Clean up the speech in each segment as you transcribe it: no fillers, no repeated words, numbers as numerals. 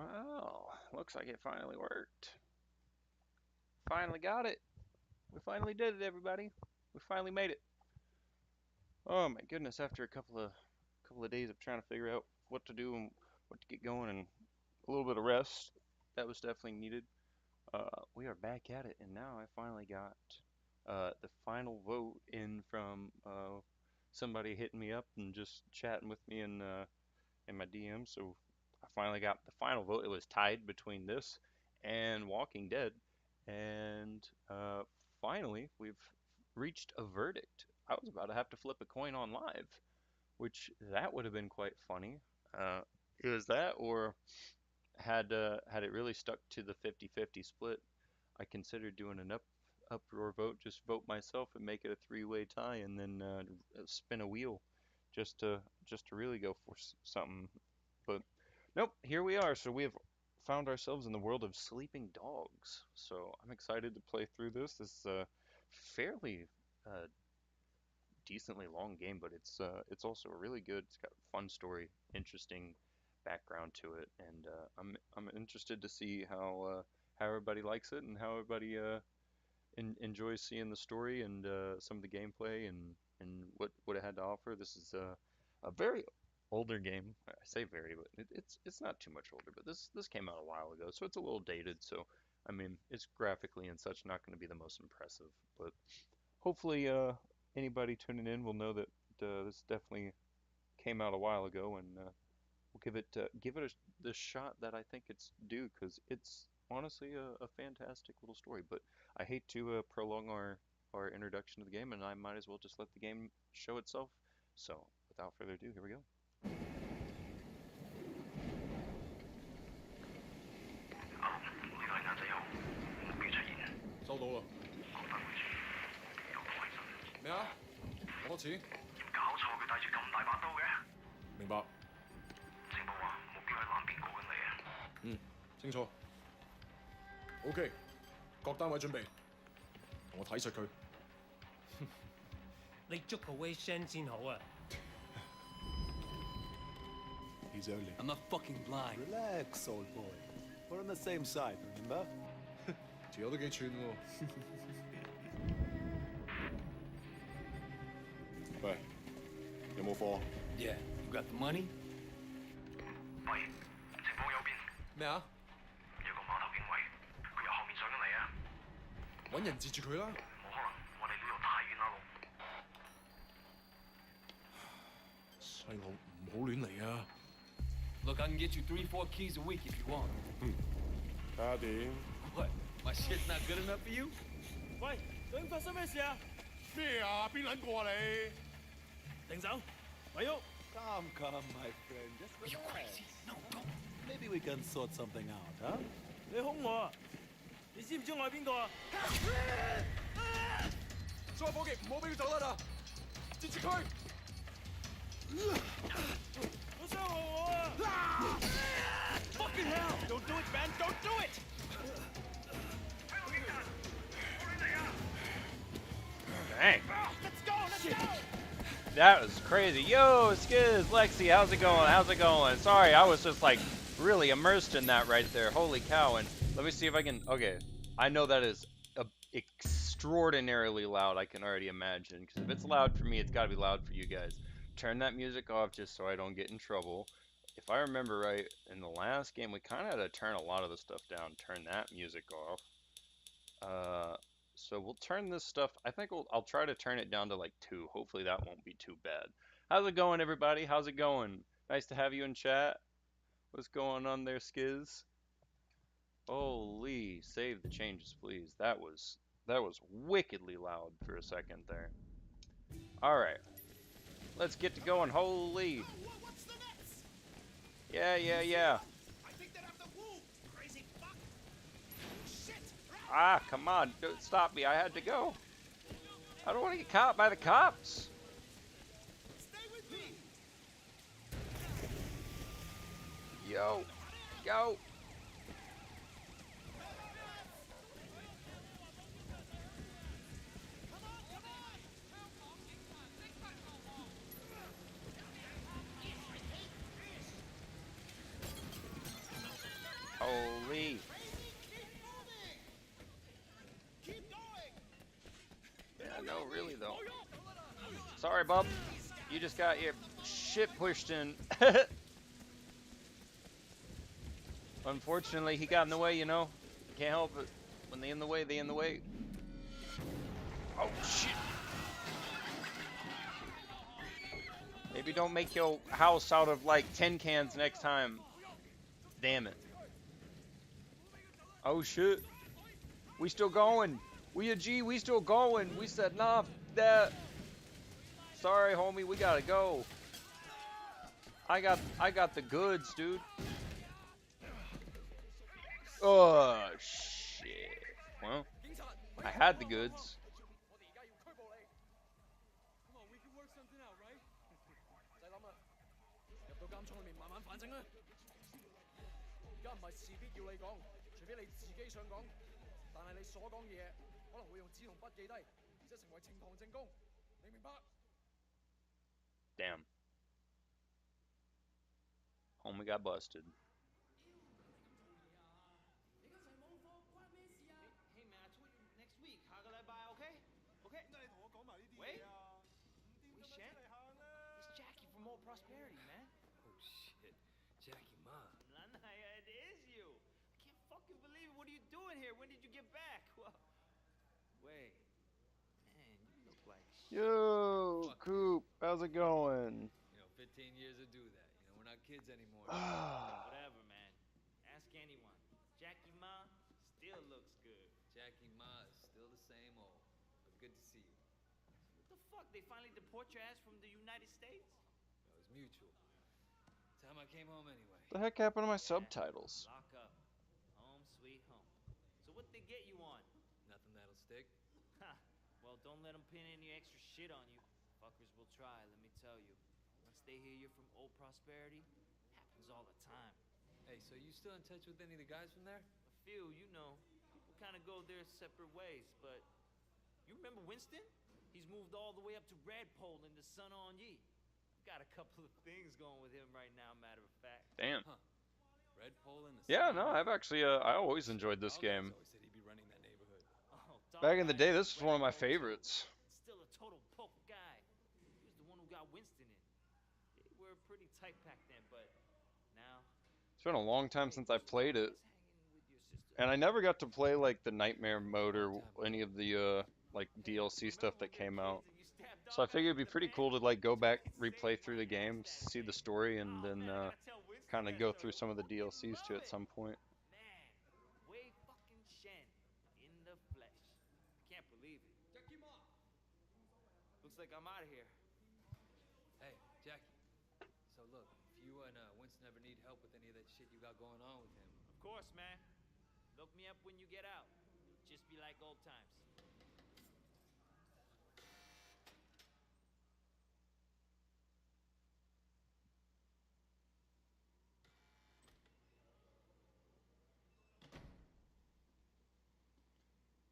Well, looks like it finally worked. Finally got it. We finally did it, everybody. We finally made it. Oh my goodness! After a couple of days of trying to figure out what to do and what to get going, and a little bit of rest, that was definitely needed. We are back at it, and now I finally got the final vote in from somebody hitting me up and just chatting with me in my DM. So I finally got the final vote. It was tied between this and Walking Dead, and finally we've reached a verdict. I was about to have to flip a coin on live, which that would have been quite funny. Uh, it was that, or had it really stuck to the 50-50 split, I considered doing an uproar vote, just vote myself and make it a three-way tie, and then spin a wheel, just to really go for something. But nope, here we are. So we have found ourselves in the world of sleeping dogs. So I'm excited to play through this. This is a fairly uh, decently long game, but it's also really good. It's got a fun story, interesting background to it, and I'm interested to see how everybody likes it and how everybody enjoys seeing the story and some of the gameplay and what it had to offer. This is a very older game. I say very, but it's not too much older. But this came out a while ago, so it's a little dated. So I mean, it's graphically and such not going to be the most impressive, but hopefully anybody tuning in will know that this definitely came out a while ago, and we'll give it the shot that I think it's due, because it's honestly a fantastic little story. But I hate to prolong our introduction to the game, and I might as well just let the game show itself. So without further ado, here we go. 收到啦。咩啊？攞多錢？搞錯，佢帶住咁大把刀嘅。明白。情報話目標喺南邊過緊嚟啊！嗯，清楚。OK，各單位準備，同我睇實佢。你捉個 Wei Shen 先好啊！ He's only. I'm not fucking blind. Relax, old boy. We're on the same side, remember? 條友都幾串喎。喂，有冇貨？ Yeah, you got the money? 喂，情報右邊咩啊？有個碼頭警衛，佢由後面上緊嚟啊！揾人截住佢啦！冇可能，我哋呢度太遠啦路。細路唔好亂嚟啊！ Look, I can get you 3-4 keys a week if you want. 睇下點？ What? My shit's not good enough for you? 喂，究竟發生咩事啊？咩啊？邊撚個啊你？停手，咪喐！ Come, my friend. Just Are you relax. crazy? No, don't. Maybe we can sort something out, huh? 你兇我啊！你知唔知我係邊個啊？所有伙計唔好俾佢走得啦！截住佢！好傷害我啊 ！Fucking hell! Don't do it, man! Don't do it! 喺度警察，我亂嚟啊！ Dang, Let's go! Let's go! that was crazy. Yo, Skiz, Lexi, how's it going? How's it going? Sorry, I was just like really immersed in that right there. Holy cow! And let me see if I can. Okay, I know that is extraordinarily loud. I can already imagine, because if it's loud for me, it's got to be loud for you guys. Turn that music off just so I don't get in trouble. If I remember right, in the last game, we kind of had to turn a lot of the stuff down, turn that music off. So we'll turn this stuff, I think I'll try to turn it down to like 2. Hopefully that won't be too bad. How's it going, everybody? How's it going? Nice to have you in chat. What's going on there, Skiz? Holy, save the changes, please. That was wickedly loud for a second there. All right, let's get to going. Holy. What's the next? Yeah. I think they're after Wu! Crazy fuck! Shit! Ah, come on. Don't stop me. I had to go. I don't want to get caught by the cops. Stay with me! Yo. me. Yeah, no, really though. Sorry, bub. You just got your shit pushed in. Unfortunately, he got in the way, you know. Can't help it. When they in the way, they in the way. Oh, shit. Maybe don't make your house out of, like, tin cans next time. Damn it. Oh, shit. We still going. We still going. We said, nah, that. Sorry, homie, we gotta go. I got the goods, dude. Oh, shit. Well, I had the goods. Come on, we can work something out, right? 唔使諗啦，入到監倉裏面慢慢反省啦。而家唔係事必要你講，除非你自己想講。但係你所講嘅嘢可能會用紙同筆記低，而且成為呈堂證供，你明白？ Damn. Homie got busted. Hey man, I told you next week. 下個禮拜 OK? OK? 點解你同我講埋呢啲 Wait. 嘢啊？唔掂 Wait, 咁樣 Shan. 出嚟行啦！ It's Jackie from Old Prosperity, man. Oh shit, Jackie Ma. Lanaya, it is you. I can't fucking believe it. What are you doing here? When did you get back? Well, wait. Man, you look like shit. Yo, Fuck. Coop, how's it going? You know, 15 years to do that. You know, we're not kids anymore. Whatever, man. Ask anyone. Jackie Ma still looks good. Jackie Ma is still the same old. But good to see you. What the fuck? They finally deport your ass from the United States? It was mutual. Time I came home anyway. The heck happened to my Yeah. subtitles? Lock up. Home sweet home. So what they get you on? Nothing that'll stick. Ha. Well, don't let them pin any extra shit on you. Fuckers will try, let me tell you. Once they hear you're from Old Prosperity, happens all the time. Hey, so you still in touch with any of the guys from there? A few, you know. People kind of go their separate ways, but you remember Winston? He's moved all the way up to Redpole in the Sun On Ye. Got a couple of things going with him right now, matter of fact. Damn. Huh. Red Pole in the Yeah, sun. no, I've actually, I always enjoyed this All guys game. always said he'd be running that neighborhood. Oh, Back in the day, doggone this was one of my Redpole, too. favorites. Still a total poke guy. He was the one who got Winston in. They were pretty tight back then, but now. It's been a long time since I've played it. He's hanging with your sister. And I never got to play, like, the Nightmare mode or any of the, like, DLC stuff that came out. So I figured it'd be pretty cool to, like, go back, replay through the game, see the story, and then, kind of go through some of the DLCs to at some point. Man, way fucking Shen in the flesh. I can't believe it. Looks like I'm out of here. Hey, Jackie. So look, if you and Winston ever need help with any of that shit you got going on with him, Of course, man. Look me up when you get out. It'll just be like old times.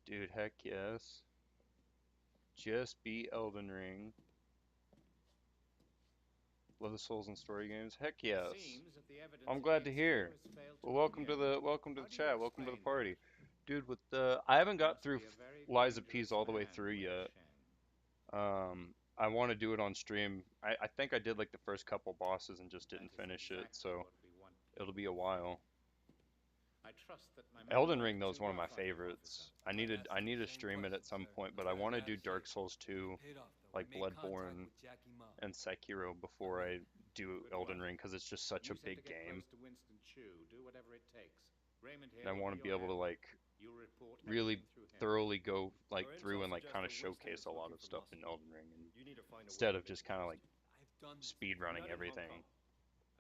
Dude, heck yes. Just beat Elden Ring. Love the Souls and story games. Heck yes. I'm glad to hear. Well, welcome to the chat. Welcome to the party, dude. With the I haven't got through Lies of P's all the way through yet. I want to do it on stream. I think I did like the first couple bosses and just didn't finish it, so it'll be a while. Elden Ring though is one of my favorites. I need to stream it at some point, but I want to do Dark Souls 2, paid off though. like I made contact Bloodborne with Jackie Ma. and Sekiro before I do Elden Ring, because it's just such a big game. And I want to be able to like really thoroughly go like through and like kind of showcase a lot of stuff in Elden Ring, and instead of just kind of like I've done this speed running everything.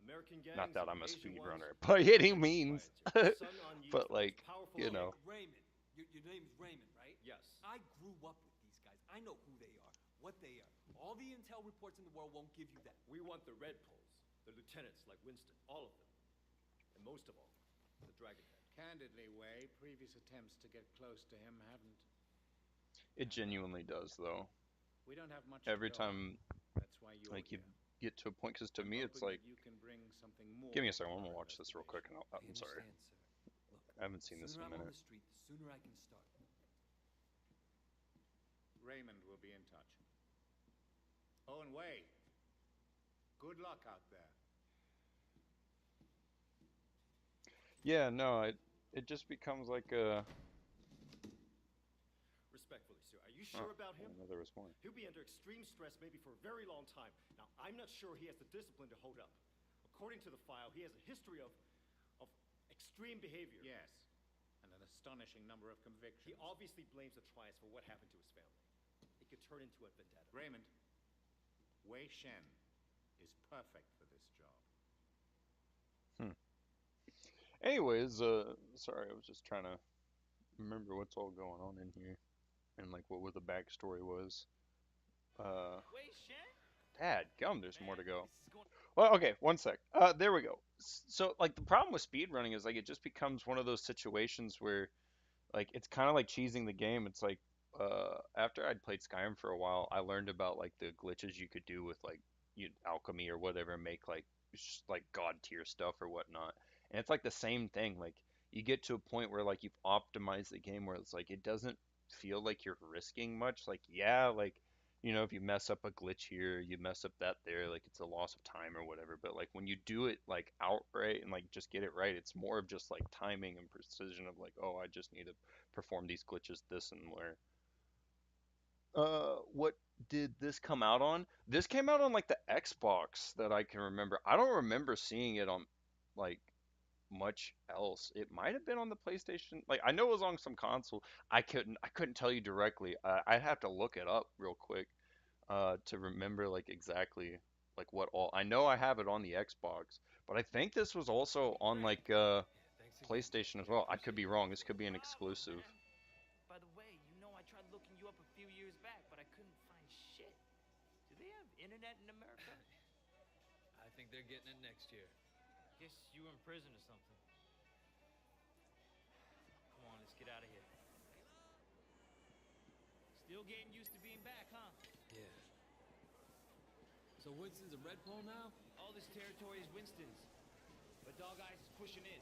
American gangs Not that and I'm a Asian speed ones runner by any means, The Sun On Ye but like, powerful you know. Raymond. Your name is Raymond, right? Yes. I grew up with these guys. I know who they are, what they are. All the intel reports in the world won't give you that. We want the Red Poles, the lieutenants like Winston, all of them. And most of all, the Dragonhead. Candidly, Way, previous attempts to get close to him haven't. It genuinely does though. We don't have much Every to go on. time That's why you're like you here. get to a point, because to I'm me it's hoping like, that you can bring something more give me a second, I'm to gonna our watch this real quick, and investigation. I'm sorry. Sir. Look, I haven't seen this in Sooner a I'm on minute. the street, the sooner I can start. Raymond will be in touch. Oh, and Wei, good luck out there. Yeah, no, it just becomes like a. Respectfully, sir, are you sure about I him? didn't know there was more. He'll be under extreme stress maybe for a very long time. Now, I'm not sure he has the discipline to hold up. According to the file, he has a history of extreme behavior. Yes, and an astonishing number of convictions. He obviously blames the Triads for what happened to his family. It could turn into a vendetta. Raymond, Wei Shen is perfect for this job. Anyways, sorry, I was just trying to remember what's all going on in here, and like what the backstory was. Wait, Shen? Dad, gum, there's more to go. This is going. Well, okay, one sec. There we go. So, like, the problem with speedrunning is like it just becomes one of those situations where, like, it's kind of like cheesing the game. It's like, after I'd played Skyrim for a while, I learned about like the glitches you could do with like alchemy or whatever, make like like god tier stuff or whatnot. And it's like the same thing. Like, you get to a point where like you've optimized the game where it's like it doesn't feel like you're risking much. Like, yeah, like if you mess up a glitch here, you mess up that there, like it's a loss of time or whatever. But like when you do it like outright and like just get it right, it's more of just like timing and precision of like, oh, I just need to perform these glitches this and where. What did this come out on? This came out on like the Xbox that I can remember. I don't remember seeing it on like much else. It might have been on the PlayStation. Like I know it was on some console. I couldn't tell you directly. I'd have to look it up real quick to remember like exactly like what all. I know I have it on the Xbox, but I think this was also on like Thanks again. PlayStation as well. I could be wrong. This could be an exclusive. By the way, I tried looking you up a few years back, but I couldn't find shit. Do they have internet in America? I think they're getting it next year. Guess you were in prison or something. Come on, let's get out of here. Still getting used to being back, huh? Yeah. So Winston's a red pole now? All this territory is Winston's, but Dog Eyes is pushing in.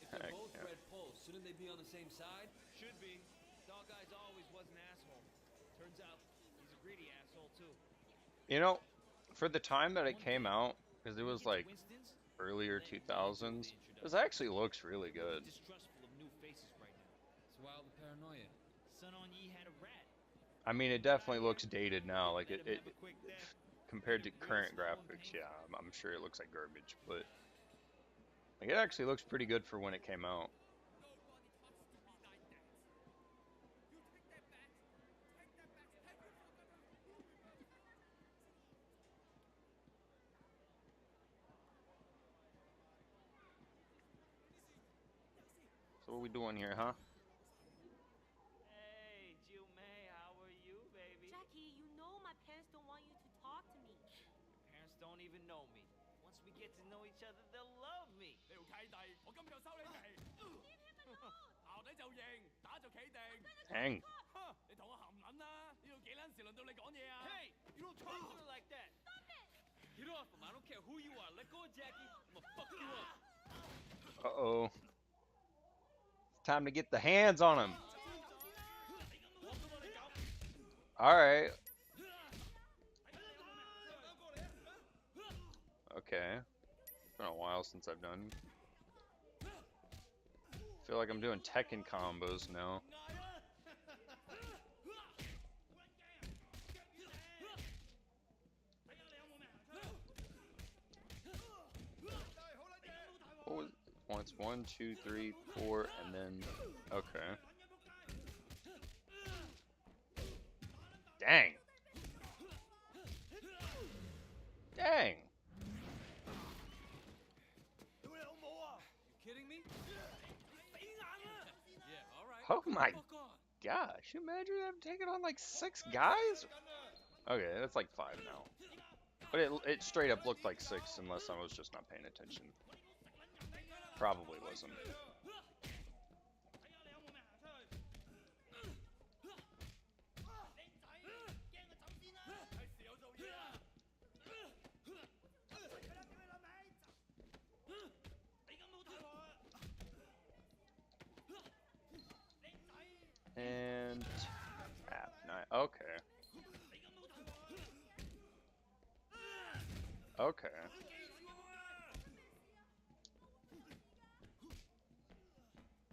If they're Heck, both yeah. red poles, shouldn't they be on the same side? Should be. Dog Eyes always was an asshole. Turns out he's a greedy asshole too. For the time that it One came thing, out, because it when you was get to like Winston's, earlier let me do 2000s, the this introduction. actually looks really good. Distrustful of new faces right now. It's wild the paranoia. Sun On Yi had a rat. I mean, it definitely looks dated now. Like Let it, him it have a quick death. compared to Real current slow and graphics, painful. yeah, I'm sure it looks like garbage, but like it actually looks pretty good for when it came out. So what we doing here, huh? Hey, Jill May, how are you, baby? Jackie, you know my parents don't want you to talk to me. Your parents don't even know me. Once we get to know each other, they'll love me. 你條契弟，我今日收你哋。校底就認，打就企定。Dang. 哼，你同我含撚啦！呢度幾撚時輪到你講嘢啊？ Hey, you don't talk to her like that. Get off him. I don't care who you are. Let go of Jackie. I'm gonna fuck you up. Uh-oh. It's time to get the hands on him. All right. Okay. It's been a while since I've done. Feel like I'm doing Tekken combos now. What was once 1, 2, 3, 4, and then okay. Dang. Dang. You kidding me? Yeah, all right. Oh my Fuck on. gosh, imagine them taking on like 6 guys? Okay, that's like 5 now. But it straight up looked like 6 unless I was just not paying attention. Probably wasn't. And tap. Okay. Okay.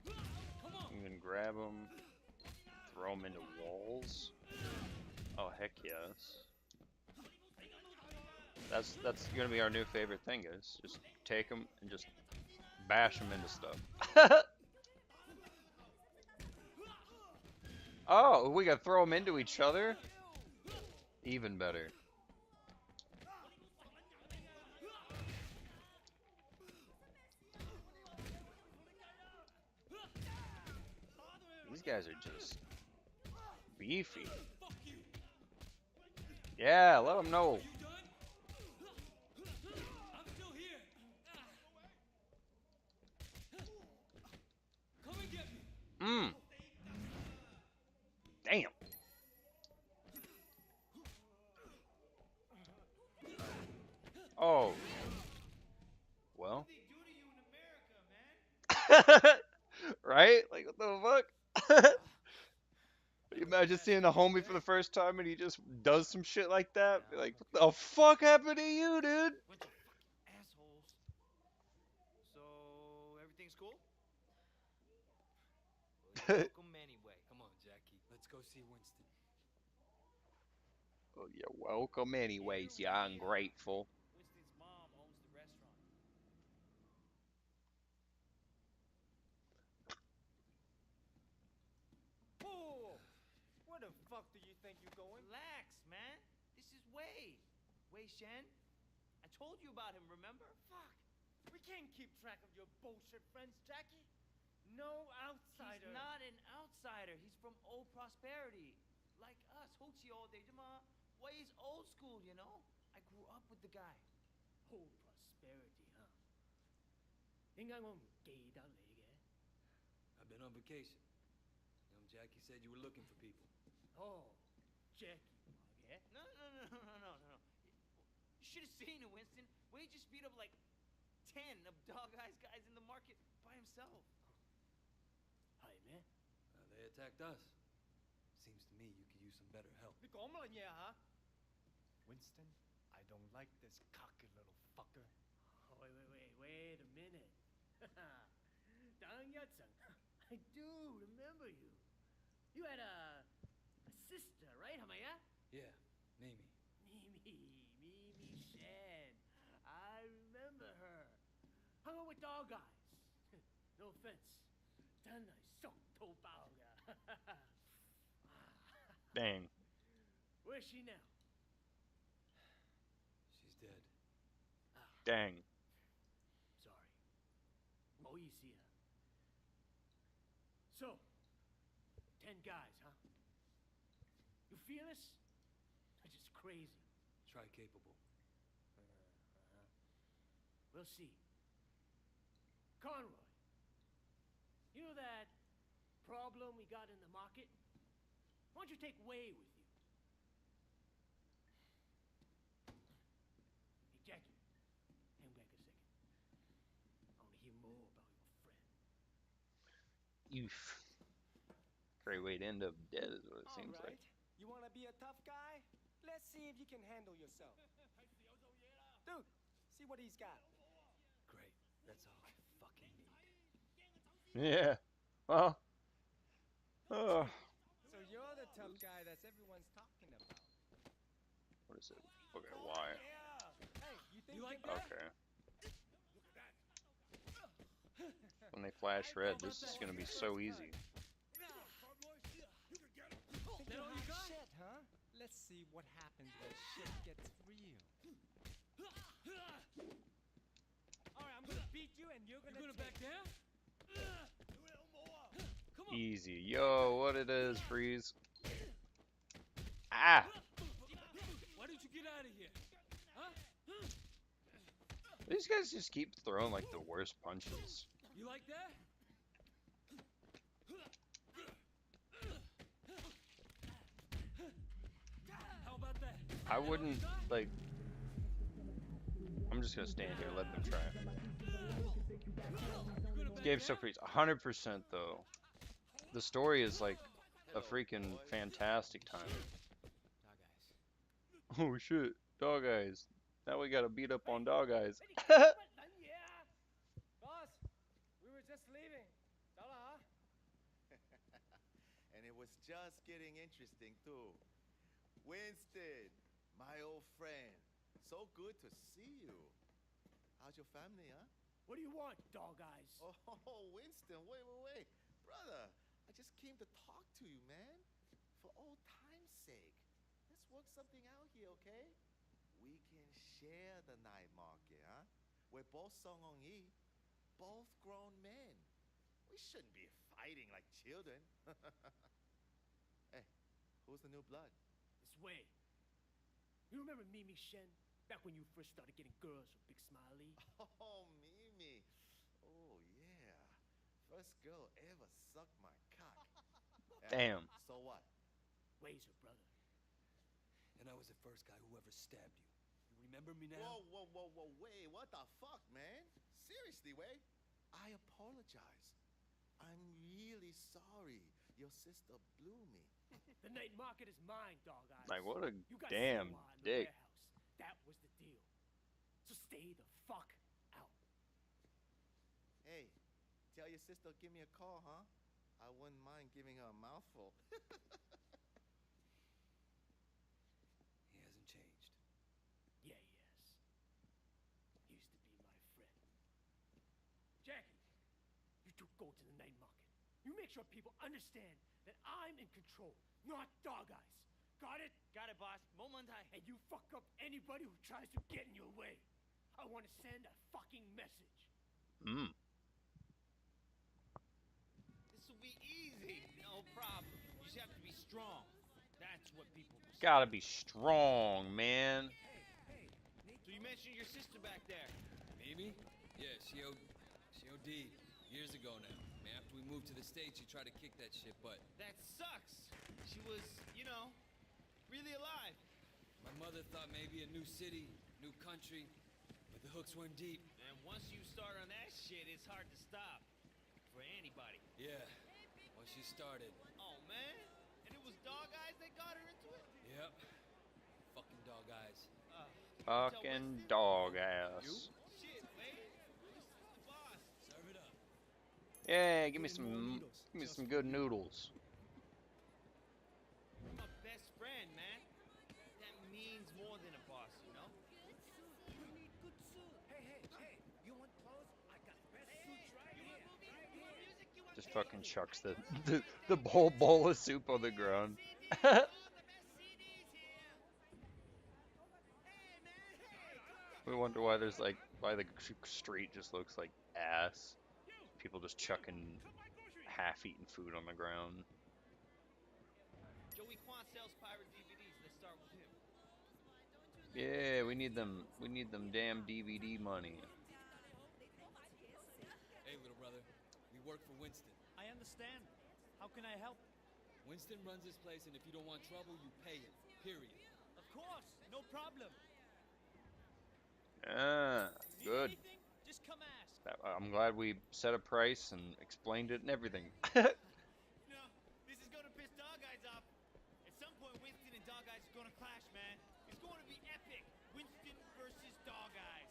You can grab them, throw them into walls. Oh heck yes. That's gonna be our new favorite thing, guys. Just take them and just bash them into stuff. Oh, we gotta throw them into each other? Even better. These guys are just beefy. Yeah, let them know. I'm still here. Come and get me. Damn. Oh. Well. Right? Like, what the fuck? You imagine seeing a homie for the first time and he just does some shit like that? Be like, what the fuck happened to you, dude? Bunch of fucking assholes. So, everything's cool? Well, you're welcome anyway. Come on, Jackie. Let's go see Winston. Well, you're welcome anyways, you ungrateful. Winston's mom owns the restaurant. Whoa! Where the fuck do you think you're going? Relax, man. This is Wei. Wei Shen. I told you about him, remember? Fuck! We can't keep track of your bullshit friends, Jackie. No outsider. He's not an outsider. He's from old prosperity. Like us. Hochi all day. Wei's old school, you know? I grew up with the guy. Old prosperity, huh? 點解我唔記得你嘅？ I've been on vacation. Jackie said you were looking for people. Oh, Jackie 話嘅。 No. You should have seen it, Winston. Wei just beat up like 10 of Dog Eye's guys in the market by himself. 係咩？ They attacked us. Seems to me you could use some better help. 你講乜嘢啊？ Winston, I don't like this cocky little fucker. Wait a minute. 等一陣 I do remember you. You had a sister, right? 係咪啊？ Yeah, Mimi. Mimi Shen. I remember her. Hung out with dog eyes. No offense. 真係熟到爆㗎。 Dang. Where's she now? She's dead. Dang. Sorry. 唔好意思啊。So, 10 guys, huh? You fearless? Or just crazy? Try capable. We'll see. Conroy, you know that problem we got in the market? Why don't you take Wei with you? Hey, Jackie, hang back a second. I want to hear more about your friend. Oof. Great way to end up dead is what it seems All right. like. You want to be a tough guy? Let's see if you can handle yourself. Dude, see what he's got. Great. That's all I fucking need. Yeah. Well. Oh. So you're the tough guy that everyone's talking about. What is it? Okay, why? Hey, you think You like that? Okay. When they flash red, this is gonna be so easy. Thinking hot shit, huh? Let's see what happens when shit gets real. Alright, I'm gonna beat you and you're gonna back down? Come on. Easy. Yo, what it is, freeze. Ah! Why don't you get out of here? Huh? These guys just keep throwing like the worst punches. You like that? How about that? I wouldn't, like... I'm just gonna stand here, let them try. This game's so freeze. 100% though. The story is like a freaking fantastic time. Dog eyes. Oh shit, dog eyes. Now we gotta beat up on dog eyes. Boss, we were just leaving. 走了啊。And it was just getting interesting, too. Winston, my old friend. So good to see you. How's your family, huh? What do you want, dog eyes? Oh, Winston, wait. Brother, I just came to talk to you, man. For old time's sake. Let's work something out here, okay? We can share the night market, huh? We're both Song On Yi, both grown men. We shouldn't be fighting like children. Hey, who's the new blood? It's Wei. You remember Mimi Shen? Back when you first started getting girls with Big Smiley? Oh, Mimi. Oh, yeah. First girl ever sucked my cock. Damn. So what? Wei's her brother. And I was the first guy who ever stabbed you. You remember me now? Whoa, Wei, what the fuck, man? Seriously, Wei? I apologize. I'm really sorry. Your sister blew me. The night market is mine, dog eyes. Like, what a You got damn Siwa in the dick. warehouse. That was the deal. So stay the fuck out. Hey, tell your sister give me a call, huh? I wouldn't mind giving her a mouthful. He hasn't changed. Yeah, he has. Used to be my friend. Jackie, you two go to the night market. You make sure people understand that I'm in control, not dog eyes. Got it? Got it, boss. Momentai. And you fuck up anybody who tries to get in your way. I want to send a fucking message. Mm. This will be easy. No problem. You just have to be strong. That's what people will say. Gotta be strong, man. So you mentioned your sister back there. Mimi? Yeah, she OD'd years ago now. I mean, after we moved to the States, she tried to kick that shit, but That sucks. She was, really alive. my mother thought maybe a new city, new country, but the hooks weren't deep. And once you start on that shit, it's hard to stop. For anybody. Yeah, once she started. Oh, man. And it was dog eyes that got her into it? Yep. Fucking dog eyes. Fucking dog ass. Shit, Wade. This is the boss. Serve it up. Yeah, give me some good noodles. You're my best friend, man. That means more than a boss, you know? You want clothes? I got best suits right here. Just fucking chucks the whole bowl of soup on the ground. We wonder why the street just looks like ass. People just chucking half-eaten food on the ground. Joey Kwan sells pirate DVDs. Let's start with him. Yeah, we need them. We need them damn DVD money. Hey, little brother. We work for Winston. I understand. How can I help? Winston runs this place, and if you don't want trouble, you pay him. Period. Of course, no problem. Ah, Need good. anything? Just come ask. I'm glad we set a price and explained it and everything. This is gonna piss Dog Eyes off. At some point, Winston and Dog Eyes are gonna clash, man. It's going to be epic. Winston versus Dog Eyes.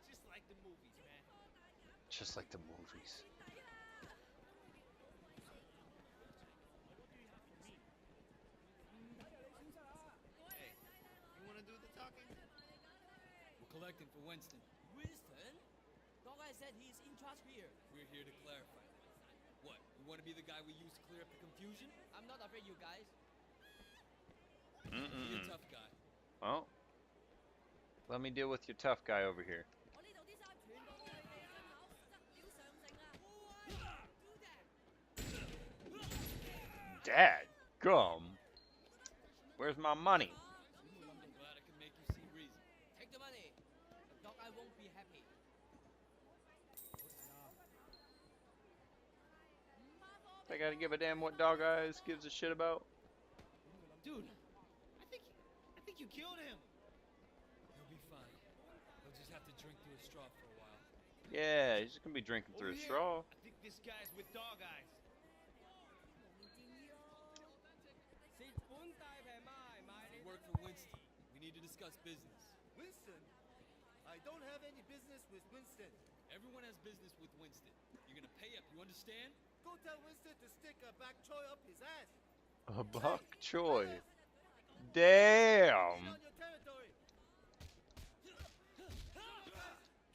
Just like the movies, man. Just like the movies. Hey, you wanna do the talking? We're collecting for Winston. Winston? Dog Eye said he's in charge here. We're here to clarify. What? You want to be the guy we use to clear up the confusion? I'm not afraid, you guys. Be a Mm-mm. tough guy. Well, let me deal with your tough guy over here. 我呢度啲衫全部都係你心口，質料上乘啊！ Dad, gum. Where's my money? I'm glad I can make you see reason. Take the money. Dog Eye won't be happy. I gotta give a damn what Dog Eyes gives a shit about. Dude, I think you killed him. He'll be fine. He'll just have to drink through a straw for a while. Yeah, he's just gonna be drinking through a straw. I think this guy's with Dog Eyes. need to discuss business. Winston? I don't have any business with Winston. Everyone has business with Winston. You're gonna pay up, you understand? Go tell Winston to stick a bak choy up his ass. A bok choy. Brother, Damn. on your territory.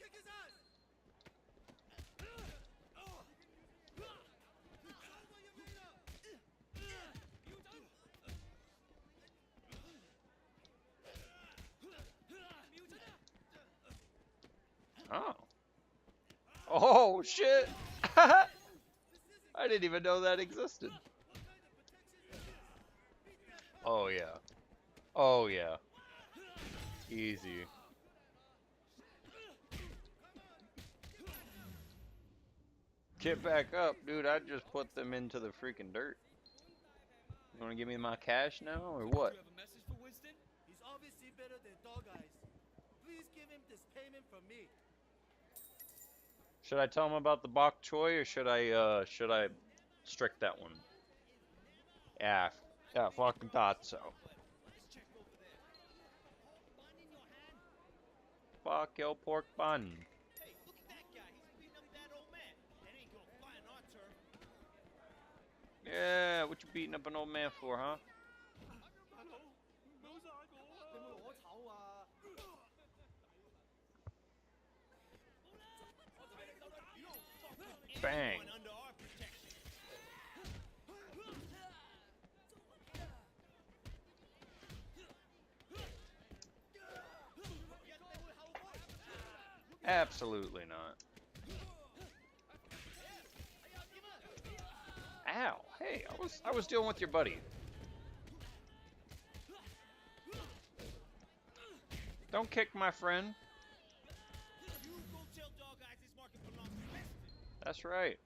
Kick his ass. Oh. Oh, shit. I didn't even know that existed. Oh, yeah. Oh, yeah. Easy. Get back up, dude. I just put them into the freaking dirt. You want to give me my cash now, or what? You have a message for Winston? He's obviously better than Dog Eyes. Please give him this payment from me. Should I tell him about the bok choy, or should I strict that one? Yeah, yeah, fucking thought so. Fuck your pork bun. Hey, look at that guy. He's beating up that old man. That ain't gonna fly on our turf. Yeah, what you beating up an old man for, huh? Bang. Under our protection. Absolutely not. Ow! Hey, I was dealing with your buddy. Don't kick my friend. You go tell Dog Eyes this market belongs to Winston. That's right.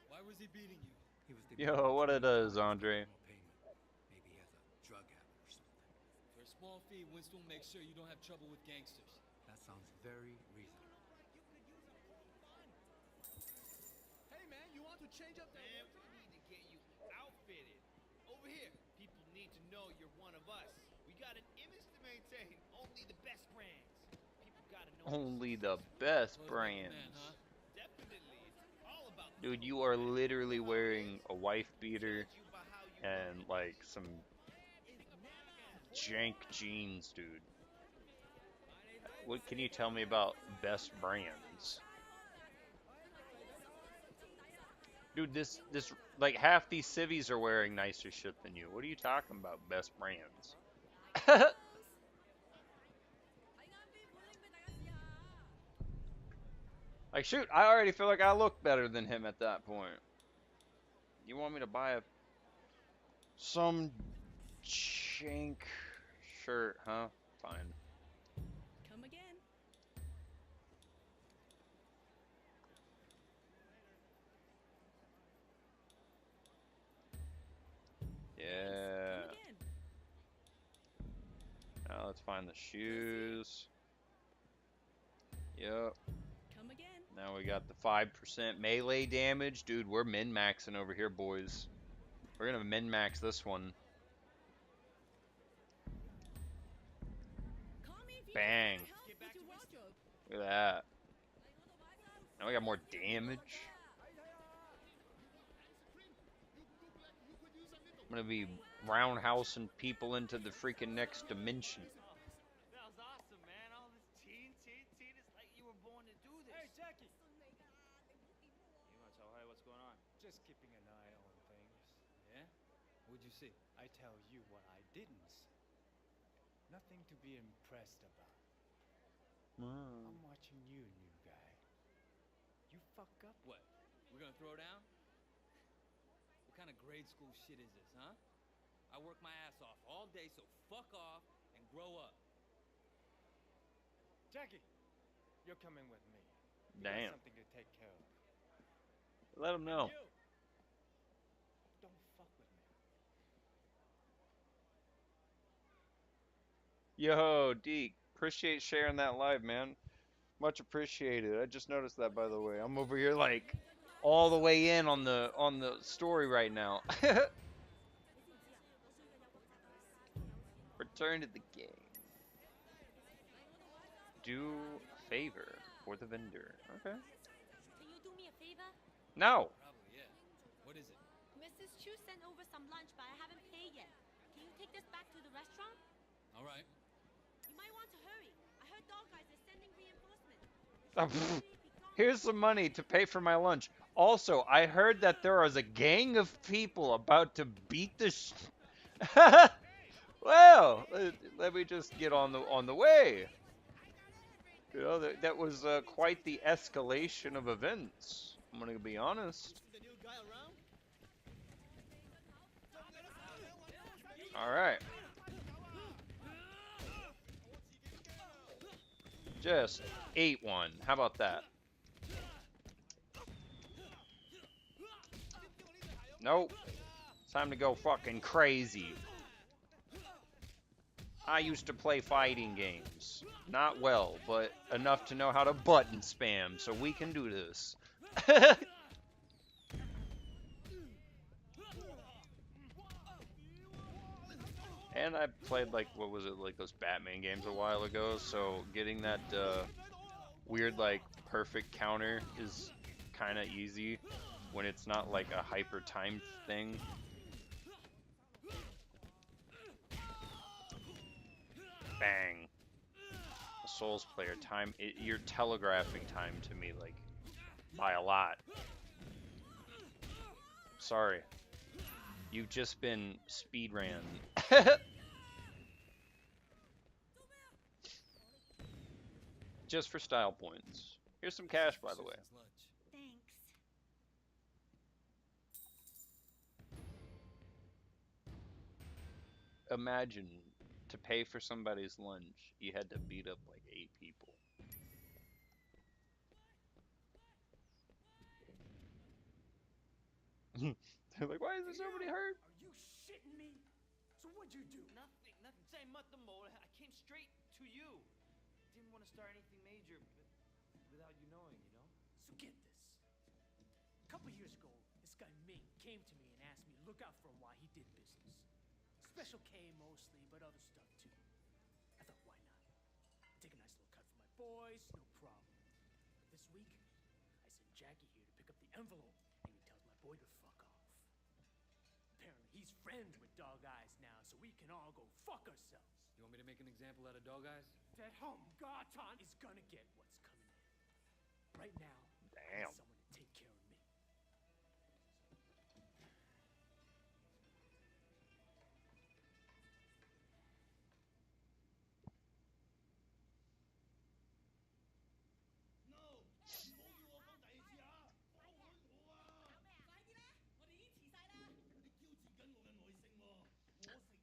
Why was he beating you? He was Yo, what it is, Andre? Maybe he has a drug habit or something. For a small fee, Winston will make sure you don't have trouble with gangsters. That sounds very reasonable. Hey man, you want to change up that? Man, we need to get you outfitted. Over here, people need to know you're one of us. We got an image to maintain. Only the best brands. People gotta know. Only the best Close like a man, brands. huh? Definitely, it's all about. Dude, you are literally wearing a wife beater and like some jank jeans, dude. What can you tell me about best brands? Dude, this like half these civvies are wearing nicer shit than you. What are you talking about, best brands? Like, shoot, I already feel like I look better than him at that point. You want me to buy some jank shirt, huh? Fine. Come again. Yeah. Come again. Now let's find the shoes. Yep. Come again. Now we got the 5% melee damage. Dude, we're min-maxing over here, boys. We're gonna min-max this one. Call me if you Bang. need help with your wardrobe. Look at that. Now we got more damage. I'm gonna be roundhousing people into the freaking next dimension. That was awesome, man. All this teen. It's like you were born to do this. Hey, Jackie! You want to tell her what's going on? Just keeping an eye on things. Yeah? What'd you see? I tell you what I didn't see. Nothing to be impressed about. I'm watching you, new guy. You fuck up. What? We're gonna throw down? What kind of grade school shit is this, huh? I work my ass off all day, so fuck off and grow up. Jackie, you're coming with me. We Damn. got something to take care of. Let him know. You! Don't fuck with me. Yo, Deke. Appreciate sharing that live, man. Much appreciated. I just noticed that, by the way. I'm over here like all the way in on the story right now. Return to the game. Do favor for the vendor. Okay. Can you do me a favor? No. Probably, yeah. What is it? Mrs. Chu sent over some lunch, but I haven't paid yet. Can you take this back to the restaurant? All right. You might want to hurry. I heard dog guys are sending reinforcements. Here's some money to pay for my lunch. Also, I heard that there is a gang of people about to beat the Well, let me just get on the way. You know, that was quite the escalation of events. I'm gonna be honest. All right. Just ate one. How about that? Nope. Time to go fucking crazy. I used to play fighting games. Not well, but enough to know how to button spam, so we can do this. And I played, like, what was it, like those Batman games a while ago, so getting that weird, like, perfect counter is kind of easy when it's not like a hyper timed thing. Bang. A Souls player, you're telegraphing time to me, like, by a lot. Sorry. You've just been speedran. Just for style points. Here's some cash, by the way. Thanks. Imagine, to pay for somebody's lunch, you had to beat up like 8 people. They're like, why is there somebody hurt? Are you shitting me? So what'd you do? Nothing. Say nothing, Mo. I came straight to you. Didn't want to start anything major, but without you knowing, you know? So get this. A couple years ago, this guy Ming came to me and asked me to look out for him while he did business. Special K mostly, but other stuff too. I thought, why not? Take a nice little cut for my boys, no problem. But this week, I sent Jackie here to pick up the envelope, and he tells my boy to fuck off. Apparently, he's friends with Dog Eyes now, so we can all go fuck ourselves. You want me to make an example out of Dog Eyes? That Garton is gonna get what's coming in. Right now, I Damn. need someone to take care of me.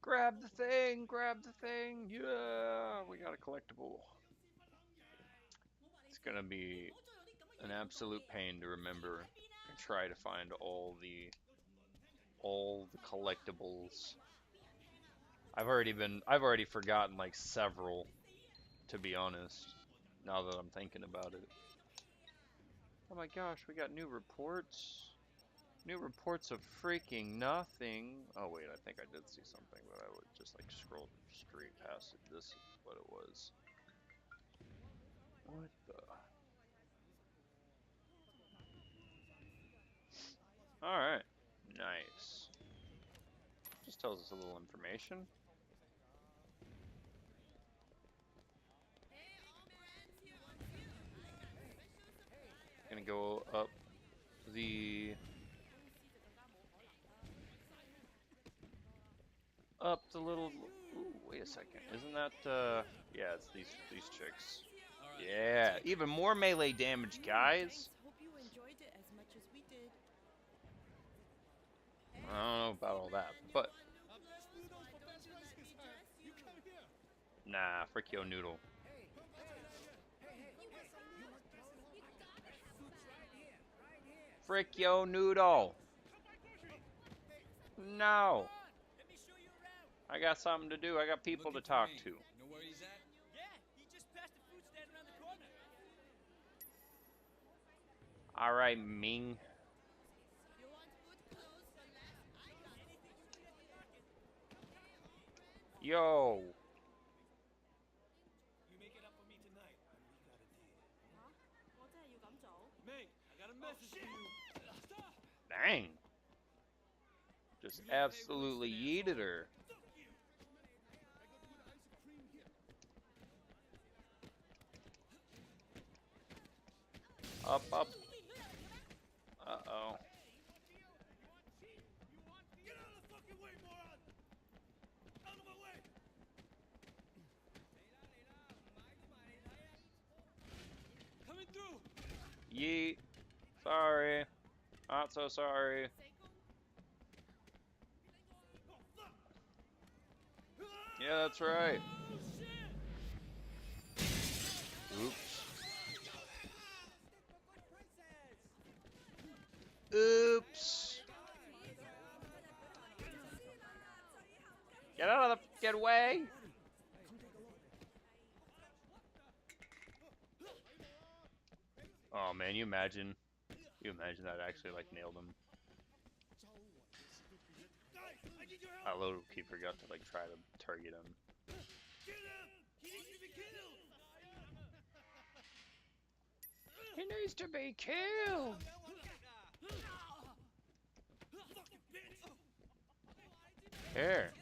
Grab the thing, grab the thing. Yeah, we got a collectible. It's gonna be an absolute pain to remember and try to find all the collectibles. I've already forgotten like several, to be honest, now that I'm thinking about it. Oh my gosh, we got new reports. New reports of freaking nothing. Oh wait, I think I did see something, but I would just like scroll straight past it. This is what it was. What the? Alright. Nice. Just tells us a little information. Gonna go up the little. Ooh, wait a second. Isn't that yeah, it's these chicks. Yeah, even more melee damage, guys. Hope you enjoyed it as much as we did. I don't know about all that, but nah, frick yo noodle. Frick yo noodle. No. I got something to do. I got people to talk to. You know where he's at? Yeah, he just passed the food stand around the corner. All right, Ming. Yo. You make it up for me tonight. Dang. Just absolutely yeeted her. Up, up. Uh-oh. Get out of the fucking way, moron! Out of my way! Coming through! Yeet. Sorry. Not so sorry. Yeah, that's right. Oops. Oops. Get out of the fucking way. Oh man, you imagine that actually like nailed him. I low key forgot to like try to target him. Get him! He needs to be killed! He needs to be killed. Fucking bitch! Here.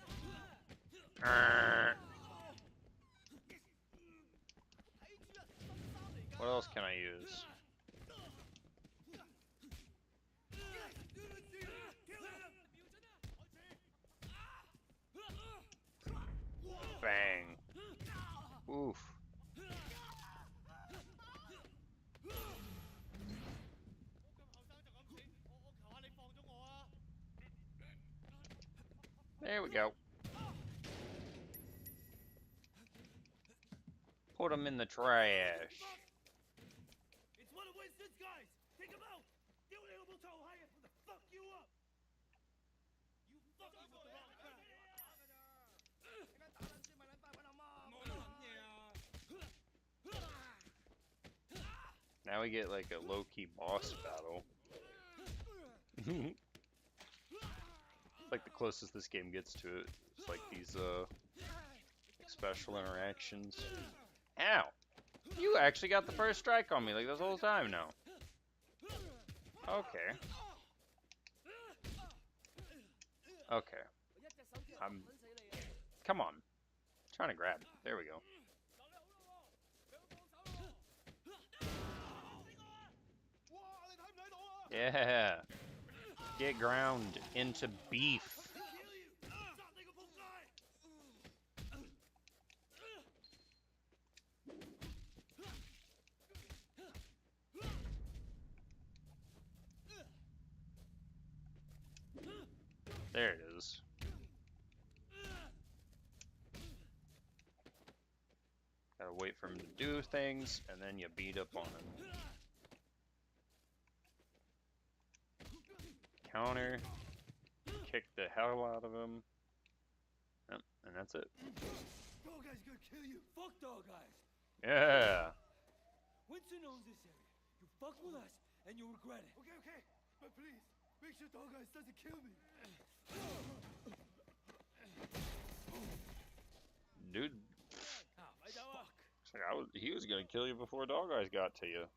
What else can I use? Bang. Oof. There we go. Put him in the trash. It's one of Winston's guys! Take him out! You little toe higher for the fuck you up! You fucking with the wrong crowd! Now we get like a low-key boss battle. Like the closest this game gets to it. It's like these special interactions. Ow! You actually got the first strike on me like this whole time now. Okay. Okay. Come on. I'm trying to grab. There we go. Yeah. Get ground into beef. There it is. Gotta wait for him to do things, and then you beat up on him. Counter. Kick the hell out of him. Yep, and that's it. Dog guy's gonna kill you! Fuck dog guys! Yeah! Winston owns this area. You fuck with us, and you'll regret it. Okay, okay. But please, make sure dog guys doesn't kill me. Dude. He was gonna kill you before Dog Eyes got to you.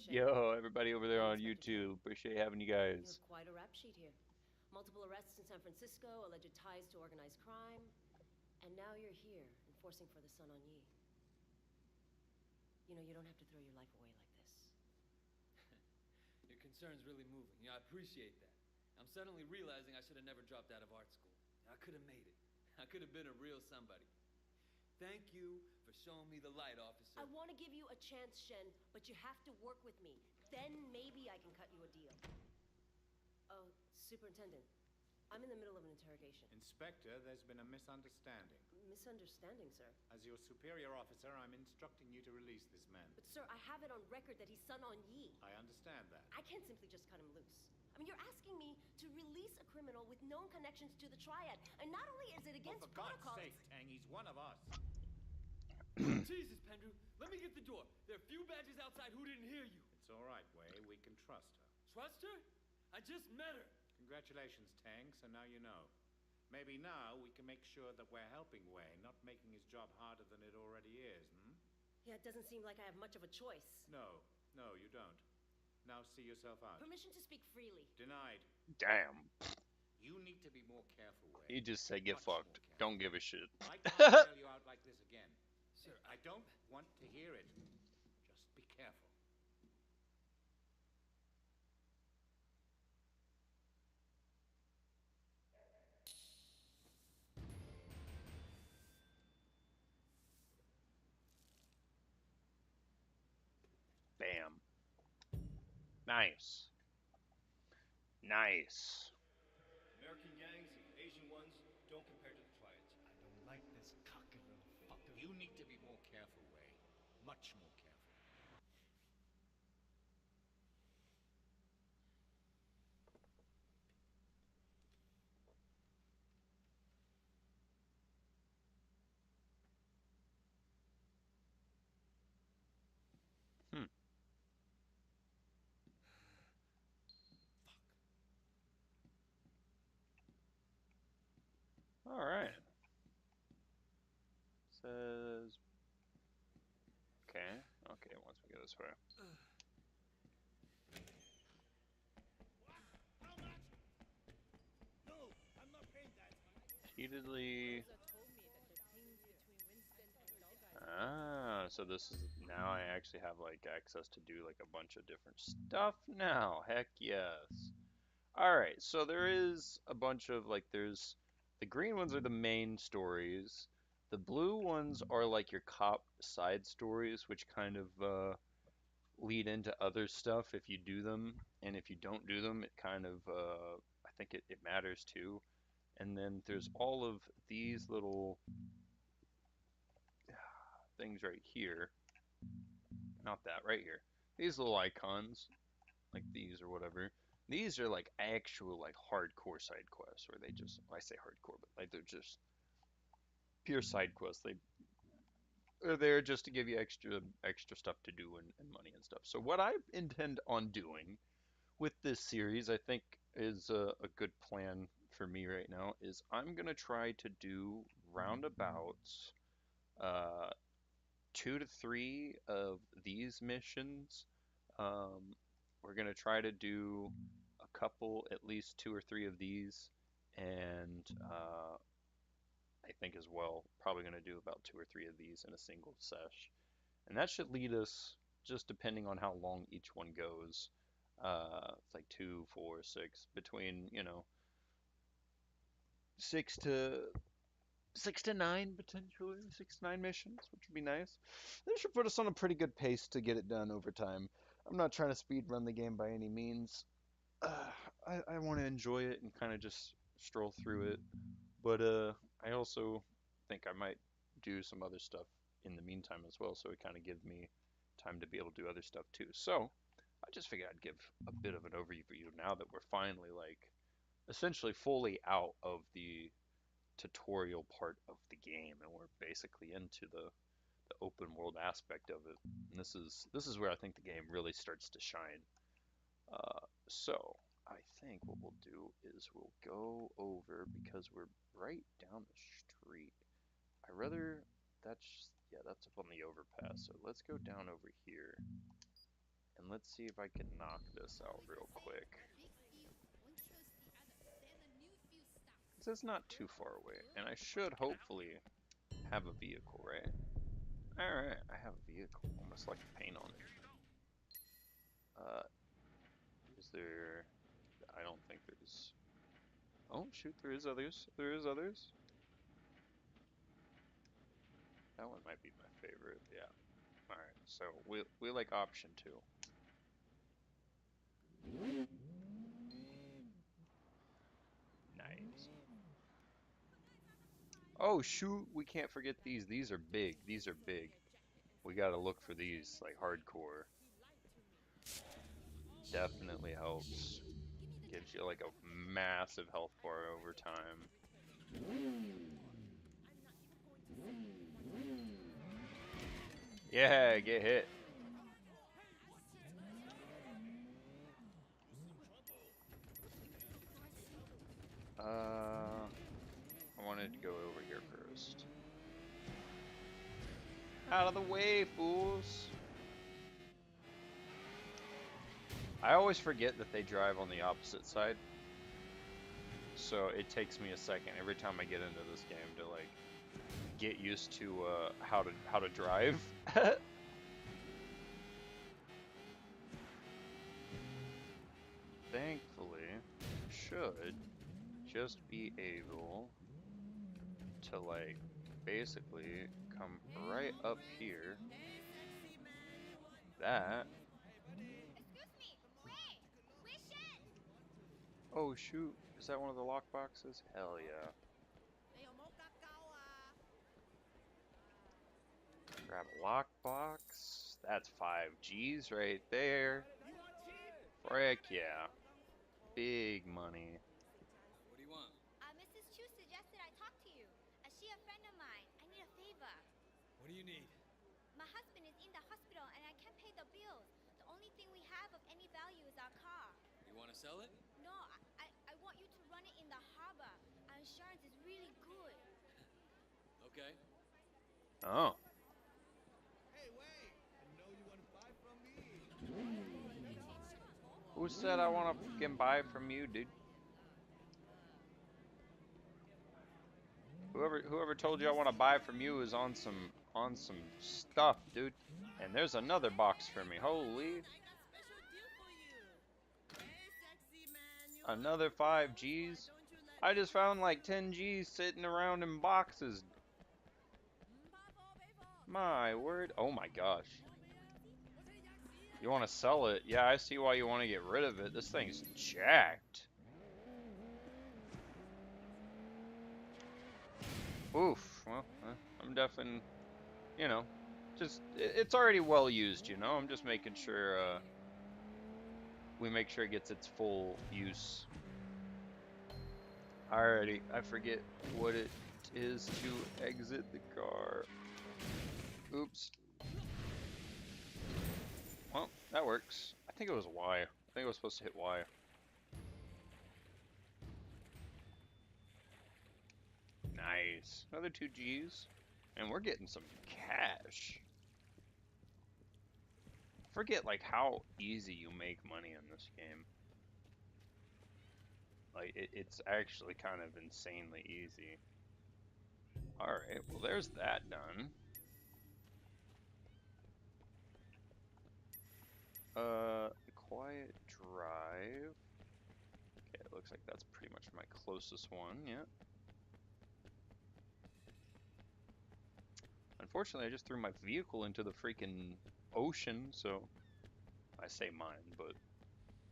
Yo, everybody over there on YouTube. Appreciate having you guys. You have quite a rap sheet here. Multiple arrests in San Francisco, alleged ties to organized crime, and now you're here, enforcing for the Sun on Yi. You know, you don't have to throw your life away like this. Your concern's really moving. Yeah, I appreciate that. I'm suddenly realizing I should have never dropped out of art school. I could have made it. I could have been a real somebody. Thank you for showing me the light, officer. I want to give you a chance, Shen, but you have to work with me. Then maybe I can cut you a deal. Oh, Superintendent, I'm in the middle of an interrogation. Inspector, there's been a misunderstanding. Misunderstanding, sir. As your superior officer, I'm instructing you to release this man. But sir, I have it on record that he's Sun on Yi. I understand that. I can't simply just cut him loose. I mean, you're asking me to release a criminal with known connections to the Triad, and not only is it against for God's protocol... sake, Tang, he's one of us. Jesus, Pendrew, let me get the door. There are a few badges outside who didn't hear you. It's all right, Wei. We can trust her. Trust her? I just met her. Congratulations, Tang. So now you know. Maybe now we can make sure that we're helping Wei, not making his job harder than it already is, hmm? Yeah, it doesn't seem like I have much of a choice. No, no, you don't. Now see yourself out. Permission to speak freely. Denied. Damn. You need to be more careful, Wei. He just said get Much more fucked. careful. Don't give a shit. I can't bail you out like this again. Sir, I don't want to hear it. Just be careful. Bam. Nice. Nice. American gangs and Asian ones don't compare to the triads. I don't like this cocky little fucker. You need to be more careful, Wei. Much more careful. Hmm. All right. Says. Okay. Okay. Once we go this way. How much? No, I'm not paying that. Repeatedly. Rosa told me that the things between Winston and Dog Eyes. Ah, so this is now I actually have like access to do like a bunch of different stuff now. Heck yes. All right, so there is a bunch of like there's the green ones are the main stories. The blue ones are like your cop side stories, which kind of lead into other stuff if you do them, and if you don't do them, it kind of I think it matters too. And then there's all of these little things right here. Not that, right here. These little icons, like these or whatever. These are like actual like hardcore side quests, where they just I say hardcore, but like they're just pure side quests. They're there just to give you extra stuff to do and money and stuff. So what I intend on doing with this series, I think is a good plan for me right now, is I'm gonna try to do roundabouts uh, 2 to 3 of these missions. Um, we're gonna try to do a couple, at least 2 or 3 of these, and I think as well, probably gonna do about 2 or 3 of these in a single sesh, and that should lead us, just depending on how long each one goes. It's like 2, 4, 6, between 6 to 9 potentially, 6 to 9 missions, which would be nice. That should put us on a pretty good pace to get it done over time. I'm not trying to speed run the game by any means. I want to enjoy it and kind of just stroll through it, but I also think I might do some other stuff in the meantime as well, so it kind of gives me time to be able to do other stuff too. So I just figured I'd give a bit of an overview now that we're finally like essentially fully out of the tutorial part of the game, and we're basically into the open world aspect of it. And this is where I think the game really starts to shine. So I think what we'll do is we'll go over, because we're right down the street. I rather that's up on the overpass. So let's go down over here and let's see if I can knock this out real quick. This is not too far away, and I should hopefully have a vehicle, right? Alright, I have a vehicle. Almost like the paint on it. Is there... I don't think there's... Oh, shoot, there is others. There is others. That one might be my favorite, yeah. Alright, so we like option 2. Nice. Oh, shoot, we can't forget these. These are big. These are big. We gotta look for these, like, hardcore. Definitely helps. Gives you, like, a massive health bar over time. Yeah, get hit. I wanted to go over here first. Out of the way, fools! I always forget that they drive on the opposite side. So it takes me a second every time I get into this game to like get used to how to drive. Thankfully, should just be able to like basically come right up here. That. Oh shoot, is that one of the lock boxes? Hell yeah. Grab a lockbox. That's 5 G's right there. Frick yeah. Big money. What do you want? Mrs. Chu suggested I talk to you. She a friend of mine. I need a favor. What do you need? My husband is in the hospital and I can't pay the bills. The only thing we have of any value is our car. You want to sell it? No, I want you to run it in the harbor. Our insurance is really good. Okay. Oh. Hey, wait! I know you want to buy from me. Who said I want to fucking buy from you, dude? Whoever told you I want to buy from you is on some stuff, dude. And there's another box for me. Holy. Another 5 G's. I just found like 10 G's sitting around in boxes. My word. Oh my gosh. You want to sell it? Yeah, I see why you want to get rid of it. This thing's jacked. Oof. Well, I'm definitely, you know, just, it's already well used, you know? I'm just making sure, we make sure it gets its full use. Alrighty, I forget what it is to exit the car. Oops. Well, that works. I think it was Y. I think I was supposed to hit Y. Nice. Another 2 G's. And we're getting some cash. I forget, like, how easy you make money in this game. Like, it's actually kind of insanely easy. Alright, well, there's that done. Quiet drive. Okay, it looks like that's pretty much my closest one, yeah. Unfortunately, I just threw my vehicle into the freaking ocean, so I say mine, but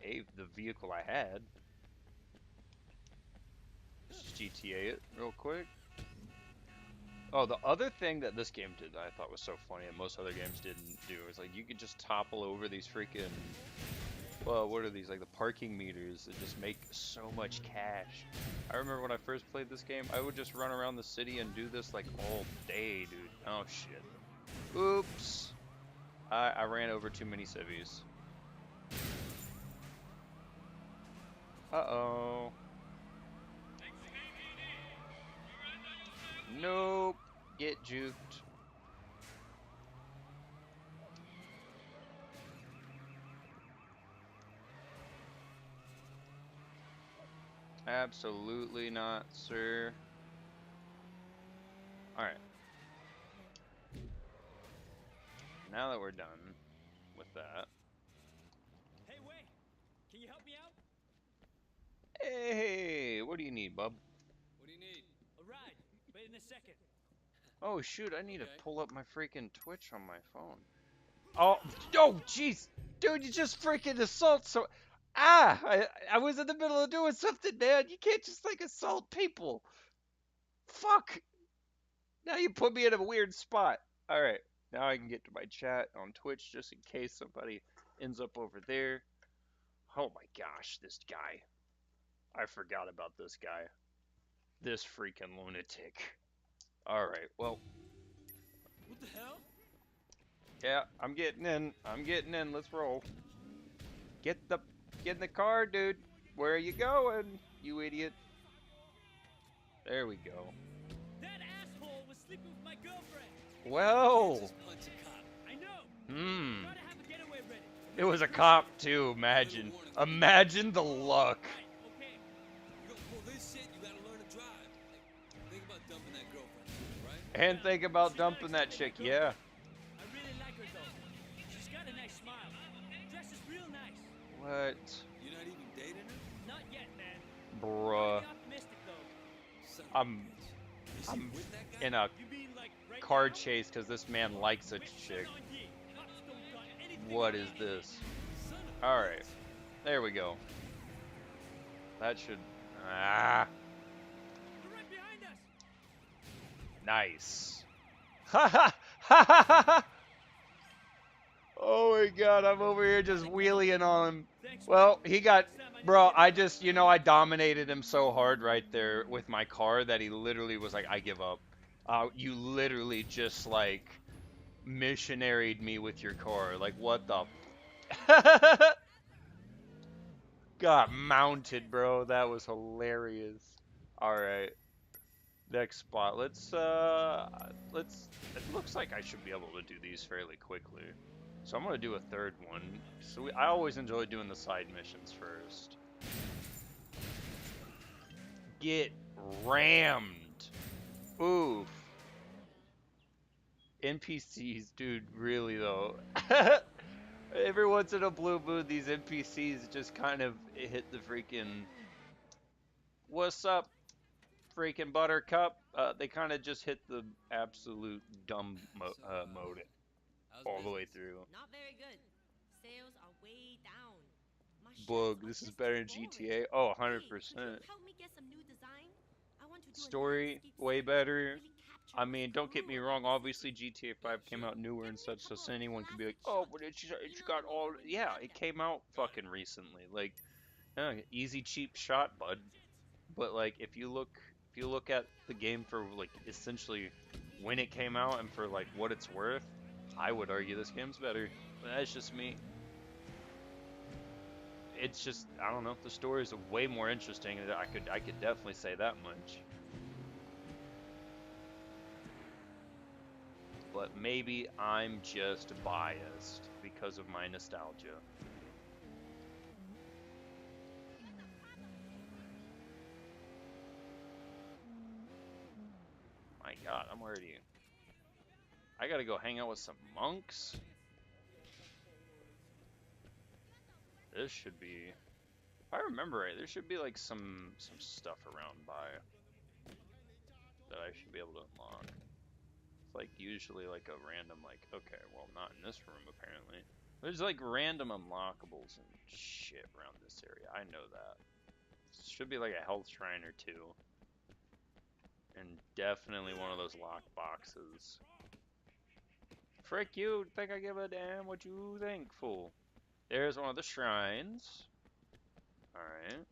the vehicle I had. Let's just GTA it real quick. Oh, the other thing that this game did that I thought was so funny and most other games didn't do is like you could just topple over these freaking, well, what are these, like the parking meters that just make so much cash. I remember when I first played this game, I would just run around the city and do this like all day, dude. Oh shit. Oops. I ran over too many civvies. Uh-oh. Nope. Get juked. Absolutely not, sir. Alright. Now that we're done with that. Hey, wait! Can you help me out? Hey, what do you need, bub? What do you need? A ride, but in a second. Oh shoot, I need Okay. to pull up my freaking Twitch on my phone. Oh, jeez. Dude, you just freaking assault so... I was in the middle of doing something, man. You can't just, like, assault people. Fuck. Now you put me in a weird spot. Alright, now I can get to my chat on Twitch just in case somebody ends up over there. Oh my gosh, this guy. I forgot about this guy. This freaking lunatic. Alright, well... What the hell? Yeah, I'm getting in. I'm getting in. Let's roll. Get in the car, dude. Where are you going, you idiot? There we go. That asshole was sleeping with my girlfriend. Well. Just punch a cop. I know. Hmm. Gotta have a getaway ready. It was a Appreciate cop it. too. Imagine. Little warning. Imagine the luck. Right, okay. You gonna pull this shit, you gotta learn to drive. Think about dumping that girlfriend, right? And think about She's not dumping that exactly chick. my Yeah. girlfriend. I really like her though. She's got a nice smile. Dresses real nice. What? You're not even dating her? Not yet, man. Bruh. Pretty optimistic though. Son of a I'm bitch. Is she I'm with that guy? in a You mean like right car now? chase because this man likes a Wait, chick. son on ye. Cops don't got anything What on is me. this? Son of a Alright. bitch. There we go. That should... Ah. They're right behind us. Nice. Ha ha ha ha ha! Oh my god, I'm over here just wheeling on him. Thanks, Well, man. he got... Next time I need Bro, to get I out. just, I dominated him so hard right there with my car that he literally was like, I give up. You literally just, like, missionaried me with your car. Like, what the... Got mounted, bro. That was hilarious. Alright. Next spot. It looks like I should be able to do these fairly quickly. So I'm gonna do a third one. So I always enjoy doing the side missions first. Get rammed. Oof. NPCs, dude, really though. Every once in a blue moon, these NPCs just kind of hit the freaking... What's up, freaking Buttercup? They kind of just hit the absolute dumb mode How's all the way business? through. Not very good. Sales are way down. My Boog, shirts are this is just better too than boring. GTA. Oh, Hey, 100%. could you help me get some new design? I want to do a Story, landscape way scene that better. really captures I the mean, don't get me feel wrong. of the Obviously, city. GTA 5 came out newer Give and me a such, so couple of anyone could be like, classic "Oh, shots. but it's You know, got the ones all." from when you Yeah, had it them. came out fucking recently. Like, easy, cheap shot, bud. But like, if you look at the game for like essentially when it came out and for like what it's worth, I would argue this game's better. But that's just me. It's just, I don't know. The story is way more interesting. I could definitely say that much. But maybe I'm just biased because of my nostalgia. My God, I'm already... I gotta go hang out with some monks? This should be... If I remember right, there should be like some stuff around by that I should be able to unlock. It's like usually like a random like, okay, well not in this room apparently. There's like random unlockables and shit around this area. I know that. Should be like a health shrine or two. And definitely one of those lock boxes. Frick you, think I give a damn what you think, fool. There's one of the shrines. Alright.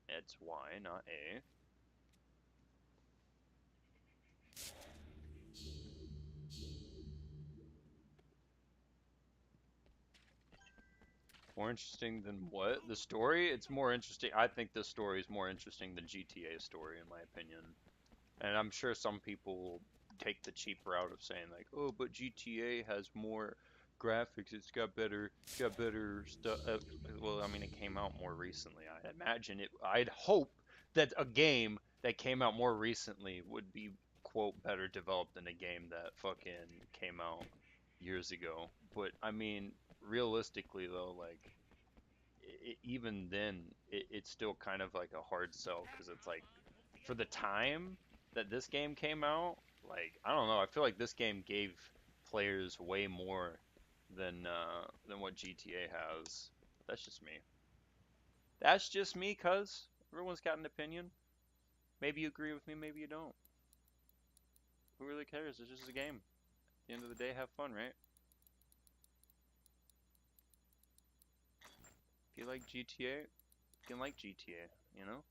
It's Y, not A. More interesting than what? The story? It's more interesting. I think this story is more interesting than GTA's story, in my opinion. And I'm sure some people will take the cheap route of saying like, oh, but GTA has more graphics. It's got better stuff. Well, I mean, it came out more recently. I imagine it. I'd hope that a game that came out more recently would be quote better developed than a game that fucking came out years ago. But I mean, realistically though, like even then, it's still kind of like a hard sell because it's like for the time that this game came out, like I don't know, I feel like this game gave players way more than what GTA has. That's just me. That's just me, cuz everyone's got an opinion. Maybe you agree with me, maybe you don't. Who really cares? It's just a game. At the end of the day, have fun, right? If you like GTA, you can like GTA, you know?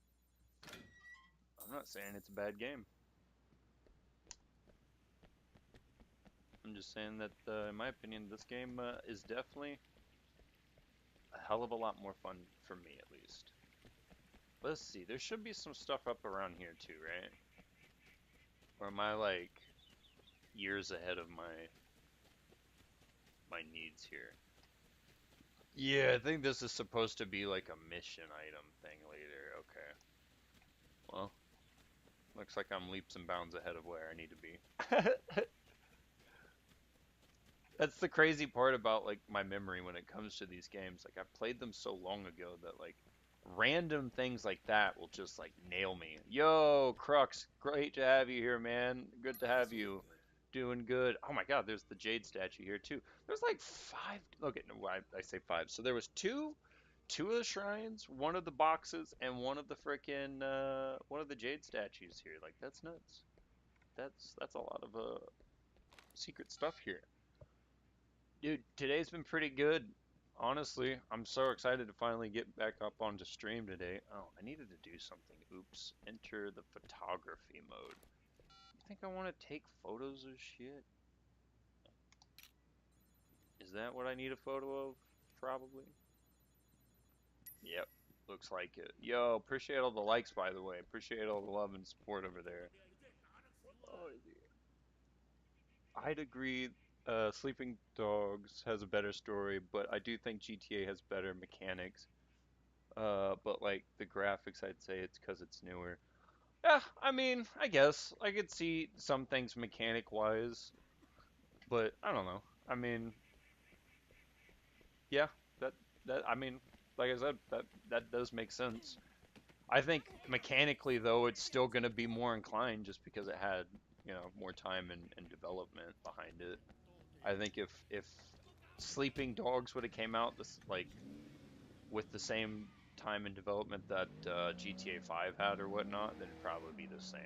I'm not saying it's a bad game. I'm just saying that, in my opinion, this game is definitely a hell of a lot more fun for me, at least. Let's see. There should be some stuff up around here too, right? Or am I like years ahead of my needs here? Yeah, I think this is supposed to be like a mission item thing later. Okay. Well, looks like I'm leaps and bounds ahead of where I need to be. That's the crazy part about like my memory when it comes to these games. Like I played them so long ago that like random things like that will just like nail me. Yo, Crux, great to have you here, man. Good to have you. Doing good. Oh my God, there's the Jade statue here too. There's like five. Okay, no, I say five. So there was two of the shrines, one of the boxes, and one of the frickin' one of the Jade statues here. Like that's nuts. That's a lot of secret stuff here. Dude, today's been pretty good. Honestly, I'm so excited to finally get back up onto stream today. Oh, I needed to do something. Oops. Enter the photography mode. You think I want to take photos of shit? Is that what I need a photo of? Probably. Yep. Looks like it. Yo, appreciate all the likes, by the way. Appreciate all the love and support over there. Oh, I'd agree. Sleeping Dogs has a better story, but I do think GTA has better mechanics. But like the graphics, I'd say it's because it's newer. Yeah, I mean, I guess I could see some things mechanic wise, but I don't know. I mean, yeah, that I mean, like I said, that does make sense. I think mechanically though, it's still gonna be more inclined just because it had, more time and development behind it. I think if Sleeping Dogs would have came out this like with the same time and development that GTA 5 had or whatnot, then it'd probably be the same.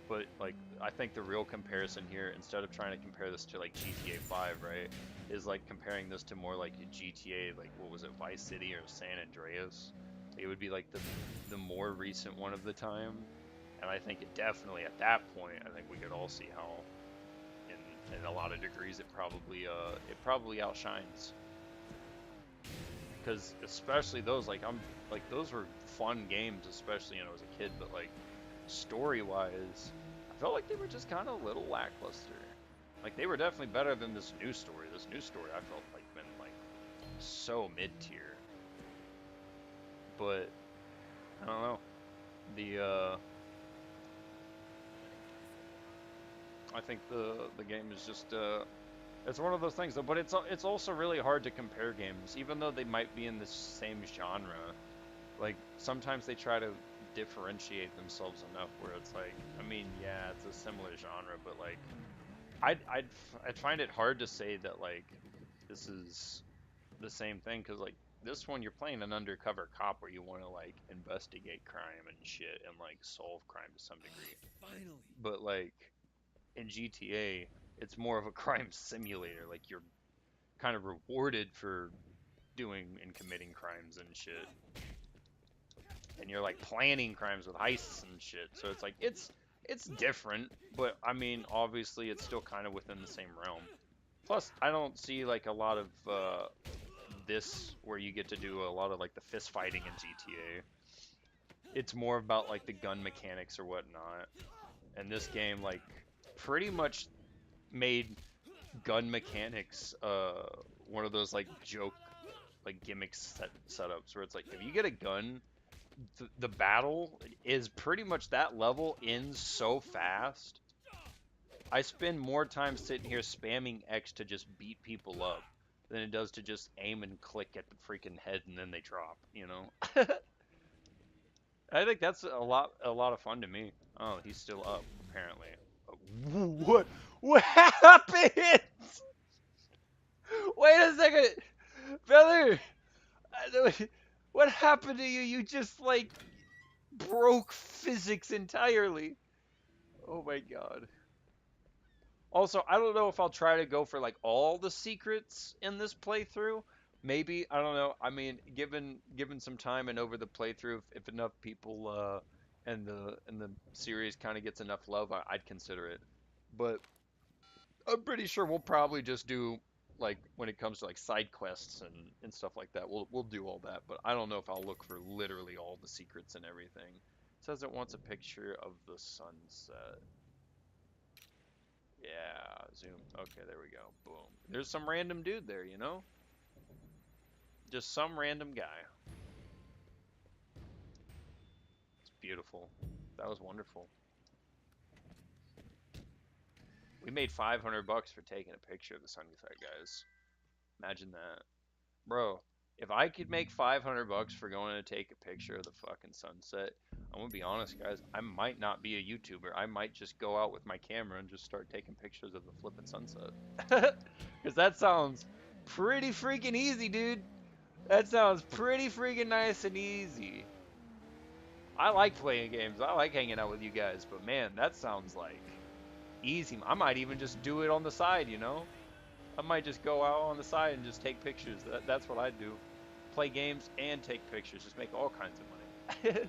But like, I think the real comparison here, instead of trying to compare this to like GTA 5, right, is like comparing this to more like a GTA, like what was it, Vice City or San Andreas? It would be like the more recent one of the time, and I think it definitely at that point, I think we could all see how, in a lot of degrees, it probably outshines because especially those like those were fun games, especially as a kid. But like story wise, I felt like they were just kind of a little lackluster. Like they were definitely better than this new story. This new story I felt like been like so mid tier. But I don't know. The I think the game is just it's one of those things though. But it's also really hard to compare games, even though they might be in the same genre. Like sometimes they try to differentiate themselves enough where it's like, I mean, yeah, it's a similar genre, but like, I'd find it hard to say that like this is the same thing because like this one you're playing an undercover cop where you want to like investigate crime and shit and like solve crime to some degree. Finally. But like in GTA, it's more of a crime simulator. Like you're kind of rewarded for doing and committing crimes and shit. And you're like planning crimes with heists and shit. So it's like it's different, but I mean obviously it's still kind of within the same realm. Plus, I don't see like a lot of this where you get to do a lot of like the fist fighting in GTA. It's more about like the gun mechanics or whatnot. And this game like pretty much made gun mechanics one of those like joke like gimmick setups where it's like if you get a gun the battle is pretty much that level ends so fast. I spend more time sitting here spamming X to just beat people up than it does to just aim and click at the freaking head and then they drop. I think that's a lot of fun to me. Oh, he's still up apparently. What happened? Wait a second, brother. What happened to you? You just like broke physics entirely. Oh my god. Also, I don't know if I'll try to go for like all the secrets in this playthrough. Maybe, I don't know. I mean, given some time and over the playthrough, if enough people and the series kind of gets enough love, I'd consider it. But I'm pretty sure we'll probably just do like when it comes to like side quests and stuff like that, we'll do all that. But I don't know if I'll look for literally all the secrets and everything. It says it wants a picture of the sunset. Yeah, zoom. Okay, there we go. Boom. There's some random dude there, you know? Just some random guy. It's beautiful. That was wonderful. We made 500 bucks for taking a picture of the sunset, guys. Imagine that. Bro, if I could make 500 bucks for going to take a picture of the fucking sunset, I'm gonna be honest, guys, I might not be a YouTuber. I might just go out with my camera and just start taking pictures of the flippin' sunset. Because that sounds pretty freaking easy, dude. That sounds pretty freaking nice and easy. I like playing games. I like hanging out with you guys, but man, that sounds like easy. I might even just do it on the side, you know? I might just go out on the side and just take pictures. That's what I do. Play games and take pictures. Just make all kinds of money.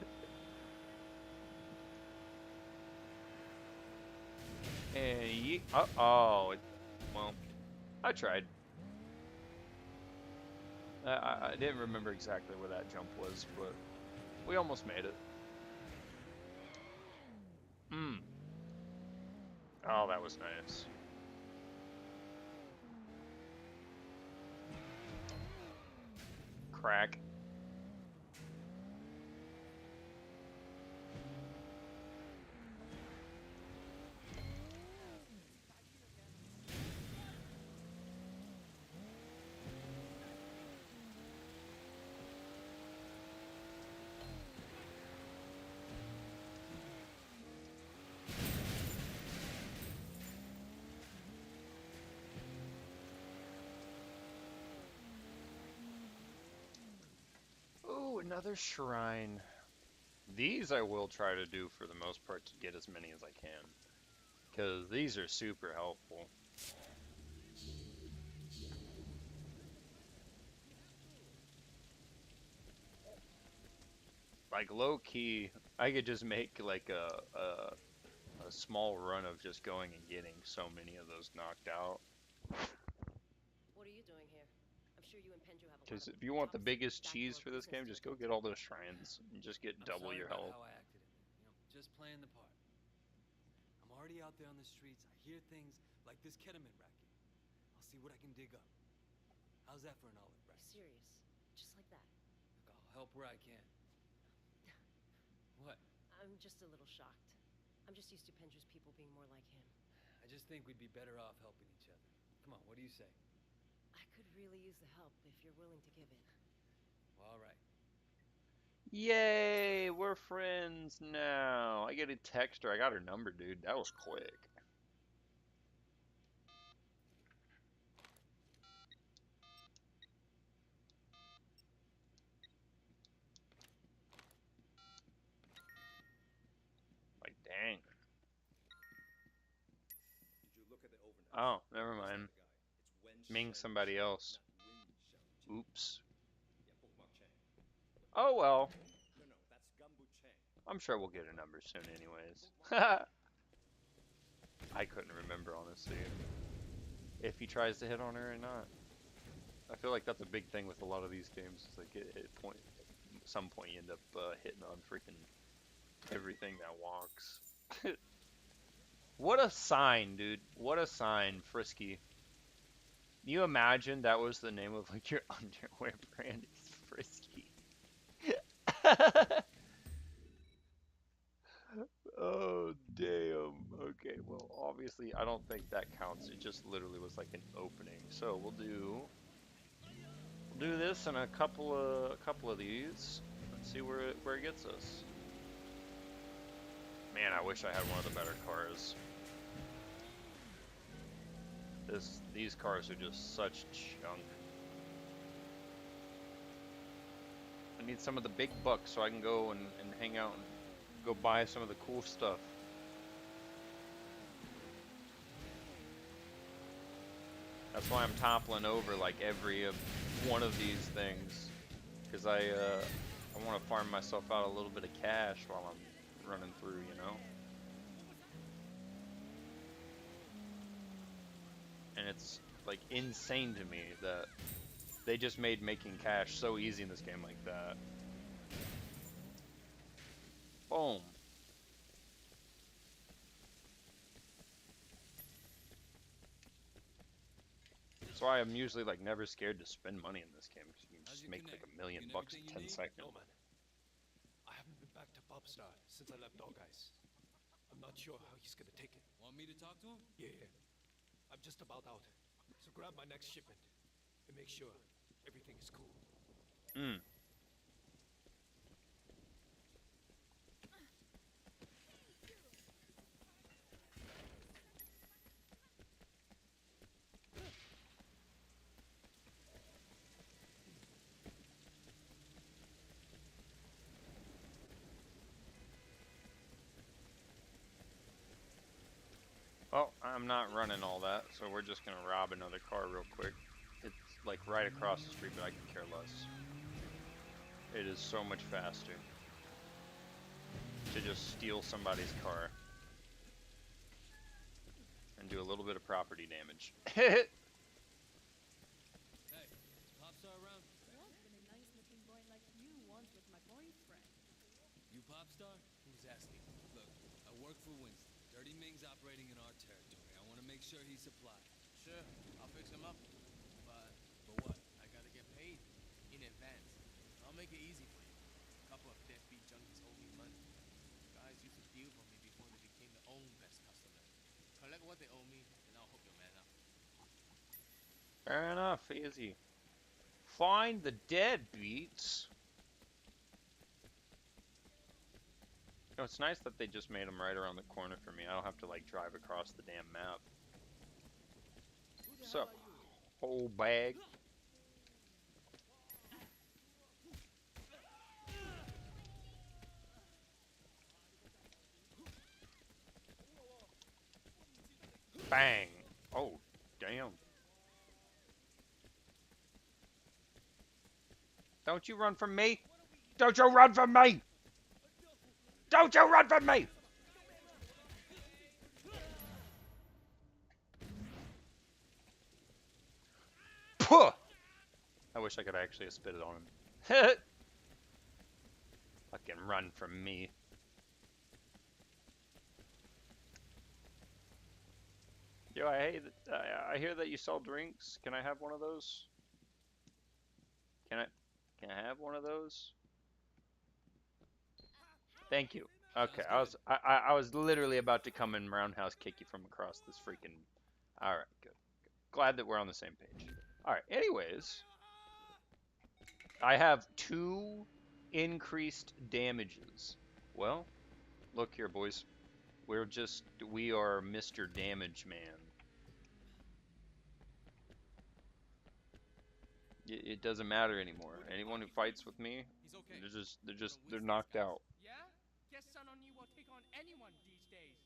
And oh, well, I tried. I didn't remember exactly where that jump was, but we almost made it. Oh, that was nice. Crack. Another shrine. These I will try to do for the most part to get as many as I can. Because these are super helpful. Like low key, I could just make like a small run of just going and getting so many of those knocked out. What are you doing here? I'm sure you and Penju have a lot Because of if you want the toxic biggest cheese backlog for this game, business just to go attend get to. all those shrines and just get double your health. How I acted in it. Just playing the part. I'm already out there on the streets. I hear things like this ketamine racket. I'll see what I can dig up. How's that for an olive branch? Serious. Just like that. Look, I'll help where I can. What? I'm just a little shocked. I'm just used to Penju's people being more like him. I just think we'd be better off helping each other. Come on, what do you say? I could really use the help if you're willing to give it. Well, all right. Yay, we're friends now. I get a text her. I got her number, dude. That was quick. Like, dang. Did you look at the overnight? Oh, never mind. Ming somebody else. Oops. Oh well. No, that's Gumbu Chang. I'm sure we'll get a number soon anyways. I couldn't remember, honestly, if he tries to hit on her or not. I feel like that's a big thing with a lot of these games. It's like at some point you end up hitting on freaking everything that walks. What a sign, dude. What a sign, Frisky. Can you imagine that was the name of like your underwear brand is Frisky? Oh, damn. Okay, well, obviously, I don't think that counts. It just literally was like an opening. So we'll do this and a couple of these. Let's see where it gets us. Man, I wish I had one of the better cars. These cars are just such junk. I need some of the big bucks so I can go and hang out and go buy some of the cool stuff. That's why I'm toppling over like every one of these things, because I want to farm myself out a little bit of cash while I'm running through, you know. And it's like insane to me that they just made making cash so easy in this game like that. Boom. That's why I'm usually like never scared to spend money in this game, because you can just make like $1 million in 10 seconds. No, man. I haven't been back to Popstar since I left Dog Eyes. I'm not sure how he's gonna take it. Want me to talk to him? Yeah. I'm just about out. So grab my next shipment and make sure everything is cool. Well, I'm not running all that, so we're just gonna rob another car real quick. It's like right across the street, but I could care less. It is so much faster to just steal somebody's car and do a little bit of property damage. Hey, is Popstar around? A nice-looking boy like you once was my boyfriend. You Popstar? Who's asking? Look, I work for Winston. Dirty Ming's operating in our territory. I want to make sure he's supplied. Sure, I'll fix him up. But For what? I gotta get paid in advance. I'll make it easy for you. A couple of deadbeat junkies owe me money. Guys used to deal for me before they became their own best customer. Collect what they owe me, and I'll hook your man up. Fair enough, easy. Find the deadbeats. You know, it's nice that they just made them right around the corner for me. I don't have to like drive across the damn map. What's up, whole bag? Bang! Oh, damn. Don't you run from me! Don't you run from me! Don't you run from me! Puh! I wish I could actually have spit it on him. Fucking run from me. Yo, I hear that you sell drinks. Can I have one of those? Can I have one of those? Thank you. Okay, I was literally about to come and roundhouse kick you from across this freaking. All right, good. Glad that we're on the same page. All right. Anyways, I have 2 increased damages. Well, look here, boys. We are Mr. Damage Man. It doesn't matter anymore. Anyone who fights with me, they're knocked out. Yeah? Guess Sun On You will take on anyone these days.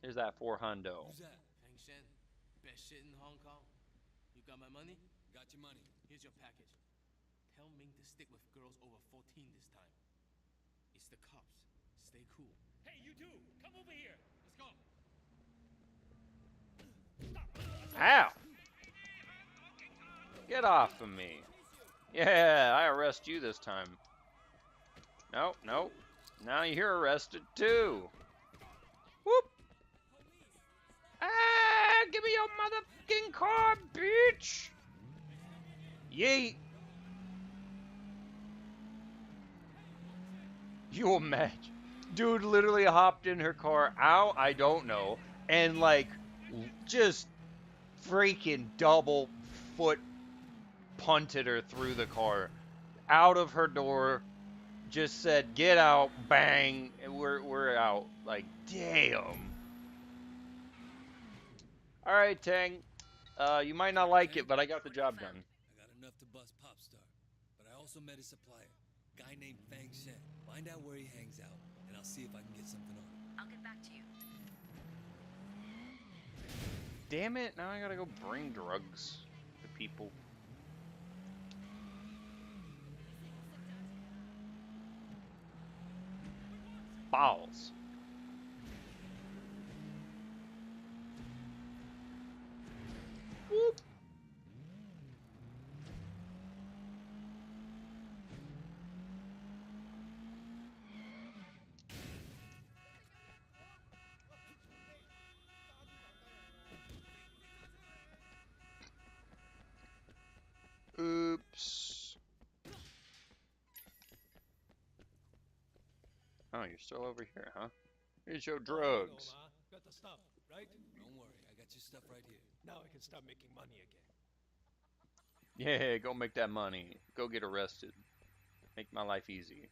There's that 4 hundo. Who's that? Feng Shen, best shit in Hong Kong. You got my money? Got your money. Here's your package. Tell Ming to stick with girls over 14 this time. It's the cops. Stay cool. Hey, you two! Come over here! Let's go! Ow! Get off of me. Yeah, I arrest you this time. Nope, nope. Now you're arrested too. Whoop! Ah, give me your motherfucking car, bitch! Yeet! You imagine? Dude literally hopped in her car. Ow, I don't know. And like, just freaking double foot punted her through the car. Out of her door. Just said, get out, bang, and we're out. Like, damn. Alright, Tang. You might not like it, but I got the job done. I got enough to bust Popstar, but I also met a supplier, a guy named Feng Shen. Find out where he hangs out, and I'll see if I can get something on him. I'll get back to you. Damn it, now I gotta go bring drugs to people. Balls. Oh, you're still over here, huh? Here's your Oh, I know, drugs. Ma. Got the stuff, right? Don't worry, I got your stuff right here. Now I can start making money again. Yeah, go make that money. Go get arrested. Make my life easy.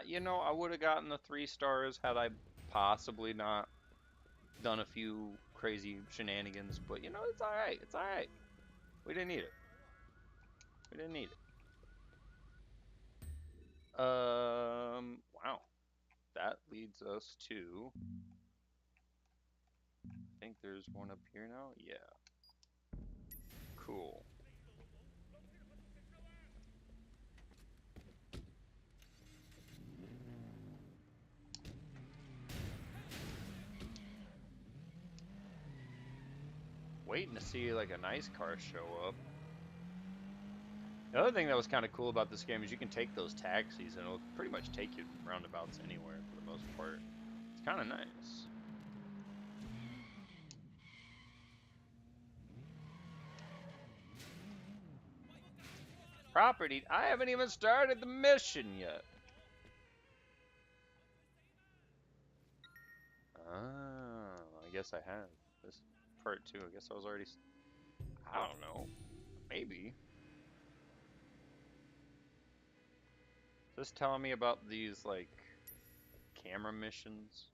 You know, I would have gotten the 3 stars had I possibly not done a few crazy shenanigans, but you know, it's alright. It's alright. We didn't need it. We didn't need it. Wow. That leads us to... I think there's one up here now? Yeah. Cool. Waiting to see like a nice car show up. The other thing that was kind of cool about this game is you can take those taxis and it'll pretty much take you roundabouts anywhere for the most part. It's kind of nice. Property? I haven't even started the mission yet. Ah, I guess I have. This part 2, I guess I was already... I don't know. Maybe. Is this telling me about these, like, camera missions?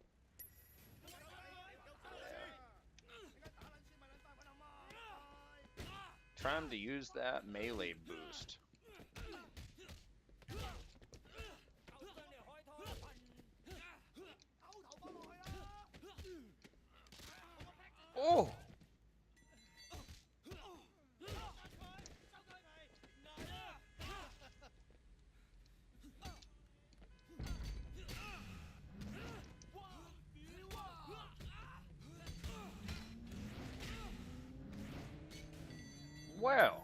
Trying to use that melee boost. Oh! Well,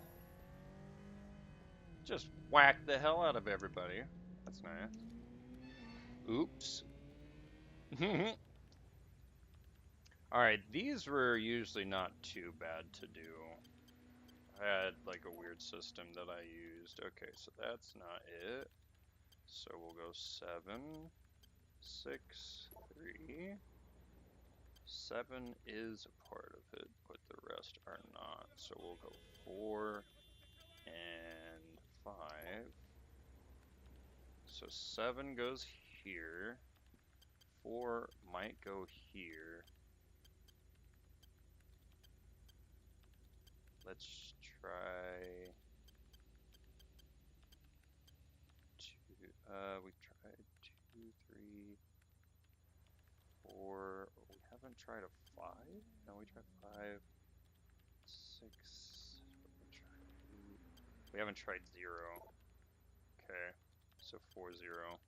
just whack the hell out of everybody. That's nice. Oops. Alright, these were usually not too bad to do. I had like a weird system that I used. Okay, so that's not it. So we'll go 7, 6, 3. 7 is a part of it, but the rest are not. So we'll go 4 and 5. So 7 goes here. 4 might go here. Let's try 2. We tried 2, 3, 4. We haven't tried a 5. No, we tried 5, 6. We haven't tried 0. Okay, so 4, 0.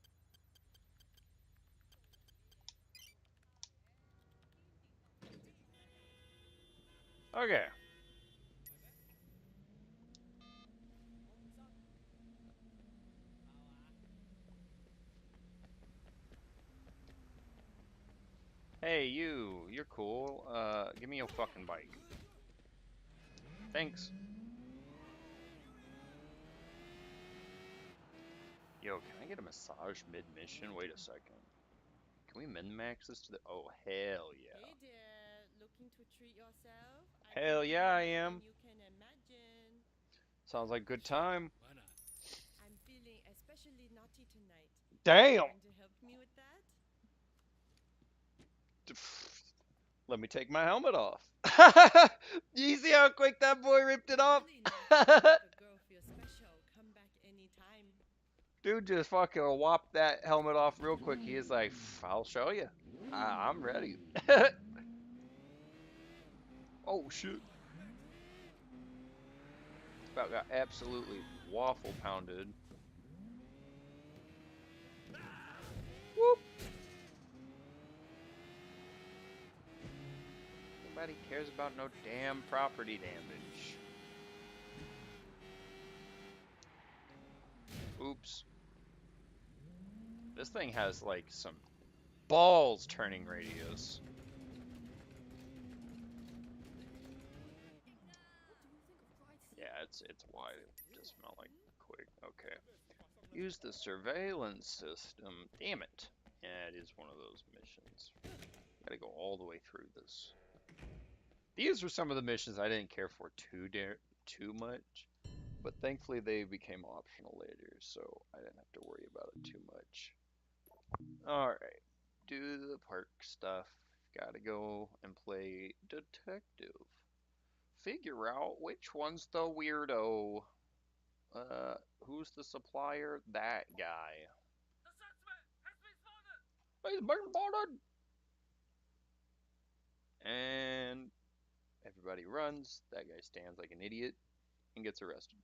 Okay. Hey, you're cool. Give me your fucking bike. Thanks. Yo, can I get a massage mid-mission? Wait a second. Can we min-max this to the... Oh, hell yeah. Hey there, looking to treat yourself? Hell yeah, I am. You can imagine. Sounds like a good time. Why not? I'm feeling especially naughty tonight. Damn! Want to help me with that? Let me take my helmet off. You see how quick that boy ripped it off? Really nice to make a girl feel special. Come back anytime. Dude just fucking whopped that helmet off real quick. He is like, I'll show you. I'm ready. Oh, shit. About got absolutely waffle pounded. Whoop. Nobody cares about no damn property damage. Oops. This thing has like some balls turning radius. Yeah, it's wide. It just smell like quick. Okay. Use the surveillance system. Damn it. Yeah, it is one of those missions. Gotta go all the way through this. These were some of the missions I didn't care for too much, but thankfully they became optional later, so I didn't have to worry about it too much. Alright. Do the park stuff. Gotta go and play detective. Figure out which one's the weirdo. Who's the supplier? That guy. He's been spotted! And everybody runs. That guy stands like an idiot and gets arrested.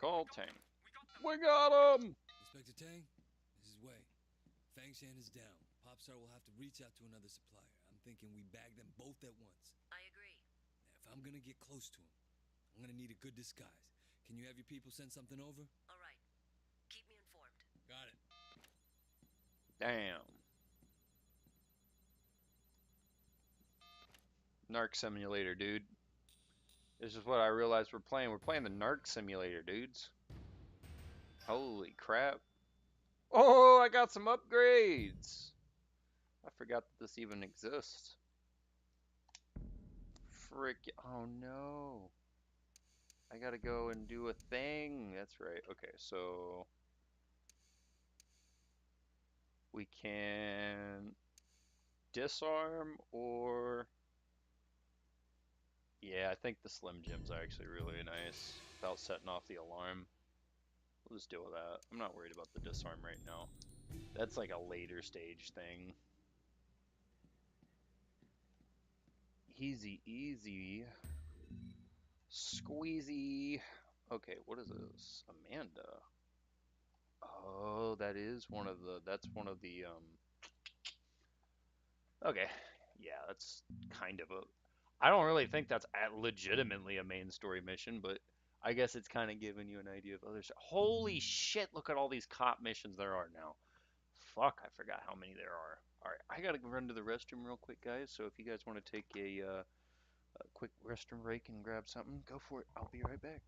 Call Tang. We got him! Inspector Tang, this is Wei. Fang Shan is down. Popstar will have to reach out to another supplier. I'm thinking we bag them both at once. I agree. Now, if I'm gonna get close to him, I'm gonna need a good disguise. Can you have your people send something over? All right. Keep me informed. Got it. Damn. Narc Simulator, dude. This is what I realized we're playing. We're playing the Narc Simulator, dudes. Holy crap. Oh, I got some upgrades. I forgot that this even exists. Frick. Oh, no. I gotta go and do a thing. That's right. Okay, so we can disarm or... Yeah, I think the Slim Jims are actually really nice without setting off the alarm. We'll just deal with that. I'm not worried about the disarm right now. That's like a later stage thing. Easy, easy. Squeezy. Okay, what is this? Amanda. Oh, that is one of the, that's one of the, okay. Yeah, that's kind of a, I don't really think that's legitimately a main story mission, but I guess it's kind of giving you an idea of other stuff. Holy shit, look at all these cop missions there are now. Fuck, I forgot how many there are. Alright, I gotta run to the restroom real quick, guys, so if you guys want to take a quick restroom break and grab something, go for it. I'll be right back.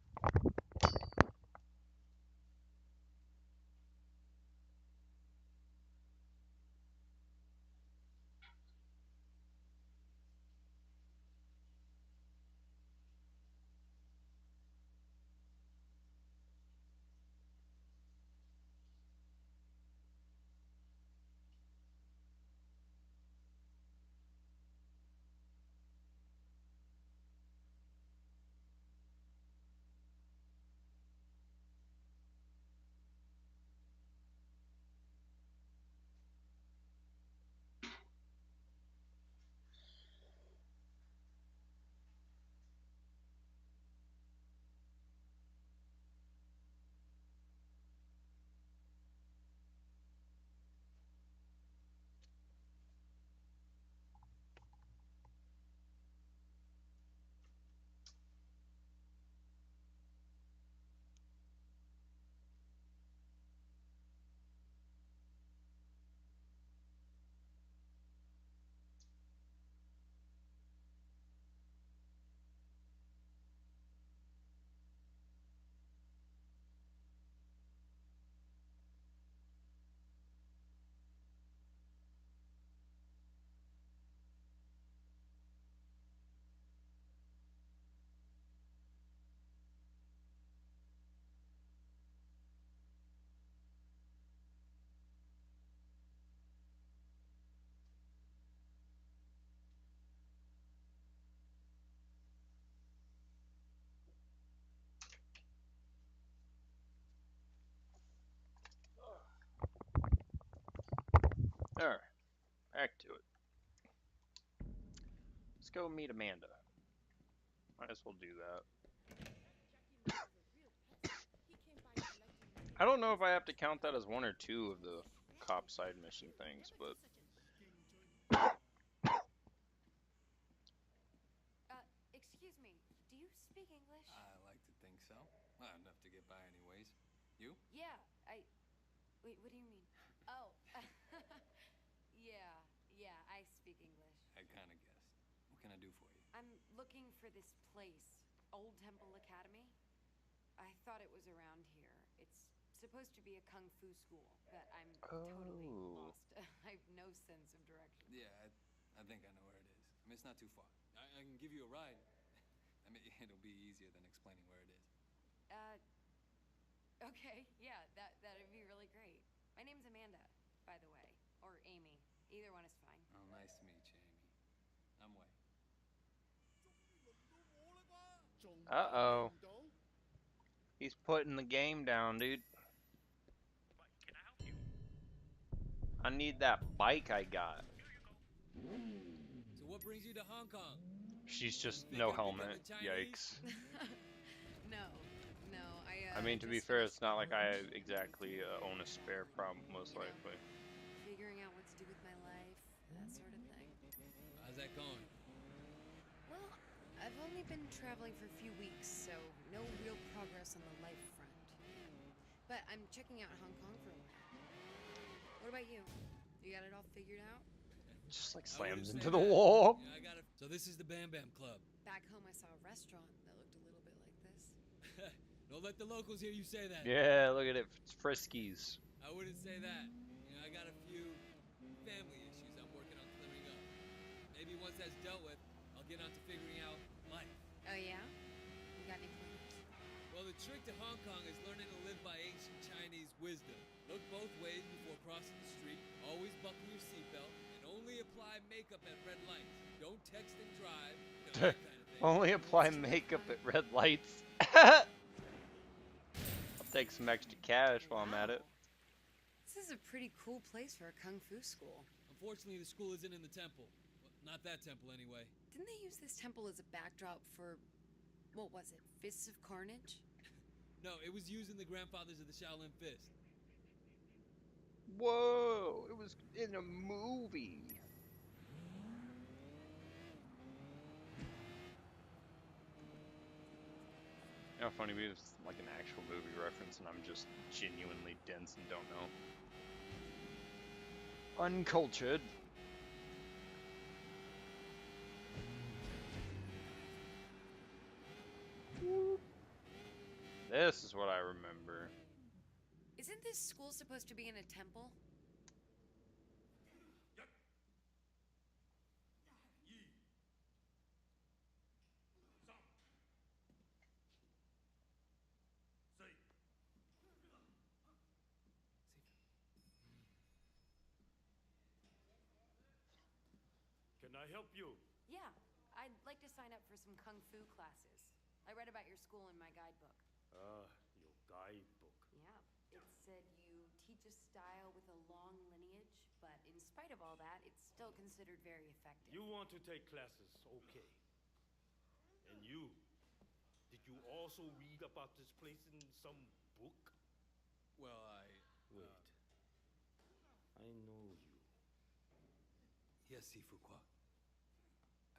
Alright, back to it. Let's go meet Amanda. Might as well do that. I don't know if I have to count that as one or two of the cop side mission things, but... Excuse me, do you speak English? I like to think so. Enough to get by anyways. You? Yeah, Wait, what do you mean? Oh, yeah, I speak English. I kinda guessed. I'm looking for this place, Old Temple Academy. I thought it was around here. It's supposed to be a kung fu school, but I'm totally lost. I have no sense of direction. Yeah, I think I know where it is. I mean, it's not too far. I can give you a ride. I mean, it'll be easier than explaining where it is. Okay, yeah, that'd be really great. My name's Amanda, by the way, or Amy. Either one is fine. Oh, nice to meet you, Amy. I'm Wei. Uh-oh. He's putting the game down, dude. I need that bike I got. So what brings you to Hong Kong? She's just no helmet. Yikes. No. I mean, to be fair, it's not like I exactly own a spare, most likely. Figuring out what to do with my life, that sort of thing. How's that going? Well, I've only been traveling for a few weeks, so no real progress on the life front. But I'm checking out Hong Kong for a while. What about you? You got it all figured out? Just like slams into the wall. Yeah, I got it. So this is the Bam Bam Club. Back home, I saw a restaurant that looked a little bit like this. Don't let the locals hear you say that. Yeah, look at it. It's Friskies. I wouldn't say that. You know, I got a few family issues I'm working on clearing up. Maybe once that's dealt with, I'll get on to figuring out life. Oh, yeah? You got any plans? Well, the trick to Hong Kong is learning to live by ancient Chinese wisdom. Look both ways before crossing the street. Always buckle your seatbelt. And only apply makeup at red lights. Don't text and drive. You know, that kind of thing. Only apply makeup at red lights. I'll take some extra cash while I'm at it. This is a pretty cool place for a kung fu school. Unfortunately, the school isn't in the temple. Well, not that temple, anyway. Didn't they use this temple as a backdrop for, what was it, Fists of Carnage? No, it was using the grandfathers of the Shaolin Fist. Whoa! It was in a movie. You know, funny, it's like an actual movie reference, and I'm just genuinely dense and don't know. Uncultured. This is what I remember. Isn't this school supposed to be in a temple? Can I help you? Yeah, I'd like to sign up for some kung fu classes. I read about your school in my guidebook. Your guidebook. Yeah, it said you teach a style with a long lineage, but in spite of all that, it's still considered very effective. You want to take classes, okay. And you? Did you also read about this place in some book? Well, Wait. I know you. Yes, Sifu Kwa.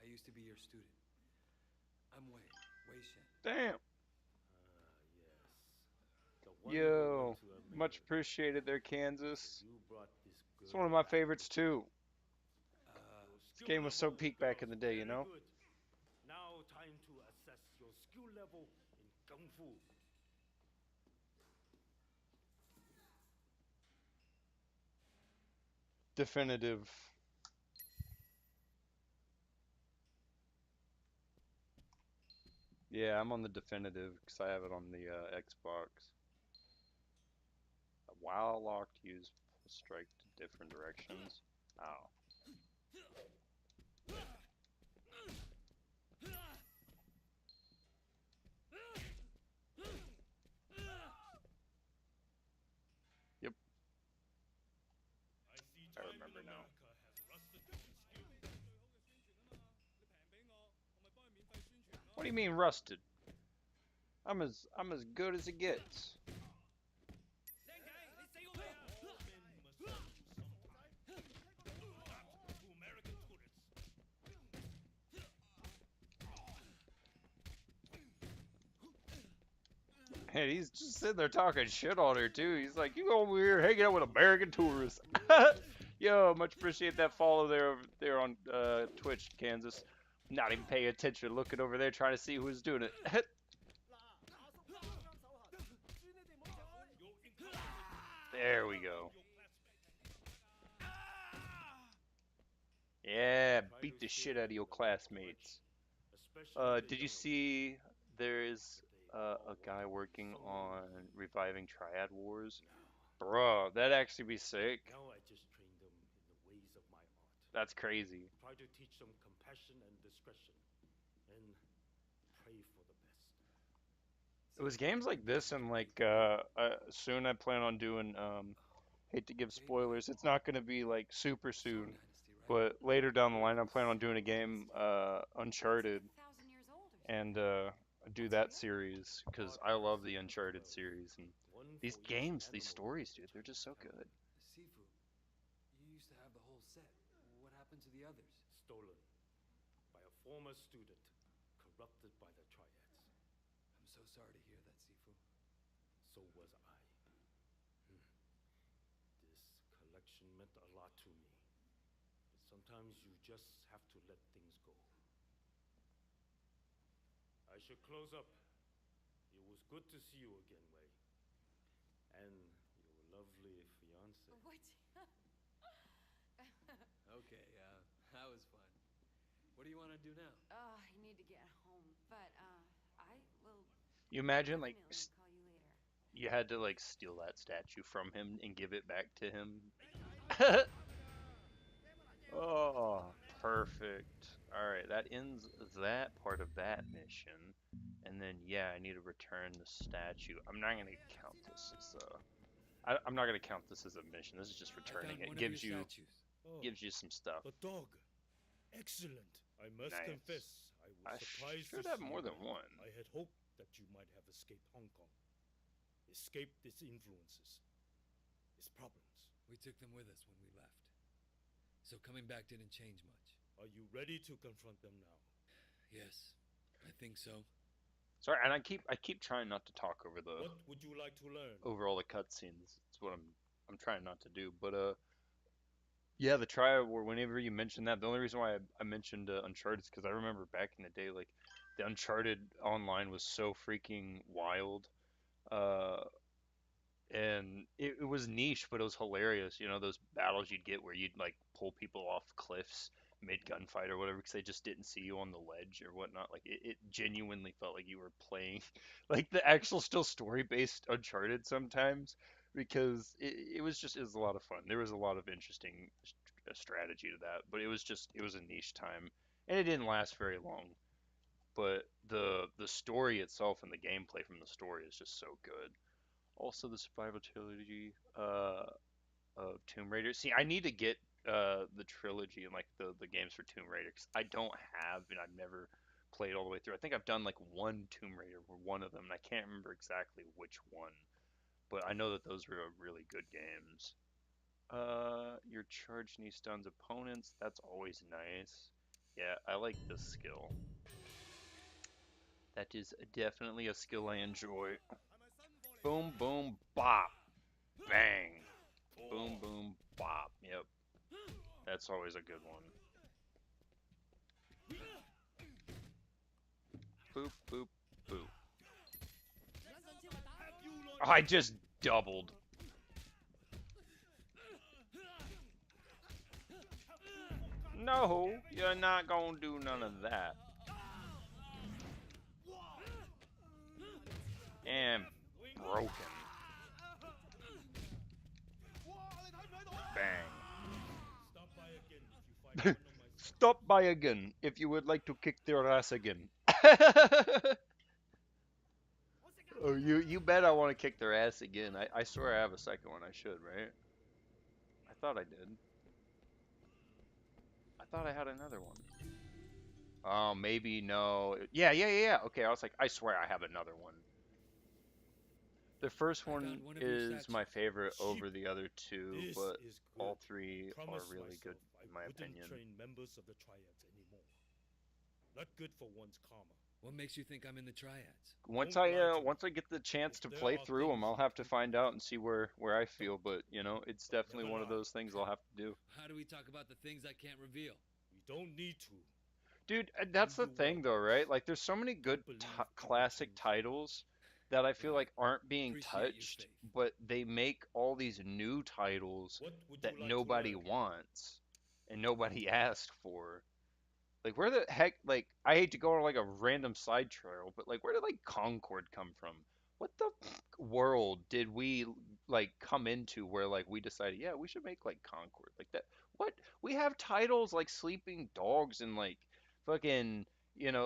I used to be your student. I'm Wei Shen. Damn. Yes. Yo, much appreciated there, Kansas. It's one of my favorites too. This game was so peak back in the day, you know? Good. Now time to assess your skill level in Kung Fu. Definitive. Yeah, I'm on the definitive because I have it on the Xbox. While locked, use strike to different directions. Oh. Yep. I remember now. What do you mean rusted? I'm as good as it gets. And he's just sitting there talking shit on her too. He's like, "You over here hanging out with American tourists." Yo, much appreciate that follow there on Twitch, Kansas. Not even paying attention, looking over there trying to see who's doing it. There we go. Yeah, beat the shit out of your classmates. Did you see there is a guy working on reviving Triad Wars? Bro, that'd actually be sick. Now I just train them in the ways of my art. That's crazy. Try to teach them compassion and discretion, and pray for the best. It was games like this, and like soon I plan on doing. Hate to give spoilers. It's not going to be like super soon, but later down the line, I plan on doing a game, Uncharted, and do that series because I love the Uncharted series and these games, these stories, dude. They're just so good. Sifu, you used to have the whole set. What happened to the others? Stolen by a former student, corrupted by the Triads. I'm so sorry to hear that, Sifu. So was I. This collection meant a lot to me. But sometimes you just have to let things go. I should close up. It was good to see you again, Wei. And your lovely fiance. What? Okay, that was fun. What do you want to do now? I need to get home, but I will You imagine like definitely call you later. you had to like steal that statue from him and give it back to him. Oh, perfect. All right, that ends that part of that mission. And then yeah, I need to return the statue. I'm not gonna count this as I'm not gonna count this as a mission. This is just returning it. One Gives of your you statues. gives you some stuff. A dog. Excellent. I must Nice. confess, I was surprised should to have see more you. than one. I had hoped that you might have escaped Hong Kong. Escaped its influences, its problems. We took them with us when we left. So coming back didn't change much. Are you ready to confront them now? Yes, I think so. Sorry, and I keep trying not to talk over the What would you like to learn? over all the cutscenes. It's what I'm trying not to do. But yeah, the Triad War. Whenever you mentioned that, the only reason why I mentioned Uncharted is because I remember back in the day, like the Uncharted online was so freaking wild. Uh, and it was niche, but it was hilarious. You know, those battles you'd get where you'd like pull people off cliffs mid gunfight or whatever because they just didn't see you on the ledge or whatnot. Like it genuinely felt like you were playing like the actual still story based Uncharted sometimes because it was a lot of fun. There was a lot of interesting strategy to that, but it was a niche time and it didn't last very long. But the story itself and the gameplay from the story is just so good. Also, the survival trilogy of Tomb Raider. See, I need to get the trilogy and like the games for Tomb Raider 'cause I don't have and I've never played all the way through. I think I've done like one Tomb Raider or one of them, and I can't remember exactly which one, but I know that those were really good games. Your charge knee stuns opponents. That's always nice. Yeah, I like this skill. That is definitely a skill I enjoy. Boom, boom, bop, bang. Boom, boom, bop. Yep. That's always a good one. Boop, boop, boop. I just doubled. No, you're not gonna do none of that. And broken. Bang. Stop by again if you would like to kick their ass again. Oh, you bet I want to kick their ass again. I swear I have a second one. I should, right? I thought I did. I thought I had another one. Oh, maybe no. Yeah. Okay, I was like, I swear I have another one. The first one is my favorite over the other two, This but is good. all three are Promise really good myself in my I wouldn't opinion. train members of the Triads anymore. Not good for one's karma. What makes you think I'm in the triads? Once Don't lie to once I get the chance to there play are through them, things I'll you have to can find out and see where I feel. But you know, it's definitely never one of lie. those things I'll have to do. How do we talk about the things I can't reveal? We don't need to. Dude, that's the thing though, right? Like, there's so many good classic titles that I feel like aren't being Appreciate your touched, faith. but they make all these new titles What would you that like to nobody learn? wants and nobody asked for. Like, where the heck, like, I hate to go on like a random side trail, but like, where did like Concord come from? What the world did we like come into where like we decided, yeah, we should make like Concord like that? What we have titles like Sleeping Dogs and like fucking,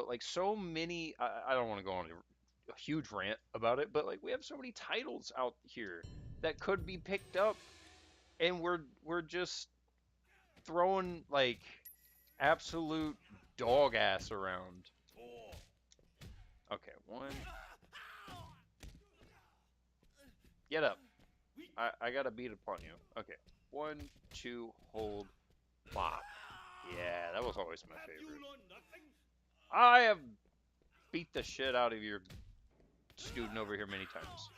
like so many. I don't want to go on a huge rant about it, but like we have so many titles out here that could be picked up, and we're just throwing like absolute dog ass around. Okay, one. Get up. I gotta beat upon you. Okay. One, two, hold, bop. Yeah, that was always my favorite. I have beat the shit out of your student over here many times.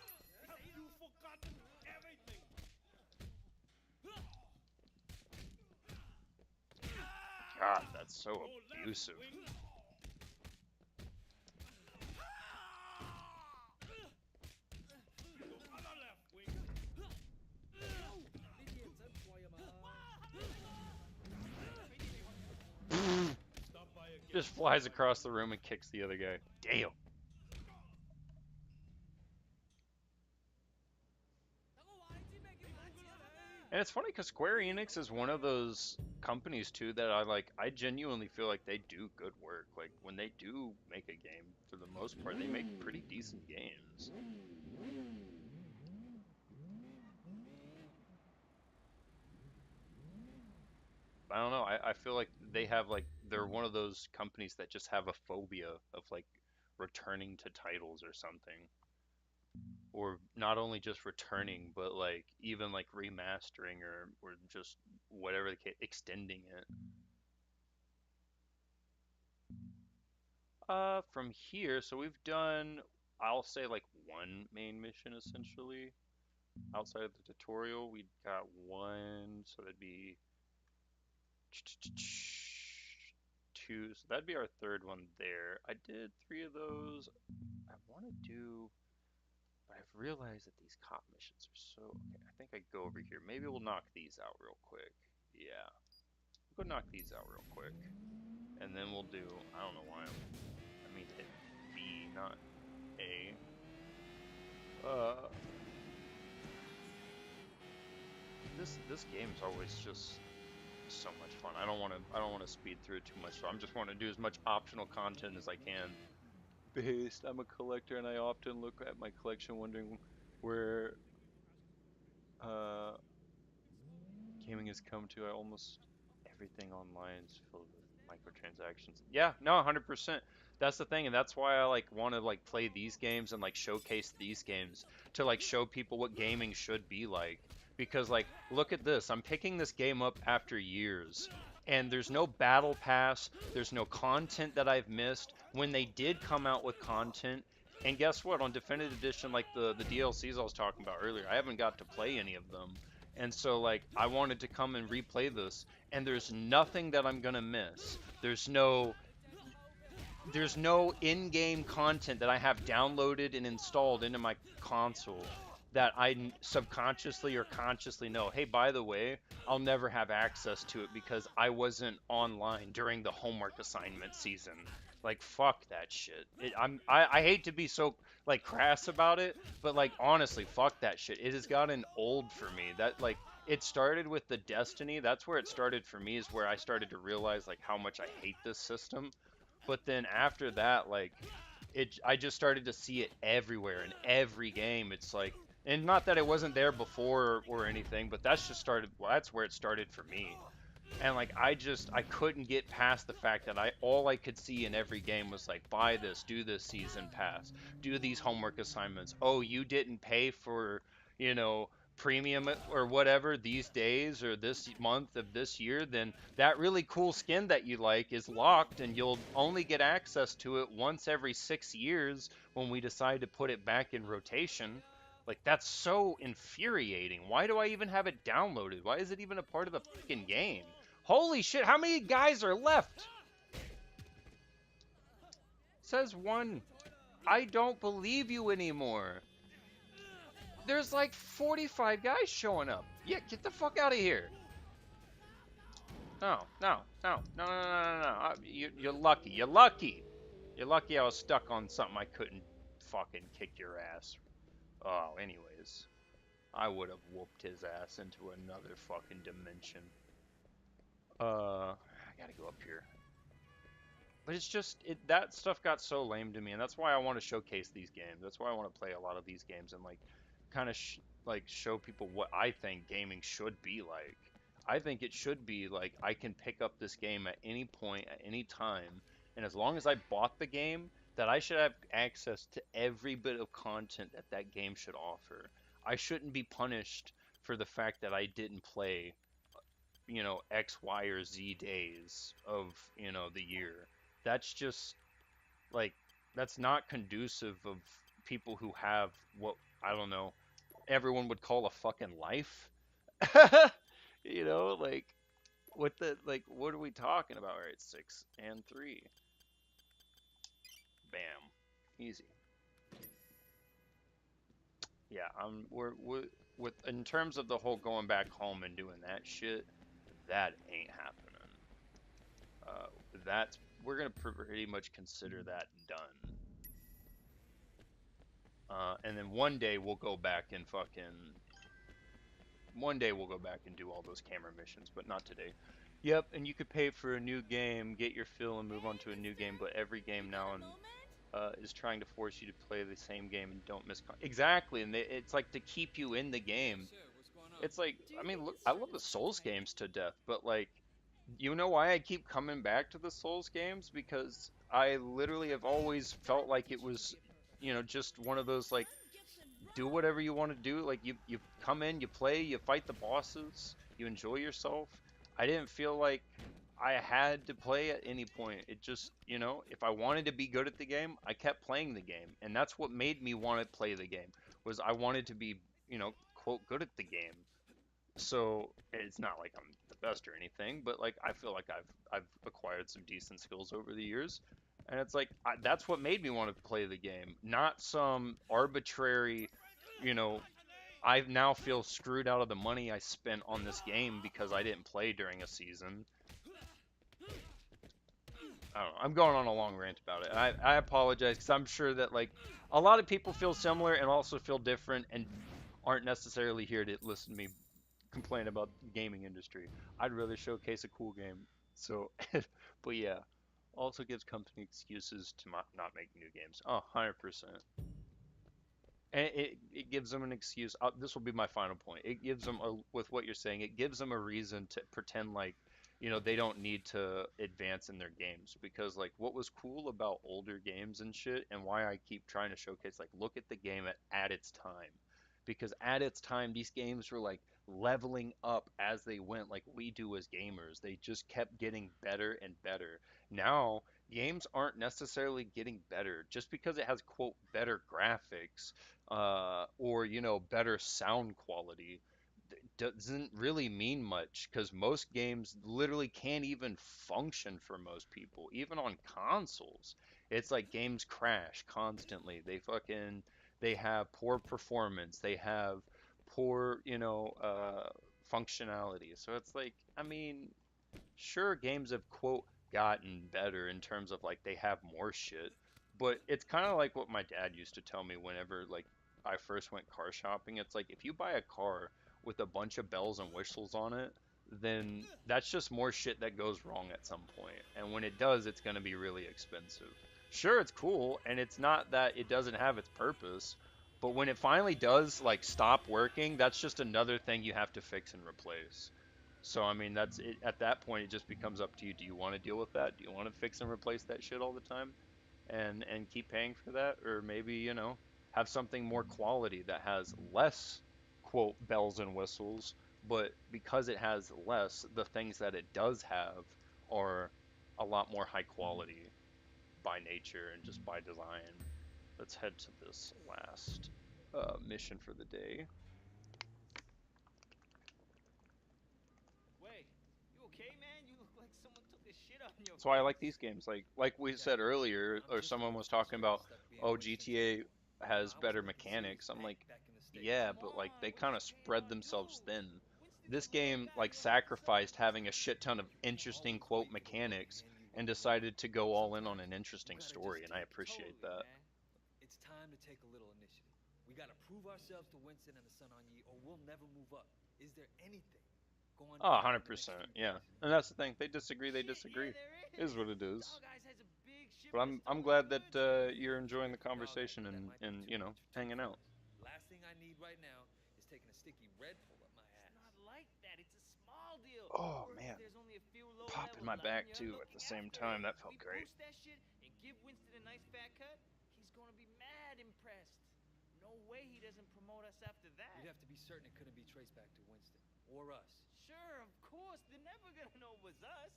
God, that's so abusive. Just flies across the room and kicks the other guy. Damn. And it's funny because Square Enix is one of those companies too that I genuinely feel like they do good work. Like when they do make a game, for the most part, they make pretty decent games. I don't know. I feel like they have like they're one of those companies that just have a phobia of like returning to titles or something. Or not only just returning, but like even like remastering or just whatever the case, extending it. From here, so we've done, I'll say like one main mission essentially. Outside of the tutorial, we got one, so that'd be two, so that'd be our third one there. I did three of those. I want to do, but I've realized that these cop missions are so, okay, I think I go over here. Maybe we'll knock these out real quick. Yeah, we'll go knock these out real quick. And then we'll do, I don't know why I mean hit B, not A. This game's always just so much fun. I don't want to speed through it too much. So I'm just want to do as much optional content as I can. Based, I'm a collector and I often look at my collection wondering where uh, gaming has come to. I almost everything online is filled with microtransactions. Yeah, no, 100%. That's the thing, and that's why I like want to like play these games and like showcase these games to like show people what gaming should be like. Because like, look at this. I'm picking this game up after years, and there's no battle pass. There's no content that I've missed. When they did come out with content, and guess what? On Definitive Edition, like the DLCs I was talking about earlier, I haven't got to play any of them. And so like I wanted to come and replay this, and there's nothing that I'm gonna miss. There's no in-game content that I have downloaded and installed into my console that I subconsciously or consciously know, hey, by the way, I'll never have access to it because I wasn't online during the homework assignment season. Like, fuck that shit. I hate to be so like crass about it, but like honestly, fuck that shit. It has gotten old for me. That like it started with the Destiny. That's where it started for me, is where I started to realize like how much I hate this system. But then after that, like I just started to see it everywhere in every game. It's like, and not that it wasn't there before or anything, but that's where it started for me. And like I couldn't get past the fact that all I could see in every game was like, buy this, do this season pass, do these homework assignments. Oh, you didn't pay for, you know, premium or whatever these days or this month of this year, then that really cool skin that you like is locked and you'll only get access to it once every 6 years when we decide to put it back in rotation. Like, that's so infuriating. Why do I even have it downloaded? Why is it even a part of the fucking game? Holy shit, how many guys are left? says one. I don't believe you anymore. There's like 45 guys showing up. Yeah, get the fuck out of here. No, no, no, no, no, no, no, no. You're lucky. You're lucky. You're lucky I was stuck on something I couldn't fucking kick your ass. Oh, anyways. I would have whooped his ass into another fucking dimension. I gotta go up here. But it's just that stuff got so lame to me, and that's why I want to showcase these games. That's why I want to play a lot of these games and like kind of like show people what I think gaming should be like. I think it should be like I can pick up this game at any point at any time, and as long as I bought the game, that I should have access to every bit of content that that game should offer. I shouldn't be punished for the fact that I didn't play, X, Y, or Z days of, the year. That's just like that's not conducive of people who have what I don't know everyone would call a fucking life. Like what are we talking about? All right, 6 and 3. Bam, easy. Yeah, we're with in terms of the whole going back home and doing that shit. That ain't happening. Uh, that's we're gonna pretty much consider that done. And then one day we'll go back and do all those camera missions, but not today. Yep, and you could pay for a new game, get your fill, and move on to a new game. But every game now is trying to force you to play the same game and don't miss. Exactly, and it's like to keep you in the game. It's like, I mean, look, I love the Souls games to death, but like, you know why I keep coming back to the Souls games? Because I literally have always felt like it was, just one of those like do whatever you want to do. Like you come in, you play, you fight the bosses, you enjoy yourself. I didn't feel like I had to play at any point. It just, if I wanted to be good at the game, I kept playing the game, and that's what made me want to play the game. Was I wanted to be, quote good at the game. So it's not like I'm the best or anything, but like I feel like I've acquired some decent skills over the years, and it's like that's what made me want to play the game, not some arbitrary, you know. I now feel screwed out of the money I spent on this game because I didn't play during a season. I don't know. I'm going on a long rant about it. And I apologize because I'm sure that like a lot of people feel similar and also feel different and aren't necessarily here to listen to me complain about the gaming industry. I'd rather showcase a cool game. So, but yeah, also gives company excuses to not make new games. Oh, 100%. And it gives them an excuse. This will be my final point. It gives them, with what you're saying, it gives them a reason to pretend like, they don't need to advance in their games. Because, like, what was cool about older games and shit, and why I keep trying to showcase, like, look at the game at its time. Because at its time, these games were, like, leveling up as they went, like we do as gamers. They just kept getting better and better. Now, games aren't necessarily getting better just because it has, quote, better graphics or better sound quality doesn't really mean much because most games literally can't even function for most people, even on consoles. It's like games crash constantly. They have poor performance. They have poor, functionality. So it's like, I mean, sure, games have quote gotten better in terms of like they have more shit, but it's kind of like what my dad used to tell me whenever like I first went car shopping. It's like if you buy a car with a bunch of bells and whistles on it, then that's just more shit that goes wrong at some point. And when it does, it's going to be really expensive. Sure, it's cool, and it's not that it doesn't have its purpose, but when it finally does like stop working, that's just another thing you have to fix and replace. So I mean, that's it. At that point, it just becomes up to you. Do you want to deal with that? Do you want to fix and replace that shit all the time, and keep paying for that, or maybe have something more quality that has less quote bells and whistles, but because it has less, the things that it does have are a lot more high quality by nature and just by design. Let's head to this last mission for the day. Wait, you okay, man? You look like someone took a the shit on your That's why I face. like these games. Like we said earlier, or someone was talking about, oh, GTA has better mechanics. I'm like, yeah, but like they kind of spread themselves thin. This game like sacrificed having a shit ton of interesting quote mechanics and decided to go all in on an interesting story, and I appreciate Totally, that. man. It's time to take a little initiative. We gotta prove ourselves to Winston and the Sun on Yi, or we'll never move up. Is there anything going Oh, down in the next 100%. few Yeah. days? And that's the thing. They disagree, they Shit, yeah, disagree. there Is is. what it is. Dog Eyes has a big ship But that's I'm towing glad that goods over you're here. enjoying the Dog eyes, conversation but that and might be too much too hanging out. fast. Last thing I need right now is taking a sticky red pull up my ass. It's not like that. It's a small deal. Oh First, man. there's only a few Pop in low-level my back linemen too at the looking same after time. it. That felt We great. boost that shit and give Winston a nice fat cut. He's gonna be mad impressed. No way he doesn't promote us after that. You'd have to be certain it couldn't be traced back to Winston or us. Sure, of course. They're never gonna know it was us.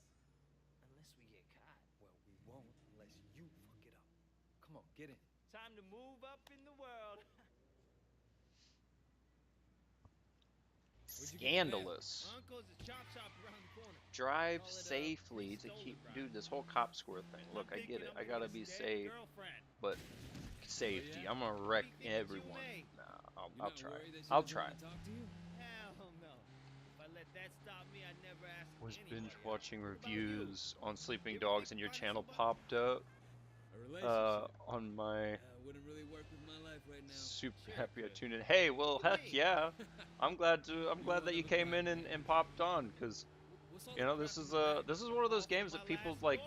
Unless we get caught. Well, we won't unless you fuck it up. Come on, get in. Time to move up in the world. Scandalous. My uncle's a chop shop around the corner. Drive Call it, safely to stolen keep. drive. Dude, this whole cop score thing. Look, I get it. I gotta be safe, but safety. I'm gonna wreck everyone. Nah, I'll try. I'll try. Hell no. If I let that stop me, I'd never ask Was anybody binge out. watching What about reviews you? on Sleeping You ever Dogs think and your about channel somebody? popped up A relationship. on my Wouldn't really work with my life right now. super happy I tuned in. Hey, well heck yeah. I'm glad that you came in and popped on, because this is one of those games that people like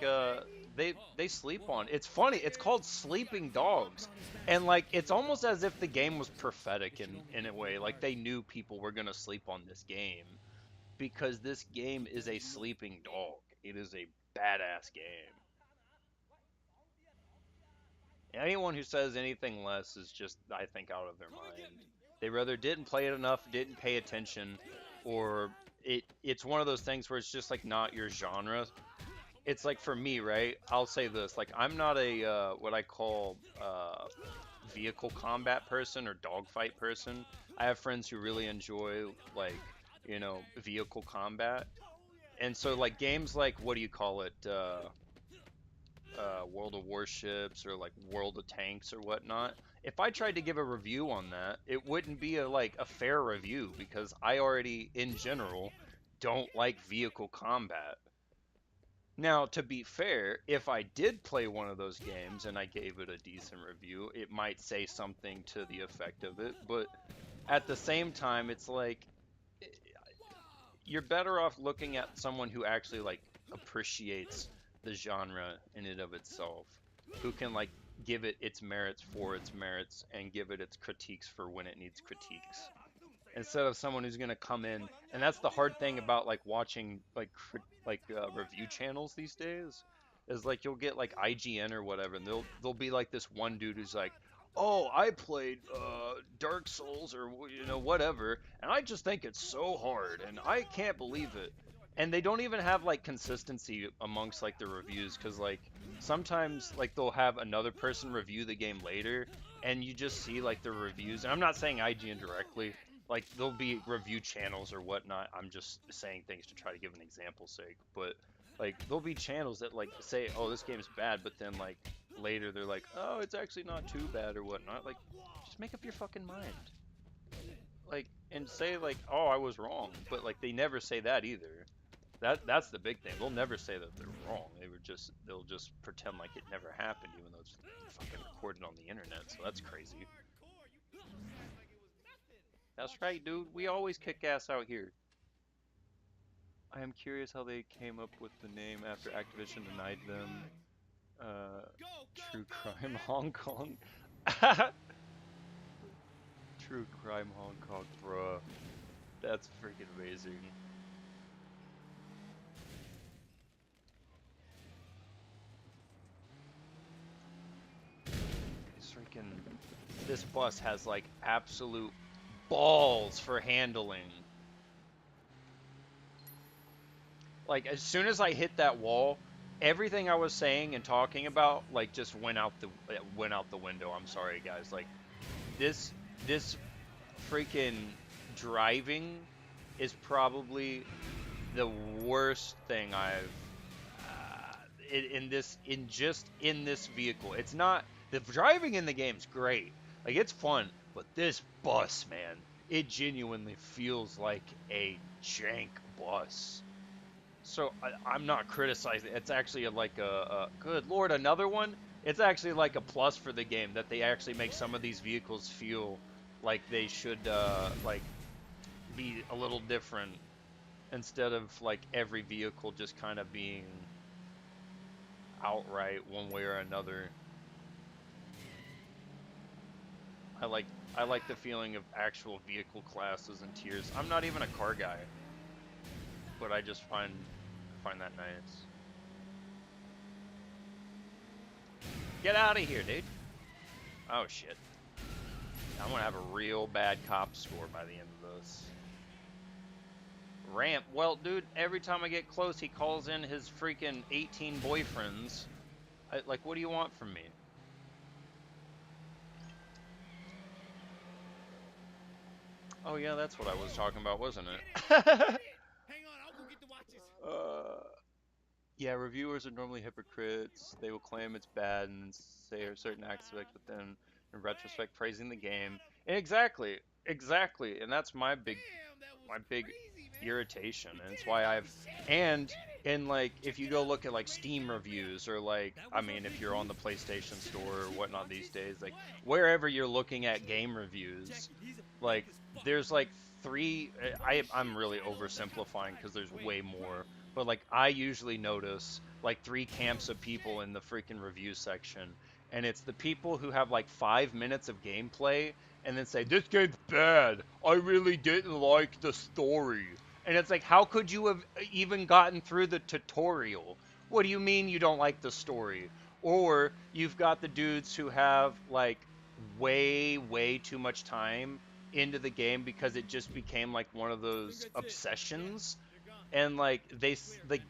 they sleep on. It's funny, it's called Sleeping Dogs. And like it's almost as if the game was prophetic in a way. Like they knew people were gonna sleep on this game, because this game is a sleeping dog. It is a badass game. Anyone who says anything less is just, I think, out of their mind. They rather didn't play it enough, didn't pay attention, or it's one of those things where it's just like not your genre. It's like for me, right? I'll say this, like I'm not a what I call vehicle combat person or dogfight person. I have friends who really enjoy like, vehicle combat. And so like games like, what do you call it? World of Warships or like World of Tanks or whatnot. If I tried to give a review on that, it wouldn't be a fair review, because I already in general don't like vehicle combat. Now, to be fair, if I did play one of those games and I gave it a decent review, it might say something to the effect of it, but at the same time, it's like you're better off looking at someone who actually like appreciates the genre in and of itself, who can like give it its merits for its merits and give it its critiques for when it needs critiques, instead of someone who's gonna come in. And that's the hard thing about like watching like review channels these days, is like you'll get like IGN or whatever, and they'll be like this one dude who's like, oh, I played Dark Souls or whatever, and I just think it's so hard, and I can't believe it. And they don't even have like consistency amongst like the reviews, because like sometimes like they'll have another person review the game later, and you just see like the reviews. And I'm not saying IGN directly. Like there'll be review channels or whatnot. I'm just saying things to try to give an example's sake. But like there'll be channels that like say, oh, this game's bad, but then like later they're like, oh, it's actually not too bad or whatnot. Like, just make up your fucking mind. Like, and say like, oh, I was wrong. But like they never say that either. That's the big thing. They'll never say that they're wrong. They'll just pretend like it never happened, even though it's fucking recorded on the internet. So that's crazy. That's right, dude. We always kick ass out here. I am curious how they came up with the name after Activision denied them True Crime Hong Kong. True Crime Hong Kong, bruh. That's freaking amazing. This bus has like absolute balls for handling. Like as soon as I hit that wall, everything I was saying and talking about like just went out the window. I'm sorry guys. Like this freaking driving is probably the worst thing in this vehicle. It's not the driving in the game's great. Like it's fun, but this bus, man, it genuinely feels like a jank bus. So I'm not criticizing. It's actually a good lord, another one. It's actually like a plus for the game that they actually make some of these vehicles feel like they should like be a little different instead of like every vehicle just kind of being outright one way or another. I like I like the feeling of actual vehicle classes and tiers. I'm not even a car guy, but I find that nice. Get out of here, dude. Oh shit. I'm gonna have a real bad cop score by the end of this. Ramp. Well, dude, every time I get close, he calls in his freaking 18 boyfriends. Like, what do you want from me? Oh yeah, that's what I was talking about, wasn't it? uh, yeah, reviewers are normally hypocrites. They will claim it's bad and say a certain aspect, but then in retrospect, praising the game. And exactly, and that's my big irritation, and it's why I've and like if you go look at like Steam reviews or like I mean if you're on the PlayStation Store or whatnot these days, like wherever you're looking at game reviews, like there's like three. I'm really oversimplifying because there's way more, but like I usually notice like three camps of people in the freaking review section, and it's the people who have like 5 minutes of gameplay and then say this game's bad. I really didn't like the story. And it's like, how could you have even gotten through the tutorial? What do you mean you don't like the story? Or you've got the dudes who have like way too much time into the game because it just became like one of those obsessions and like they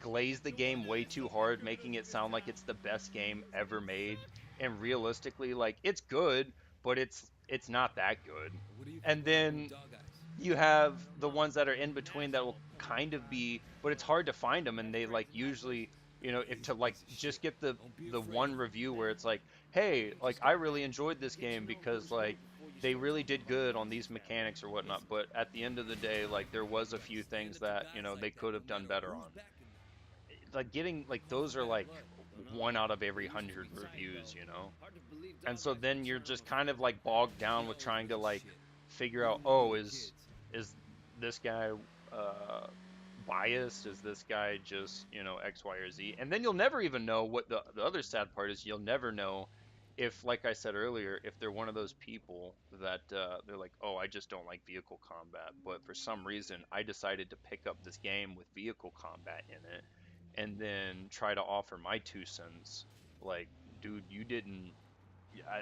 glaze the game way too hard, making it sound like it's the best game ever made. And realistically, like it's good, but it's not that good. What do you think And about the new then dog eyes? you have the ones that are in between that will kind of be, but it's hard to find them, and they like usually, if to like just get the one review where it's like, hey, like I really enjoyed this game because like they really did good on these mechanics or whatnot, but at the end of the day, like there was a few things that they could have done better on. Like getting like those are like one out of every 100 reviews, and so then you're just kind of like bogged down with trying to like figure out, oh, is this guy uh biased? Is this guy just, X, Y, or Z? And then you'll never even know what the other sad part is. You'll never know if, like I said earlier, if they're one of those people that they're like, oh, I just don't like vehicle combat, but for some reason I decided to pick up this game with vehicle combat in it and then try to offer my 2 cents. Like, dude, you didn't.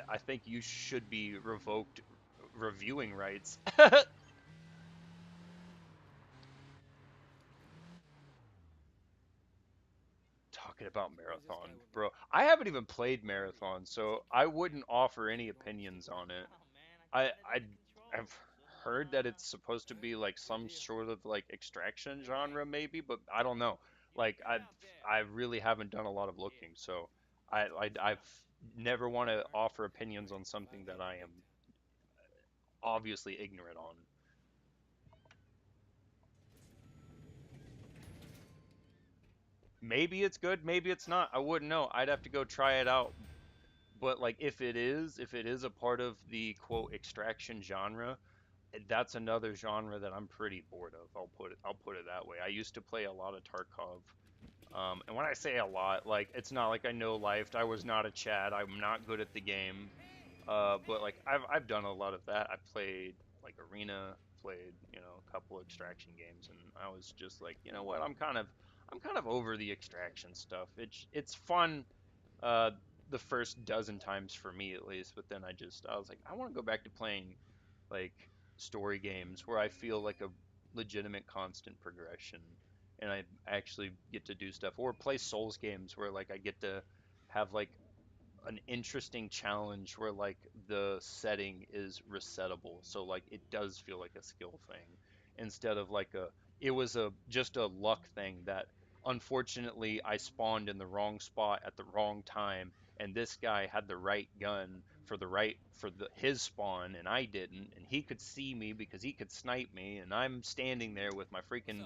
I think you should be revoked reviewing rights. Talking about Marathon, bro. I haven't even played Marathon, so I wouldn't offer any opinions on it. I I've heard that it's supposed to be like some sort of like extraction genre maybe, but I don't know. Like I really haven't done a lot of looking, so I've never want to offer opinions on something that I am obviously ignorant on. Maybe it's good, maybe it's not. I wouldn't know. I'd have to go try it out. But like if it is a part of the quote extraction genre, that's another genre that I'm pretty bored of. I'll put it that way. I used to play a lot of Tarkov. And when I say a lot, like it's not like I know life. I was not a Chad. I'm not good at the game. But like I've done a lot of that. I played like Arena, played, a couple extraction games, and I was just like, you know what? I'm kind of over the extraction stuff. It's fun uh the first dozen times for me at least, but then I was like, I want to go back to playing like story games where I feel like a legitimate constant progression and I actually get to do stuff, or play Souls games where like I get to have like an interesting challenge where like the setting is resettable, so like it does feel like a skill thing instead of like a it was a just a luck thing that unfortunately, I spawned in the wrong spot at the wrong time, and this guy had the right gun for his spawn, and I didn't, and he could see me because he could snipe me, and I'm standing there with my freaking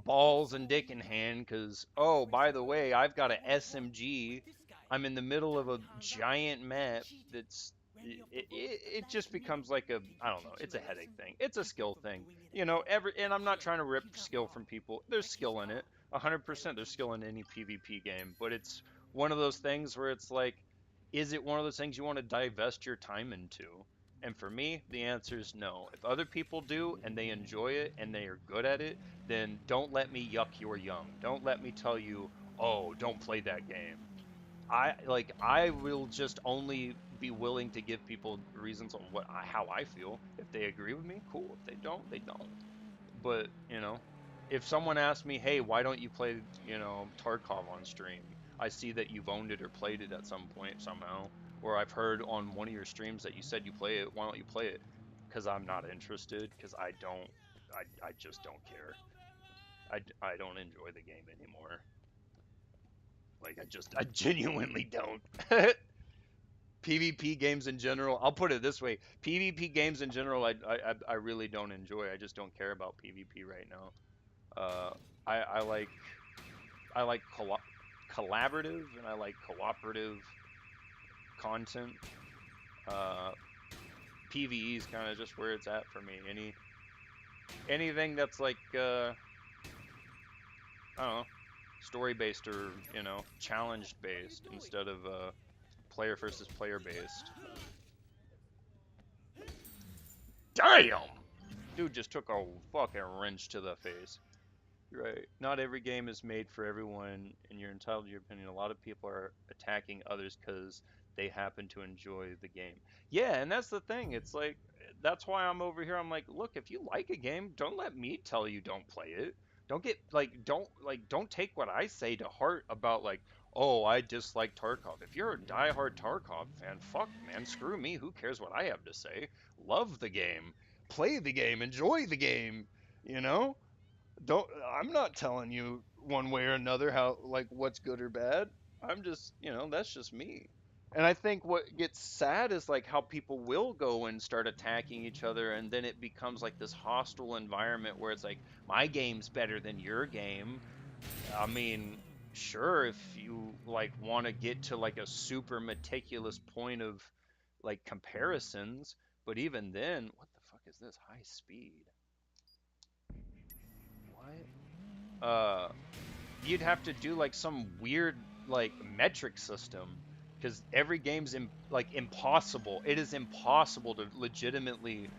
balls and dick in hand because, oh, by the way, I've got a SMG. I'm in the middle of a giant map that's it just becomes like a, I don't know, it's a headache thing. It's a skill thing. And I'm not trying to rip skill from people. There's skill in it. 100% there's skill in any PvP game, but it's one of those things where it's like, is it one of those things you want to divest your time into? And for me, the answer is no. If other people do and they enjoy it and they are good at it, then don't let me yuck your yum. Don't let me tell you, oh, don't play that game. I will just only be willing to give people reasons on how I feel. If they agree with me, cool. If they don't, they don't. But, if someone asks me, hey, why don't you play, Tarkov on stream? I see that you've owned it or played it at some point somehow. Or I've heard on one of your streams that you said you play it. Why don't you play it? Because I'm not interested. Because I just don't care. I don't enjoy the game anymore. Like, I genuinely don't. PvP games in general, I'll put it this way: PvP games in general, I really don't enjoy. I just don't care about PvP right now. I like collaborative and I like cooperative content. Uh, PvE is kind of just where it's at for me. Anything that's like I don't know, story based or challenge based instead of player versus player based. Damn! Dude just took a fucking wrench to the face. Right. Not every game is made for everyone, and you're entitled to your opinion. A lot of people are attacking others because they happen to enjoy the game. Yeah, and that's the thing. It's like, that's why I'm over here. I'm like, look, if you like a game, don't let me tell you don't play it. Don't take what I say to heart about like, oh, I dislike Tarkov. If you're a diehard Tarkov fan, fuck, man, screw me. Who cares what I have to say? Love the game, play the game, enjoy the game. You know? Don't I'm not telling you one way or another how like what's good or bad. I'm just, that's just me. And I think what gets sad is like how people will go and start attacking each other, and then it becomes like this hostile environment where it's like my game's better than your game. I mean, sure, if you like want to get to like a super meticulous point of like comparisons, but even then, what the fuck is this high speed? What? You'd have to do like some weird like metric system because every game's like impossible. It is impossible to legitimately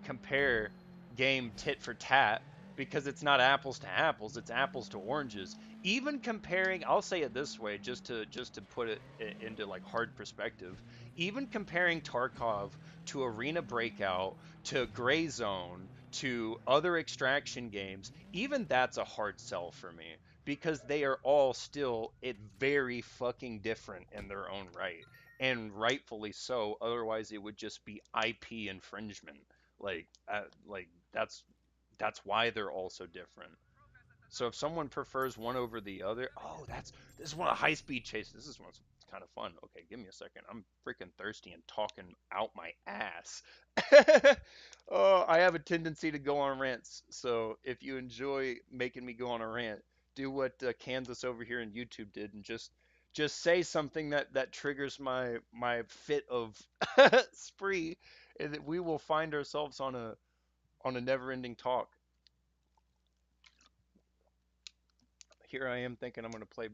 compare game tit for tat because it's not apples to apples, it's apples to oranges. Even comparing, I'll say it this way just to put it into like hard perspective, even comparing Tarkov to Arena Breakout to Gray Zone to other extraction games, even that's a hard sell for me because they are all still very fucking different in their own right, and rightfully so. Otherwise, it would just be IP infringement. Like that's why they're all so different. So if someone prefers one over the other, oh, this is one of high speed chases. This is one's kind of fun. Okay, give me a second. I'm freaking thirsty and talking out my ass. Oh, I have a tendency to go on rants. So if you enjoy making me go on a rant, do what Kansas over here in YouTube did and just say something that triggers my fit of spree, and that we will find ourselves on a never-ending talk. Here I am thinking I'm going to play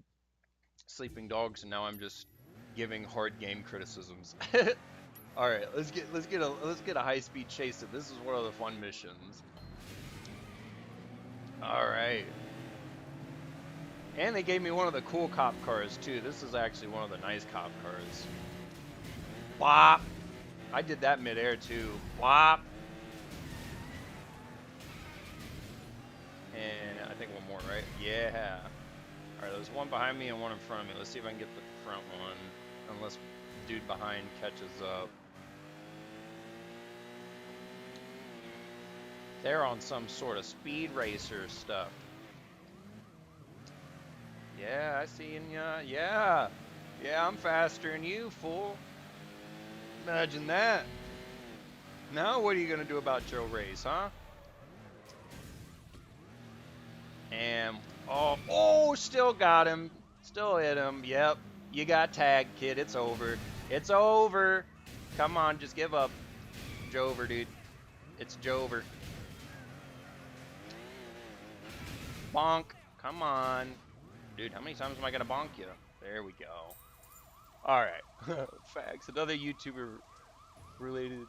Sleeping Dogs, and now I'm just giving hard game criticisms. All right, let's get a high speed chase. This is one of the fun missions. All right, and they gave me one of the cool cop cars too. This is actually one of the nice cop cars. Bop! I did that midair too. Bop! And I think one more, right? Yeah. Alright, there's one behind me and one in front of me. Let's see if I can get the front one. Unless dude behind catches up. They're on some sort of speed racer stuff. Yeah, I seen ya. Yeah. Yeah, I'm faster than you, fool. Imagine that. Now what are you gonna do about Joe Race, huh? And still got him. Still hit him. Yep. You got tagged, kid. It's over. It's over. Come on, just give up. Jover, dude. It's Jover. Bonk. Come on. Dude, how many times am I gonna bonk you? There we go. Alright. Facts. Another YouTuber related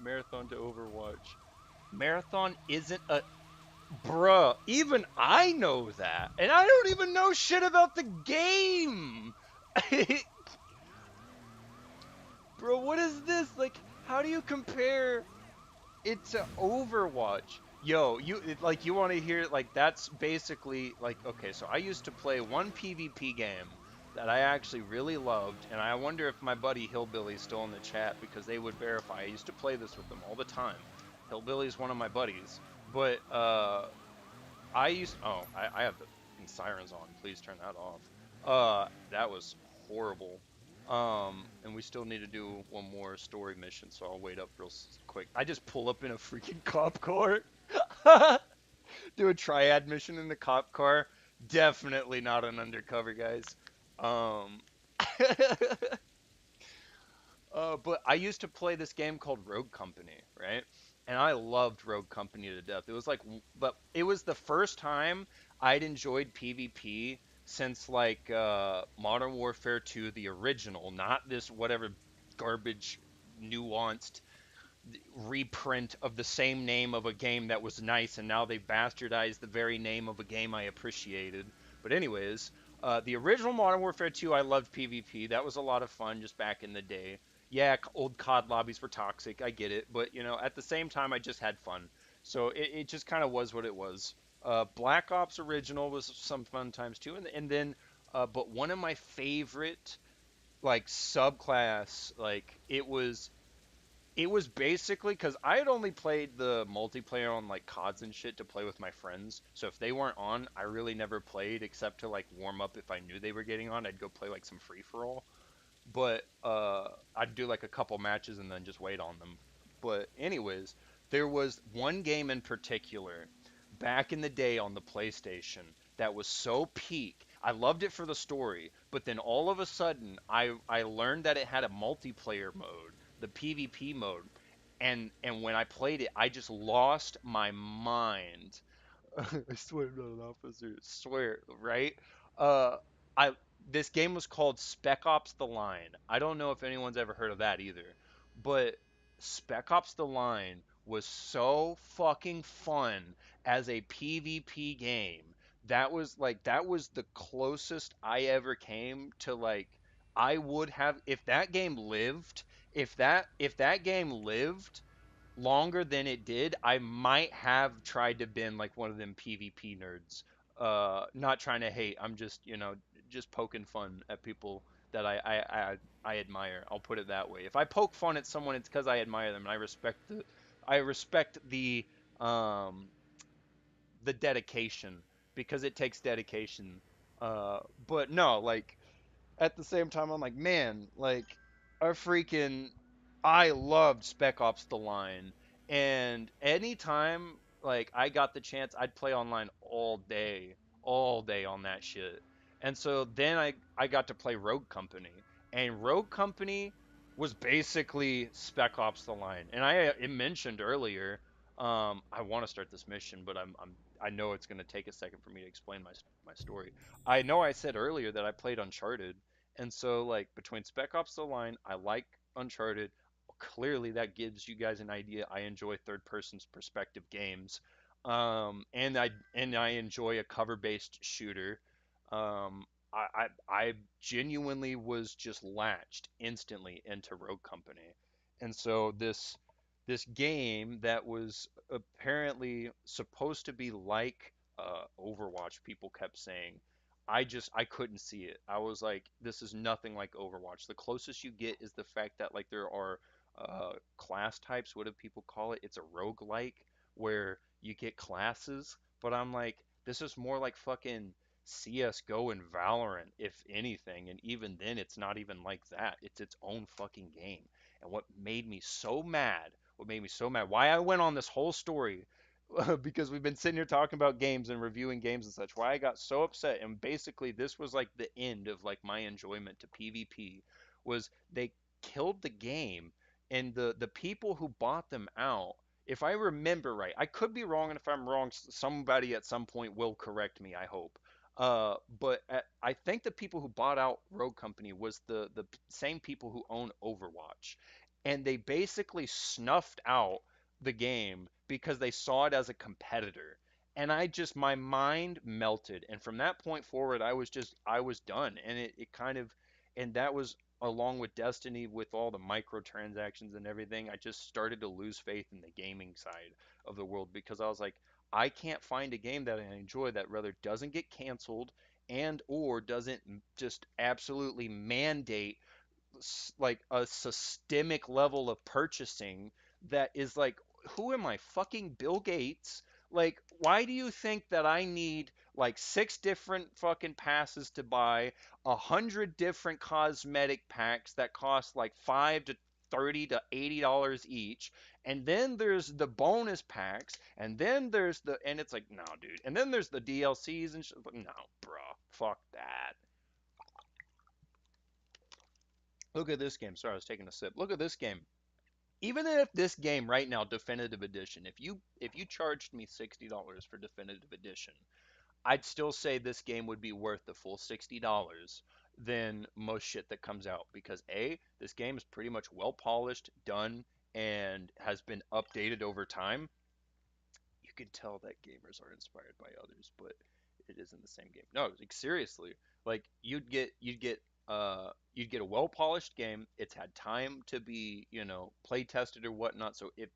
marathon to Overwatch. Marathon isn't a bruh, even I know that. And I don't even know shit about the game. Bro, what is this? Like, how do you compare it to Overwatch? Yo, like you want to hear like that's basically like okay, so I used to play one PvP game that I actually really loved, and I wonder if my buddy Hillbilly's still in the chat because they would verify. I used to play this with them all the time. Hillbilly's one of my buddies, but I have the fucking sirens on. Please turn that off. That was horrible. And we still need to do one more story mission, so I'll wait up real quick. I just pull up in a freaking cop car. Do a triad mission in the cop car. Definitely not an undercover, guys. Um, but I used to play this game called Rogue Company, right? And I loved Rogue Company to death. It was like, but it was the first time I'd enjoyed PvP since like Modern Warfare 2, the original, not this whatever garbage nuanced reprint of the same name of a game that was nice, and now they bastardized the very name of a game I appreciated. But anyways, the original Modern Warfare 2, I loved PvP. That was a lot of fun just back in the day. Yeah, old COD lobbies were toxic. I get it, but at the same time, I just had fun. So it just kind of was what it was. Black Ops original was some fun times too, and then, but one of my favorite like subclass, like it was basically because I had only played the multiplayer on like CODs and shit to play with my friends. So if they weren't on, I really never played except to like warm up. If I knew they were getting on, I'd go play like some free for all. But I'd do like a couple matches and then just wait on them. But anyways, there was one game in particular back in the day on the PlayStation that was so peak. I loved it for the story, but then all of a sudden I learned that it had a multiplayer mode, the PvP mode. And when I played it, I just lost my mind. I swear I'm not an officer. Swear, right? Uh, I this game was called Spec Ops: The Line. I don't know if anyone's ever heard of that either, but Spec Ops: The Line was so fucking fun as a PvP game. That was the closest I ever came to like I would have if that game lived. If that game lived longer than it did, I might have tried to been like one of them PvP nerds. Not trying to hate. I'm just poking fun at people that I admire. I'll put it that way. If I poke fun at someone, it's because I admire them and I respect um the dedication because it takes dedication. But no, like at the same time, I'm like, man, like a freaking, I loved Spec Ops: The Line, and anytime like I got the chance, I'd play online all day on that shit. And so then I got to play Rogue Company, and Rogue Company was basically Spec Ops: The Line. And I mentioned earlier, I want to start this mission, but I know it's gonna take a second for me to explain my story. I know I said earlier that I played Uncharted, and so, like, between Spec Ops: The Line, I like Uncharted. Clearly, that gives you guys an idea. I enjoy third-person perspective games, and I enjoy a cover-based shooter. Um, I genuinely was just latched instantly into Rogue Company, and so this game that was apparently supposed to be like Overwatch, people kept saying. I couldn't see it. I was like, this is nothing like Overwatch. The closest you get is the fact that like there are class types. What do people call it? It's a roguelike where you get classes. But I'm like, this is more like fucking CS:GO and Valorant, if anything, and even then it's not even like that. It's its own fucking game. And what made me so mad, why I went on this whole story because we've been sitting here talking about games and reviewing games and such. Why I got so upset, and basically this was like the end of like my enjoyment to PvP, was they killed the game, and the people who bought them out, if I remember right, I could be wrong, and if I'm wrong, somebody at some point will correct me, I hope. I think the people who bought out Rogue Company was the same people who own Overwatch, and they basically snuffed out the game because they saw it as a competitor. And my mind melted. And from that point forward, I was done. And it kind of, and that was along with Destiny, with all the microtransactions and everything. I just started to lose faith in the gaming side of the world because I was like, I can't find a game that I enjoy that rather doesn't get canceled and or doesn't just absolutely mandate like a systemic level of purchasing that is like, who am I, fucking Bill Gates? Like, why do you think that I need like six different fucking passes to buy 100 different cosmetic packs that cost like 5 to 30 to $80 each, and then there's the bonus packs, and then there's the, and it's like, no, dude, and then there's the DLCs and shit. No, bro, fuck that. Look at this game. Sorry, I was taking a sip. Look at this game. Even if this game right now, definitive edition, if you charged me $60 for definitive edition, I'd still say this game would be worth the full $60 than most shit that comes out, because A, this game is pretty much well polished, done, and has been updated over time. You can tell that gamers are inspired by others, but it isn't the same game. No, like seriously, like you'd get a well polished game. It's had time to be, play tested or whatnot. So if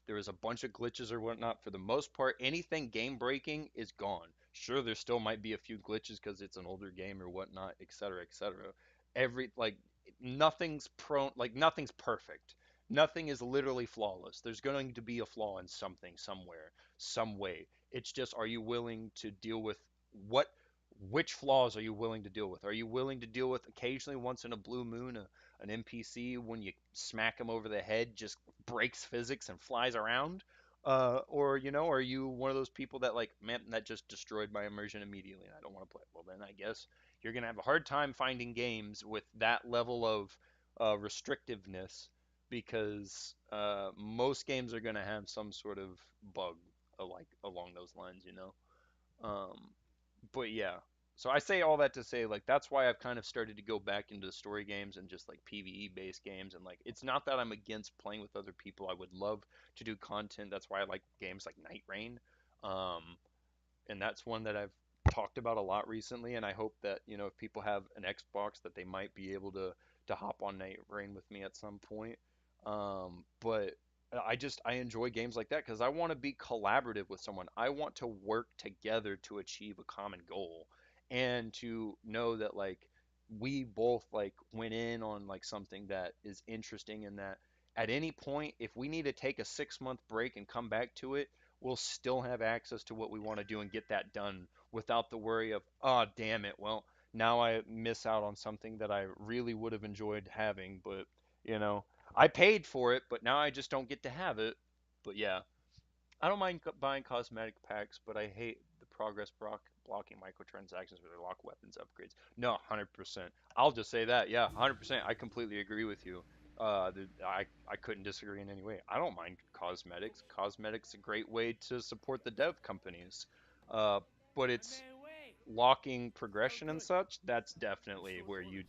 there was a bunch of glitches or whatnot, for the most part, anything game breaking is gone. Sure, there still might be a few glitches because it's an older game or whatnot, etc., etc. Every like nothing's prone, like nothing's perfect. Nothing is literally flawless. There's going to be a flaw in something somewhere, some way. It's just, are you willing to deal with what which flaws are you willing to deal with? Are you willing to deal with occasionally, once in a blue moon, an NPC when you smack him over the head just breaks physics and flies around? Or are you one of those people that like, man, that just destroyed my immersion immediately and I don't want to play? Well, then I guess you're gonna have a hard time finding games with that level of restrictiveness, because most games are gonna have some sort of bug like along those lines. Um, but yeah, so I say all that to say, like, that's why I've kind of started to go back into the story games and just like PvE based games. And like, it's not that I'm against playing with other people. I would love to do content. That's why I like games like Night Rain. Um, and that's one that I've talked about a lot recently. And I hope that, if people have an Xbox, that they might be able to hop on Night Rain with me at some point. But I enjoy games like that because I want to be collaborative with someone. I want to work together to achieve a common goal, and to know that like we both like went in on like something that is interesting, and that at any point, if we need to take a 6 month break and come back to it, we'll still have access to what we want to do and get that done without the worry of, oh, damn it, well, now I miss out on something that I really would have enjoyed having, but you know, I paid for it, but now I just don't get to have it. But yeah, I don't mind buying cosmetic packs, but I hate the progress blocking microtransactions where they lock weapons upgrades. No, 100%. I'll just say that. Yeah, 100%. I completely agree with you. I couldn't disagree in any way. I don't mind cosmetics. Cosmetics a great way to support the dev companies. Uh, but it's locking progression and such. That's definitely where you'd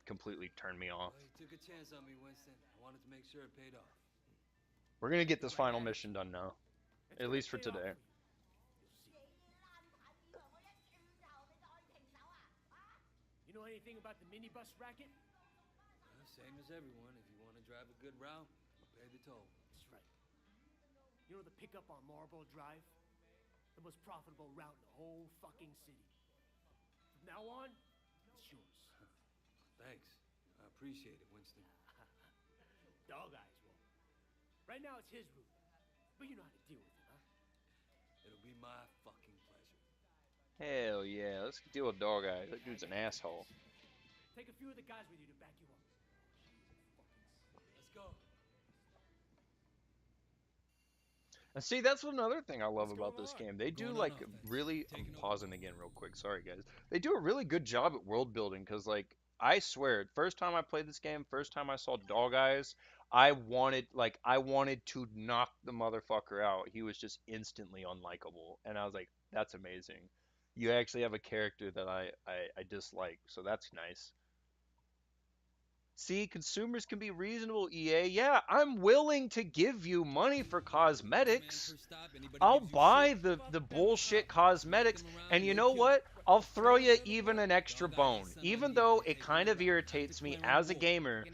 completely turn me off. Well, you took a chance on me, Winston. I wanted to make sure it paid off. We're gonna Take get the this right final attitude. mission done now, It's at gonna least for pay off today. for you. You know anything about the minibus racket? Same as everyone. If you want to drive a good route, you pay the toll. That's right. You know the pickup on Marlboro Drive? The most profitable route in the whole fucking city. From now on, it's yours. Thanks. I appreciate it, Winston. Dog eyes will. Right now it's his route, but you know how to deal with it, huh? It'll be my fucking pleasure. Hell yeah, let's deal with Dog Eye. That dude's an asshole. Take a few of the guys with you to back you up. Let's go. And see, that's another thing I love What's about going this on? game. They I'm do going on like offense. really. I'm Taking over. pausing again real quick. Sorry guys. They do a really good job at world building because like I swear, first time I played this game, first time I saw Dog Eyes, I wanted to knock the motherfucker out. He was just instantly unlikable, and I was like, that's amazing. You actually have a character that I dislike, so that's nice. See, consumers can be reasonable, EA. Yeah, I'm willing to give you money for cosmetics. I'll buy the bullshit cosmetics, and you know what? I'll throw you even an extra bone. Even though it kind of irritates me as a gamer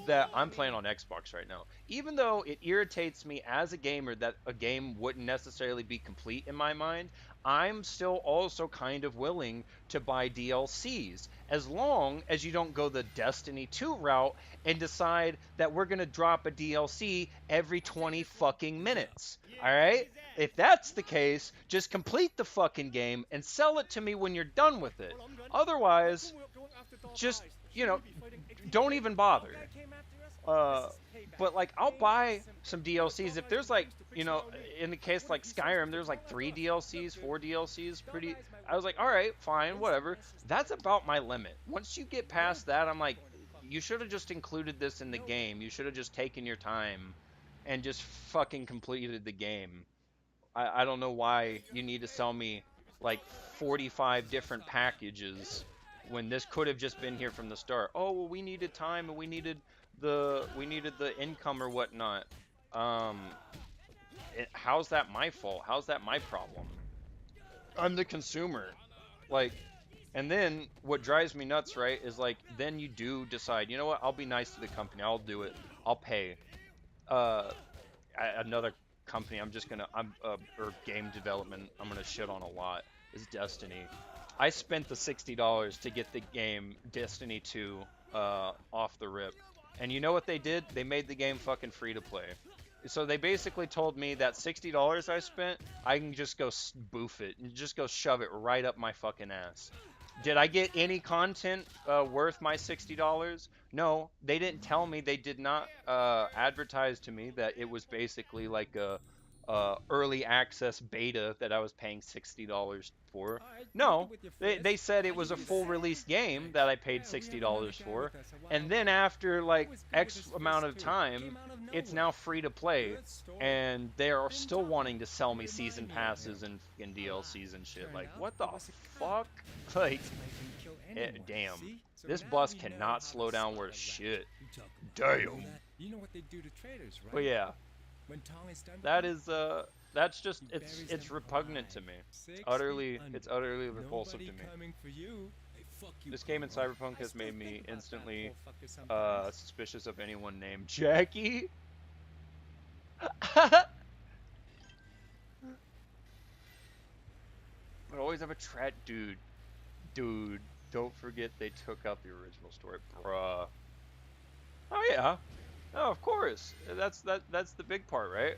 that I'm playing on Xbox right now. Even though it irritates me as a gamer that a game wouldn't necessarily be complete in my mind, I'm still also kind of willing to buy DLCs as long as you don't go the Destiny 2 route and decide that we're going to drop a DLC every 20 fucking minutes. All right? If that's the case, just complete the fucking game and sell it to me when you're done with it. Otherwise, just, don't even bother. Uh, but like, I'll buy some DLCs if there's like, in the case like Skyrim, there's like 3 DLCs, 4 DLCs. Pretty. I was like, all right, fine, whatever. That's about my limit. Once you get past that, I'm like, you should have just included this in the game. You should have just taken your time and just fucking completed the game. I don't know why you need to sell me like 45 different packages when this could have just been here from the start. Oh, well, we needed time and we needed the income or whatnot. Um, how's that my fault? How's that my problem? I'm the consumer. Like, and then what drives me nuts, right, is like then you do decide, you know what? I'll be nice to the company. I'll do it. I'll pay. Uh, Another company or game development I'm gonna shit on a lot is Destiny. I spent the $60 to get the game Destiny 2 off the rip, and you know what they did? They made the game fucking free to play. So they basically told me that $60 I spent, I can just go boof it and just go shove it right up my fucking ass. Did I get any content worth my $60? No, they didn't tell me. They did not advertise to me that it was basically like a early access beta that I was paying $60 for. No, they said it was a full release game that I paid $60 for, and then after like X amount of time, it's now free to play, and they are still wanting to sell me season passes and DLCs and shit. Like, what the fuck? Like, damn. This bus cannot slow down worth shit. Damn. You know what they do to traders, right? But yeah, When Tom is done, that is that's just it's repugnant to me. It's utterly repulsive to me. Coming for you. Hey, fuck you, This game in Carl. Cyberpunk has made me instantly suspicious of anyone named Jackie. But always have a dude. Don't forget they took out the original story, bruh. Oh yeah, oh, of course. That's the big part, right?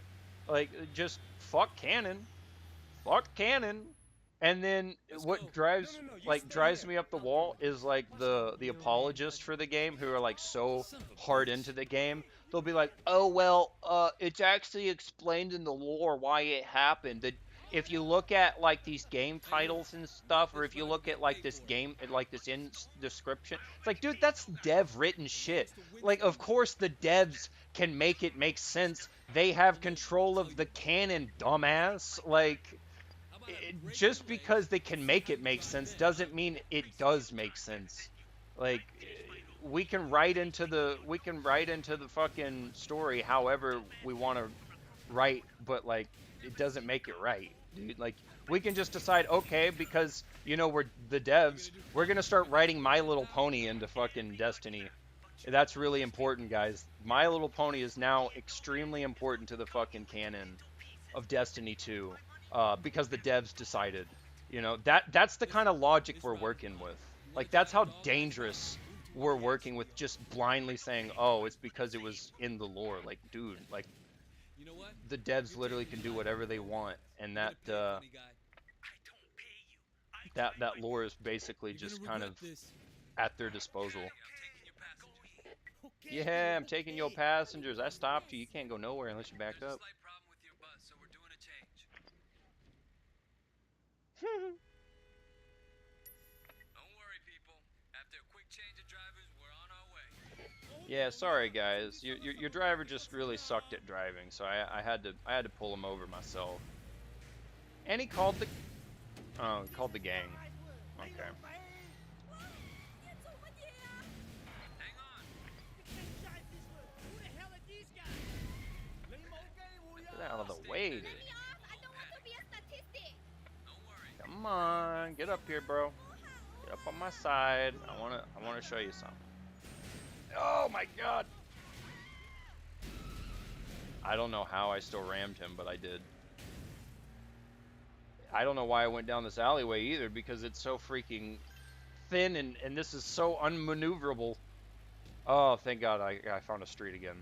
Like, just fuck canon. And then what drives me up the wall is like the apologists for the game who are like so hard into the game. They'll be like, "Oh well, it's actually explained in the lore why it happened. That if you look at like these game titles and stuff, or if you look at like this game, like this in description, it's like, dude, that's dev written shit. Like, of course the devs can make it make sense. They have control of the canon, dumbass. Like, just because they can make it make sense doesn't mean it does make sense. Like, we can write into the fucking story however we want to write, but like, it doesn't make it right, dude. Like, we can just decide, okay, because we're the devs, we're gonna start writing My Little Pony into fucking Destiny. That's really important, guys. My Little Pony is now extremely important to the fucking canon of Destiny 2, because the devs decided. That's the kind of logic we're working with. Like, that's how dangerous we're working with, just blindly saying, oh, it's because it was in the lore. Like, dude, like, the devs literally can do whatever they want, and that that lore is basically You're gonna just kind regret of this. at their disposal. I'm taking your passengers. Yeah, I'm taking your passengers. I stopped you. You can't go nowhere unless you back There's a up. slight problem with your bus, so we're doing a change. Don't worry, people. After a quick change of drivers, we're on our way. Yeah, sorry guys. Your driver just really sucked at driving, so I had to pull him over myself. And he called the he called the gang. Okay. Hang on. Get out of the way. Dude. Let me off! I don't want to be a statistic! Don't worry. Come on, get up here, bro. Get up on my side. I wanna show you something. Oh my god. I don't know how I still rammed him, but I did. I don't know why I went down this alleyway either, because it's so freaking thin and this is so unmaneuverable. Oh, thank God I found a street again.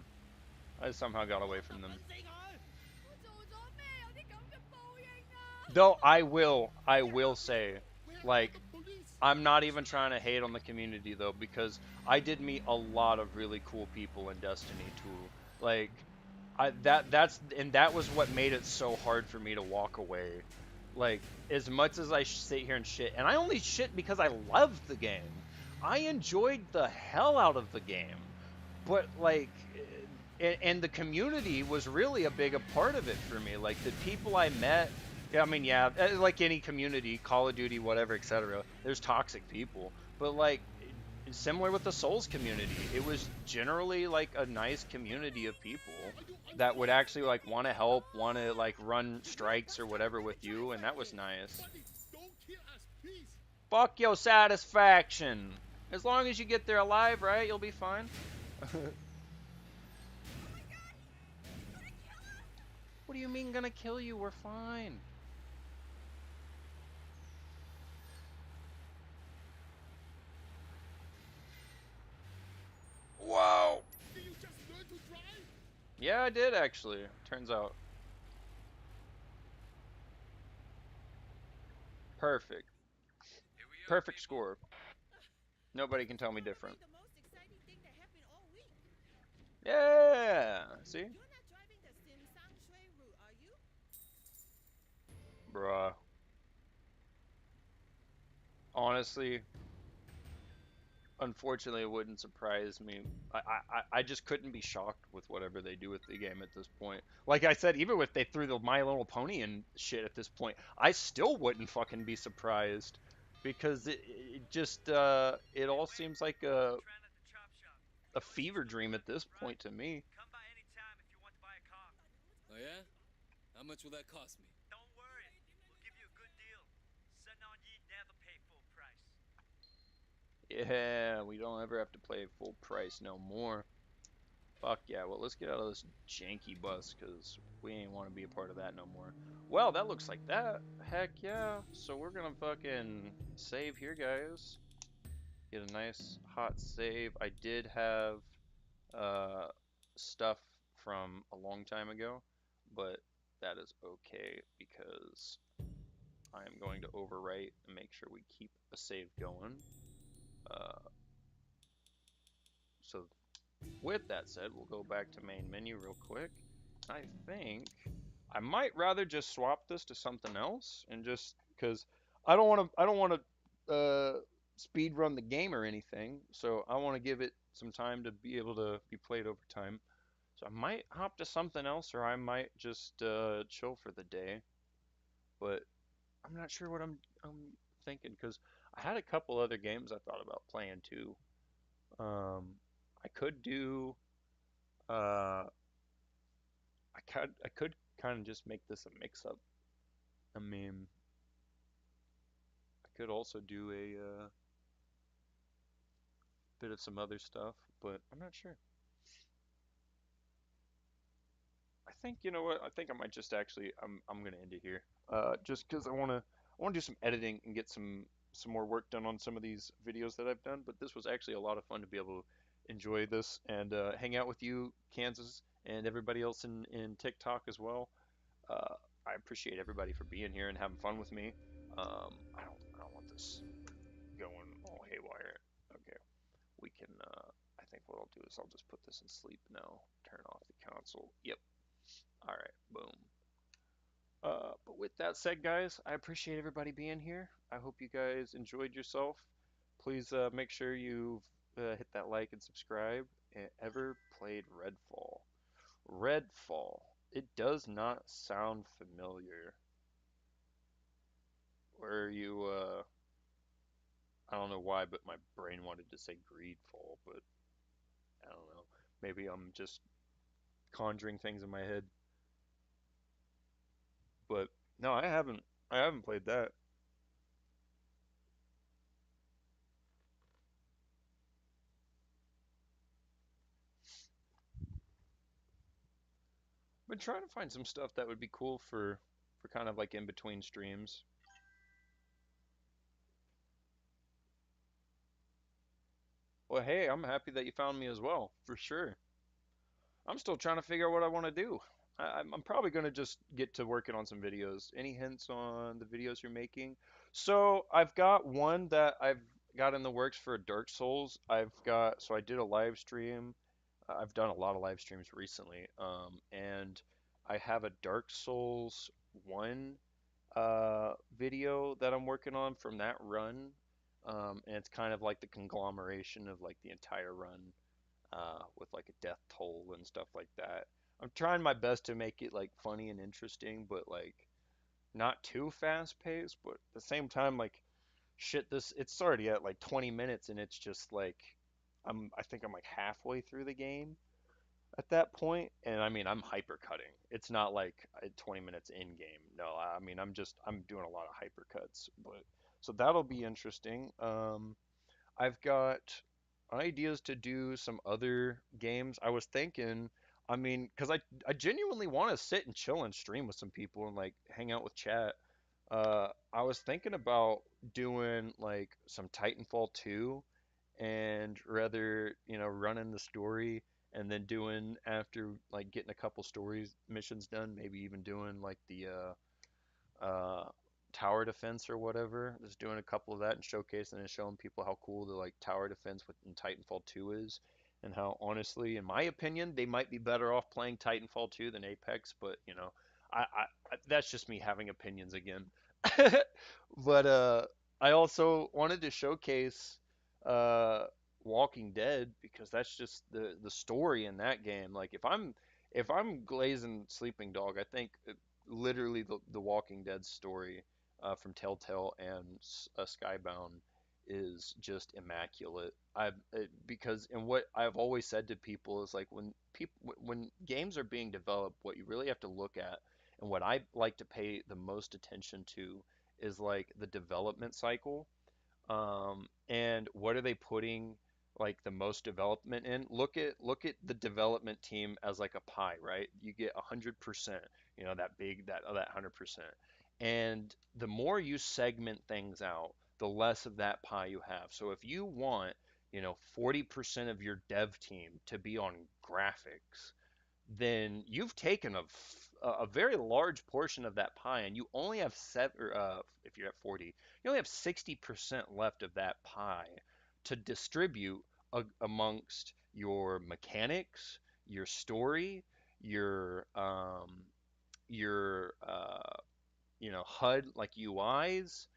I somehow got away from them. Though I will say, like, I'm not even trying to hate on the community though, because I did meet a lot of really cool people in Destiny 2. Like, that was what made it so hard for me to walk away. Like, as much as I sit here and shit, and I only shit because I loved the game. I enjoyed the hell out of the game, but like, and the community was really a big a part of it for me. Like the people I met. Yeah, I mean, yeah, like any community, Call of Duty, whatever, etc. There's toxic people, but like similar with the Souls community, it was generally like a nice community of people that would actually like want to help, want to like run strikes or whatever with you, and that was nice. Fuck your satisfaction. As long as you get there alive, right? You'll be fine. What do you mean gonna kill you? We're fine. Wow. Yeah, I did actually. Turns out. Perfect. Perfect score. Nobody can tell me different. Yeah. See? Bruh. Honestly, unfortunately, it wouldn't surprise me. I just couldn't be shocked with whatever they do with the game at this point. Like I said, even if they threw the My Little Pony and shit at this point, I still wouldn't fucking be surprised because it just it all seems like a fever dream at this point to me. Oh yeah? How much will that cost me? Don't worry, we'll give you a good deal. Sun on ye never pay full price. Yeah, we don't ever have to play full price no more. Fuck yeah, well let's get out of this janky bus because we ain't want to be a part of that no more. Well, that looks like that. Heck yeah. So we're gonna fucking save here, guys. Get a nice hot save. I did have uh, stuff from a long time ago, but that is okay because I am going to overwrite and make sure we keep a save going. Uh, so with that said, we'll go back to main menu real quick. I think I might rather just swap this to something else and just because I don't want to speed run the game or anything. So I want to give it some time to be able to be played over time. So I might hop to something else or I might just chill for the day. But I'm not sure what I'm thinking because I had a couple other games I thought about playing too. I could do uh I could kind of just make this a mix up. I mean, I could also do a bit of some other stuff, but I'm not sure. I think you know what? I think I might just actually I'm gonna end it here. Just because I wanna do some editing and get some more work done on some of these videos that I've done. But this was actually a lot of fun to be able to enjoy this and hang out with you, Kansas, and everybody else in TikTok as well. Uh, I appreciate everybody for being here and having fun with me. I don't want this going all haywire. Okay, we can. I think what I'll do is I'll just put this in sleep now. Turn off the console. Yep. All right. Boom. But with that said, guys, I appreciate everybody being here. I hope you guys enjoyed yourself. Please make sure you hit that like and subscribe. Ever played Redfall? Redfall. It does not sound familiar. Where you, I don't know why, but my brain wanted to say Greedfall, but I don't know. Maybe I'm just conjuring things in my head. But no, I haven't. I haven't played that. Been trying to find some stuff that would be cool for kind of like in between streams. Well, hey, I'm happy that you found me as well, for sure. I'm still trying to figure out what I want to do. I'm probably going to just get to working on some videos. Any hints on the videos you're making? So I've got one that I've got in the works for Dark Souls. So I did a live stream. I've done a lot of live streams recently. And I have a Dark Souls 1 video that I'm working on from that run. And it's kind of like the conglomeration of like the entire run with like a death toll and stuff like that. I'm trying my best to make it like funny and interesting, but like not too fast paced. But at the same time, like shit, this it's already at like 20 minutes, and it's just like I think I'm like halfway through the game at that point, and I mean I'm hyper cutting. It's not like 20 minutes in game. No, I mean I'm doing a lot of hyper cuts, but so that'll be interesting. I've got ideas to do some other games. I was thinking, I mean, because I genuinely want to sit and chill and stream with some people and like hang out with chat. I was thinking about doing like some Titanfall 2 and rather, running the story and then doing after like getting a couple stories missions done, maybe even doing like the uh, tower defense or whatever. Just doing a couple of that and showcasing and showing people how cool the like tower defense in Titanfall 2 is, and how honestly, in my opinion, they might be better off playing Titanfall 2 than Apex. But that's just me having opinions again. But I also wanted to showcase uh, Walking Dead because that's just the story in that game. Like if I'm glazing Sleeping Dog, I think literally the Walking Dead story from Telltale and Skybound is just immaculate. Because and what I've always said to people is like when games are being developed, what you really have to look at and what I like to pay the most attention to is like the development cycle, and what are they putting like the most development in? Look at the development team as like a pie, right? You get 100%, that big that 100%. And the more you segment things out, the less of that pie you have. So if you want, 40% of your dev team to be on graphics, then you've taken a very large portion of that pie, and you only have seven. Or, if you're at 40, you only have 60% left of that pie to distribute amongst your mechanics, your story, your HUD like UIs,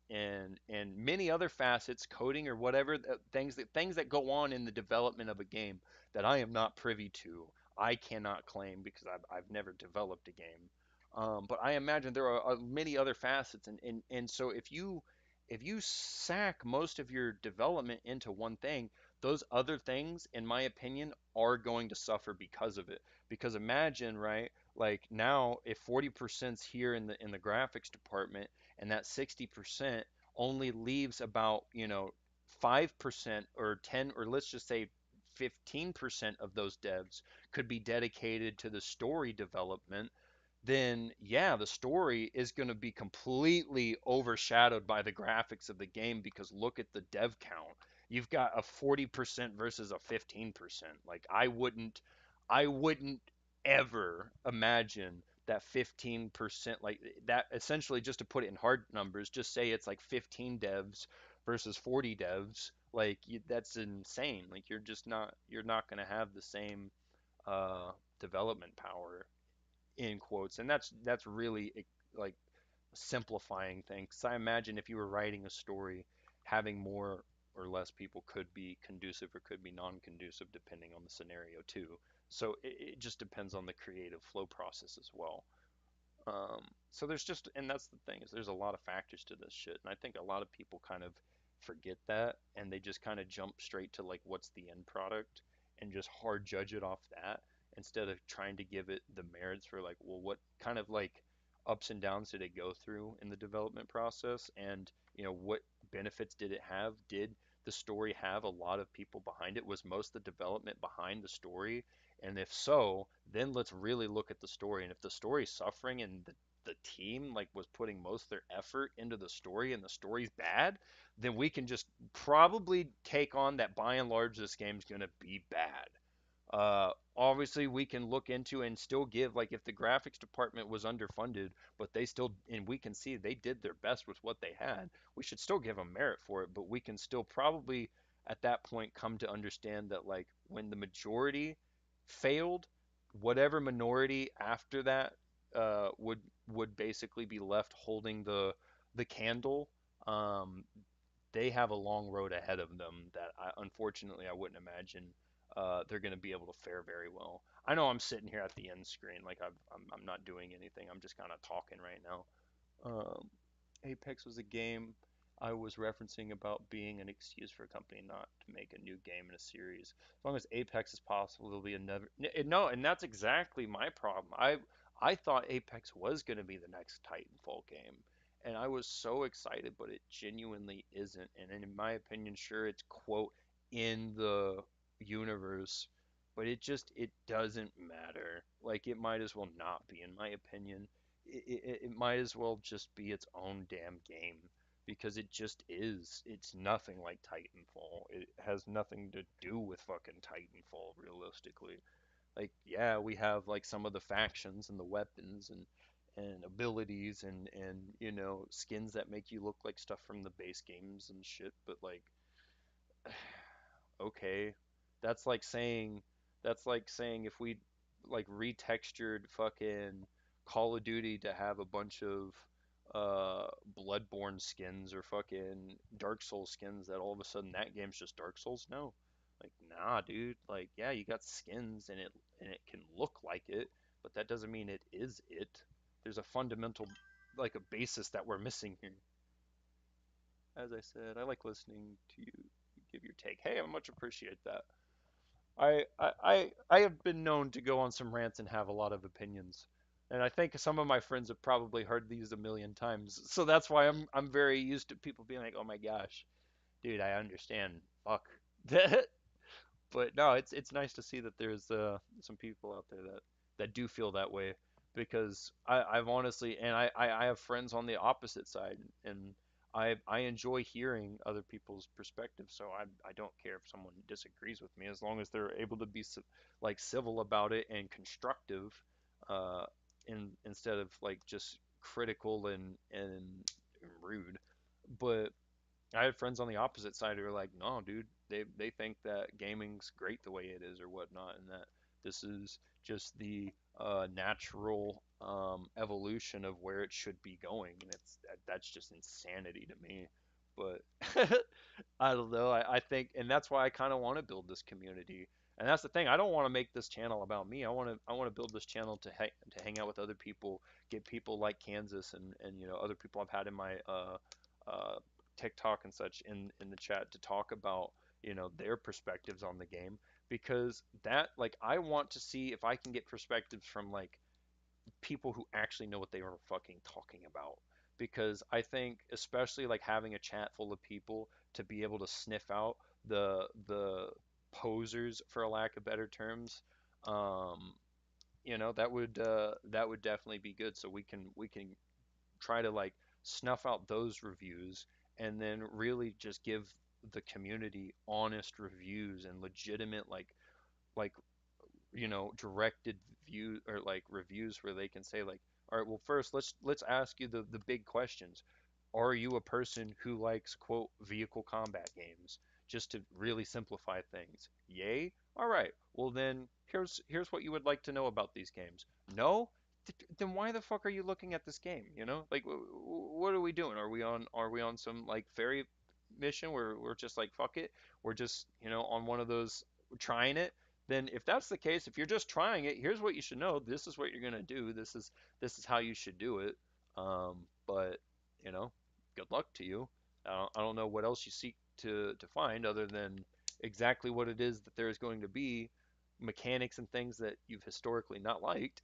and many other facets, coding or whatever things that go on in the development of a game that I am not privy to. I cannot claim because I've never developed a game. But I imagine there are many other facets, and so if you sack most of your development into one thing, those other things, in my opinion, are going to suffer because of it. Because imagine, right? Like now, if 40%'s here in the graphics department, and that 60% only leaves about 5% or 10, or let's just say 15% of those devs could be dedicated to the story development, then yeah, the story is going to be completely overshadowed by the graphics of the game because look at the dev count. You've got a 40% versus a 15%. Like I wouldn't ever imagine that 15%, like that essentially, just to put it in hard numbers, just say it's like 15 devs versus 40 devs, like that's insane. Like you're not going to have the same uh development power, in quotes. And that's really like simplifying things. I imagine if you were writing a story, having more or less people could be conducive or could be non-conducive depending on the scenario too. So it just depends on the creative flow process as well. So there's just, and that's the thing, is there's a lot of factors to this shit, and I think a lot of people kind of forget that, and they just kind of jump straight to like what's the end product and just hard judge it off that, instead of trying to give it the merits for like, well, what kind of like ups and downs did it go through in the development process, and what benefits did it have? Did the story have a lot of people behind it? Was most of the development behind the story? And if so, then let's really look at the story. And if the story's suffering and the team like was putting most of their effort into the story and the story's bad, then we can just probably take on that by and large this game's gonna be bad. Obviously, we can look into and still give, like, if the graphics department was underfunded, but they still, and we can see they did their best with what they had, we should still give them merit for it. But we can still probably at that point come to understand that, like, when the majority failed, whatever minority after that would basically be left holding the candle. Um, they have a long road ahead of them that unfortunately I wouldn't imagine they're going to be able to fare very well. I know I'm sitting here at the end screen, like I'm not doing anything. I'm just kind of talking right now. Um, Apex was a game I was referencing about being an excuse for a company not to make a new game in a series. As long as Apex is possible, there'll be another. No, and that's exactly my problem. I thought Apex was going to be the next Titanfall game, and I was so excited, but it genuinely isn't. And in my opinion, sure, it's quote in the universe, but it doesn't matter. Like it might as well not be, in my opinion. It might as well just be its own damn game, because it just is. It's nothing like Titanfall. It has nothing to do with fucking Titanfall, realistically. Like, yeah, we have like some of the factions and the weapons and abilities and skins that make you look like stuff from the base games and shit, but like okay. That's like saying that's like saying if we like retextured fucking Call of Duty to have a bunch of Bloodborne skins or fucking Dark Souls skins, that all of a sudden that game's just Dark Souls. No. Like, nah, dude. Like, yeah, you got skins and it can look like it, but that doesn't mean it is it. There's a fundamental, like, a basis that we're missing here. As I said, I like listening to you give your take. Hey, I much appreciate that. I have been known to go on some rants and have a lot of opinions. And I think some of my friends have probably heard these a million times. So that's why I'm very used to people being like, "Oh my gosh, dude, I understand." Fuck. But no, it's nice to see that there's some people out there that do feel that way, because I've honestly, and I have friends on the opposite side, and I enjoy hearing other people's perspectives. So I don't care if someone disagrees with me, as long as they're able to be like civil about it and constructive, uh, instead of like just critical and rude. But I had friends on the opposite side who were like, "No, dude, they think that gaming's great the way it is or whatnot, and that this is just the natural evolution of where it should be going." And that's just insanity to me. But I don't know. I think, and that's why I kind of want to build this community. And that's the thing. I don't want to make this channel about me. I want to build this channel to hang out with other people, get people like Kansas and other people I've had in my uh, TikTok and such in the chat to talk about their perspectives on the game, because that, like, I want to see if I can get perspectives from like people who actually know what they are fucking talking about, because I think especially like having a chat full of people to be able to sniff out the posers, for a lack of better terms, um that would definitely be good, so we can try to like snuff out those reviews, and then really just give the community honest reviews and legitimate like directed view or like reviews where they can say like, all right, well first let's ask you the big questions. Are you a person who likes quote vehicle combat games? Just to really simplify things. Yay? All right. Well then here's what you would like to know about these games. No? Then why the fuck are you looking at this game? You know, like what are we doing? Are we on some like fairy mission where we're just like fuck it? We're just on one of those trying it. Then if that's the case, if you're just trying it, here's what you should know. This is what you're gonna do. This is how you should do it. But you know, good luck to you. I don't know what else you seek to find other than exactly what it is that there is going to be, mechanics and things that you've historically not liked.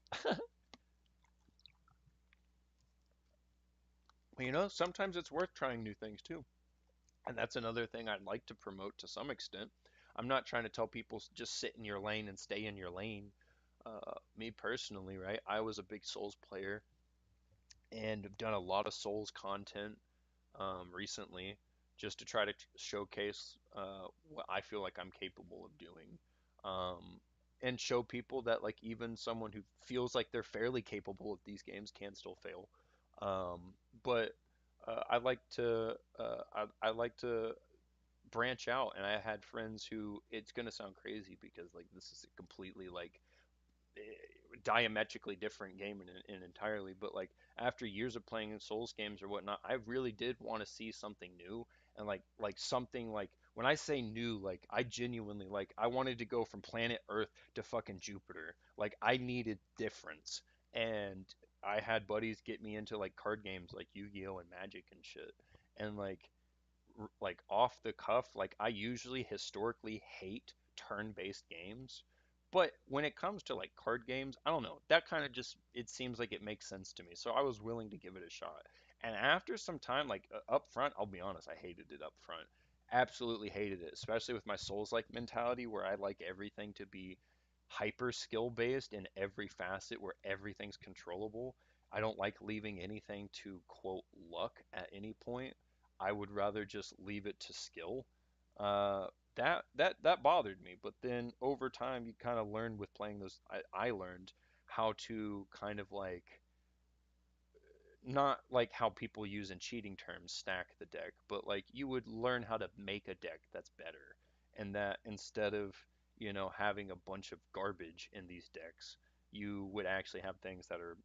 Sometimes it's worth trying new things too. And that's another thing I'd like to promote to some extent. I'm not trying to tell people just sit in your lane and stay in your lane. Me personally, right? I was a big Souls player and have done a lot of Souls content recently just to try to showcase what I feel like I'm capable of doing. And show people that like even someone who feels like they're fairly capable of these games can still fail. Um, but I like to branch out, and I had friends who it's gonna sound crazy because like this is a completely like diametrically different game in entirely, but like after years of playing Souls games or whatnot, I really did want to see something new. And like something like when I say new, like I genuinely like I wanted to go from planet Earth to fucking Jupiter. Like I needed difference. And I had buddies get me into like card games like Yu-Gi-Oh and Magic and shit. And like off the cuff, like I usually historically hate turn-based games, but when it comes to like card games, I don't know. That kind of just it seems like it makes sense to me. So I was willing to give it a shot. And after some time, like up front, I'll be honest, I hated it up front. Absolutely hated it, especially with my Souls-like mentality where I like everything to be hyper skill based in every facet where everything's controllable. I don't like leaving anything to quote luck at any point. I would rather just leave it to skill. Uh, that bothered me, but then over time you kind of learn with playing those. I learned how to kind of like not like how people use in cheating terms stack the deck, but like you would learn how to make a deck that's better, and that instead of having a bunch of garbage in these decks, you would actually have things that are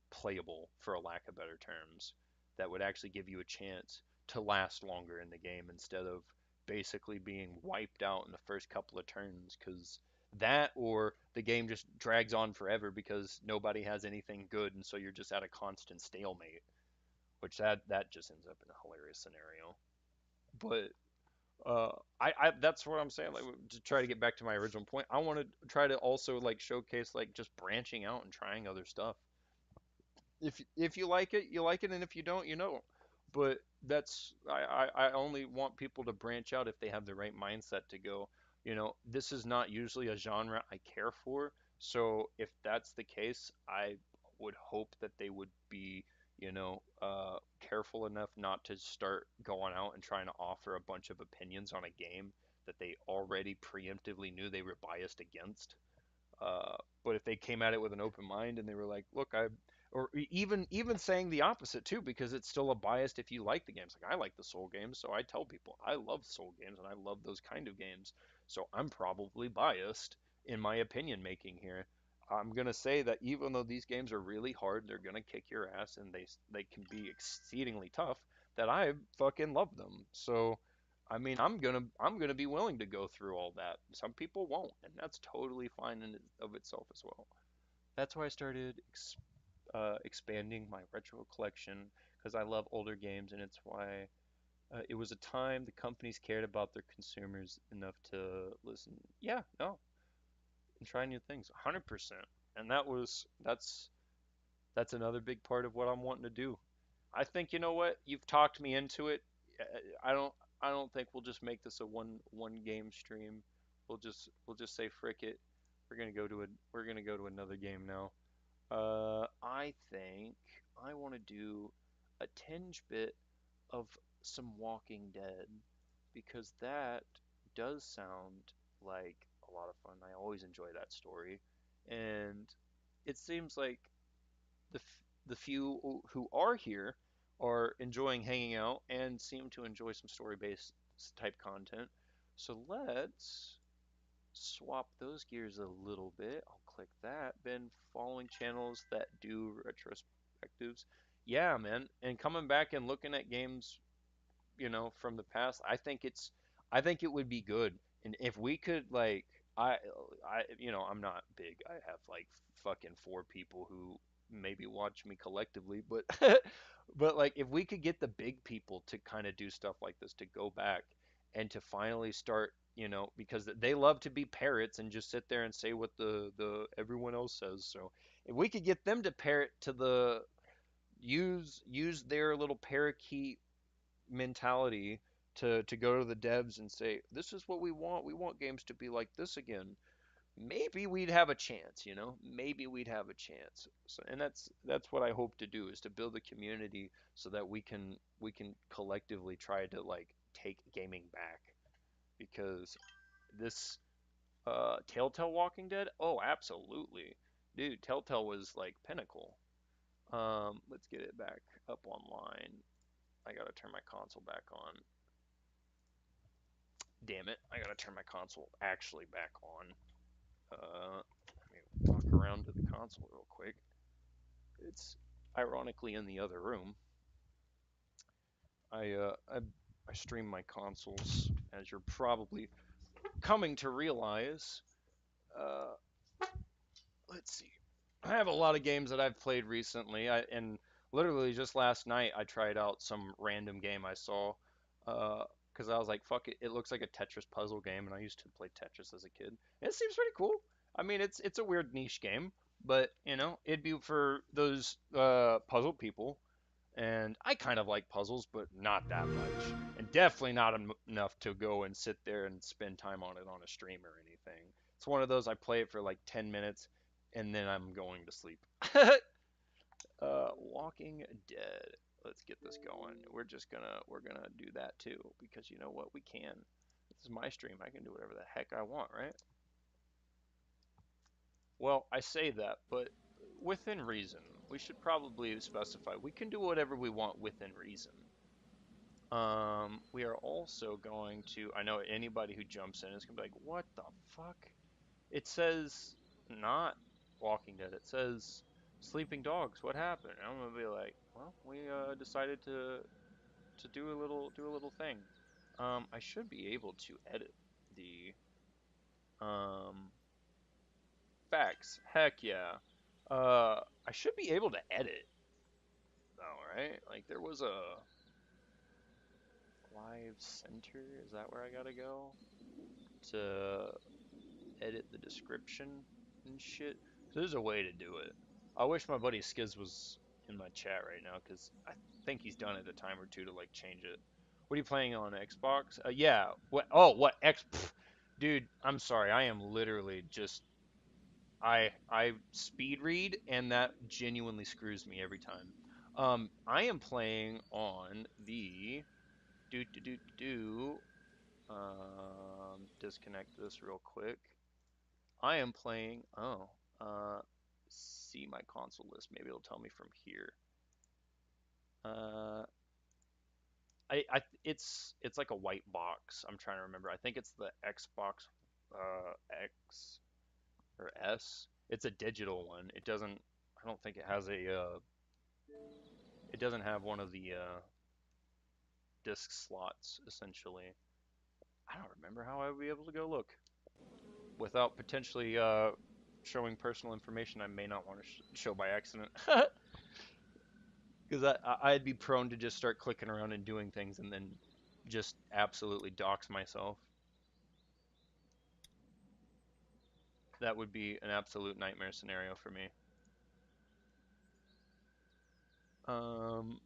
playable, for a lack of better terms, that would actually give you a chance to last longer in the game instead of basically being wiped out in the first couple of turns because that or the game just drags on forever because nobody has anything good and so you're just at a constant stalemate, which that just ends up in a hilarious scenario. But I that's what I'm saying. Like to try to get back to my original point, I want to try to also like showcase like just branching out and trying other stuff. If you like it, you like it, and if you don't, you don't. But that's I only want people to branch out if they have the right mindset to go. This is not usually a genre I care for. So if that's the case, I would hope that they would be, careful enough not to start going out and trying to offer a bunch of opinions on a game that they already preemptively knew they were biased against. But if they came at it with an open mind and they were like, look, or even saying the opposite too, because it's still a bias if you like the games. Like I like the Soul games, so I tell people I love Soul games and I love those kind of games. So I'm probably biased in my opinion making here. I'm gonna say that even though these games are really hard, they're gonna kick your ass and they can be exceedingly tough. That I fucking love them. So I mean, I'm gonna be willing to go through all that. Some people won't, and that's totally fine in of itself as well. That's why I started expanding my retro collection because I love older games, and it's why it was a time the companies cared about their consumers enough to listen. Yeah, no, and try new things, 100%. And that's another big part of what I'm wanting to do. I think you know what? You've talked me into it. I don't I don't think we'll just make this a one game stream. We'll just say frick it. We're gonna go to another game now. I think I want to do a tinge bit of some Walking Dead because that does sound like a lot of fun. I always enjoy that story, and it seems like the few who are here are enjoying hanging out and seem to enjoy some story-based type content. So let's swap those gears a little bit. I'll click that. Been following channels that do retrospectives. Yeah, man. And coming back and looking at games, from the past, I think it would be good. And if we could like I'm not big. I have like fucking four people who maybe watch me collectively, but but like if we could get the big people to kind of do stuff like this, to go back and to finally start, because they love to be parrots and just sit there and say what the everyone else says. So if we could get them to parrot to the use their little parakeet mentality to go to the devs and say, this is what we want. We want games to be like this again. Maybe we'd have a chance, Maybe we'd have a chance. So, and that's what I hope to do, is to build a community so that we can collectively try to like take gaming back, because this Telltale Walking Dead, oh, absolutely. Dude, Telltale was like pinnacle. Let's get it back up online. I gotta turn my console back on. Damn it, I gotta turn my console actually back on. Let me walk around to the console real quick. It's ironically in the other room. I stream my consoles, as you're probably coming to realize. Uh, let's see. I have a lot of games that I've played recently. And literally just last night I tried out some random game I saw, because I was like, fuck it, it looks like a Tetris puzzle game, and I used to play Tetris as a kid. And it seems pretty cool. I mean, it's a weird niche game, but it'd be for those puzzle people. And I kind of like puzzles, but not that much, and definitely not enough to go and sit there and spend time on it on a stream or anything. It's one of those I play it for like 10 minutes and then I'm going to sleep. Walking Dead. Let's get this going. We're gonna do that too, because you know what? We can. This is my stream. I can do whatever the heck I want, right? Well, I say that, but within reason. We should probably specify we can do whatever we want within reason. We are also going to. I know anybody who jumps in is gonna be like, "What the fuck?" It says not Walking Dead. It says Sleeping Dogs. What happened? And I'm gonna be like, well, we decided to do a little thing. I should be able to edit the facts. Heck yeah. I should be able to edit though, right? Like there was a live center. Is that where I gotta go to edit the description and shit? So there's a way to do it. I wish my buddy Skiz was in my chat right now, because I think he's done it a time or two to like change it. What are you playing on Xbox? Yeah. What? Oh, what? Dude, I'm sorry. I am literally just I speed read, and that genuinely screws me every time. I am playing on the do. Disconnect this real quick. I am playing. Oh, see my console list. Maybe it'll tell me from here. Uh, it's like a white box. I'm trying to remember. I think it's the Xbox X or S. It's a digital one. It doesn't. I don't think it has a. It doesn't have one of the disc slots. Essentially, I don't remember how I would be able to go look without potentially showing personal information I may not want to show by accident. Because I'd be prone to just start clicking around and doing things and then just absolutely dox myself. That would be an absolute nightmare scenario for me. Um,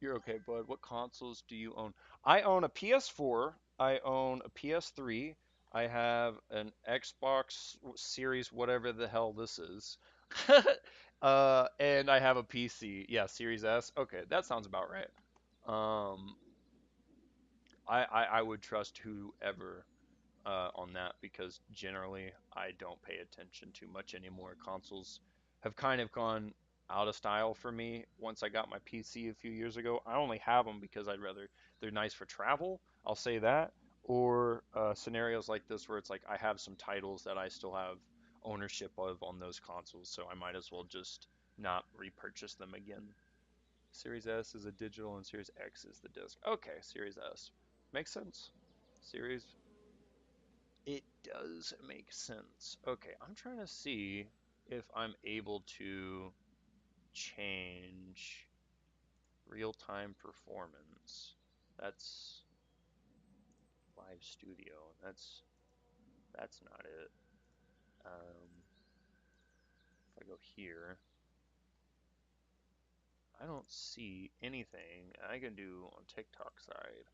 you're okay, bud. What consoles do you own? I own a PS4. I own a PS3. I have an Xbox Series, whatever the hell this is. And I have a PC. Yeah, Series S. Okay, that sounds about right. Um, I would trust whoever on that because generally I don't pay attention too much anymore. Consoles have kind of gone out of style for me once I got my PC a few years ago. I only have them because they're nice for travel, I'll say that, or scenarios like this where it's like I have some titles that I still have ownership of on those consoles, so I might as well just not repurchase them again. Series S is a digital and Series X is the disc. Okay, Series S. Makes sense. Series it does make sense. Okay, I'm trying to see if I'm able to change real-time performance. That's live studio. That's not it. If I go here, I don't see anything I can do on TikTok side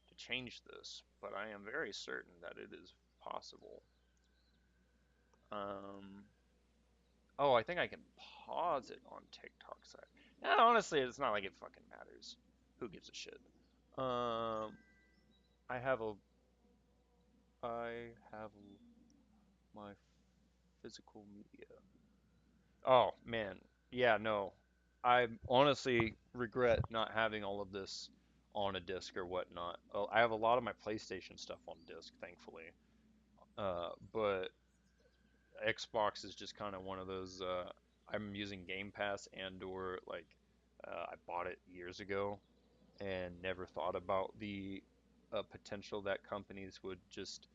to change this, but I am very certain that it is possible. Um, Oh, I think I can pause it on TikTok side. Yeah, honestly, it's not like it fucking matters. Who gives a shit? Um, I have a, I have my physical media. Oh man, yeah, no. I honestly regret not having all of this on a disc or whatnot. Oh, I have a lot of my PlayStation stuff on disc, thankfully. But Xbox is just kind of one of those. I'm using Game Pass and or like I bought it years ago and never thought about the potential that companies would just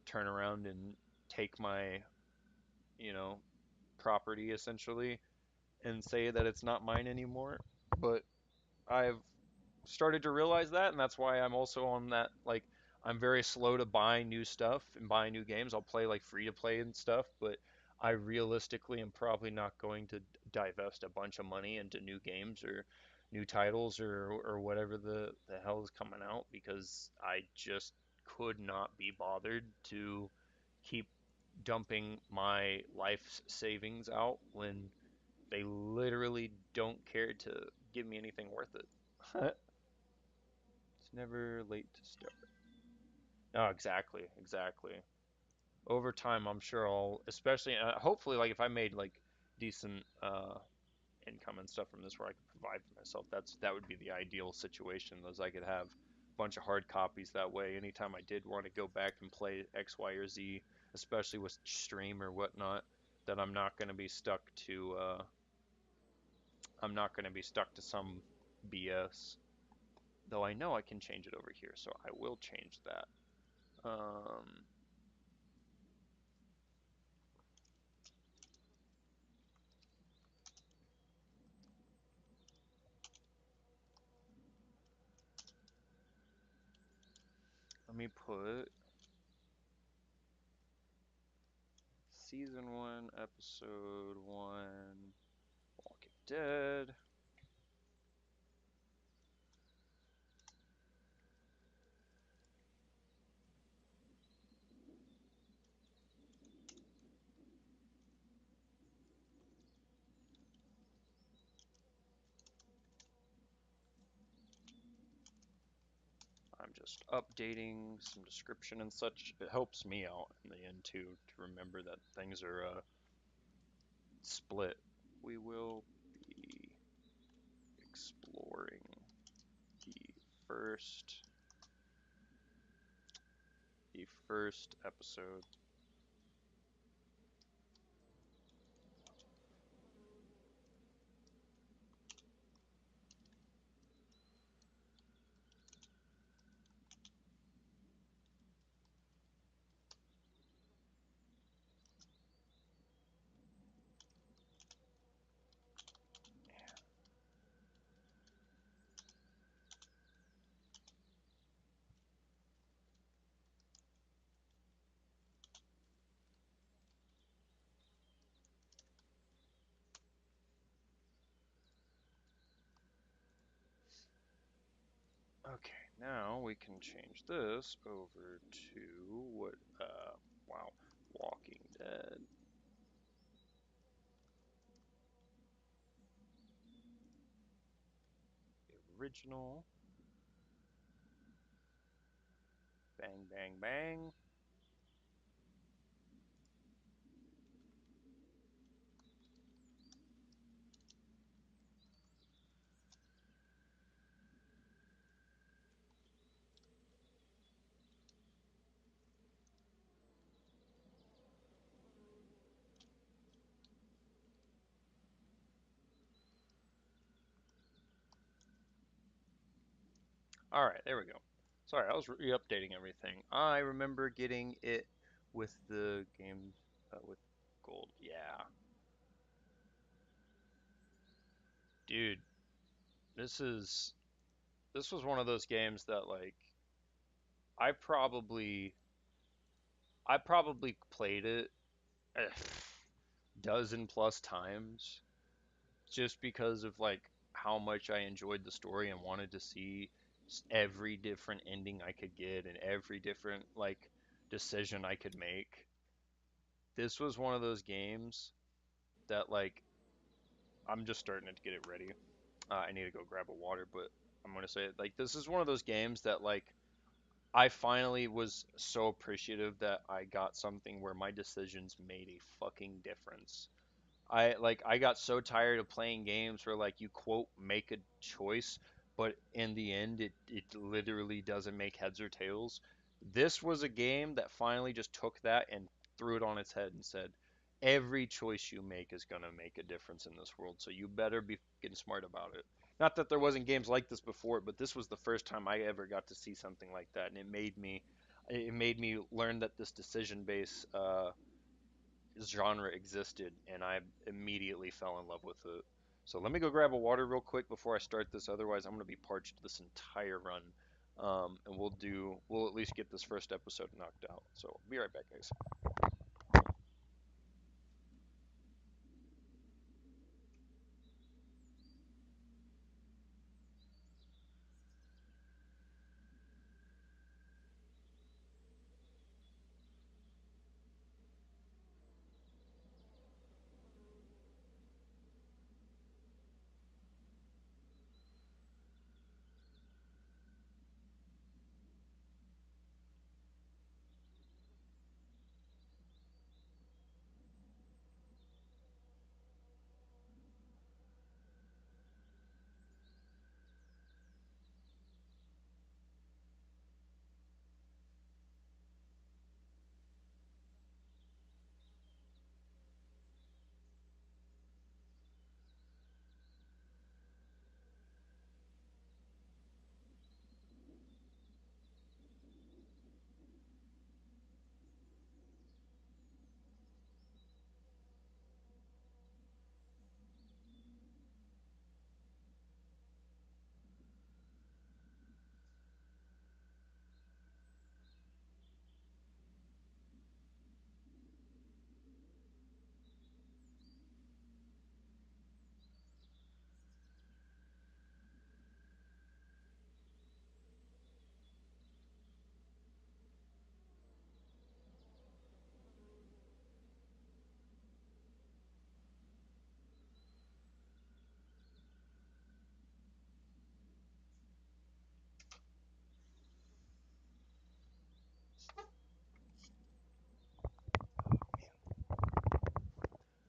turn around and take my, you know, property essentially and say that it's not mine anymore. But I've started to realize that, and that's why I'm also on that. Like, I'm very slow to buy new stuff and buy new games. I'll play like free to play and stuff, but I realistically am probably not going to divest a bunch of money into new games or new titles or whatever the hell is coming out because I just could not be bothered to keep dumping my life savings out when they literally don't care to give me anything worth it. It's never late to start. Oh, exactly, exactly. Over time, I'm sure I'll, especially, hopefully, like if I made like decent income and stuff from this, where I could provide for myself, that would be the ideal situation. As I could have a bunch of hard copies that way. Anytime I did want to go back and play X, Y, or Z, especially with stream or whatnot, that I'm not going to be stuck to some BS. Though I know I can change it over here, so I will change that. Um, Let me put season 1, episode 1, Walking Dead. I'm just updating some description and such. It helps me out in the end too to remember that things are split. We will be exploring the first episode. Okay, now we can change this over to what, wow, Walking Dead. The original. Bang, bang, bang. All right, there we go. Sorry, I was re-updating everything. I remember getting it with the game with gold. Yeah, dude, this is this was one of those games that like I probably I probably played it a dozen plus times just because of like how much I enjoyed the story and wanted to see every different ending I could get and every different like decision I could make. This was one of those games that like I'm just starting to get it ready. I need to go grab a water, but I'm gonna say it like this is one of those games that like I finally was so appreciative that I got something where my decisions made a fucking difference. I got so tired of playing games where like you quote make a choice, but in the end it literally doesn't make heads or tails. This was a game that finally just took that and threw it on its head and said, every choice you make is gonna make a difference in this world, so you better be getting smart about it. Not that there wasn't games like this before, but this was the first time I ever got to see something like that, and it made me learn that this decision based genre existed, and I immediately fell in love with it. So let me go grab a water real quick before I start this. Otherwise, I'm gonna be parched this entire run. And we'll at least get this first episode knocked out. So I'll be right back, guys.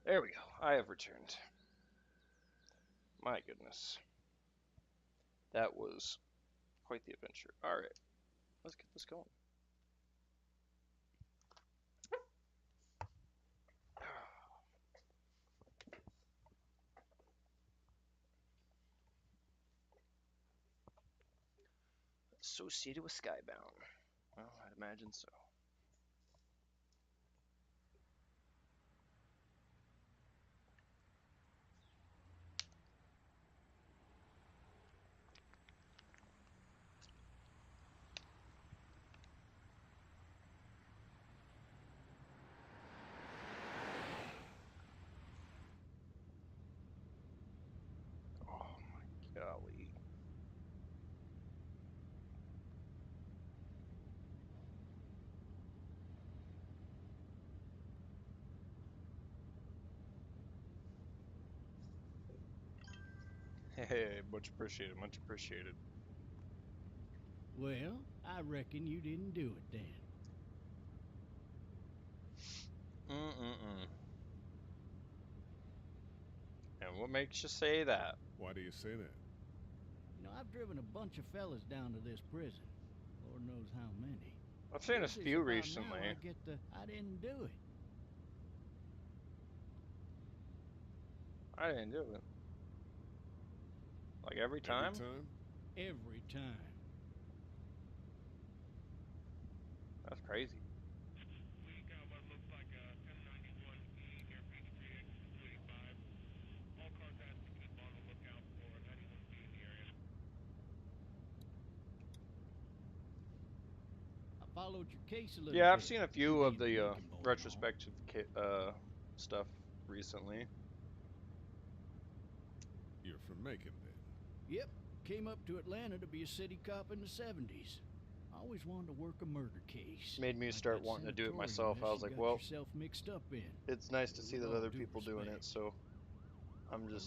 There we go. I have returned. My goodness, that was quite the adventure. All right, let's get this going. Associated with Skybound. Well, I'd imagine so. Oh my golly. Hey, much appreciated, much appreciated. Well, I reckon you didn't do it then. Mm-mm-mm. And what makes you say that? Why do you say that? You know, I've driven a bunch of fellas down to this prison. Lord knows how many. I've seen a Guess it's few about recently. now I get the I didn't do it. I didn't do it. Like every Every time? time? Every time. Crazy. We got what looks like a 1091E airspeed 3X 285. All cars asked to keep on the lookout for 91B in the area. I followed your case a little Yeah, I've bit. seen a You few of being a the Lincoln boy and all. retrospective stuff recently. You're from Macon, then? Yep. Came up to Atlanta to be a city cop in the 70s. I always wanted to work a murder case. Made me Like start that wanting to do it sanatorium myself. I mess was you like, got well, yourself mixed up in. it's nice to But see with that all other due people doing it, respect, so I'm real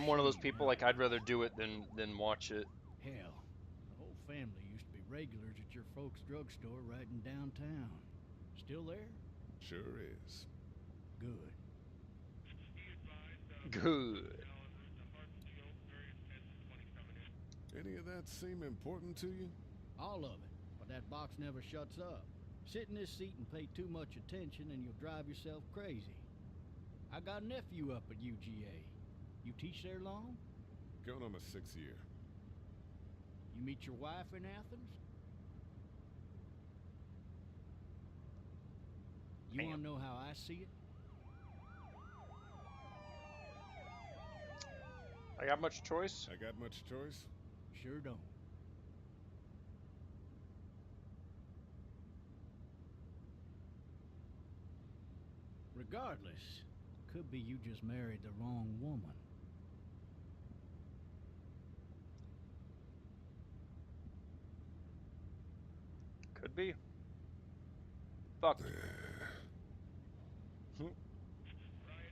one of those shame, people, huh? like, I'd rather do it than watch it. Hell, the whole family used to be regulars at your folks' drugstore right in downtown. Still there? Sure is. Good. Good. Any of that seem important to you? All of it, but that box never shuts up. Sit in this seat and pay too much attention and you'll drive yourself crazy. I got a nephew up at UGA. You teach there long? Going on my 6th year. You meet your wife in Athens? You want to know how I see it? I got much choice? I got much choice? Sure don't. Regardless, could be you just married the wrong woman. Could be. Fuck. Riot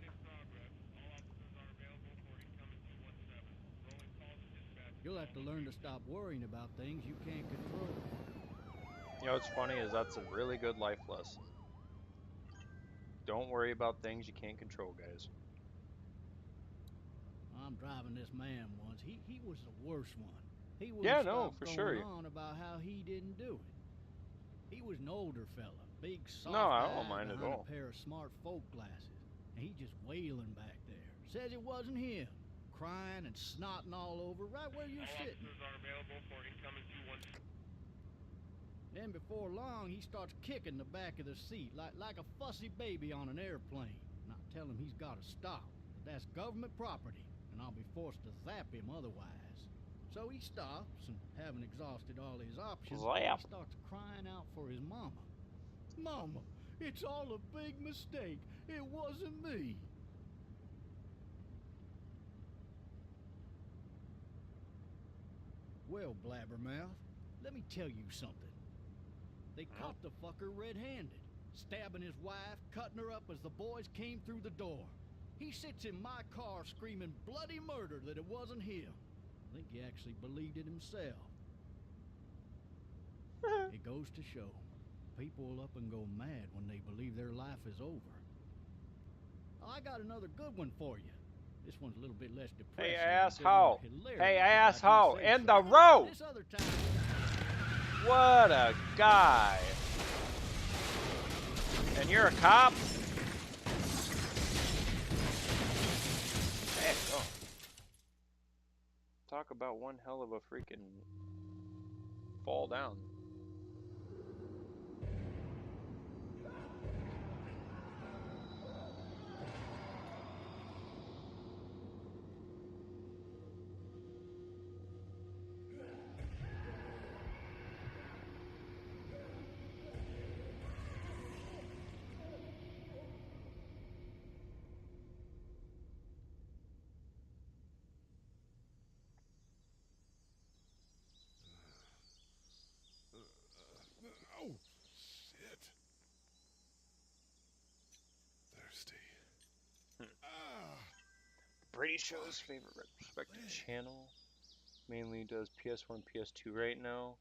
in progress. All officers are available for incoming 217. Rolling calls to dispatch. You'll have to learn to stop worrying about things you can't control. You know what's funny is that's a really good life lesson. Don't worry about things you can't control, guys. I'm driving this man once. He was the worst one. He Yeah, wouldn't no, stop for going sure. on about how he didn't do it. He was an older fella, big soft No, I don't eyes mind at behind all. a pair of smart folk glasses, and he just wailing back there. Says it wasn't him, crying and snotting all over right where you're All sitting. officers are available for incoming 217. Then before long, he starts kicking the back of the seat like a fussy baby on an airplane. And I tell him he's got to stop, that that's government property, and I'll be forced to zap him otherwise. So he stops, and having exhausted all his options, Zap. he starts crying out for his mama. Mama, it's all a big mistake. It wasn't me. Well, blabbermouth, let me tell you something. They caught the fucker red-handed, stabbing his wife, cutting her up as the boys came through the door. He sits in my car screaming bloody murder that it wasn't him. I think he actually believed it himself. It goes to show, people will up and go mad when they believe their life is over. Oh, I got another good one for you. This one's a little bit less depressing. Hey, and a bit more asshole. hilarious, Hey, if I do asshole. say In so. the road. This other time. What a guy. And you're a cop? Heck, oh. Talk about one hell of a freaking fall down. Oh, shit. Thirsty. Brady Show's favorite retrospective channel. Mainly does PS1, PS2 right now.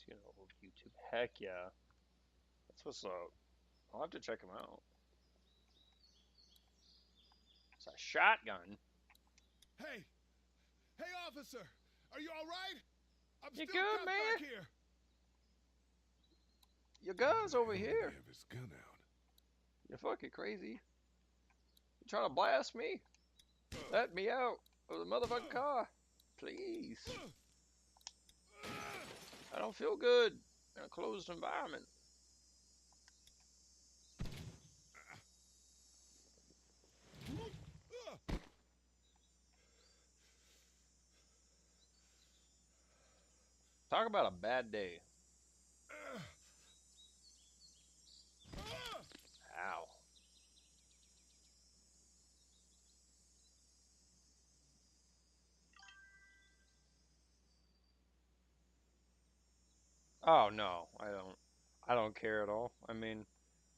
You know, old YouTube. Heck yeah. That's what's up. I'll have to check him out. It's a shotgun. Hey! Hey, officer! Are you alright? I'm You still good, got man? back here. Your gun's over here. Have his gun out. You're fucking crazy. You trying to blast me? Let me out of the motherfucking car. Please. I don't feel good in a closed environment. Talk about a bad day. Ow. Oh no, I don't care at all. I mean,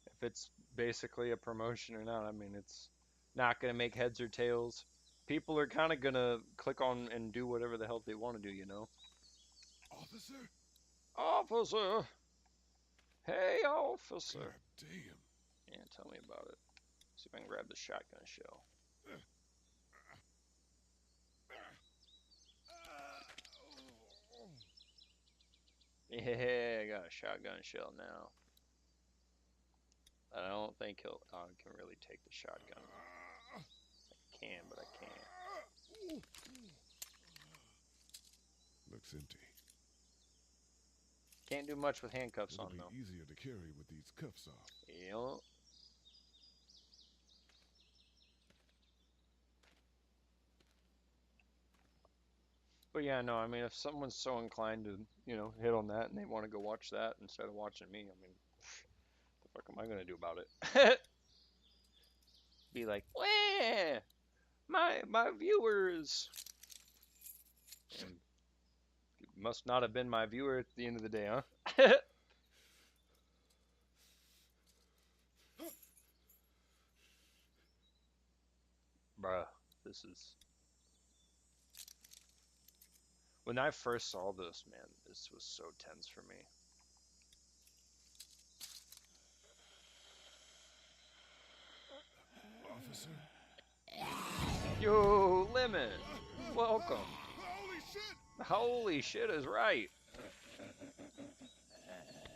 if it's basically a promotion or not, I mean, it's not going to make heads or tails. People are kind of going to click on and do whatever the hell they want to do, you know? Officer? Officer! Hey, officer! God damn. Yeah, tell me about it. See if I can grab the shotgun shell. Yeah, I got a shotgun shell now. I don't think I can really take the shotgun. I can, but I can't. Looks empty. Can't do much with handcuffs It'll on, be though. easier to carry with these cuffs off. Yep. But yeah, no, I mean, if someone's so inclined to, you know, hit on that and they want to go watch that instead of watching me, I mean, the fuck am I gonna do about it? Be like, wah, my viewers. And it must not have been my viewer at the end of the day, huh? Bruh, this is. When I first saw this, man, this was so tense for me. Officer? Yo, Lemon! Welcome. Holy shit! Holy shit is right.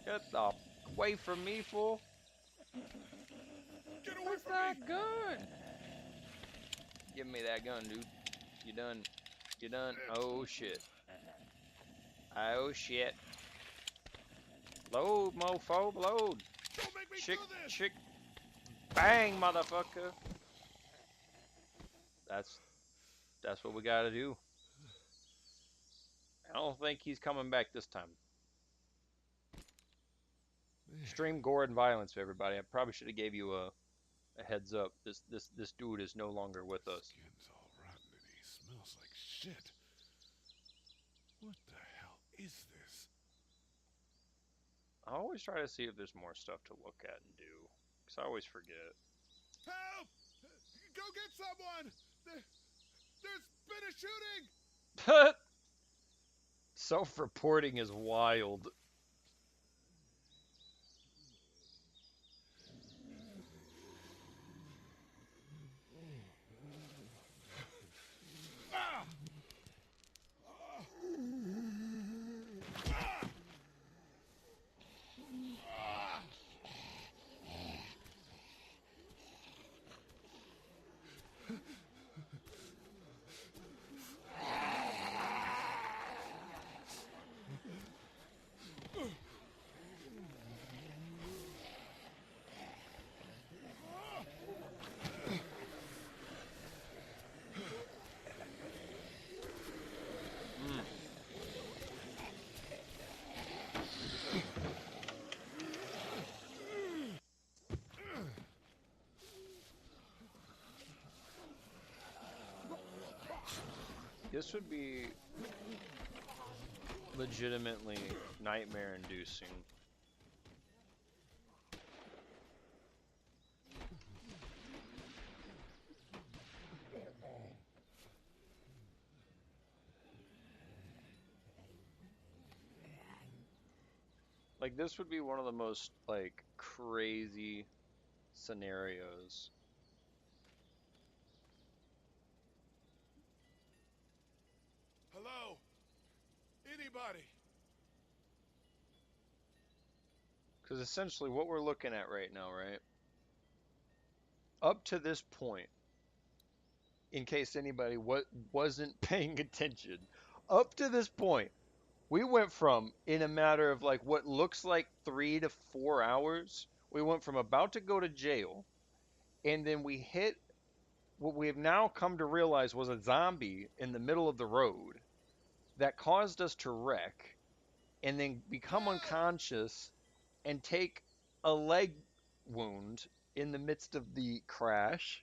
Get the away from me, fool. Get away What's from that me! gun? Give me that gun, dude. You done? You done? Oh shit. Oh shit. Load, mofo, load. Don't make me Chick, do this! chick. Bang, motherfucker. That's what we gotta do. I don't think he's coming back this time. Man, Extreme gore and violence, everybody. I probably should have gave you a heads up. This dude is no longer with us. skin's all rotten and he smells like shit. What the hell is this? I always try to see if there's more stuff to look at and do, because I always forget. Help! Go get someone! There's been a shooting! Self-reporting is wild. This would be legitimately nightmare-inducing. Like, this would be one of the most, like, crazy scenarios. Hello? Anybody? Because essentially what we're looking at right now, right? Up to this point, in case anybody wasn't paying attention, up to this point, We went from, in a matter of like what looks like 3 to 4 hours, we went from about to go to jail, and then we hit what we have now come to realize was a zombie in the middle of the road that caused us to wreck and then become unconscious and take a leg wound in the midst of the crash.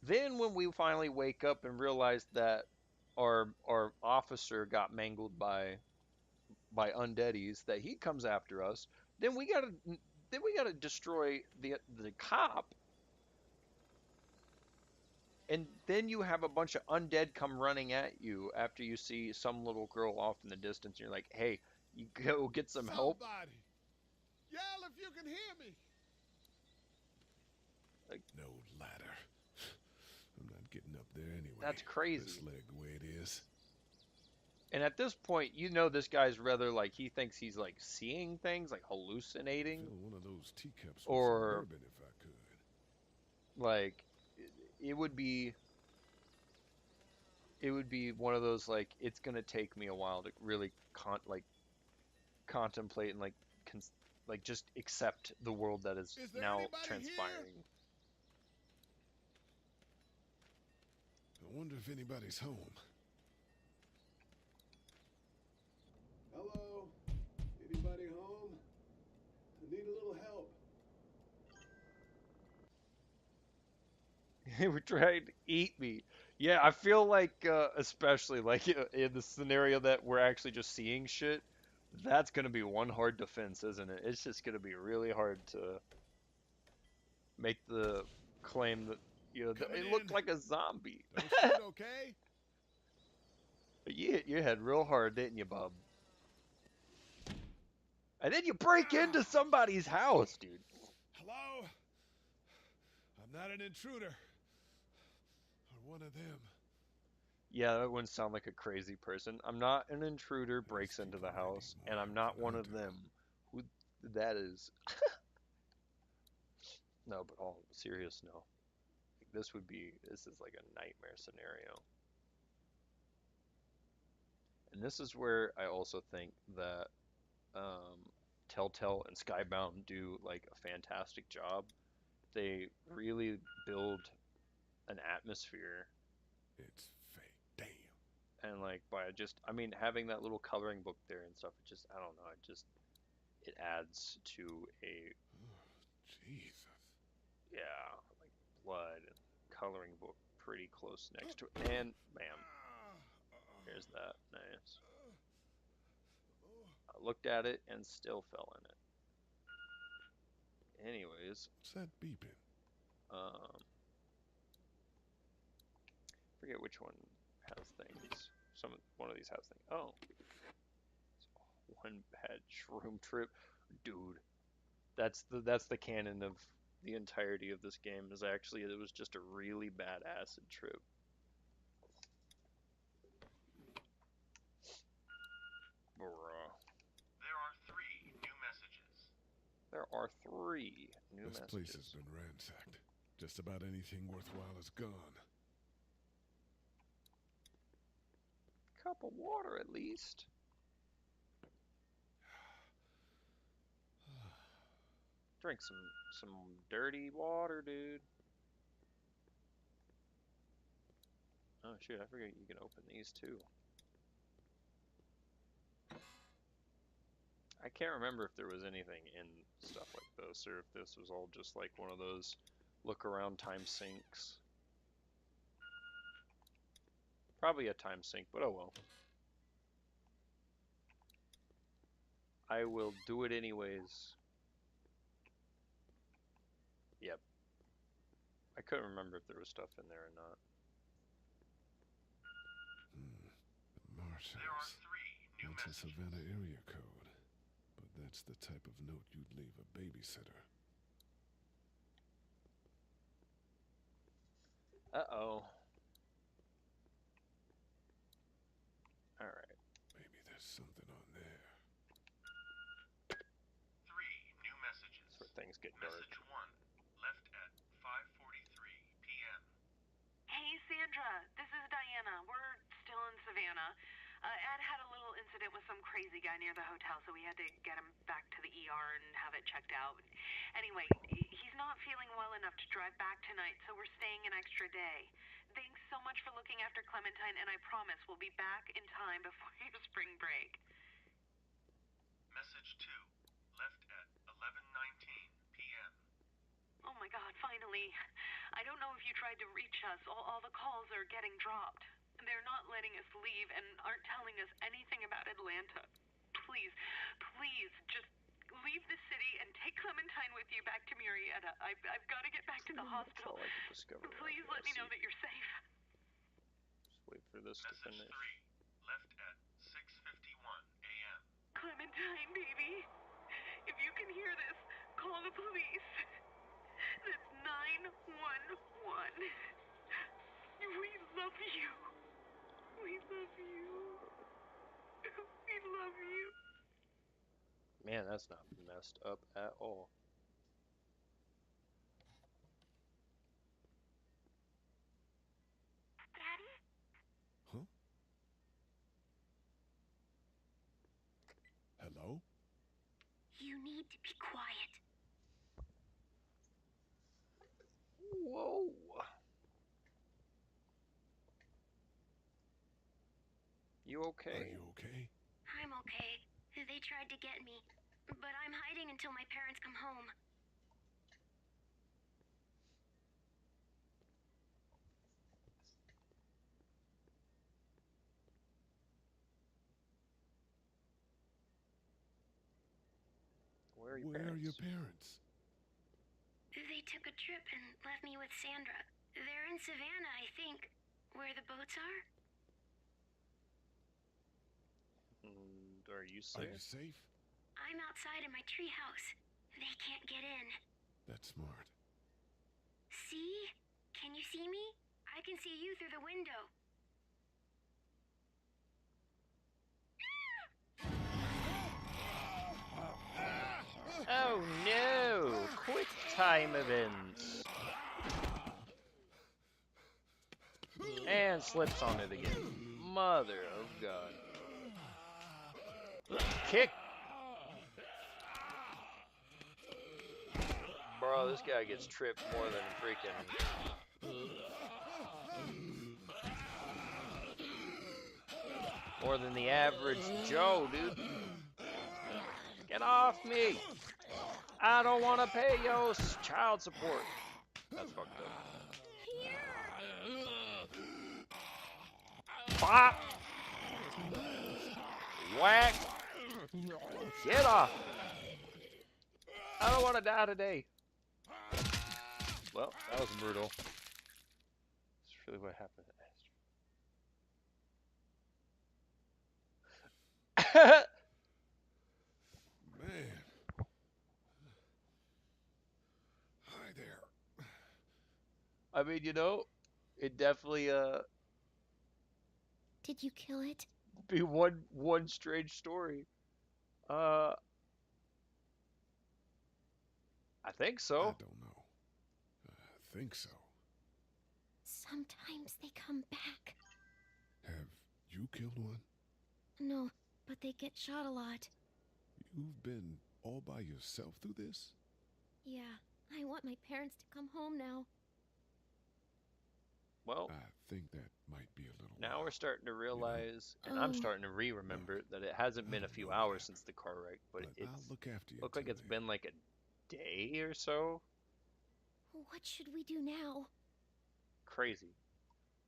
Then when we finally wake up and realize that our officer got mangled by undeadies, that he comes after us, then we gotta destroy the cop, and then you have a bunch of undead come running at you after you see some little girl off in the distance, and you're like, hey, you go get some help. Somebody, yell if you can hear me. Like, no ladder. I'm not getting up there anyway. That's crazy. This leg the way it is. And at this point, you know this guy's rather like he thinks he's like seeing things, like hallucinating. Fill one of those teacups with Or some bourbon if I could. like it would be one of those like it's gonna take me a while to really contemplate and like just accept the world that is now transpiring. Here? I wonder if anybody's home. Hello? Anybody home? I need a little help. They were trying to eat me. Yeah, I feel like especially like in the scenario that we're actually just seeing shit, that's gonna be one hard defense, isn't it? It's just gonna be really hard to make the claim that it looked like a zombie. Don't shoot, okay? But you hit your head real hard, didn't you, bub? And then you break into somebody's house, dude. Hello? I'm not an intruder. Or one of them. Yeah, that wouldn't sound like a crazy person. I'm not an intruder breaks into the house, and I'm not one of them. Who that is? No, but all serious, no. This is like a nightmare scenario. And this is where I also think that Telltale and Skybound do like a fantastic job. They really build an atmosphere. It's fake, damn. And like having that little coloring book there and stuff, I don't know, it adds to a Jesus. Yeah, like blood and coloring book pretty close next to it. And bam. There's that. Nice. I looked at it and still fell in it. Anyways. What's that beeping? Forget which one has things. One of these has things. Oh. One bad shroom trip. Dude. That's the canon of the entirety of this game, is actually it was just a really bad acid trip. Bruh. There are 3 new messages. There are 3 new messages. This place has been ransacked. Just about anything worthwhile is gone. Cup of water at least. Drink some dirty water, dude. Oh shoot, I forget you can open these too. I can't remember if there was anything in stuff like this, or if this was all just like one of those look around time sinks. Probably a time sink, but oh well. I will do it anyways. Yep. I couldn't remember if there was stuff in there or not. The Marsh House. That's a Savannah area code. But that's the type of note you'd leave a babysitter. Uh-oh. Alright. Maybe there's something on there. 3 new messages. That's where things get dark. Message 1, left at 5:43 p.m. Hey, Sandra. This is Diana. We're still in Savannah. Dad had a little incident with some crazy guy near the hotel, so we had to get him back to the ER and have it checked out. Anyway, he's not feeling well enough to drive back tonight, so we're staying an extra day. Thanks so much for looking after Clementine, and I promise we'll be back in time before your spring break. Message 2, left at 11:19 p.m. Oh my God, finally. I don't know if you tried to reach us. All the calls are getting dropped. They're not letting us leave and aren't telling us anything about Atlanta. Please, please, just leave the city and take Clementine with you back to Murrieta. I've got to get back to the hospital. That's all I could discover. Please let me know that you're safe. Just wait for this to Message finish. 3, left at 6:51 a.m. Clementine, baby. If you can hear this, call the police. That's 911. We love you. We love you. We love you. Man, that's not messed up at all. Daddy? Huh? Hello? You need to be quiet. Whoa. You okay? Are you okay? I'm okay. They tried to get me, but I'm hiding until my parents come home. Where Where are your parents? They took a trip and left me with Sandra. They're in Savannah, I think, where the boats are. And are you safe? Are you safe? I'm outside in my treehouse. They can't get in. That's smart. See? Can you see me? I can see you through the window. Oh no! Quick time events. And slips on it again. Mother of God. Kick! Bro, this guy gets tripped more than freaking... More than the average Joe, dude. Get off me! I don't want to pay yo child support. That's fucked up. Bop! Whack! Get off! I don't want to die today. Well, that was brutal. That's really what happened to Astrid. Man. Hi there. I mean, you know, it definitely Did you kill it? be one strange story. I think so. I don't know. I think so. Sometimes they come back. Have you killed one? No, but they get shot a lot. You've been all by yourself through this? Yeah, I want my parents to come home now. Well, I think that might be a little now while, we're starting to realize, and Oh. I'm starting to remember that it hasn't been a few hours since the car wreck, but I'll it's look after you. looked like till it's been like a day or so. What should we do now? Crazy.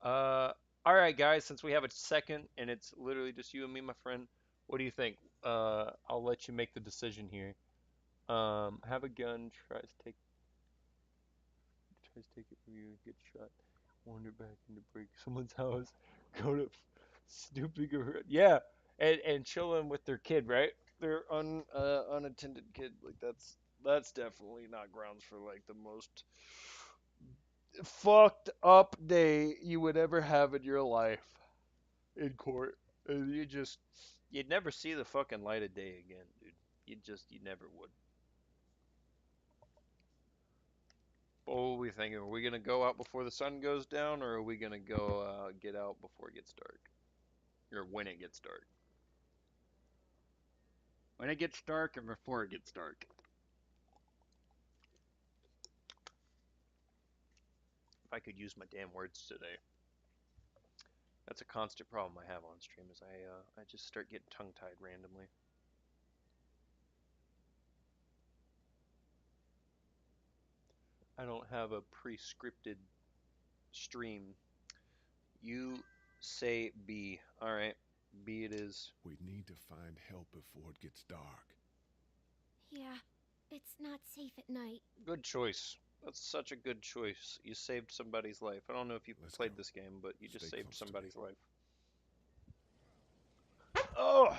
All right, guys, since we have a second and it's literally just you and me, my friend, what do you think? I'll let you make the decision here. Have a gun, tries to take it from you, get shot, wander back into break someone's house, go to snooping around, yeah, and chilling with their kid, right? Their unattended kid, like that's definitely not grounds for like the most fucked up day you would ever have in your life in court. And you'd never see the fucking light of day again, dude. You never would. What were we thinking? Are we gonna go out before the sun goes down, or are we gonna go get out before it gets dark? Or when it gets dark. When it gets dark and before it gets dark. If I could use my damn words today. That's a constant problem I have on stream is I just start getting tongue-tied randomly. I don't have a pre-scripted stream. You say B. Alright, B it is. We need to find help before it gets dark. Yeah, it's not safe at night. Good choice. That's such a good choice. You saved somebody's life. I don't know if you played this game, but you just saved somebody's life. Oh!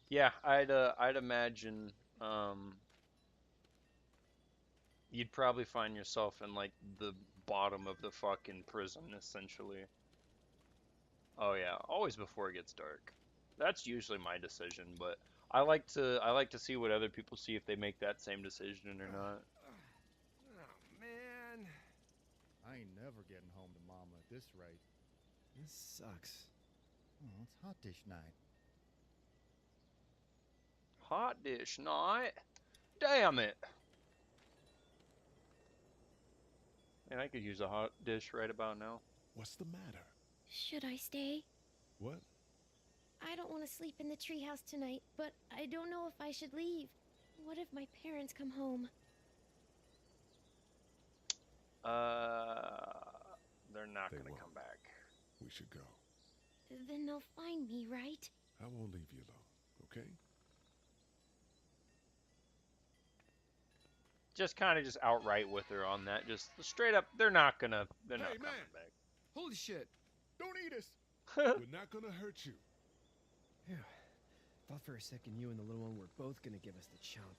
Yeah, I'd imagine you'd probably find yourself in like the bottom of the fucking prison essentially. Oh yeah, always before it gets dark. That's usually my decision, but I like to see what other people see if they make that same decision or not. Oh, man. I ain't never getting home to Mama at this rate. This sucks. Oh, it's hot dish night. Hot dish night? Damn it! Man, I could use a hot dish right about now. What's the matter? Should I stay? What? I don't want to sleep in the treehouse tonight, but I don't know if I should leave. What if my parents come home? They're not gonna come back. We should go. Then they'll find me, right? I won't leave you alone, okay? Just kind of just outright with her on that. Just straight up, they're not coming back. Holy shit. Don't eat us. We're not gonna hurt you. Phew. Thought for a second you and the little one were both gonna give us the chomp.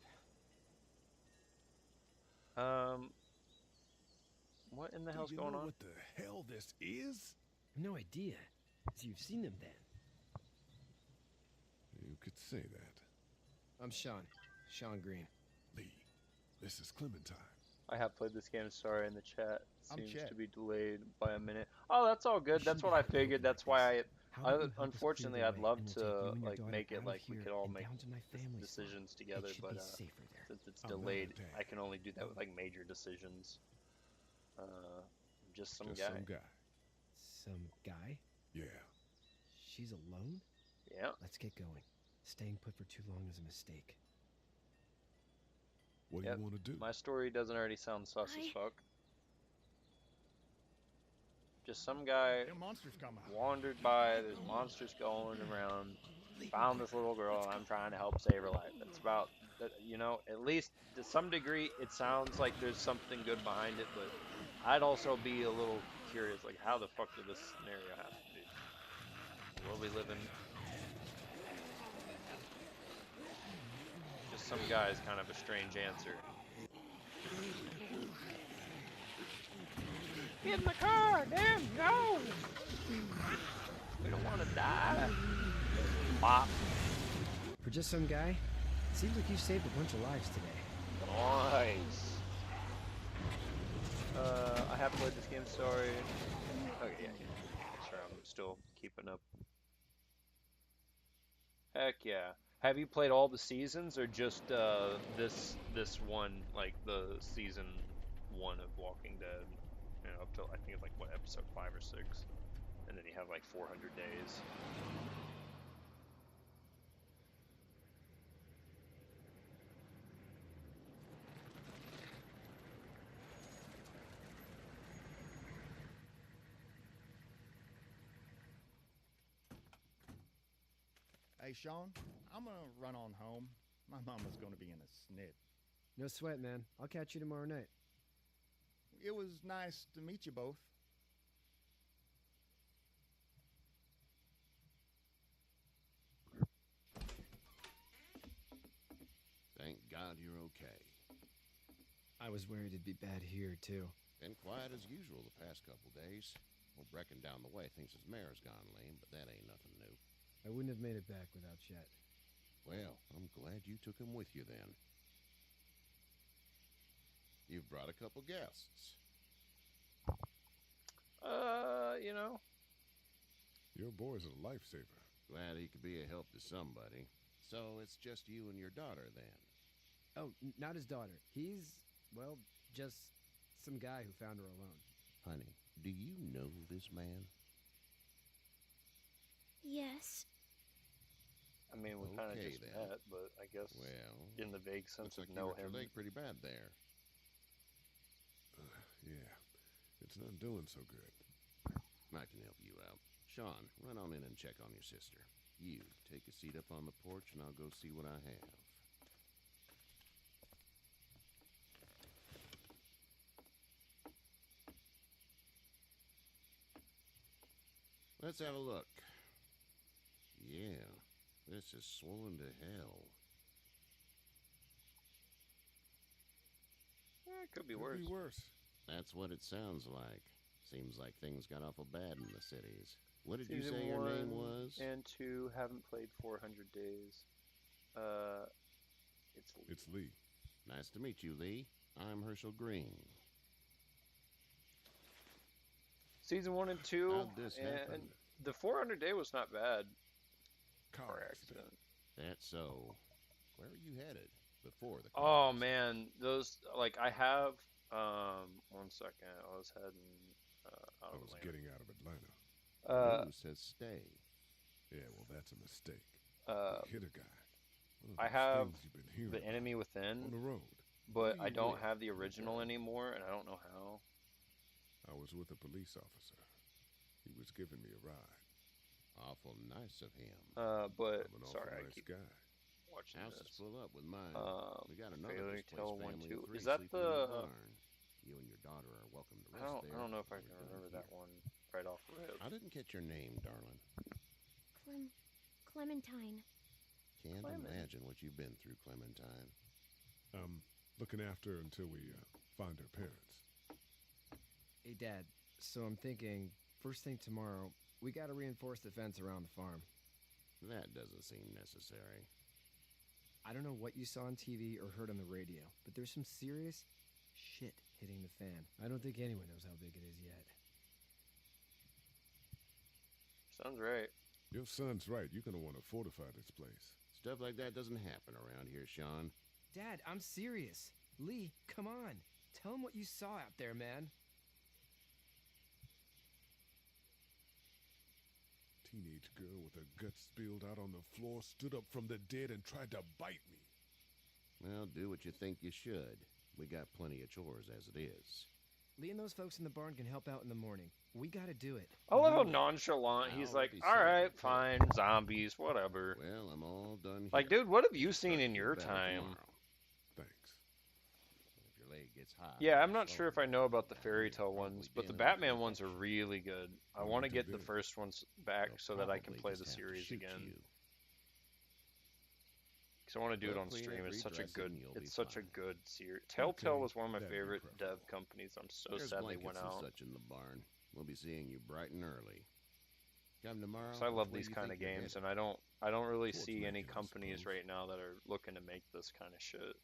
What in the hell's going on? What the hell this is? No idea. So you've seen them then? You could say that. I'm Sean. Sean Green. Lee, this is Clementine. I have played this game, sorry, in the chat. I'm Seems Chet. to be delayed by a minute. Oh, that's all good. That's what I figured. That's why unfortunately, I'd love to like make it like we could all make decisions together, but since it's delayed, I can only do that with like major decisions. Just some guy. Some guy? Yeah. She's alone? Yeah. Let's get going. Staying put for too long is a mistake. What do you want to do? My story doesn't already sound sus as fuck. Just some guy wandered by, there's monsters going around, found this little girl, and I'm trying to help save her life. It's about, you know, at least to some degree, it sounds like there's something good behind it, but I'd also be a little curious, like, how the fuck did this scenario happen, dude? Will we live in... Just some guy's kind of a strange answer. Get in the car! Damn, go! We don't want to die. Bop. For just some guy, it seems like you saved a bunch of lives today. Nice. I have played this game, sorry. Okay, yeah. Sure, I'm still keeping up. Heck yeah. Have you played all the seasons, or just this one, like the season 1 of Walking Dead? You know, up to I think it's like what, episode 5 or 6, and then you have like 400 days. Hey, Sean, I'm gonna run on home. My mama's gonna be in a snit. No sweat, man. I'll catch you tomorrow night. It was nice to meet you both. Thank God you're okay. I was worried it'd be bad here, too. Been quiet as usual the past couple days. Well, Brecken down the way thinks his mare's gone lame, but that ain't nothing new. I wouldn't have made it back without Chet. Well, I'm glad you took him with you then. You've brought a couple guests. You know. Your boy's a lifesaver. Glad he could be a help to somebody. So it's just you and your daughter then? Oh, not his daughter. He's, well, just some guy who found her alone. Honey, do you know this man? Yes. I mean, we kind of Okay, just then. met, but I guess Well, in the vague sense looks like of you know hurt your him. leg pretty bad there. Yeah, it's not doing so good. I can help you out. Sean, run on in and check on your sister. You, take a seat up on the porch and I'll go see what I have. Let's have a look. Yeah, this is swollen to hell. It could be worse. That's what it sounds like. Seems like things got awful bad in the cities. What did you Season say your 1 name was? and 2 haven't played 400 days. It's Lee. Nice to meet you, Lee. I'm Herschel Green. Season 1 and 2, How'd this happen? and the 400 day was not bad. Car accident. That's so. Where are you headed before the Oh man, those like I have. 1 second, I was heading out I of was Atlanta. getting out of Atlanta. Who says stay? Yeah, well, that's a mistake. You hit a guy. One of I those have things you've been hearing the about Enemy Within on the road. but Where I you don't live? have the original anymore, and I don't know how. I was with a police officer. He was giving me a ride. Awful nice of him. But I'm an sorry, awful I nice keep guy. watching House this. is full up with mine. We got another Fairy displaced Tale 1, family 2. of 3 Is that sleeping in the the? barn. You and your daughter are welcome to I rest don't. there. I don't know if I when can we're done remember that here. one right off the rip. I didn't catch your name, darling. Clementine. Can't Clement. imagine what you've been through, Clementine. Looking after her until we find her parents. Hey, Dad, so I'm thinking, first thing tomorrow, we gotta reinforce the fence around the farm. That doesn't seem necessary. I don't know what you saw on TV or heard on the radio, but there's some serious shit hitting the fan. I don't think anyone knows how big it is yet. Sounds right. Your son's right. You're going to want to fortify this place. Stuff like that doesn't happen around here, Sean. Dad, I'm serious. Lee, come on. Tell him what you saw out there, man. Teenage girl with her guts spilled out on the floor stood up from the dead and tried to bite me. Well, do what you think you should. We got plenty of chores as it is. Lee and those folks in the barn can help out in the morning. We gotta do it. I love how nonchalant he's like, alright, fine, zombies, whatever. Well, I'm all done here. Like, dude, what have you seen in your time? Thanks. If your leg gets hot. Yeah, I'm not sure if I know about the fairy tale ones, but the Batman ones are really good. I want to get the first ones back so that I can play the series again. Because I want to do it on stream. It's such a good, series. Telltale was one of my favorite dev companies. I'm so There's sad they blankets went and out. such in the barn. We'll be seeing you bright and early. Come tomorrow. So I love where these you kind of think you're games, headed? and I don't really Towards see any Lincoln, I companies suppose. right now that are looking to make this kind of shit.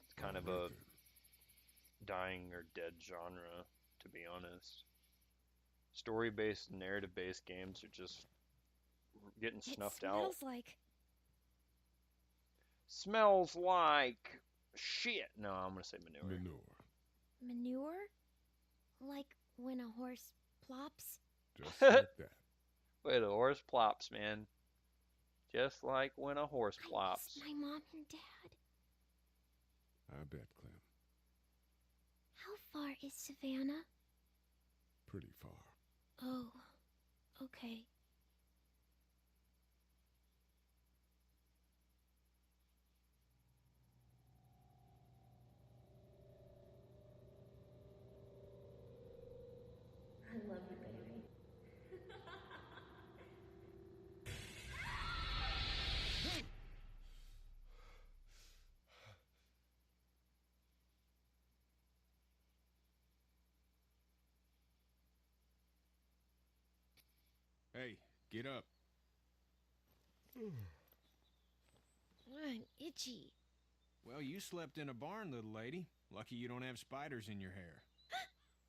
It's kind of a dying or dead genre, to be honest. Story-based, narrative-based games are just getting snuffed out. Smells like shit. No, I'm gonna say manure. Manure? Like when a horse plops? Just like that. Wait, a horse plops, man. Just like when a horse plops. My mom and dad. I bet, Clem. How far is Savannah? Pretty far. Oh, okay. I love you, baby. Get up. I'm itchy. Well, you slept in a barn, little lady. Lucky you don't have spiders in your hair.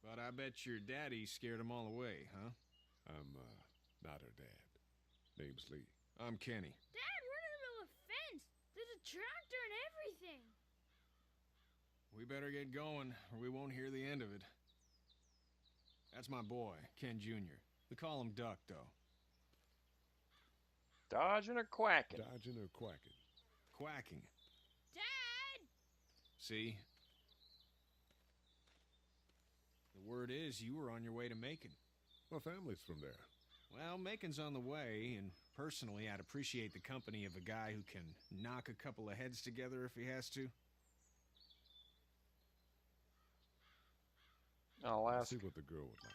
But I bet your daddy scared them all away, huh? I'm, not her dad. Name's Lee. I'm Kenny. Dad, we're in the middle of a fence. There's a tractor and everything. We better get going, or we won't hear the end of it. That's my boy, Ken Jr. We call him Duck, though. Dodging or quacking? Dodging or quacking? Quacking. Dad! See? The word is you were on your way to Macon. My family's from there. Well, Macon's on the way, and personally, I'd appreciate the company of a guy who can knock a couple of heads together if he has to. I'll ask. See what the girl would like.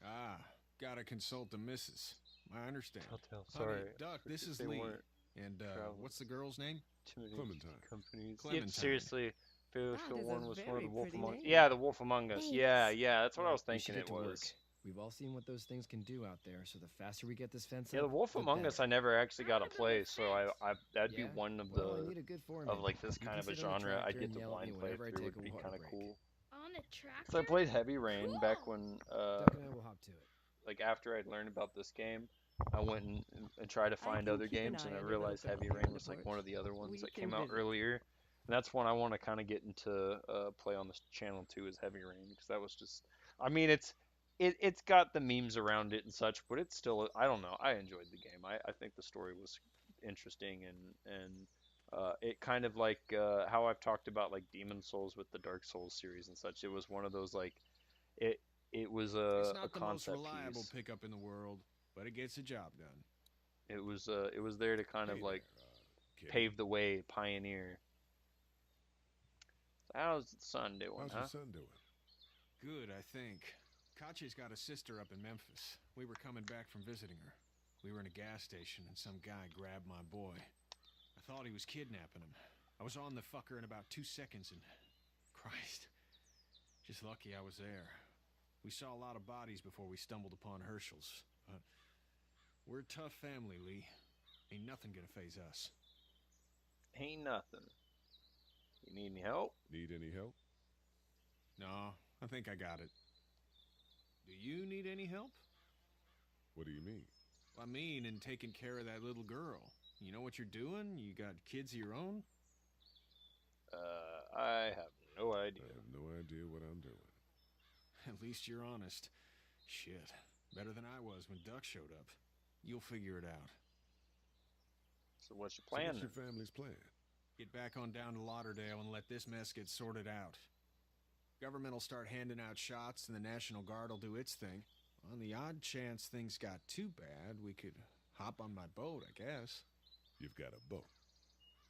Ah, gotta consult the missus. I understand. Telltale, Honey, sorry. Duck, this is They Lee. weren't And, traveling. what's the girl's name? Clementine. Companies. Clementine. Yeah, seriously, Battlefield is a 1 was one of very the Wolf pretty Among. name. Yeah, the Wolf Among Us. Yeah, that's what I was We should thinking get it to work. was. We've all seen what those things can do out there, so the faster we get this fence Yeah, up, the Wolf the Among Us better. I never actually got to play, so I that'd be Yeah? one of Well, I the need a good foreman. of like this You kind can of a sit on the genre I'd tractor get and to yell at me blind play whenever I through take would a be water kind of break. cool. On the tractor? Cause I played Heavy Rain Cool. back when Duck and I will hop to it. like after I'd learned about this game, I went and tried to find can other keep an games, and eye I on realized development Heavy here Rain in the was like port. one of the other ones We that can came out visit. earlier. And that's one I want to kind of get into play on this channel too, is Heavy Rain, because that was just, I mean, it's got the memes around it and such, but it's still, I don't know, I enjoyed the game. I think the story was interesting, and it kind of like how I've talked about like Demon Souls with the Dark Souls series and such. It was one of those like it it was It's a not the most concept reliable piece. pickup in the world, but it gets the job done. It was there to kind of Hey like there, kid. pave the way, pioneer. So how's the son doing, How's huh? your son doing? Good, I think. Katya's got a sister up in Memphis. We were coming back from visiting her. We were in a gas station, and some guy grabbed my boy. I thought he was kidnapping him. I was on the fucker in about 2 seconds, and Christ, just lucky I was there. We saw a lot of bodies before we stumbled upon Herschel's, but we're a tough family, Lee. Ain't nothing gonna phase us. Ain't nothing. You need any help? Need any help? No, I think I got it. Do you need any help? What do you mean? I mean, in taking care of that little girl. You know what you're doing? You got kids of your own? I have no idea. I have no idea what I'm doing. At least you're honest. Shit. Better than I was when Duck showed up. You'll figure it out. So what's your So plan? what's your family's plan? Get back on down to Lauderdale and let this mess get sorted out. Government will start handing out shots and the National Guard will do its thing. On the odd chance things got too bad, we could hop on my boat, I guess. You've got a boat.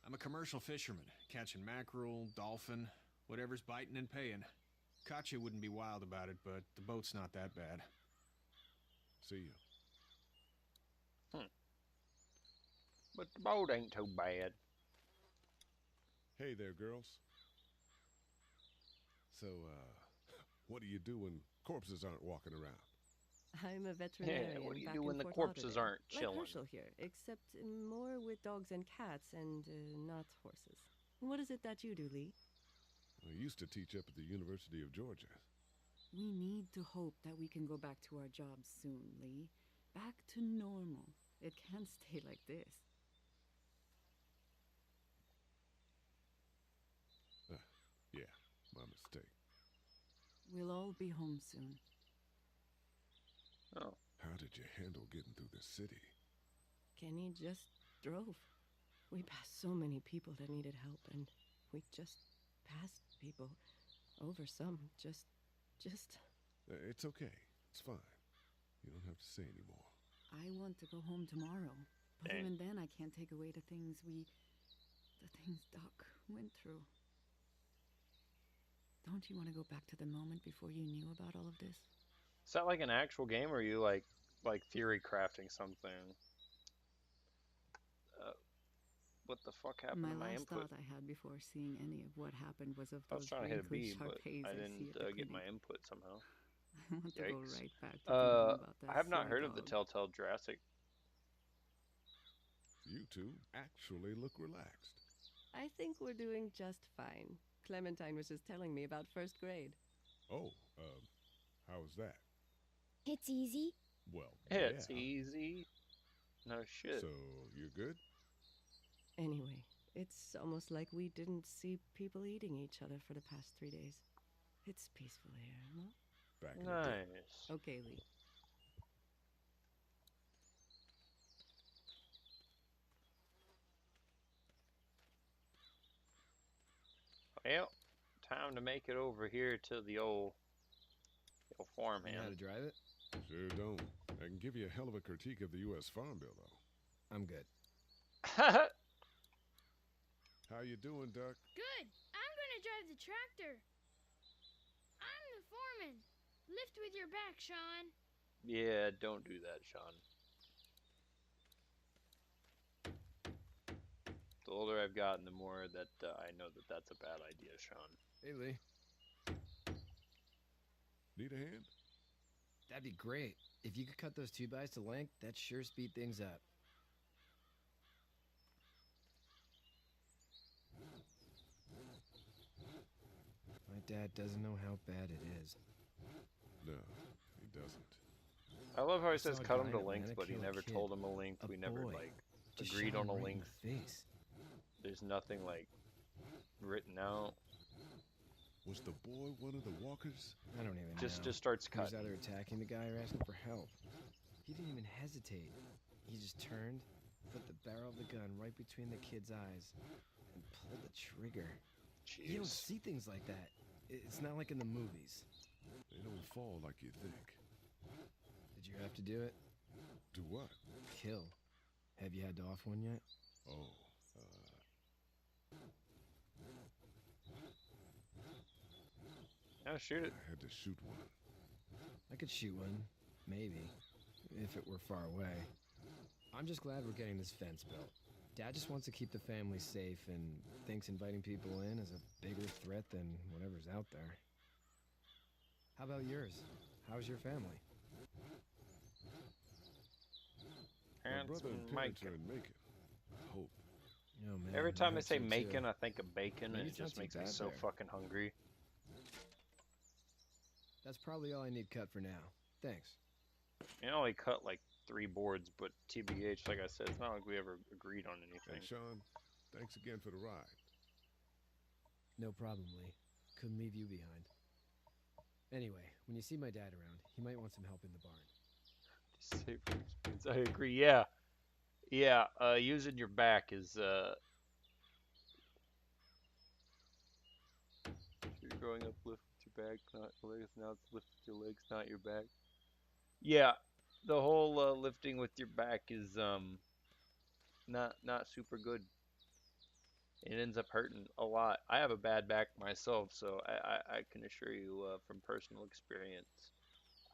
I'm a commercial fisherman, catching mackerel, dolphin, whatever's biting and paying. Katya wouldn't be wild about it, but the boat's not that bad. See you. But the boat ain't too bad. Hey there, girls. So, what do you do when corpses aren't walking around? I'm a veterinarian. what do you back do in when the Fort corpses Lauderdale. aren't chilling? Like Herschel here, except more with dogs and cats and not horses. What is it that you do, Lee? I used to teach up at the University of Georgia. We need to hope that we can go back to our jobs soon, Lee. Back to normal. It can't stay like this. Yeah, my mistake. We'll all be home soon. Oh. How did you handle getting through the city? Kenny just drove. We passed so many people that needed help, and we just passed people. Over some. Just... It's okay. It's fine. You don't have to say anymore. I want to go home tomorrow. But Dang. even then, I can't take away the things Doc went through. Don't you want to go back to the moment before you knew about all of this? Is that like an actual game, or are you like theory crafting something? What the fuck happened to my last input? thought I had before seeing any of what happened was of I was those trying to hit a wrinkly B, but Sharpays I see didn't at the get my clinic. input somehow. I want to go Yikes. right back to thinking about that I have not silly heard of the dog. Telltale Jurassic You two actually look relaxed. I think we're doing just fine. Clementine was just telling me about first grade. Oh, how was that? It's easy. Well, It's yeah. easy. No shit. So, you're good? Anyway, it's almost like we didn't see people eating each other for the past 3 days. It's peaceful here, no? Back in the day. Nice. Okay, Lee. Well, time to make it over here to the old farmhand. You know how to drive it? Sure don't. I can give you a hell of a critique of the U.S. Farm Bill, though. I'm good. How you doing, Duck? Good. I'm gonna drive the tractor. I'm the foreman. Lift with your back, Sean. Yeah, don't do that, Sean. The older I've gotten, the more that I know that that's a bad idea, Sean. Hey, Lee. Need a hand? That'd be great. If you could cut those 2x to length, that'd sure speed things up. My dad doesn't know how bad it is. No, he doesn't. I love how he says saw a cut guy him to in length, Atlanta but he kill a never kid. told him a length. We never, boy. like, Just agreed shot on him a right in length. the face. There's nothing, like, written out. Was the boy one of the walkers? I don't even know. Just starts He was cutting. either attacking the guy or asking for help. He didn't even hesitate. He just turned, put the barrel of the gun right between the kid's eyes, and pulled the trigger. Jeez. You don't see things like that. It's not like in the movies. They don't fall like you think. Did you have to do it? Do what? Kill. Have you had to off one yet? Oh, Oh, shoot it. I had to shoot one. I could shoot one. Maybe. If it were far away. I'm just glad we're getting this fence built. Dad just wants to keep the family safe and thinks inviting people in is a bigger threat than whatever's out there. How about yours? How's your family? My brother and parents Macon. are in Macon. I hope. Oh, man, Every time I hope say so, too. Macon, I think of bacon, Maybe and it it's not just too makes me bad so there. fucking hungry. That's probably all I need cut for now. Thanks. I only cut like 3 boards, but TBH, like I said, it's not like we ever agreed on Hey, anything. Sean, thanks again for the ride. No problem, Lee. Couldn't leave you behind. Anyway, when you see my dad around, he might want some help in the barn. Safer experience. I agree. Yeah, yeah. Using your back is You're growing up, lift with your back, not your legs. Now it's lift with your legs, not your back. Yeah, the whole lifting with your back is not super good. It ends up hurting a lot. I have a bad back myself, so I can assure you from personal experience,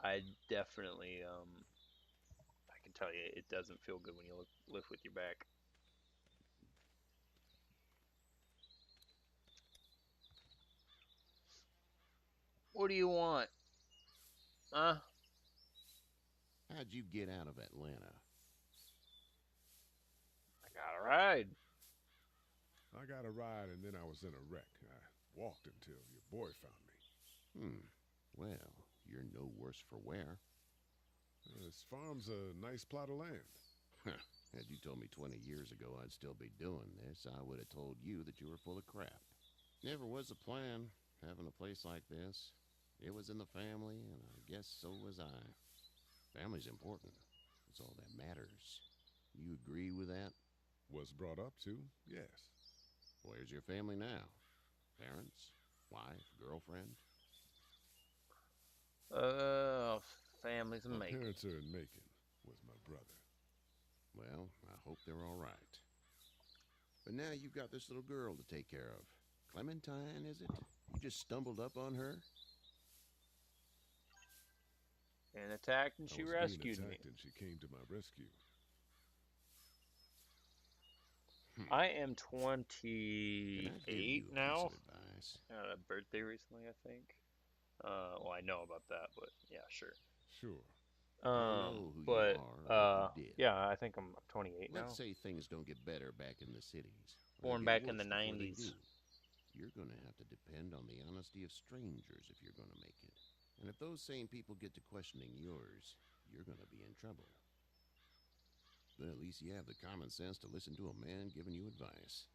I definitely I can tell you it doesn't feel good when you lift with your back. What do you want? Huh? How'd you get out of Atlanta? I got a ride. I got a ride and then I was in a wreck. I walked until your boy found me. Well, you're no worse for wear. This farm's a nice plot of land. Had you told me 20 years ago I'd still be doing this, I would have told you that you were full of crap. Never was the plan, having a place like this. It was in the family, and I guess so was I. Family's important. It's all that matters. You agree with that? Was brought up to, yes. Where's your family now? Parents? Wife? Girlfriend? Family's in My Macon. parents are in Macon with my brother. Well, I hope they're all right. But now you've got this little girl to take care of. Clementine, is it? You just stumbled up on her? And attacked, and I she was rescued being me. attacked and she came to my rescue. I am Can I give you 28 a piece now. of advice? I had a birthday recently, I think. Well, I know about that, but yeah, sure. Sure. know who you But are or what you did. yeah, I think I'm 28 Let's now. say things don't get better back in the cities. Or Born they get back in the worse before they 90s. do. You're going to have to depend on the honesty of strangers if you're going to make it. And if those same people get to questioning yours, you're going to be in trouble. But at least you have the common sense to listen to a man giving you advice.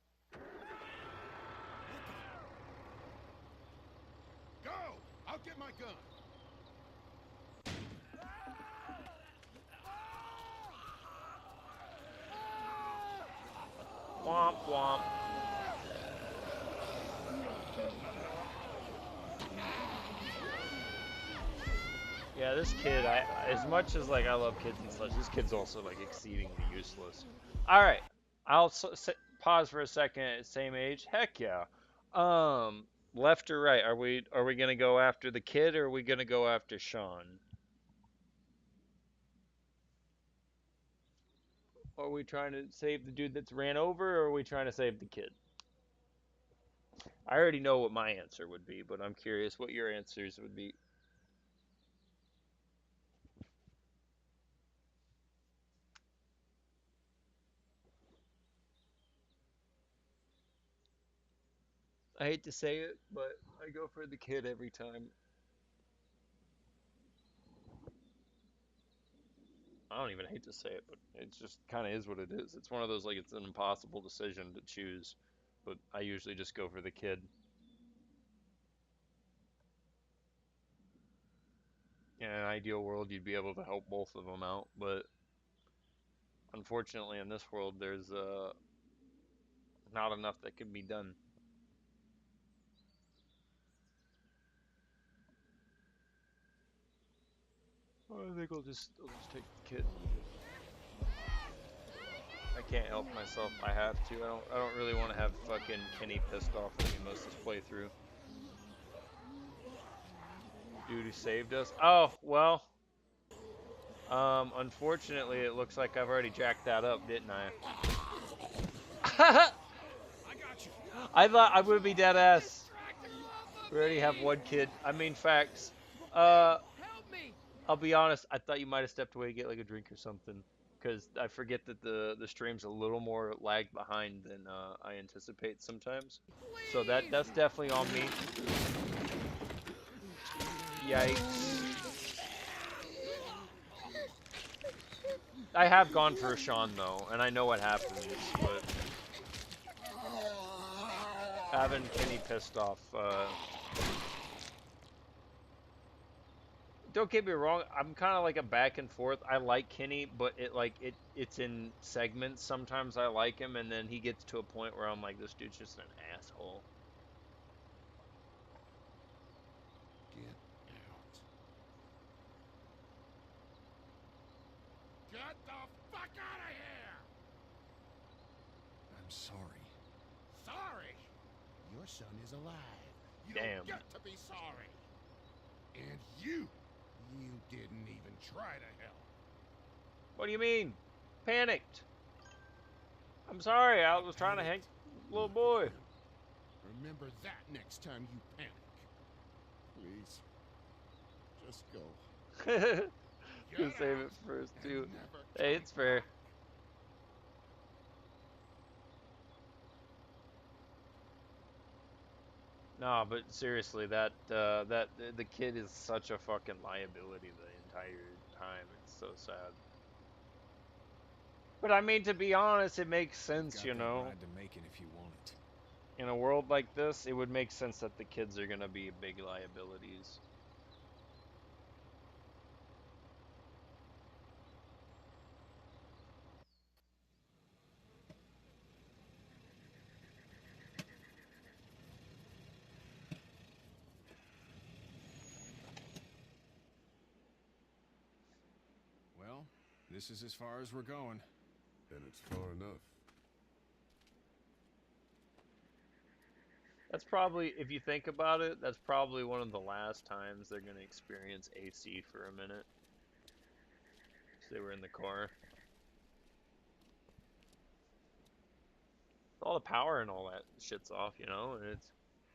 Go! I'll get my gun. Womp womp. Yeah, this kid, as much as like I love kids and such, this kid's also like exceedingly useless. All right, I'll pause for a second. Same age? Heck yeah. Left or right? Are we gonna go after the kid or are we gonna go after Sean? Are we trying to save the dude that's ran over, or are we trying to save the kid? I already know what my answer would be, but I'm curious what your answers would be. I hate to say it, but I go for the kid every time. I don't even hate to say it, but it just kind of is what it is. It's one of those, like, it's an impossible decision to choose, but I usually just go for the kid. In an ideal world, you'd be able to help both of them out, but unfortunately, in this world, there's not enough that can be done. I think I'll just take the kid. I can't help myself. I have to. I don't really want to have fucking Kenny pissed off at me most of this playthrough. Dude who saved us. Oh, well. Unfortunately, it looks like I've already jacked that up, didn't I? I thought I would be dead ass. We already have one kid. I mean, facts. I'll be honest. I thought you might have stepped away to get like a drink or something, because I forget that the stream's a little more lagged behind than I anticipate sometimes. So that's definitely on me. Yikes. I have gone for a Sean though, and I know what happens, but having Kenny pissed off. Don't get me wrong, I'm kind of like a back and forth. I like Kenny, but it's in segments. Sometimes I like him, and then he gets to a point where I'm like, this dude's just an asshole. Get out. Get the fuck out of here! I'm sorry. Sorry? Your son is alive. You Damn. don't get to be sorry. And you didn't even try to help. What do you mean? Panicked. I'm sorry, I was trying to hang little boy. Remember that next time you panic. Please. Just go. Gonna save it first, too. Hey, it's fair. No, but seriously, the kid is such a fucking liability the entire time. It's so sad. But I mean, to be honest, it makes sense, you know. Ride to Macon if you want it. In a world like this, it would make sense that the kids are gonna be big liabilities. Well, this is as far as we're going. Then it's far enough. That's probably, if you think about it, that's probably one of the last times they're gonna experience AC for a minute. So they were in the car. All the power and all that shit's off, you know, and it's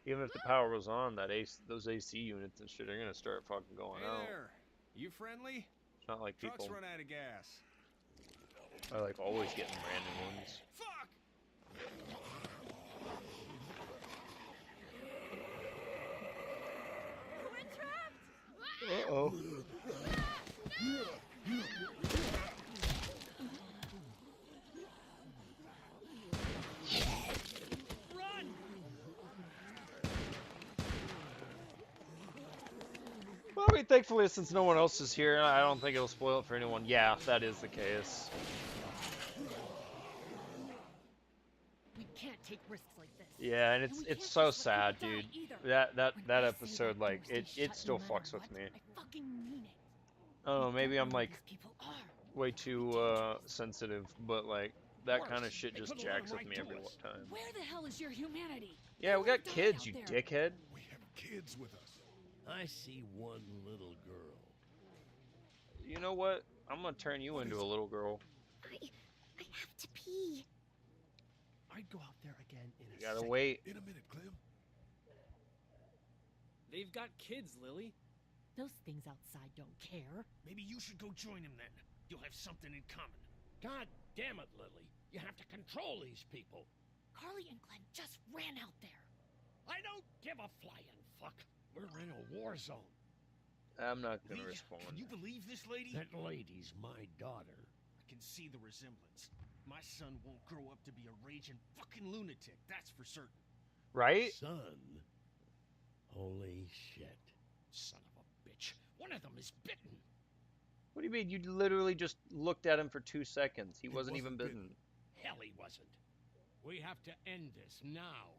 even if the power was on, those AC units and shit are gonna start fucking going out. There. You friendly? Not like Trucks people run out of gas. are like always getting random ones. Fuck! Uh-oh. Well, I mean, thankfully, since no one else is here, I don't think it'll spoil it for anyone. Yeah, that is the case. We can't take risks like this. Yeah, and it's so sad, dude. That episode, like, it still fucks with me. I fucking mean it. I don't know, maybe I'm like way too sensitive, but like that kind of shit just jacks with me every time. Where the hell is your humanity? Yeah, we got kids, you dickhead. We have kids with us. I see one little girl. You know what? I'm gonna turn you into a little girl. I have to pee. I'd go out there again in You gotta wait. In a minute, Clem. They've got kids, Lily. Those things outside don't care. Maybe you should go join him then. You'll have something in common. God damn it, Lily. You have to control these people. Carly and Glenn just ran out there. I don't give a flying fuck. We're in a war zone. I'm not gonna respond. Can you believe this lady? That lady's my daughter. I can see the resemblance. My son won't grow up to be a raging fucking lunatic, that's for certain. Right? Son? Holy shit. Son of a bitch. One of them is bitten. What do you mean? You literally just looked at him for 2 seconds. He wasn't even bitten. Hell, he wasn't. We have to end this now.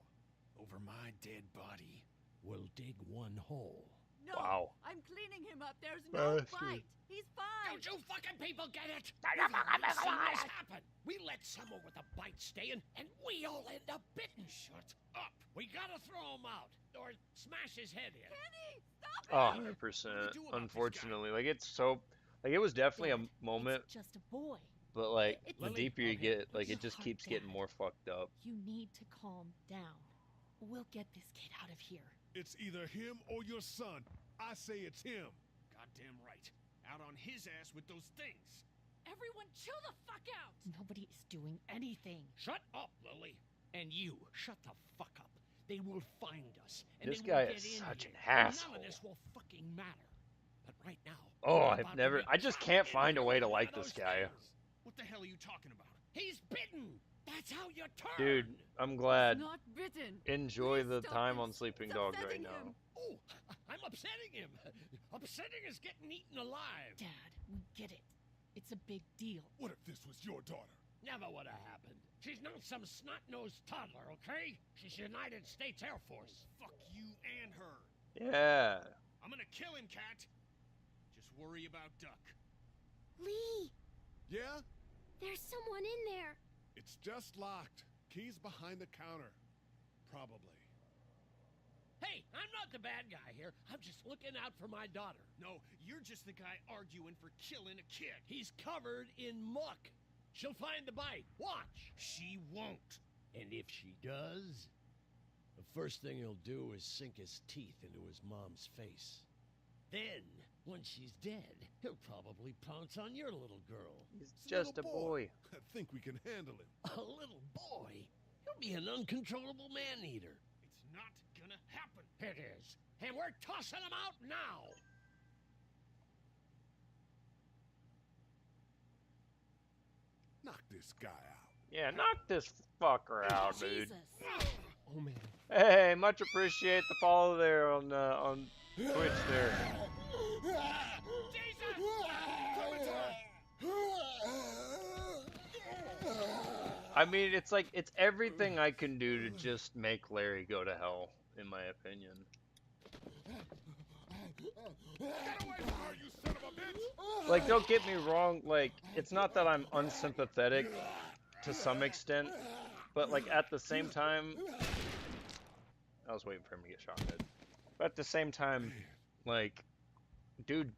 Over my dead body, we'll dig one hole. No, wow. I'm cleaning him up. There's no Bastard. bite. He's fine. Don't you fucking people get it? We've already seen this happen. We let someone with a bite stay in, and we all end up bitten. Shut up. We gotta throw him out, or smash his head in. Kenny, stop it! 100%. Unfortunately, like it's so, like it was definitely a moment. It's just a boy. But like the Lily, deeper you get, like it just keeps getting more fucked up. You need to calm down. We'll get this kid out of here. It's either him or your son. I say it's him. Goddamn right. Out on his ass with those things. Everyone chill the fuck out! Nobody is doing anything. Shut up, Lily. And you, shut the fuck up. They will find us. And This they will guy get is in such here. an asshole. None of this will fucking matter. But right now. Oh, we're I've about to never. get I just dropped can't in find a way to one of like this those guy. things. What the hell are you talking about? He's bitten. That's how you turn. Dude, I'm glad. Not bitten. Enjoy Please the stop time it. on Sleeping It's Dogs right upsetting now. him. Oh, I'm upsetting him. Upsetting is getting eaten alive. Dad, we get it. It's a big deal. What if this was your daughter? Never would have happened. She's not some snot-nosed toddler, okay? She's United States Air Force. Fuck you and her. Yeah. I'm gonna kill him, Cat. Just worry about Duck. Lee, Yeah? there's someone in there. It's just locked. Key's behind the counter. Probably. Hey, I'm not the bad guy here. I'm just looking out for my daughter. No, you're just the guy arguing for killing a kid. He's covered in muck. She'll find the bite. Watch. She won't. And if she does, the first thing he'll do is sink his teeth into his mom's face. Then, when she's dead, he'll probably pounce on your little girl. He's just a boy. I think we can handle him. A little boy? He'll be an uncontrollable man-eater. It's not gonna happen. It is. And we're tossing him out now. Knock this guy out. Yeah, knock this fucker out, dude. Oh man. Hey, much appreciate the follow there on Twitch there. I mean, it's like it's everything I can do to just make Larry go to hell, in my opinion. Like, don't get me wrong, like, it's not that I'm unsympathetic to some extent, but, like, at the same time, I was waiting for him to get shot in the head. But at the same time, like, dude,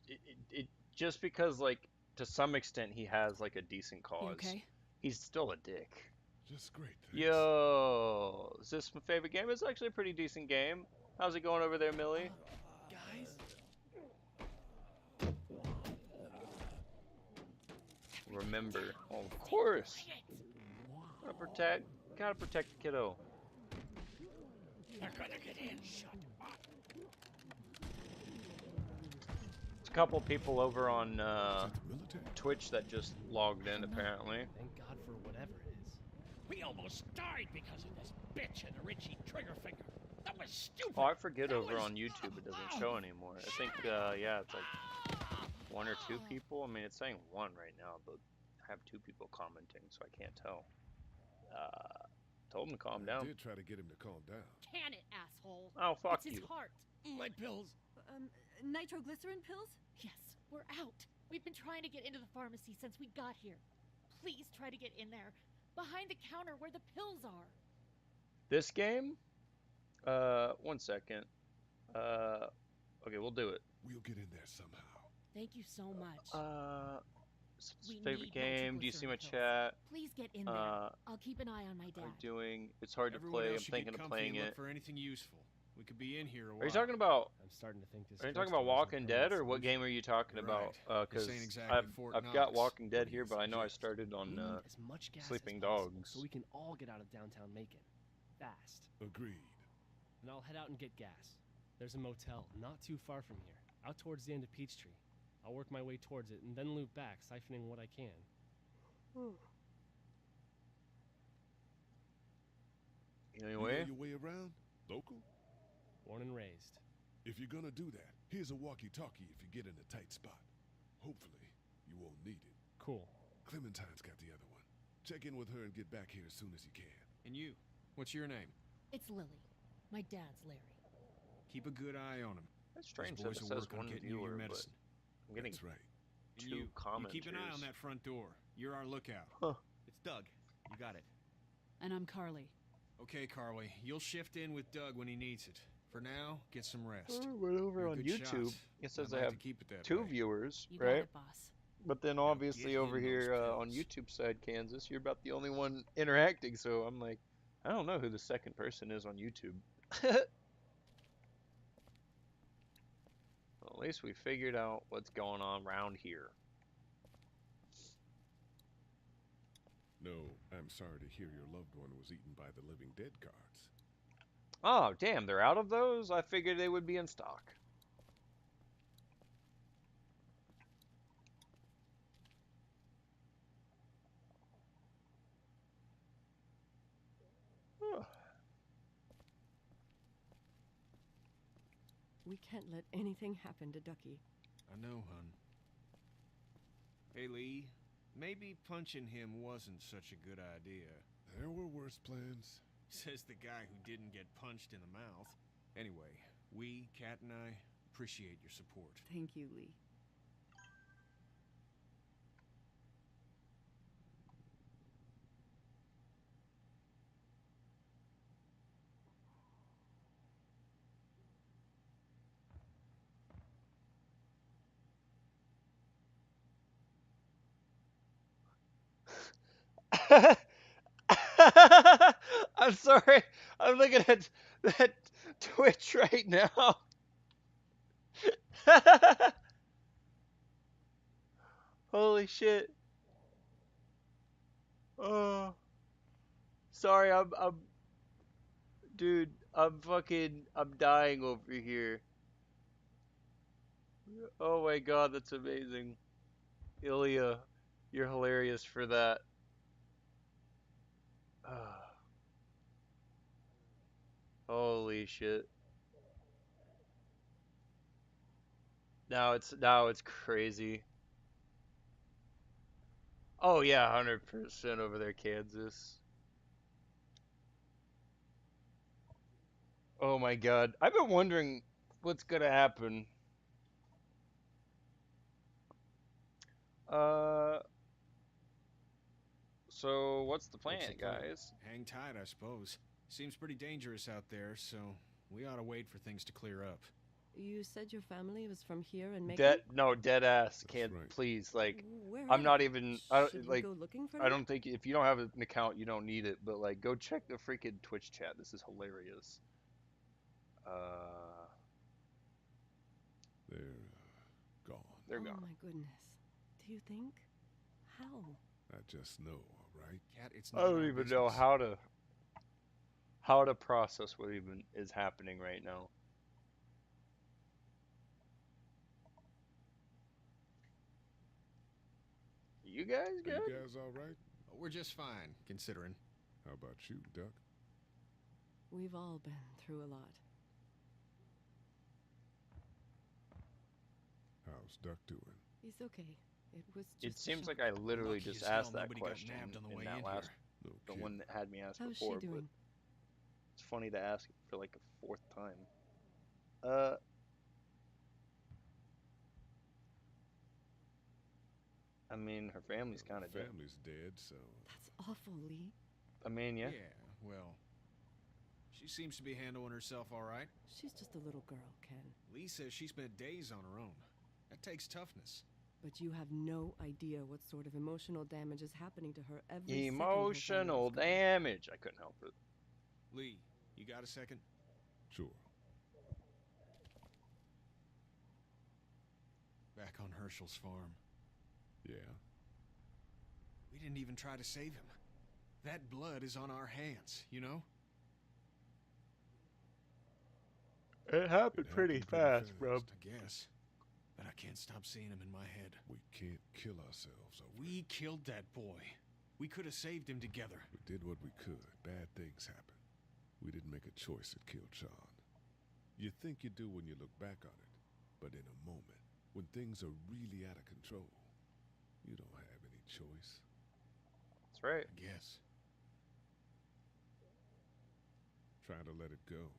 it just because, like, to some extent he has, like, a decent cause, okay? He's still a dick. Just great. Yo, is this my favorite game? It's actually a pretty decent game. How's it going over there, Millie? Guys? remember. Oh, of course. Gotta protect the kiddo. They're gonna get in. Shut up. There's a couple people over on Twitch that just logged in, apparently. Thank God for whatever it is. We almost died because of this bitch and the Richie trigger finger. That was stupid. Oh, I forget over on YouTube it doesn't show anymore. I think, yeah, it's like 1 or 2 people. I mean, it's saying 1 right now, but I have 2 people commenting, so I can't tell. Told him to calm down. I did try to get him to calm down. Can it, asshole? Oh, fuck it's you. His heart. My pills. Nitroglycerin pills? Yes, we're out. We've been trying to get into the pharmacy since we got here. Please try to get in there. Behind the counter where the pills are. This game? 1 second. Okay, we'll do it. We'll get in there somehow. Thank you so much. Favorite game? Do you see my chat? Please get in there. I'll keep an eye on my dad. I'm doing. It's hard Everyone to play. else I'm should thinking get of comfy playing and it. look for anything useful. We could be in here a while. Are you talking about? I'm starting to think this. Are you talking about Walking Dead, or what game are you talking about? Because I've got Walking Dead here, but I know I started on as much gas Sleeping as possible, Dogs. so we can all get out of downtown Macon, fast. Agreed. And I'll head out and get gas. There's a motel not too far from here, out towards the end of Peachtree. I'll work my way towards it and then loop back, siphoning what I can. Anyway, you know your way around? Local? Born and raised. If you're gonna do that, here's a walkie-talkie if you get in a tight spot. Hopefully, you won't need it. Cool. Clementine's got the other one. Check in with her and get back here as soon as you can. And you, what's your name? It's Lily. My dad's Larry. Keep a good eye on him. That's strange Those that boys it will says work on one getting you viewer, your but medicine. I'm getting That's right. And two you commenters. keep an eye on that front door. You're our lookout. Huh. It's Doug. You got it. And I'm Carly. Okay, Carly. You'll shift in with Doug when he needs it. For now, get some rest. Went over You're a on good YouTube. shot. It says I'd I like have to keep it that 2 way. viewers, You got right? it, boss. But then obviously get over him here those on pills. YouTube side, Kansas, you're about the only one interacting. So I'm like, I don't know who the second person is on YouTube. Well, at least we figured out what's going on around here. No, I'm sorry to hear your loved one was eaten by the living dead cards. Oh, damn, they're out of those? I figured they would be in stock. We can't let anything happen to Ducky. I know, hun. Hey, Lee. Maybe punching him wasn't such a good idea. There were worse plans. Says the guy who didn't get punched in the mouth. Anyway, we, Kat and I, appreciate your support. Thank you, Lee. I'm sorry. I'm looking at that Twitch right now. Holy shit. Oh. Sorry, dude, I'm dying over here. Oh my god, that's amazing. Ilya, you're hilarious for that. Holy shit. Now it's crazy. Oh yeah, 100% over there, Kansas. Oh my god. I've been wondering what's gonna happen. So what's the plan, guys? Hang tight, I suppose. Seems pretty dangerous out there, so we ought to wait for things to clear up. You said your family was from here and Macon? Dead ass. Can't please, like, Where I'm are not they? even Should we like go looking for I them? don't think if you don't have an account you don't need it, but like go check the freaking Twitch chat. This is hilarious. They're gone. They're Oh gone. my goodness. Do you think? How? I just know, all right? Cat, it's I not don't our even know business. how to process what even is happening right now. You guys Are good? you guys all right? We're just fine, considering. How about you, Duck? We've all been through a lot. How's Duck doing? He's okay. It was just It a seems shock. like I literally Lucky just as hell asked that nobody got question nabbed on the in way that in last, No the kidding. one that had me ask How's before, she but doing? it's funny to ask it for like a fourth time. I mean, her family's Well, kind of dead. family's dead, so That's awful, Lee. I mean, yeah. Yeah, well, she seems to be handling herself all right. She's just a little girl, Ken. Lee says she spent days on her own. That takes toughness. But you have no idea what sort of emotional damage is happening to her every second her Emotional family is gone. damage. I couldn't help it. Lee, you got a second? sure. Back on Herschel's farm. Yeah. We didn't even try to save him. That blood is on our hands, you know? It happened pretty fast, bro. I guess. But I can't stop seeing him in my head. We can't kill ourselves over We killed that boy. We could have saved him together. We did what we could. Bad things happen. We didn't make a choice that killed Sean. You think you do when you look back on it, but in a moment, when things are really out of control, you don't have any choice. That's right. I guess. Try to let it go.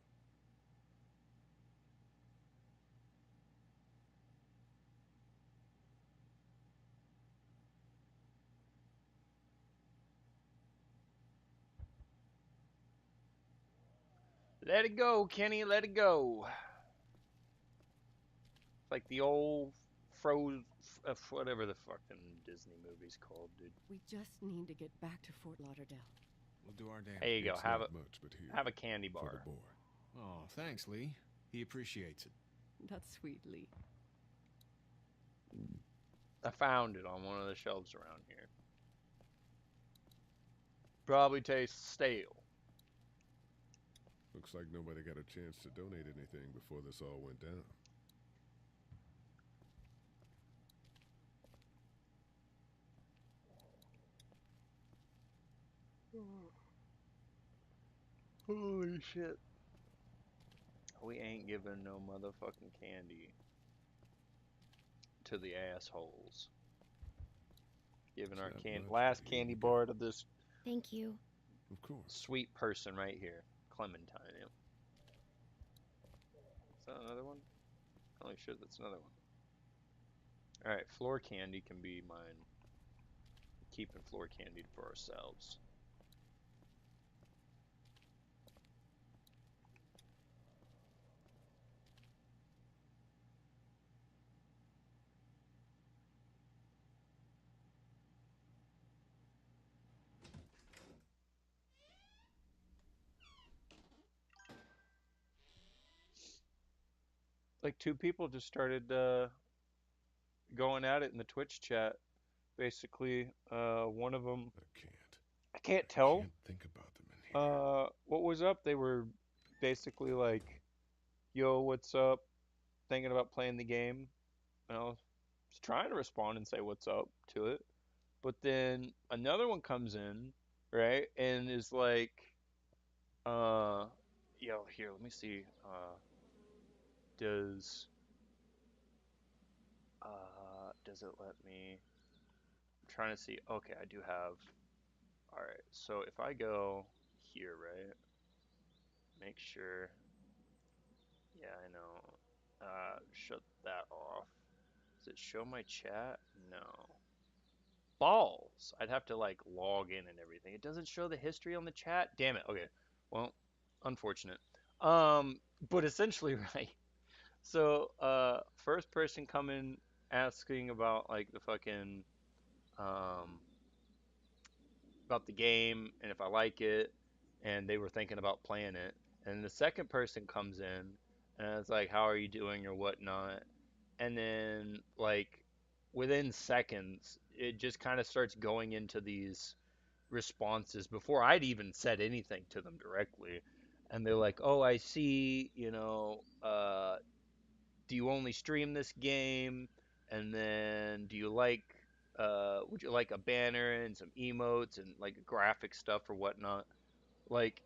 Let it go, Kenny. Let it go. It's like the old whatever the fucking Disney movie's called, dude. We just need to get back to Fort Lauderdale. We'll do our damn. There you go. It's Have not a much, but here, have a candy for bar. the boy. Oh, thanks, Lee. He appreciates it. That's sweet, Lee. I found it on one of the shelves around here. Probably tastes stale. Looks like nobody got a chance to donate anything before this all went down. Holy shit. We ain't giving no motherfucking candy to the assholes. Giving our last candy bar to this Thank you. Of course. sweet person right here. Clementine. Yep. Is that another one? Holy shit, that's another one. Alright, floor candy can be mine. Keeping floor candy for ourselves. Like two people just started going at it in the Twitch chat. Basically, one of them. I can't tell. Can't think about them in here. What was up? They were basically like, "Yo, what's up? Thinking about playing the game." And I was trying to respond and say what's up to it, but then another one comes in, right, and is like, "Yo, here, let me see. Does does it let me?" I'm trying to see. Okay, I do have. All right, so if I go here, right, make sure. Yeah, I know. Shut that off. Does it show my chat? No. Balls. I'd have to like log in and everything. It doesn't show the history on the chat. Damn it. Okay. Well, unfortunate. But essentially, right. So, first person coming asking about like the fucking um about the game and if I like it, and they were thinking about playing it. And the second person comes in and it's like, "How are you doing?" or whatnot. And then like within seconds, it just kind of starts going into these responses before I'd even said anything to them directly. And they're like, "Oh, I see, do you only stream this game? And then do you like, would you like a banner and some emotes and like graphic stuff or whatnot?" Like,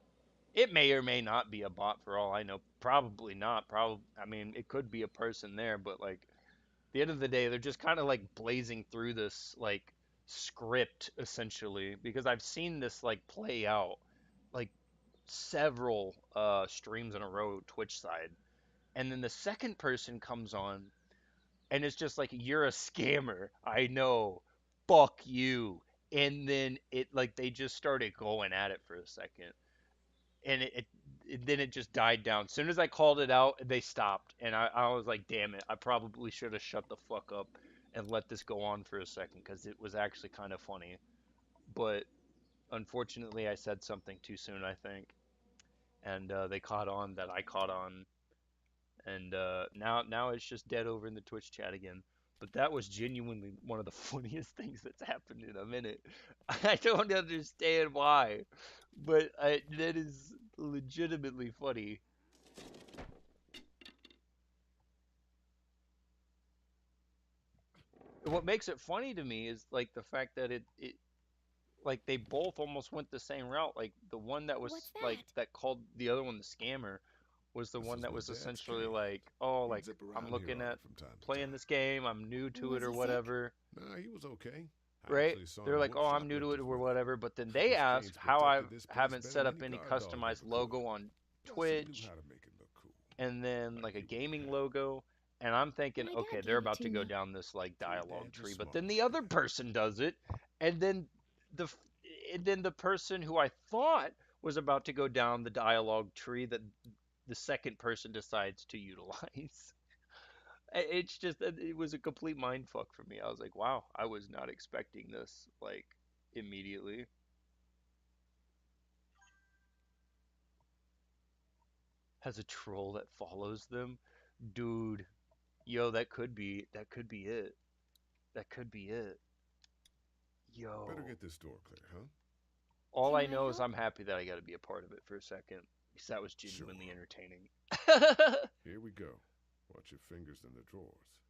it may or may not be a bot for all I know. Probably not. Probably, I mean, it could be a person there, but like, at the end of the day, they're just kind of like blazing through this like script essentially because I've seen this like play out like several streams in a row Twitch side. And then the second person comes on and it's just like, "You're a scammer. I know. Fuck you." And then it like they just started going at it for a second. And then it just died down. As soon as I called it out, they stopped. And I was like, "Damn it. I probably should have shut the fuck up and let this go on for a second because it was actually kind of funny." But unfortunately, I said something too soon, I think. And they caught on that I caught on, and now it's just dead over in the Twitch chat again. But that was genuinely one of the funniest things that's happened in a minute. I don't understand why, but that is legitimately funny. What makes it funny to me is like the fact that it like they both almost went the same route. Like the one that was like that called the other one the scammer was the This one is that my was dad's essentially cave. like, "Oh, He'd like zip I'm around here looking on at it from time to playing time. this game, I'm new to it Was or he sick? whatever." Nah, he was okay. I Right? actually saw They're him like, whoop "Oh, I'm new to it shoplifters or with it. whatever." But then they This ask cave's how I protected this place haven't better set than up any any guard dog customized ever could. logo on Plus, he knew Twitch how to make it look cool. and then like a you wouldn't gaming have. logo. And I'm thinking, My okay, dad they're gave it about to to go me. down this like Your dialogue dad's a tree. But smart then the other person does it, and then the f- and then the person who I thought was about to go down the dialogue tree that the second person decides to utilize. It's just it was a complete mind fuck for me. I was like, wow, I was not expecting this like immediately. Has a troll that follows them, dude. Yo, that could be it. That could be it. Better Yo, get this door clear, huh? all Can I I know is help? I'm happy that I got to be a part of it for a second because that was Sure. genuinely entertaining. Here we go. Watch your fingers in the drawers.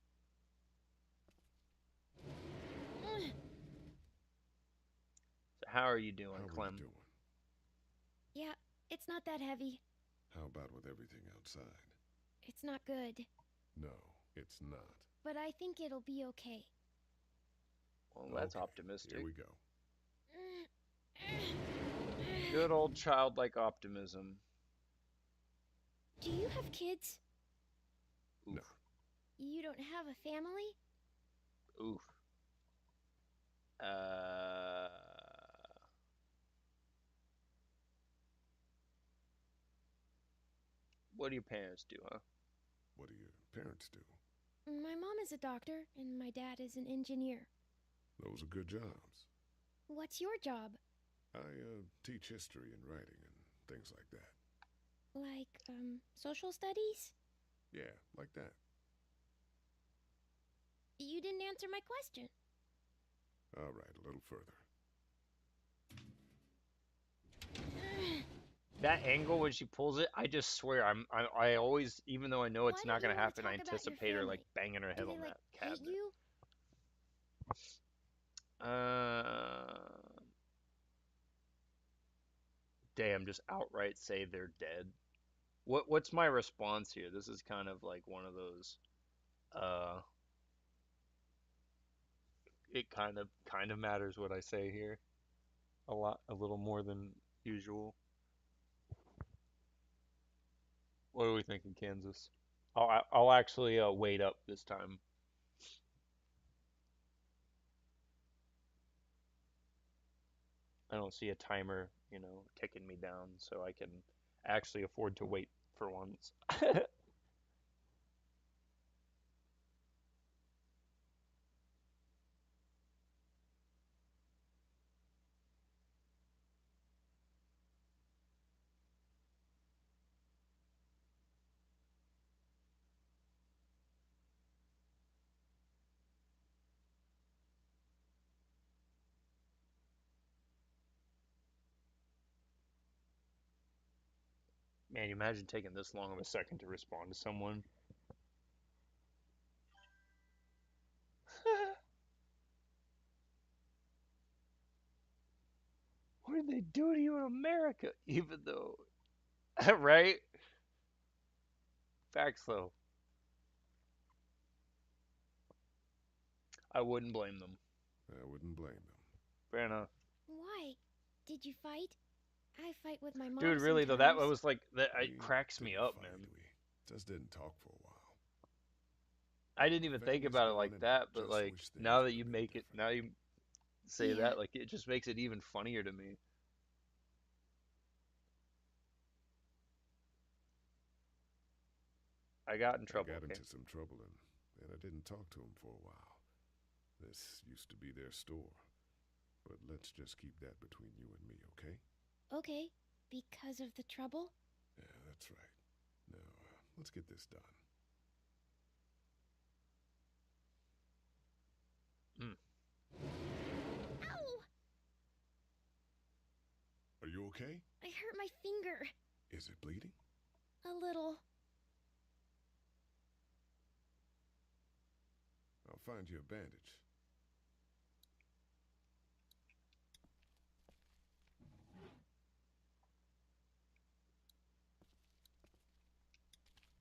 So how are you doing, How are you Clem? doing? Yeah, it's not that heavy. How about with everything outside? It's not good. No, it's not. But I think it'll be okay. Well, that's Okay, optimistic. here we go. Good old childlike optimism. Do you have kids? No. You don't have a family? Oof. Uh. What do your parents do, huh? What do your parents do? My mom is a doctor, and my dad is an engineer. Those are good jobs. What's your job? I teach history and writing and things like that. Like, social studies? Yeah, like that. You didn't answer my question. All right, a little further. That angle when she pulls it, I just swear I always, even though I know it's Why not don't you gonna wanna happen, I talk about your anticipate her like family? banging her head Do they, on like, that hate cabinet. you? Damn, just outright say they're dead. What's my response here? This is kind of like one of those uh it kind of matters what I say here. A little more than usual. What are we thinking, Kansas? I'll actually wait up this time. I don't see a timer, ticking me down, so I can actually afford to wait for once. Man, you imagine taking this long of a second to respond to someone. What did they do to you in America? Even though, right? Facts though. I wouldn't blame them. I wouldn't blame them. Fair enough. Why? Did you fight? I fight with my mom. Dude, really though, that was like that. It cracks me up, man. We just didn't talk for a while. I didn't even think about it like that, but like now that you make it, now you say that, like it just makes it even funnier to me. I got in trouble. I got into some trouble and I didn't talk to him for a while. This used to be their store. But let's just keep that between you and me, okay? Okay, because of the trouble? Yeah, that's right. Now, let's get this done. Ow! Are you okay? I hurt my finger. Is it bleeding? A little. I'll find you a bandage.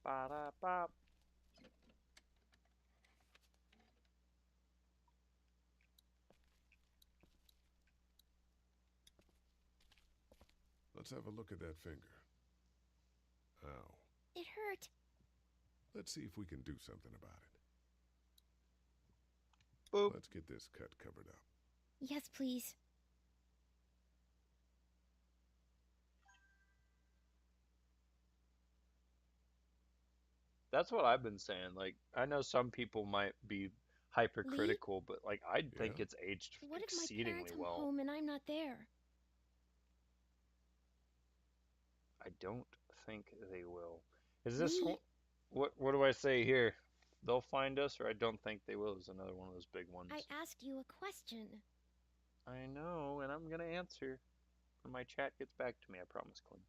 Ba-da-ba. Let's have a look at that finger. Ow. It hurt. Let's see if we can do something about it. Boop. Let's get this cut covered up. Yes, please. That's what I've been saying. Like, I know some people might be hypercritical, but like, I think it's aged What if my exceedingly parents come well. home and I'm not there? I don't think they will. Is this what do I say here? They'll find us, or I don't think they will is another one of those big ones. I asked you a question. I know, and I'm gonna answer when my chat gets back to me. I promise, Clint.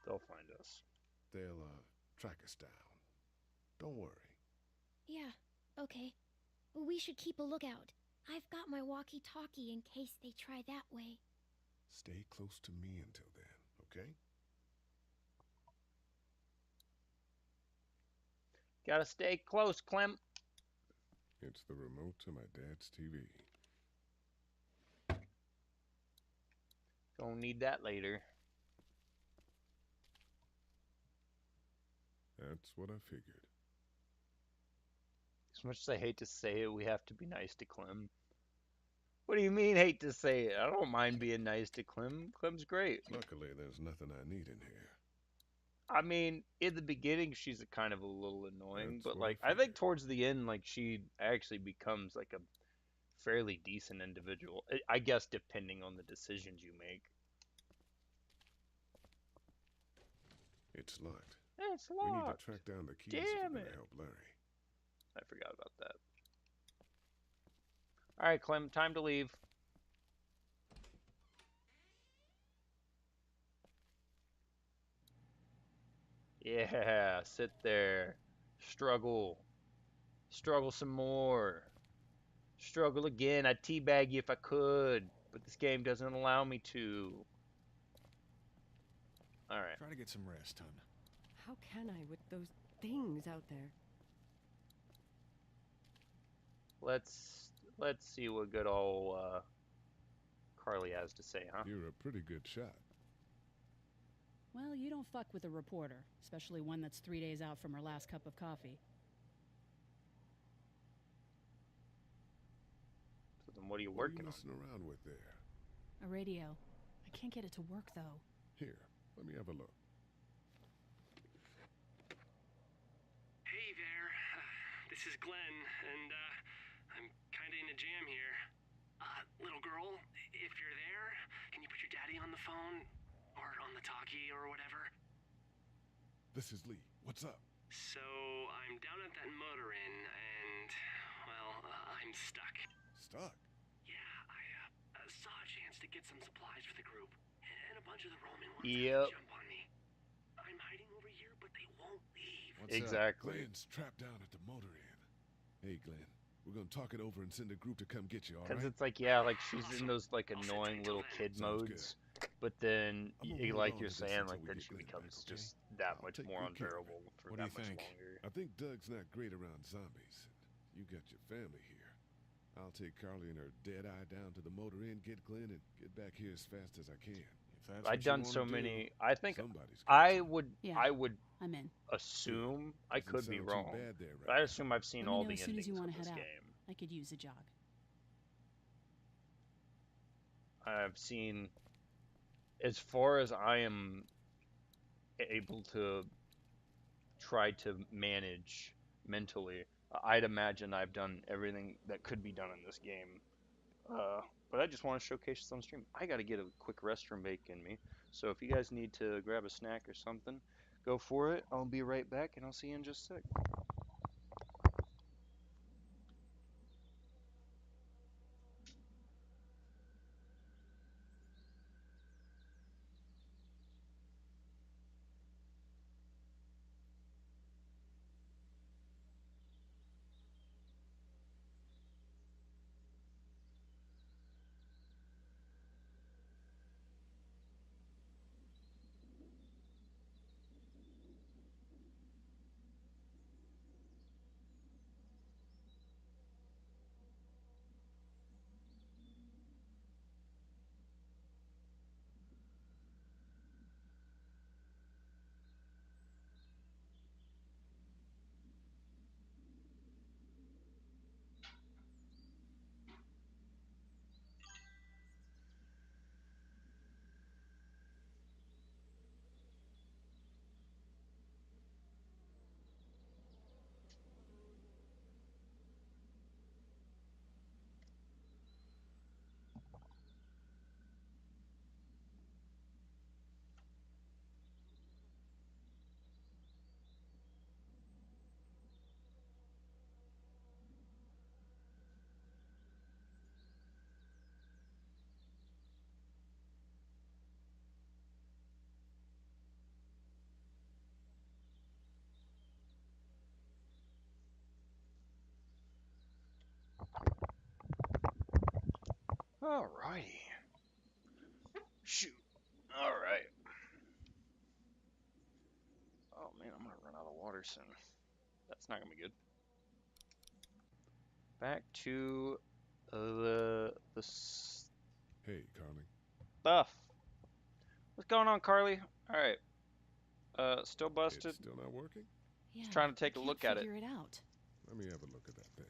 They'll find us. They'll, track us down. Don't worry. Yeah, okay. We should keep a lookout. I've got my walkie-talkie in case they try that way. Stay close to me until then, okay? Gotta stay close, Clem. It's the remote to my dad's TV. Gonna need that later. That's what I figured. As much as I hate to say it, we have to be nice to Clem. What do you mean, hate to say it? I don't mind being nice to Clem. Clem's great. Luckily, there's nothing I need in here. I mean, in the beginning, she's kind of a little annoying, That's but what I like, I think towards the end, like, she actually becomes like a fairly decent individual. I guess depending on the decisions you make. It's locked. It's We locked. need to track down the keys if Damn we're it. gonna help Larry. I forgot about that. All right, Clem, time to leave. Yeah, sit there. Struggle. Struggle some more. Struggle again. I'd teabag you if I could, but this game doesn't allow me to. Alright. Try to get some rest, hon. How can I with those things out there? Let's see what good old Carly has to say, huh? You're a pretty good shot. Well, you don't fuck with a reporter, especially one that's 3 days out from her last cup of coffee. What are you What are you working on? messing around with there? A radio. I can't get it to work, though. Here, let me have a look. Hey there. This is Glenn, and I'm kinda in a jam here. Little girl, if you're there, can you put your daddy on the phone? Or on the talkie or whatever? This is Lee. What's up? So, I'm down at that motor inn, and, well, I'm stuck. Stuck? Yeah, I saw a chance to get some supplies for the group, and a bunch of the Roman ones Yep. jump on me. I'm hiding over here, but they won't leave. What's Exactly. up? Glenn's trapped down at the motor inn. Hey, Glenn. We're gonna talk it over and send a group to come get you, all right? Because it's like, yeah, like she's in those like annoying little kid modes, but then, like you're saying, like then she becomes just that much more unbearable for that much longer. I think Doug's not great around zombies. You got your family here. I'll take Carly and her dead eye down to the motor inn, get Glenn, and get back here as fast as I can. If that's I've what done you so wanna many. do, I think somebody's I would. Yeah, I would I'm in. assume. I Doesn't could be sound too wrong. bad there, But I assume I've seen Let me all know the as soon as endings you of want to this head out. game. I could use a jog. I've seen, as far as I am able to try to manage mentally, I'd imagine I've done everything that could be done in this game. But I just want to showcase this on stream. I got to get a quick restroom break in me. So if you guys need to grab a snack or something, go for it. I'll be right back, and I'll see you in just a sec. Alrighty. Shoot. Alright. Oh man, I'm gonna run out of water soon. That's not gonna be good. Back to the Hey, Carly. stuff. What's going on, Carly? Alright. Still busted. It's still not working? Yeah, Just trying to take I a can't look at it. figure it out. Let me have a look at that thing.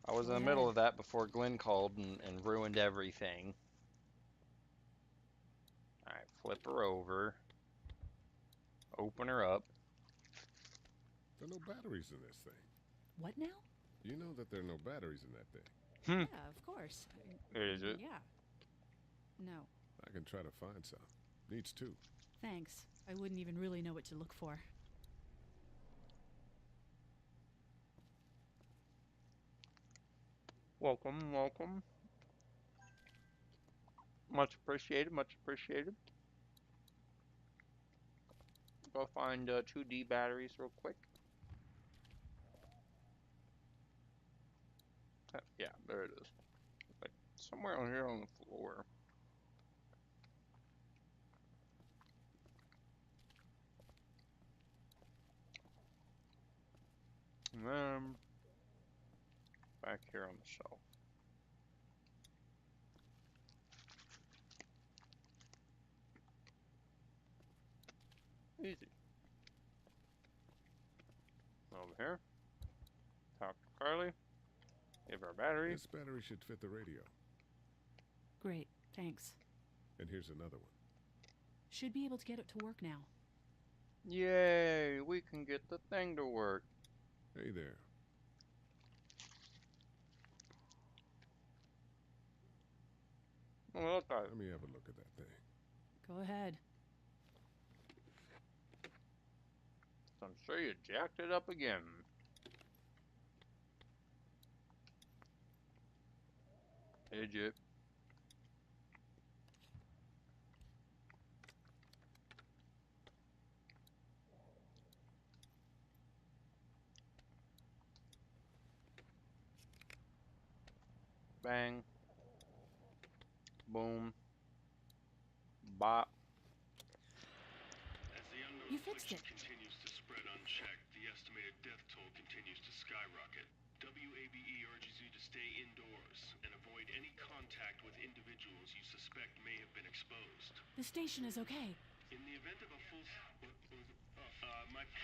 I was in the middle of that before Glenn called and ruined everything. Alright, flip her over. Open her up. There are no batteries in this thing. What now? You know that there are no batteries in that thing. Yeah, of course. Is it? Yeah. No. I can try to find some. Needs two. Thanks. I wouldn't even really know what to look for. Welcome, welcome. Much appreciated, much appreciated. Go find 2D batteries real quick. Yeah, there it is. Like somewhere on here on the floor. And then back here on the shelf. Easy. Over here. Talk to Carly. Give her a battery. This battery should fit the radio. Great, thanks. And here's another one. Should be able to get it to work now. Yay, we can get the thing to work. Hey there. Well, let me have a look at that thing. Go ahead. I'm sure you jacked it up again. Idiot. Bang. Boom. Bop. As the unknown You fixed affliction it. continues to spread unchecked, the estimated death toll continues to skyrocket. WABE urges you to stay indoors and avoid any contact with individuals you suspect may have been exposed. The station is okay. In the event of a full...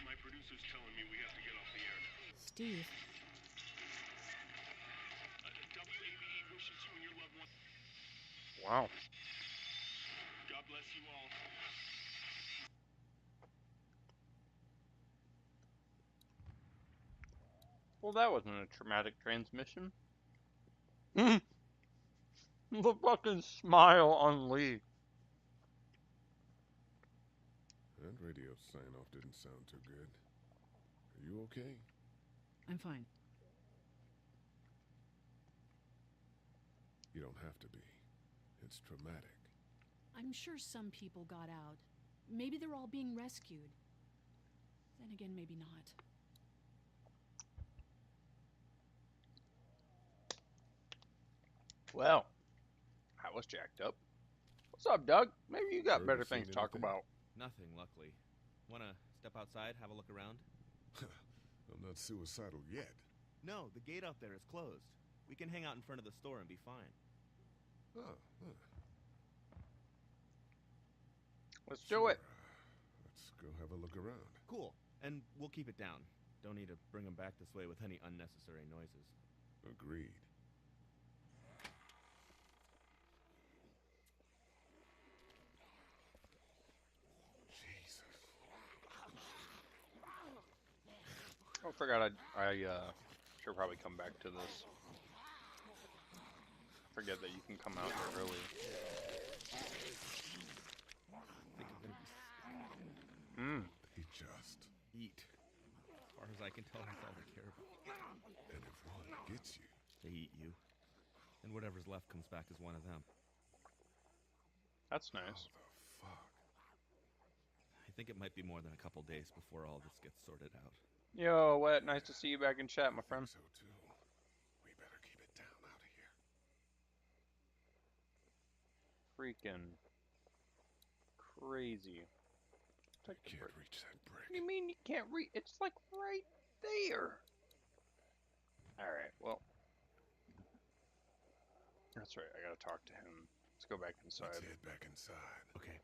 my producer's telling me we have to get off the air now. Steve. WABE wishes you and your loved one... Wow. God bless you all. Well, that wasn't a traumatic transmission. The fucking smile on Lee. That radio sign-off didn't sound too good. Are you okay? I'm fine. You don't have to be. It's traumatic. I'm sure some people got out. Maybe they're all being rescued. Then again, maybe not. Well, I was jacked up. What's up, Doug? Maybe you got Heard better or seen things to talk anything? about. Nothing, luckily. Wanna step outside, have a look around? I'm not suicidal yet. No, the gate out there is closed. We can hang out in front of the store and be fine. Oh, Let's do it. Let's go have a look around. Cool. And we'll keep it down. Don't need to bring them back this way with any unnecessary noises. Agreed. I forgot I should probably come back to this. Forget that you can come out here early. They just eat. As far as I can tell, that's all they care about. And if one gets you, they eat you. And whatever's left comes back as one of them. That's nice. I think it might be more than a couple days before all this gets sorted out. Yo, Wet, nice to see you back in chat, my friend. So too. We better keep it down out of here. Freaking crazy. I can't reach that brick. What do you mean you can't reach? It's like right there. Alright, well. That's right, I gotta talk to him. Let's go back inside. Let's head back inside. Okay.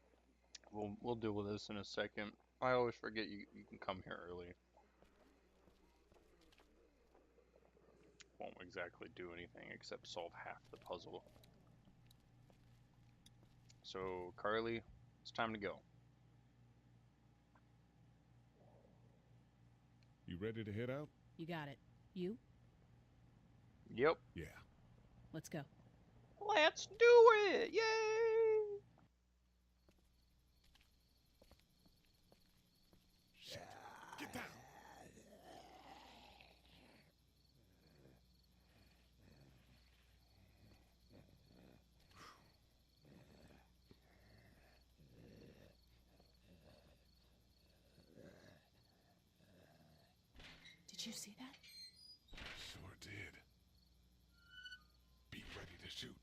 We'll deal with this in a second. I always forget you can come here early. Won't exactly do anything except solve half the puzzle. So, Carly, it's time to go. You ready to head out? You got it. You? Yep. Yeah. Let's go. Let's do it! Yay! Get down! Did you see that? Sure did. Be ready to shoot.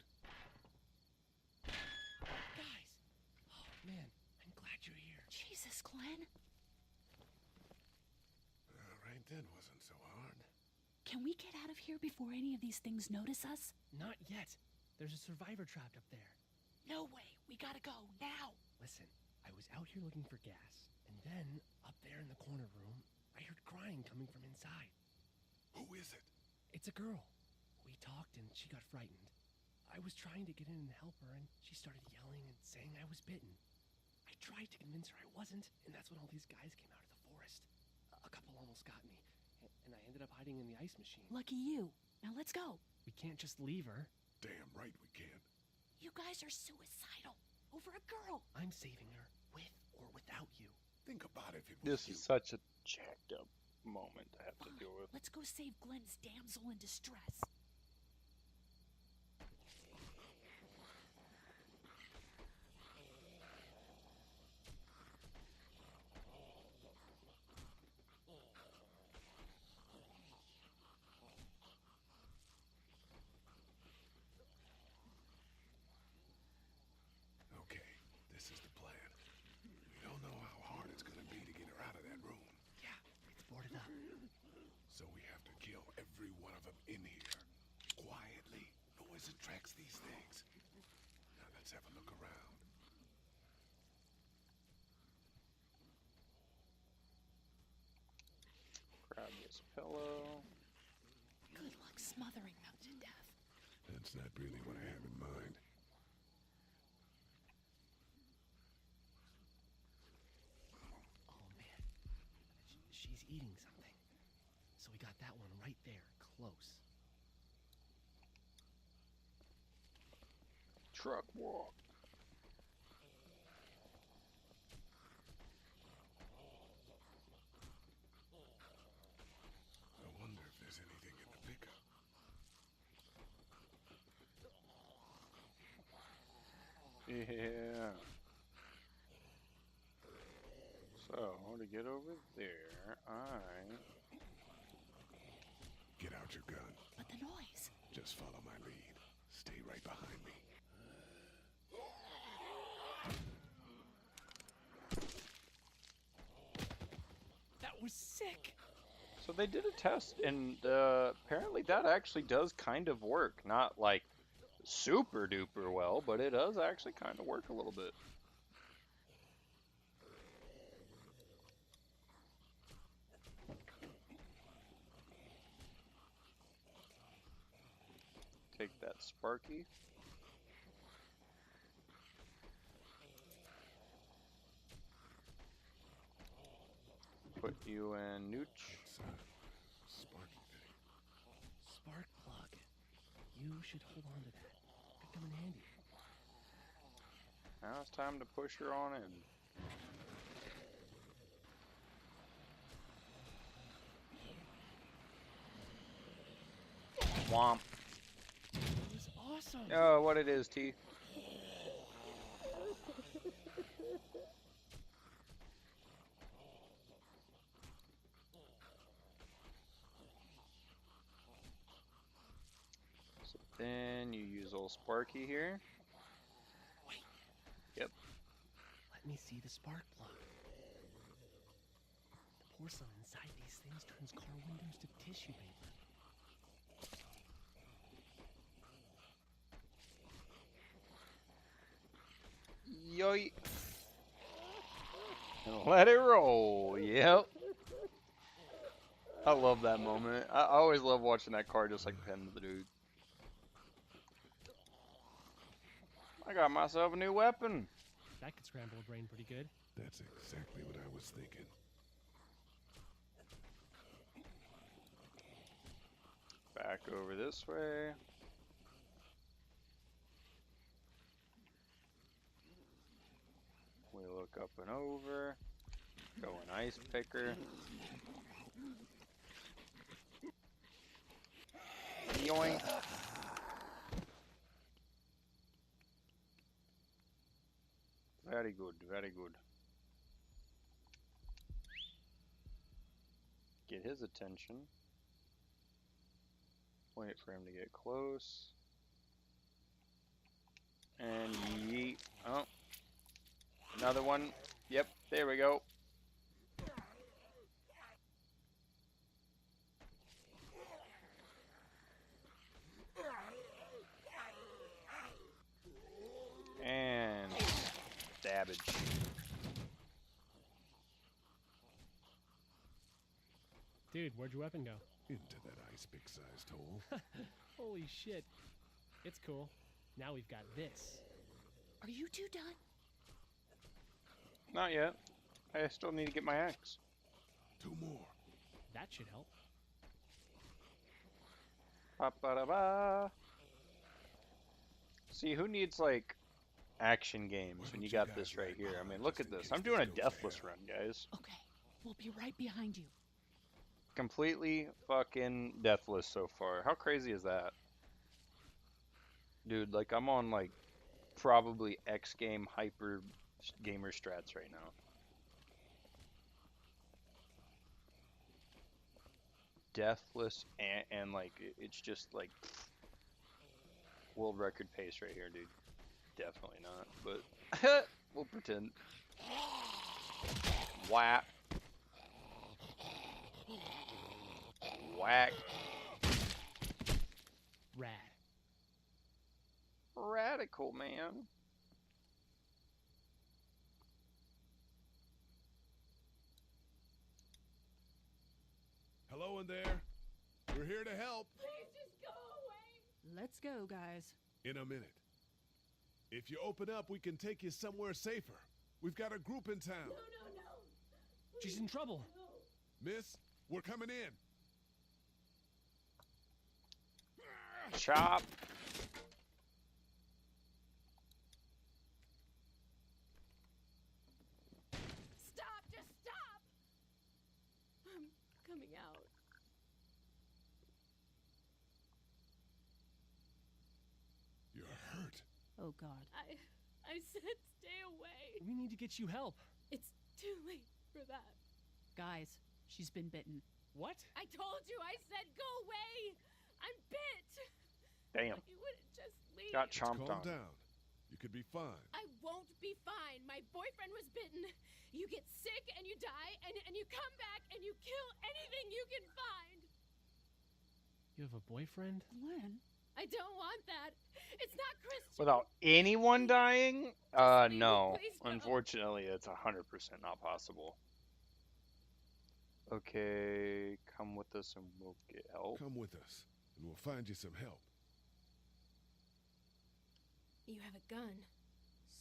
Guys! Oh, man, I'm glad you're here. Jesus, Glenn. Right then wasn't so hard. Can we get out of here before any of these things notice us? Not yet. There's a survivor trapped up there. No way. We gotta go now. Listen, I was out here looking for gas, and then, up there in the corner room, I heard crying coming from inside. Who is it? It's a girl. We talked and she got frightened. I was trying to get in and help her, and she started yelling and saying I was bitten. I tried to convince her I wasn't, and that's when all these guys came out of the forest. A couple almost got me, and I ended up hiding in the ice machine. Lucky you. Now let's go. We can't just leave her. Damn right we can. You guys are suicidal. Over a girl. I'm saving her, with or without you. Think about it if it was This you. is such a jacked up moment to have to deal with. Let's go save Glenn's damsel in distress. Okay, this is the plan. We don't know how hard it's gonna be to get her out of that room. Yeah, it's boarded up. So we have to kill every one of them in here. Quietly. Noise attracts these things. Now let's have a look around. Grab this pillow. Good luck smothering them to death. That's not really what I have in mind. Oh, man. She's eating something. So we got that one right there, close. Truck walk. I wonder if there's anything in the pickup. Yeah. So, to get over there, Get out your gun. But the noise. Just follow my lead. Stay right behind me. That was sick. So they did a test, and apparently that actually does kind of work. Not like super duper well, but it does actually kind of work a little bit. Take that Sparky. Put you in Nooch. Sparky thing. Spark plug. You should hold on to that. Could come in handy. Now it's time to push her on in. Womp. That was awesome. Oh, what it is, T. So then you use old Sparky here. Wait. Yep. Let me see the spark plug. The porcelain inside these things turns car windows to tissue paper. Yoy. Let it roll. Yep. I love that moment. I always love watching that car just like pin the dude. I got myself a new weapon. That could scramble a brain pretty good. That's exactly what I was thinking. Back over this way. We look up and over. Go an ice picker. Yoink. Very good, very good. Get his attention. Wait for him to get close. And yeet. Oh. Another one. Yep, there we go. And stabbage. Dude, where'd your weapon go? Into that ice big-sized hole. Holy shit. It's cool. Now we've got this. Are you two done? Not yet. I still need to get my axe. 2 more. That should help. Ba-ba-da-ba. See, who needs, like, action games when you got this right here? I mean, look at this. I'm doing a deathless run, guys. Okay, we'll be right behind you. Completely fucking deathless so far. How crazy is that? Dude, like, I'm on, like, probably X game hyper gamer strats right now. Deathless and like, it's just, like, world record pace right here, dude. Definitely not, but we'll pretend. Whack. Whack. Rad. Radical, man. Hello in there. We're here to help. Please just go away. Let's go, guys. In a minute. If you open up, we can take you somewhere safer. We've got a group in town. No. She's in trouble. Miss, we're coming in. Chop. Stop, just stop. I'm coming out. You're hurt. Oh, God. I said stay away. We need to get you help. It's too late for that. Guys, she's been bitten. What? I told you, I said go away. I'm bit. Damn. You wouldn't just leave. Got chomped Calm on. down. You could be fine. I won't be fine. My boyfriend was bitten. You get sick and you die, and you come back and you kill anything you can find. You have a boyfriend? Glenn? I don't want that. It's not Christian. Without anyone dying? No. please go. Unfortunately, it's 100% not possible. Okay, come with us and we'll get help. Come with us, and we'll find you some help. You have a gun.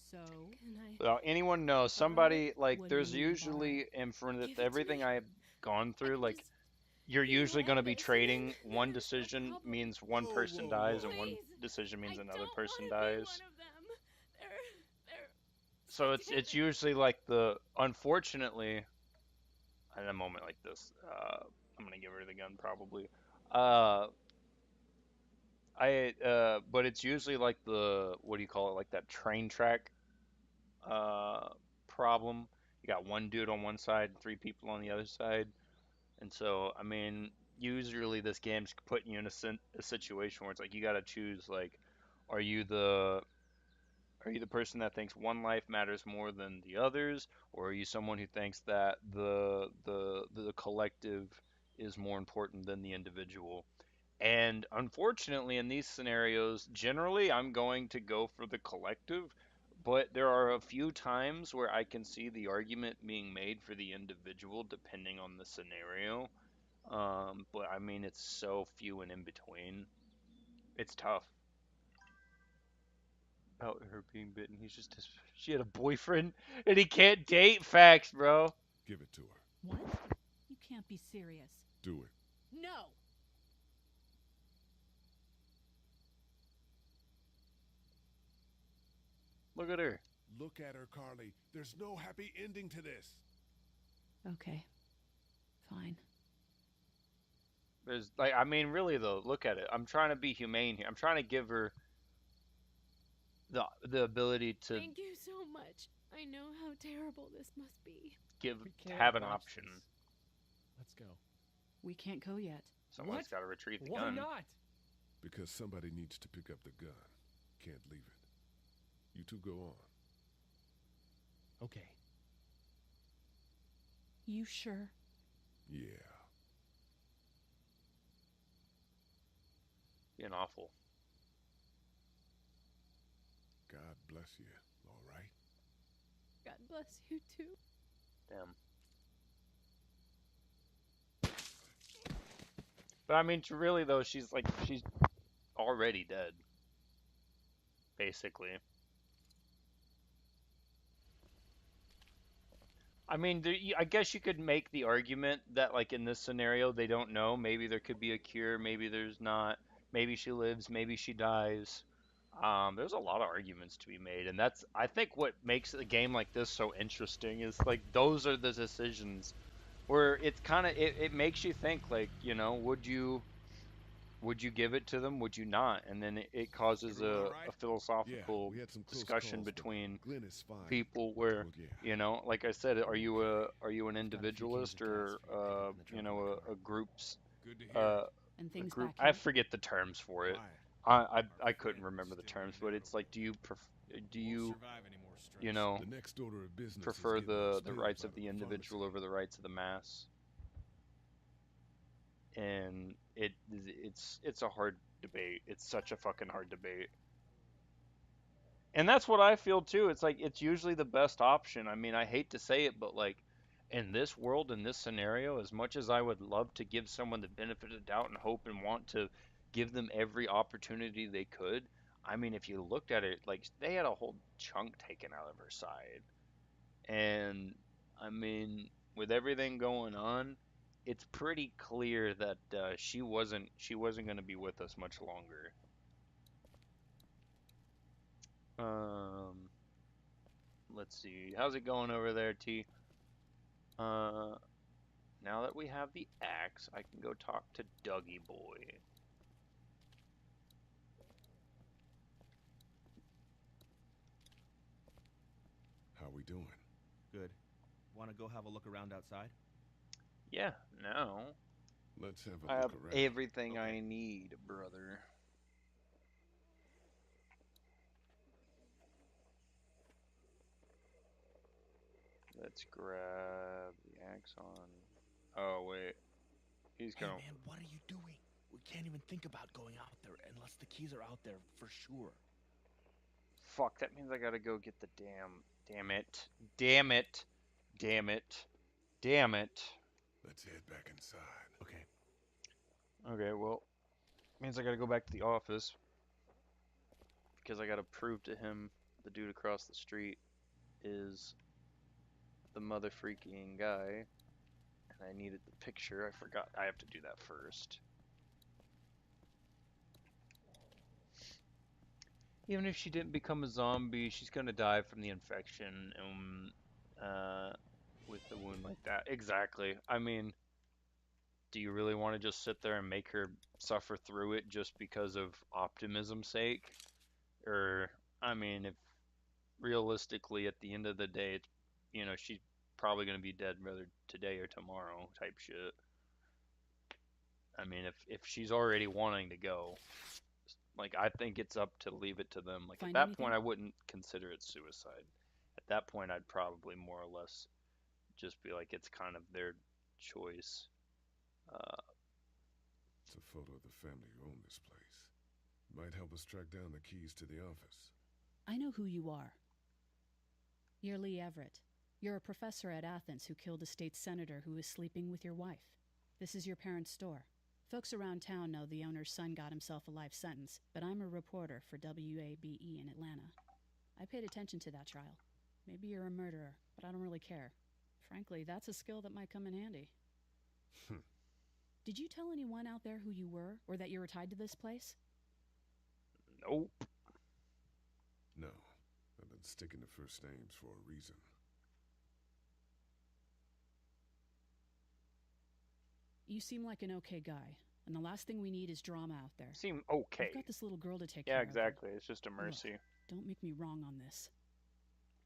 So? Can I? Without anyone knows, somebody, like, What do there's you mean, usually, in front Give of it to everything me. I've gone through, like, just- you're you know usually what? going to be Listen, trading. there One is no decision problem. means one Whoa, person whoa, dies, whoa. and one Please. decision means I another don't person wanna be dies. one of them. They're So it's usually like the, unfortunately, in a moment like this, I'm gonna give her the gun probably. But it's usually like the, what do you call it, like that train track problem. You got one dude on one side and 3 people on the other side, and so I mean, usually this game's putting you in a situation where it's like you gotta choose, like, are you the are you the person that thinks one life matters more than the others, or are you someone who thinks that the collective is more important than the individual? And unfortunately, in these scenarios, generally I'm going to go for the collective, but there are a few times where I can see the argument being made for the individual depending on the scenario. But I mean, it's so few and in between. It's tough. About her being bitten. She had a boyfriend and he can't date. Facts, bro. Give it to her. What? You can't be serious. Do it. No! Look at her. Look at her, Carly. There's no happy ending to this. Okay. Fine. There's, like, I mean, really though, look at it. I'm trying to be humane here. I'm trying to give her the ability to Thank you so much. I know how terrible this must be. have an option. Let's go. We can't go yet. Someone's got to retrieve the Why gun. not? Because somebody needs to pick up the gun. Can't leave it. You two go on. Okay. You sure? Yeah. Being awful. God bless you. All right? God bless you too. Damn. But I mean, really though, she's already dead, basically. I mean, I guess you could make the argument that, like, in this scenario, they don't know. Maybe there could be a cure. Maybe there's not. Maybe she lives. Maybe she dies. There's a lot of arguments to be made, and that's, I think, what makes a game like this so interesting is, like, those are the decisions where it's kind of, it makes you think, like, would you give it to them? Would you not? And then it causes a philosophical discussion between people where, like I said, are you an individualist or a group's And a things group? back I here? forget the terms for it. I couldn't remember the terms, but it's like, do you The next order of business is prefer getting those the pills rights out of the the individual over the rights of the mass? And it's a hard debate. It's such a fucking hard debate. And that's what I feel too. It's like it's usually the best option. I mean, I hate to say it, but like in this world, in this scenario, as much as I would love to give someone the benefit of the doubt and hope and want to give them every opportunity they could, I mean, if you looked at it, like they had a whole chunk taken out of her side. And I mean, with everything going on, it's pretty clear that she wasn't going to be with us much longer. Um, let's see. How's it going over there, T? Uh, now that we have the axe, I can go talk to Dougie boy. How we doing? Good. Want to go have a look around outside? Yeah, now Let's have I a have look around. everything I need, brother. Let's grab the axe on. Oh wait, he's Hey gonna. man, what are you doing? We can't even think about going out there unless the keys are out there for sure. Fuck, that means I gotta go get the damn it. Damn it. Damn it. Damn it. Let's head back inside. Okay. Okay, well, means I gotta go back to the office because I gotta prove to him the dude across the street is the mother freaking guy. And I needed the picture. I forgot. I have to do that first. Even if she didn't become a zombie, she's gonna die from the infection and with the wound like that. Exactly. I mean, do you really want to just sit there and make her suffer through it just because of optimism's sake? Or, I mean, if realistically at the end of the day, it's, she's probably gonna be dead whether today or tomorrow type shit. I mean, if she's already wanting to go, like, I think it's up to leave it to them. Like, at Find that anything? point, I wouldn't consider it suicide. At that point, I'd probably more or less just be like, it's kind of their choice. It's a photo of the family who own this place. Might help us track down the keys to the office. I know who you are. You're Lee Everett. You're a professor at Athens who killed a state senator who was sleeping with your wife. This is your parents' store. Folks around town know the owner's son got himself a life sentence, but I'm a reporter for WABE in Atlanta. I paid attention to that trial. Maybe you're a murderer, but I don't really care. Frankly, that's a skill that might come in handy. Did you tell anyone out there who you were, or that you were tied to this place? Nope. No. I've been sticking to first names for a reason. You seem like an okay guy, and the last thing we need is drama out there. Seem okay. You've got this little girl to take Yeah, care exactly. It's just a mercy. Look, don't make me wrong on this.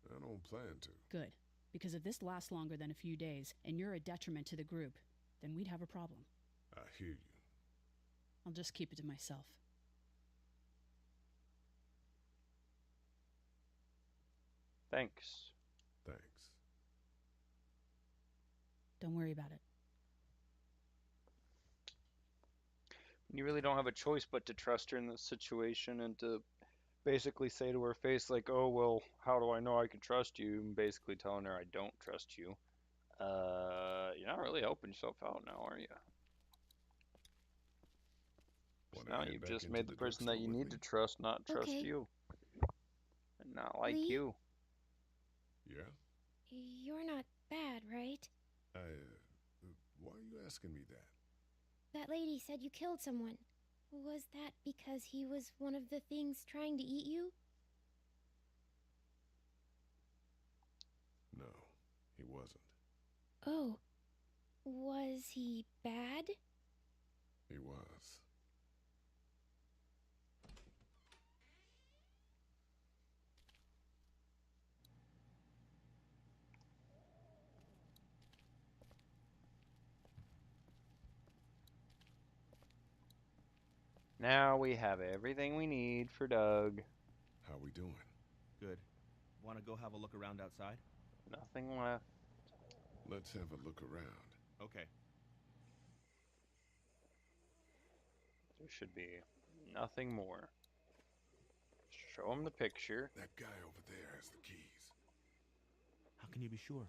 I don't plan to. Good. Because if this lasts longer than a few days, and you're a detriment to the group, then we'd have a problem. I hear you. I'll just keep it to myself. Thanks. Thanks. Don't worry about it. You really don't have a choice but to trust her in this situation and to basically say to her face, like, oh, well, how do I know I can trust you? And basically telling her, I don't trust you. You're not really helping yourself out now, are you? Wanna Now head you've back just into made the the person that drugstore you with need me? to trust not trust Okay. you. And not like Lee? you. Yeah? You're not bad, right? Why are you asking me that? That lady said you killed someone. Was that because he was one of the things trying to eat you? No, he wasn't. Oh. Was he bad? He was. Now we have everything we need for Doug. How we doing? Good. Want to go have a look around outside? Nothing left. Let's have a look around. Okay. There should be nothing more. Show him the picture. That guy over there has the keys. How can you be sure?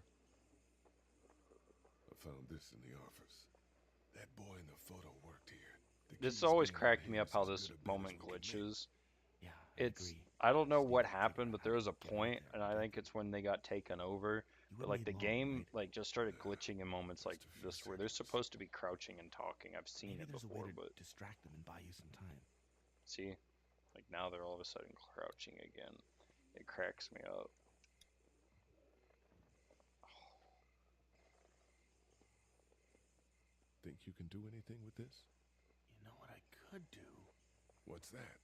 I found this in the office. That boy in the photo worked here. The This keys always being on cracked me him up is how as this good a bet as moment we can make. glitches. Yeah, I don't know what happened, but there was a point, and I think it's when they got taken over. But like the game like just started glitching in moments like this where they're supposed to be crouching and talking. I've seen Maybe it there's a way before, to but distract them and buy you some time. see, like now they're all of a sudden crouching again. It cracks me up. Think you can do anything with this? You know what I could do? What's that?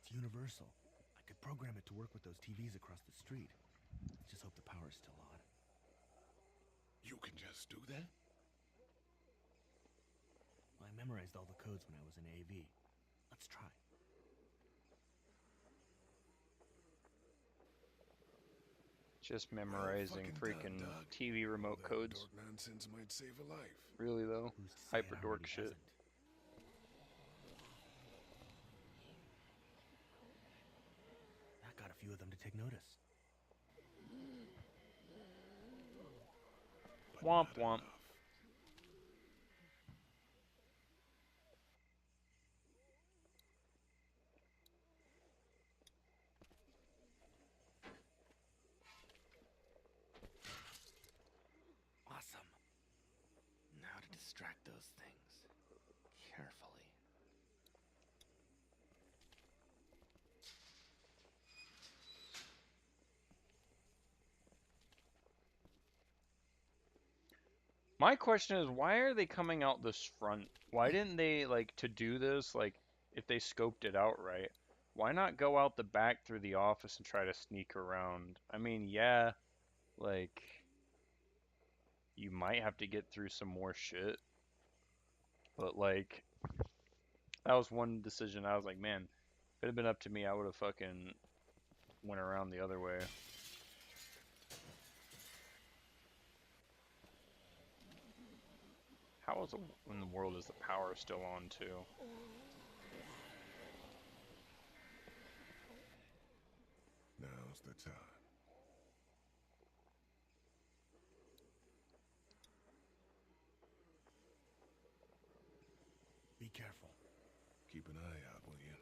It's universal. I could program it to work with those TVs across the street. Just hope the power's still on. You can just do that? Well, I memorized all the codes when I was in AV. Let's try. Just memorizing freaking TV remote codes. Dork nonsense might save a life. Really though, hyper dork shit. That got a few of them to take notice. Womp womp. Awesome. Now to distract those things. Carefully. My question is, why are they coming out this front? Why didn't they, like, to do this, like, if they scoped it out right, why not go out the back through the office and try to sneak around? I mean, yeah, like, you might have to get through some more shit, but, like, that was one decision I was like, man, if it had been up to me, I would have fucking went around the other way. How in the world is the power still on too? Now's the time. Be careful. Keep an eye out, will you?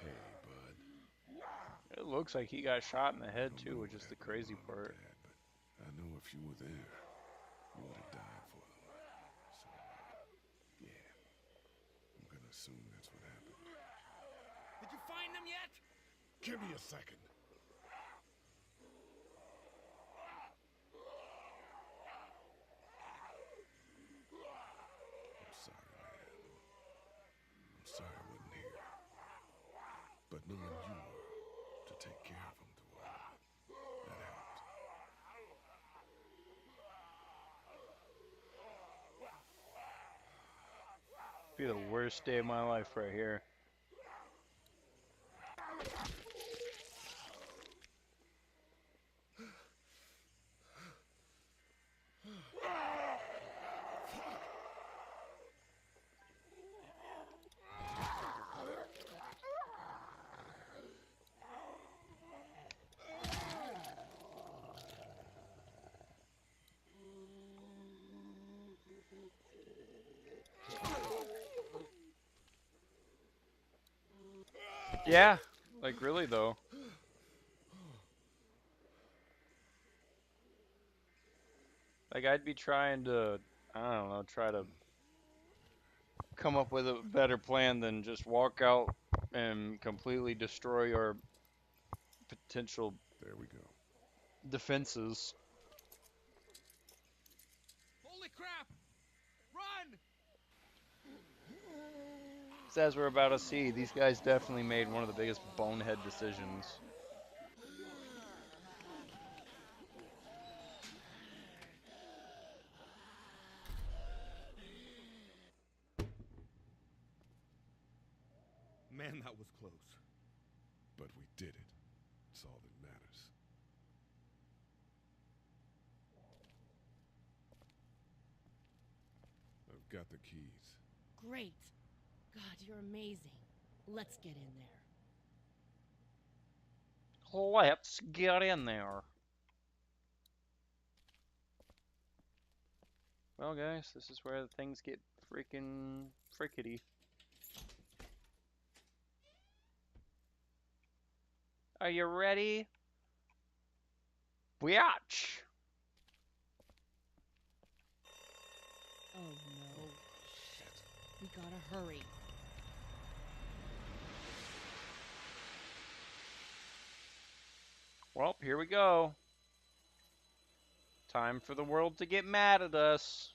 Hey, bud. It looks like he got shot in the head too, which is the crazy part. I know if you were there, you would have died for them. So, yeah. I'm gonna assume that's what happened. Did you find them yet? Give me a second. I'm sorry, man. I'm sorry I wasn't here. But knowing you were to take care of them through all of it, that helped. Be the worst day of my life right here. Yeah, like really though. Like I'd be trying to, I don't know, try to come up with a better plan than just walk out and completely destroy our potential There we go. defenses. Holy crap! Run! As we're about to see, these guys definitely made one of the biggest bonehead decisions. Man, that was close. But we did it. It's all that matters. I've got the keys. Great. God, you're amazing. Let's get in there. Let's get in there. Well, guys, this is where things get freaking frickety. Are you ready? Biatch! Oh no. Shit. We gotta hurry. Well, here we go. Time for the world to get mad at us.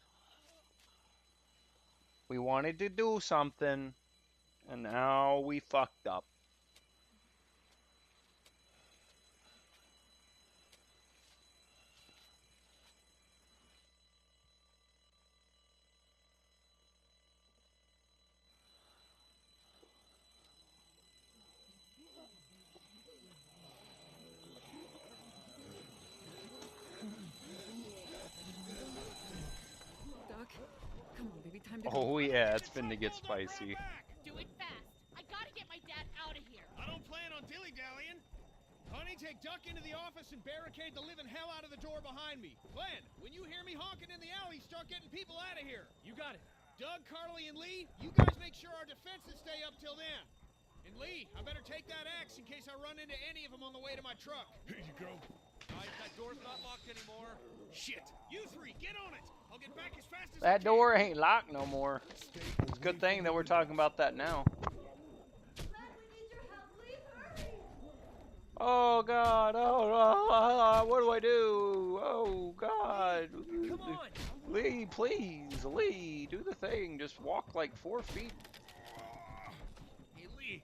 We wanted to do something, and now we fucked up. Doc, come on, baby, time to go. Oh yeah, it's finna get spicy. Do it fast. I gotta get my dad out of here. I don't plan on dilly-dallying. Honey, take Duck into the office and barricade the living hell out of the door behind me. Glenn, when you hear me honking in the alley, start getting people out of here. You got it. Doug, Carly, and Lee, you guys make sure our defenses stay up till then. And Lee, I better take that axe in case I run into any of them on the way to my truck. Here you go. Right, that door's not locked anymore. Shit! You three, get on it! I'll get back as fast as That door ain't locked no more. It's a good thing that we're talking about that now. Oh God! Oh, what do I do? Oh God! Come on! Lee, please, Lee, do the thing. Just walk like 4 feet. Hey, Lee,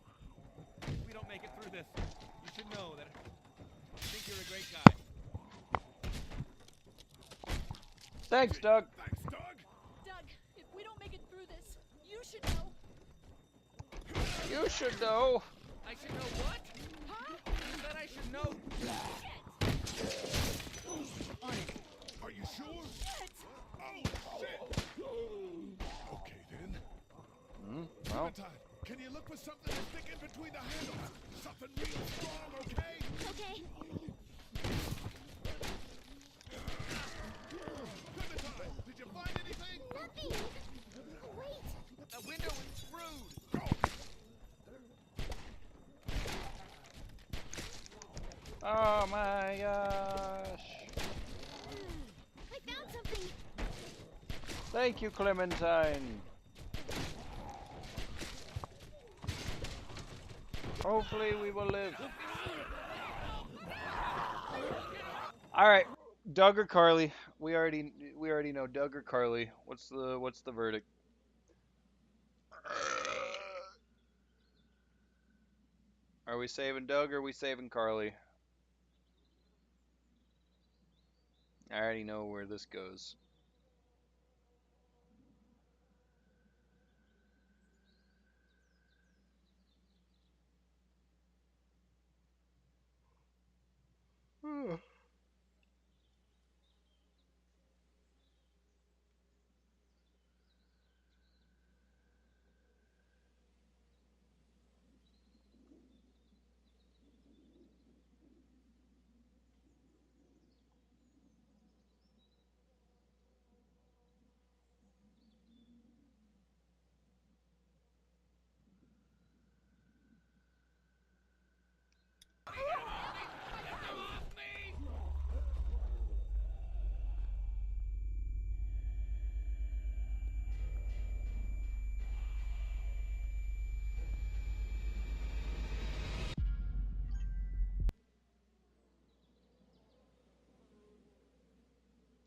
if we don't make it through this, you should know that I think you're a great guy. Thanks, Doug. Thanks, Doug. Doug, if we don't make it through this, you should know. You should know. I should know what? Huh? You said I should know. Are you sure? Shit! Oh, shit! Okay, then. Well, Clementine, can you look for something to stick in between the handles? Something real strong, okay? Okay. Clementine, did you find anything? Nothing. Wait. The window is screwed. Go! oh my gosh! I found something. Thank you, Clementine. Hopefully we will live. All right, Doug or Carly? We already know Doug or Carly. What's the verdict? Are we saving Doug or are we saving Carly? I already know where this goes.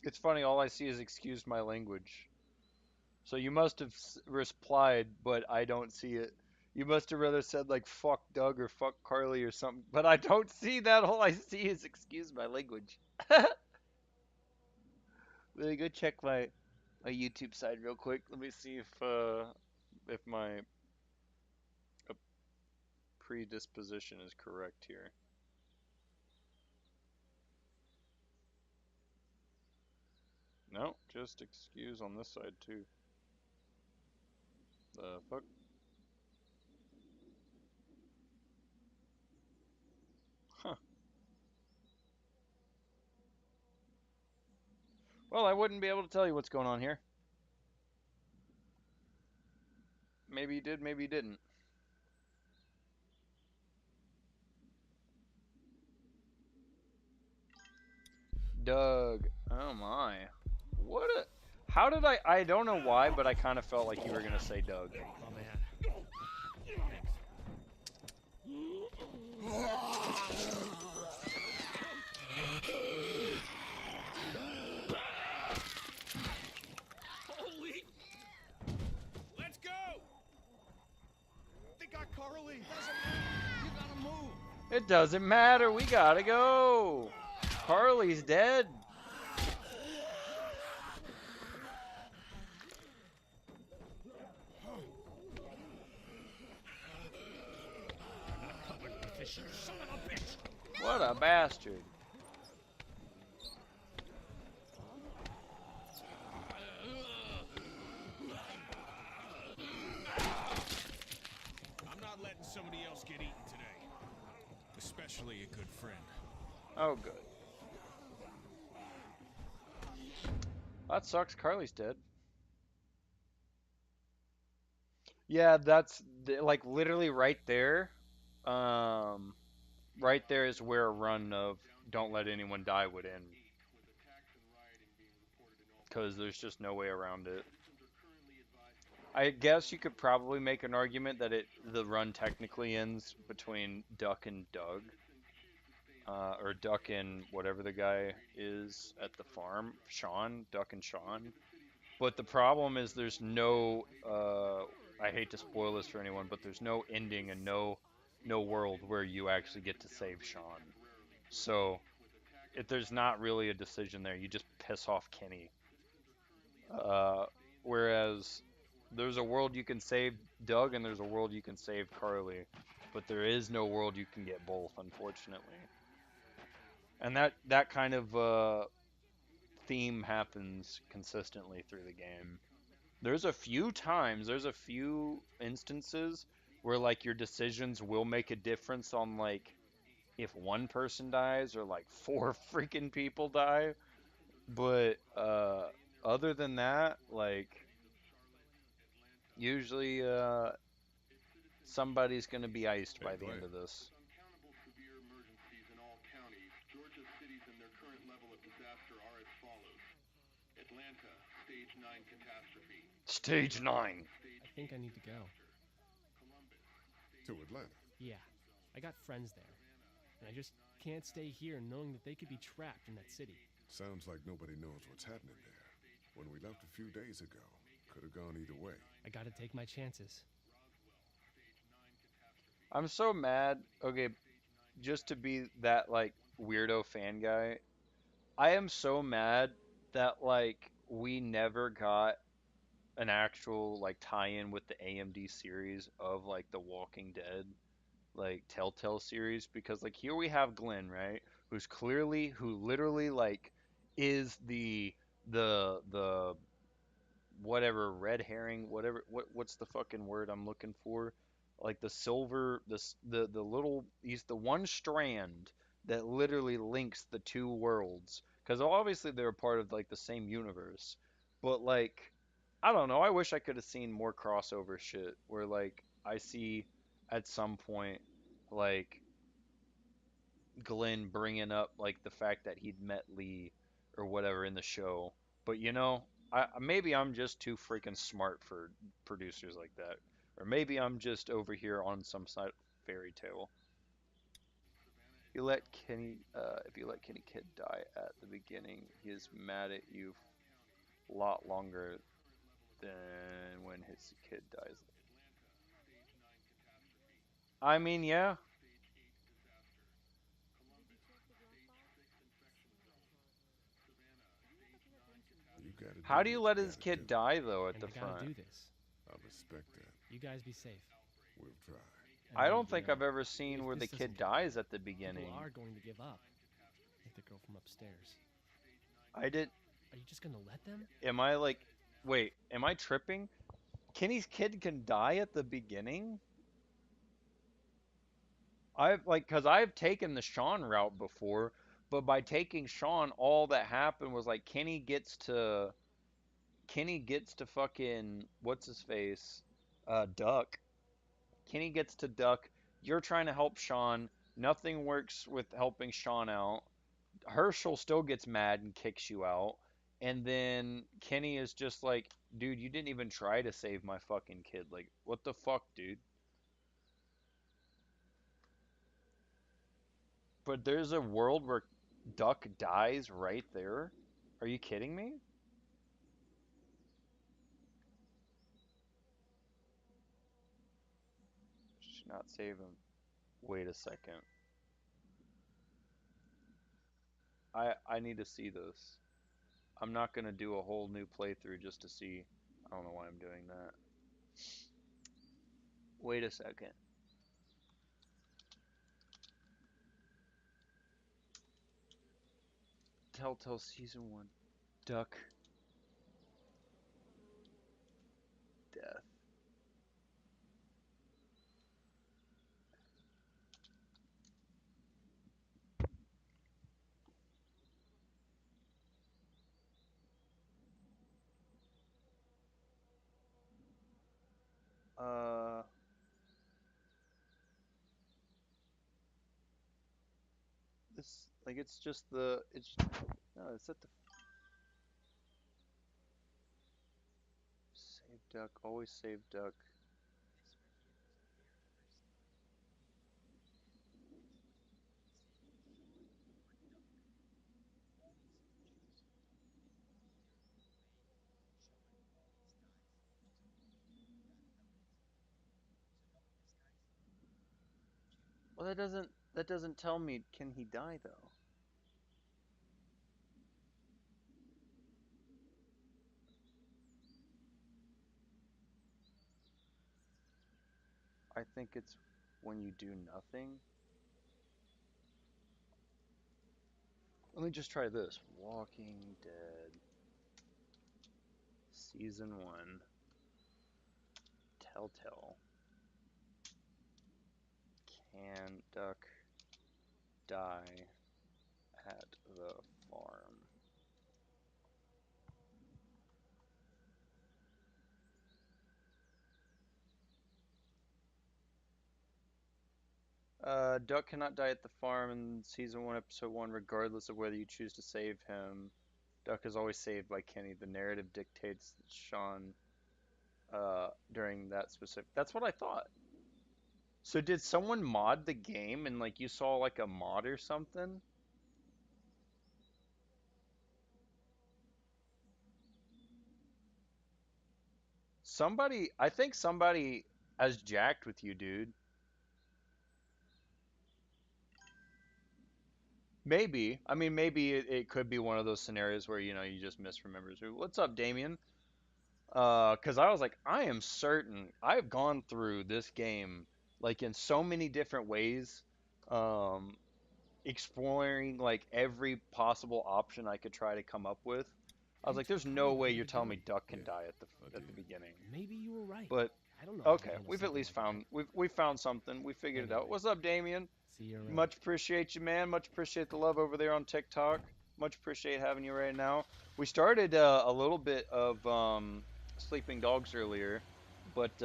It's funny, all I see is excuse my language. So you must have replied, but I don't see it. You must have rather said like fuck Doug or fuck Carly or something, but I don't see that. All I see is excuse my language. Let me go check my YouTube side real quick. Let me see if my predisposition is correct here. No, just excuse on this side too. The fuck? Huh. Well, I wouldn't be able to tell you what's going on here. Maybe you did, maybe you didn't. Doug. Oh my. What a. How did I don't know why, but I kind of felt like you were going to say Doug. Oh, man. Holy! Let's go! They got Carly. Doesn't matter. You gotta move. It doesn't matter. We gotta go. Carly's dead. What a bastard. I'm not letting somebody else get eaten today. Especially a good friend. Oh, good. That sucks. Carly's dead. Yeah, that's like literally right there. Right there is where a run of "Don't Let Anyone Die" would end, because there's just no way around it. I guess you could probably make an argument that the run technically ends between Duck and Doug, or Duck and whatever the guy is at the farm, Sean, Duck and Sean. But the problem is there's no. I hate to spoil this for anyone, but there's no ending and no world where you actually get to save Sean. So if there's not really a decision there, you just piss off Kenny. Uh, Whereas there's a world you can save Doug and there's a world you can save Carly, but there is no world you can get both, unfortunately. And that kind of theme happens consistently through the game. There's a few instances where like your decisions will make a difference on like if one person dies or like four freaking people die. But other than that, like usually somebody's gonna be iced by the end of this. Georgia's cities and their current level of disaster are as follows. Atlanta, stage 9 catastrophe. Stage 9. I think I need to go. To Atlanta? Yeah, I got friends there. And I just can't stay here knowing that they could be trapped in that city. Sounds like nobody knows what's happening there. When we left a few days ago, could have gone either way. I gotta take my chances. I'm so mad. Okay, just to be that like weirdo fan guy, I am so mad that like we never got an actual like tie-in with the AMD series of like the Walking Dead like Telltale series, because like here we have Glenn, right, who literally like is the whatever red herring, whatever, what's the fucking word I'm looking for, like the silver, the little, he's the one strand that literally links the two worlds, because obviously they're a part of like the same universe, but like I don't know, I wish I could have seen more crossover shit where like I see at some point like Glenn bringing up like the fact that he'd met Lee or whatever in the show. But you know, maybe I'm just too freaking smart for producers like that, or maybe I'm just over here on some side fairy tale. if you let Kenny Kid die at the beginning, he is mad at you a lot longer than when his kid dies. I mean, yeah. You gotta do How do you what let you his gotta do. kid die though at And the I gotta front? do this. I respect that. You guys be safe. We'll try. And I I need don't to think know, I've ever seen if where the this kid doesn't go dies well, at the beginning. people are going to give up. Like the girl from upstairs. I did. Are you just gonna let them? Am I like? Wait, am I tripping? Kenny's kid can die at the beginning? I've like, cause I've taken the Sean route before, but by taking Sean, all that happened was like Kenny gets to fucking what's his face, Duck. Kenny gets to Duck. You're trying to help Sean. Nothing works with helping Sean out. Herschel still gets mad and kicks you out. And then Kenny is just like, dude, you didn't even try to save my fucking kid. Like, what the fuck, dude? But there's a world where Duck dies right there? Are you kidding me? Should not save him. Wait a second. I need to see this. I'm not gonna do a whole new playthrough just to see. I don't know why I'm doing that. Wait a second. Telltale Season 1. Duck death. Uh, this like it's just the it's no, it's at the save duck. Always save duck. Well, that doesn't tell me can he die though. I think it's when you do nothing. Let me just try this. Walking Dead Season 1 Telltale. Can duck die at the farm? Duck cannot die at the farm in season 1, episode 1, regardless of whether you choose to save him. Duck is always saved by Kenny. The narrative dictates that Sean during that specific. That's what I thought. So did someone mod the game and like you saw like a mod or something? Somebody, I think somebody has jacked with you, dude. Maybe. I mean, maybe it could be one of those scenarios where, you just misremember. What's up, Damien? Because I was like, I am certain I've gone through this game like in so many different ways, um, exploring like every possible option I could try to come up with. I was like, Thanks for there's no coming. way Give you're it a telling go. me Duck can die at the beginning. Maybe you were right. But I don't know how to okay, handle we've at something least like that. we've found something. We figured it out. Anyway. What's up, Damien? See you around. Much appreciate you, man. Much appreciate the love over there on TikTok. Much appreciate having you right now. We started a little bit of Sleeping Dogs earlier, but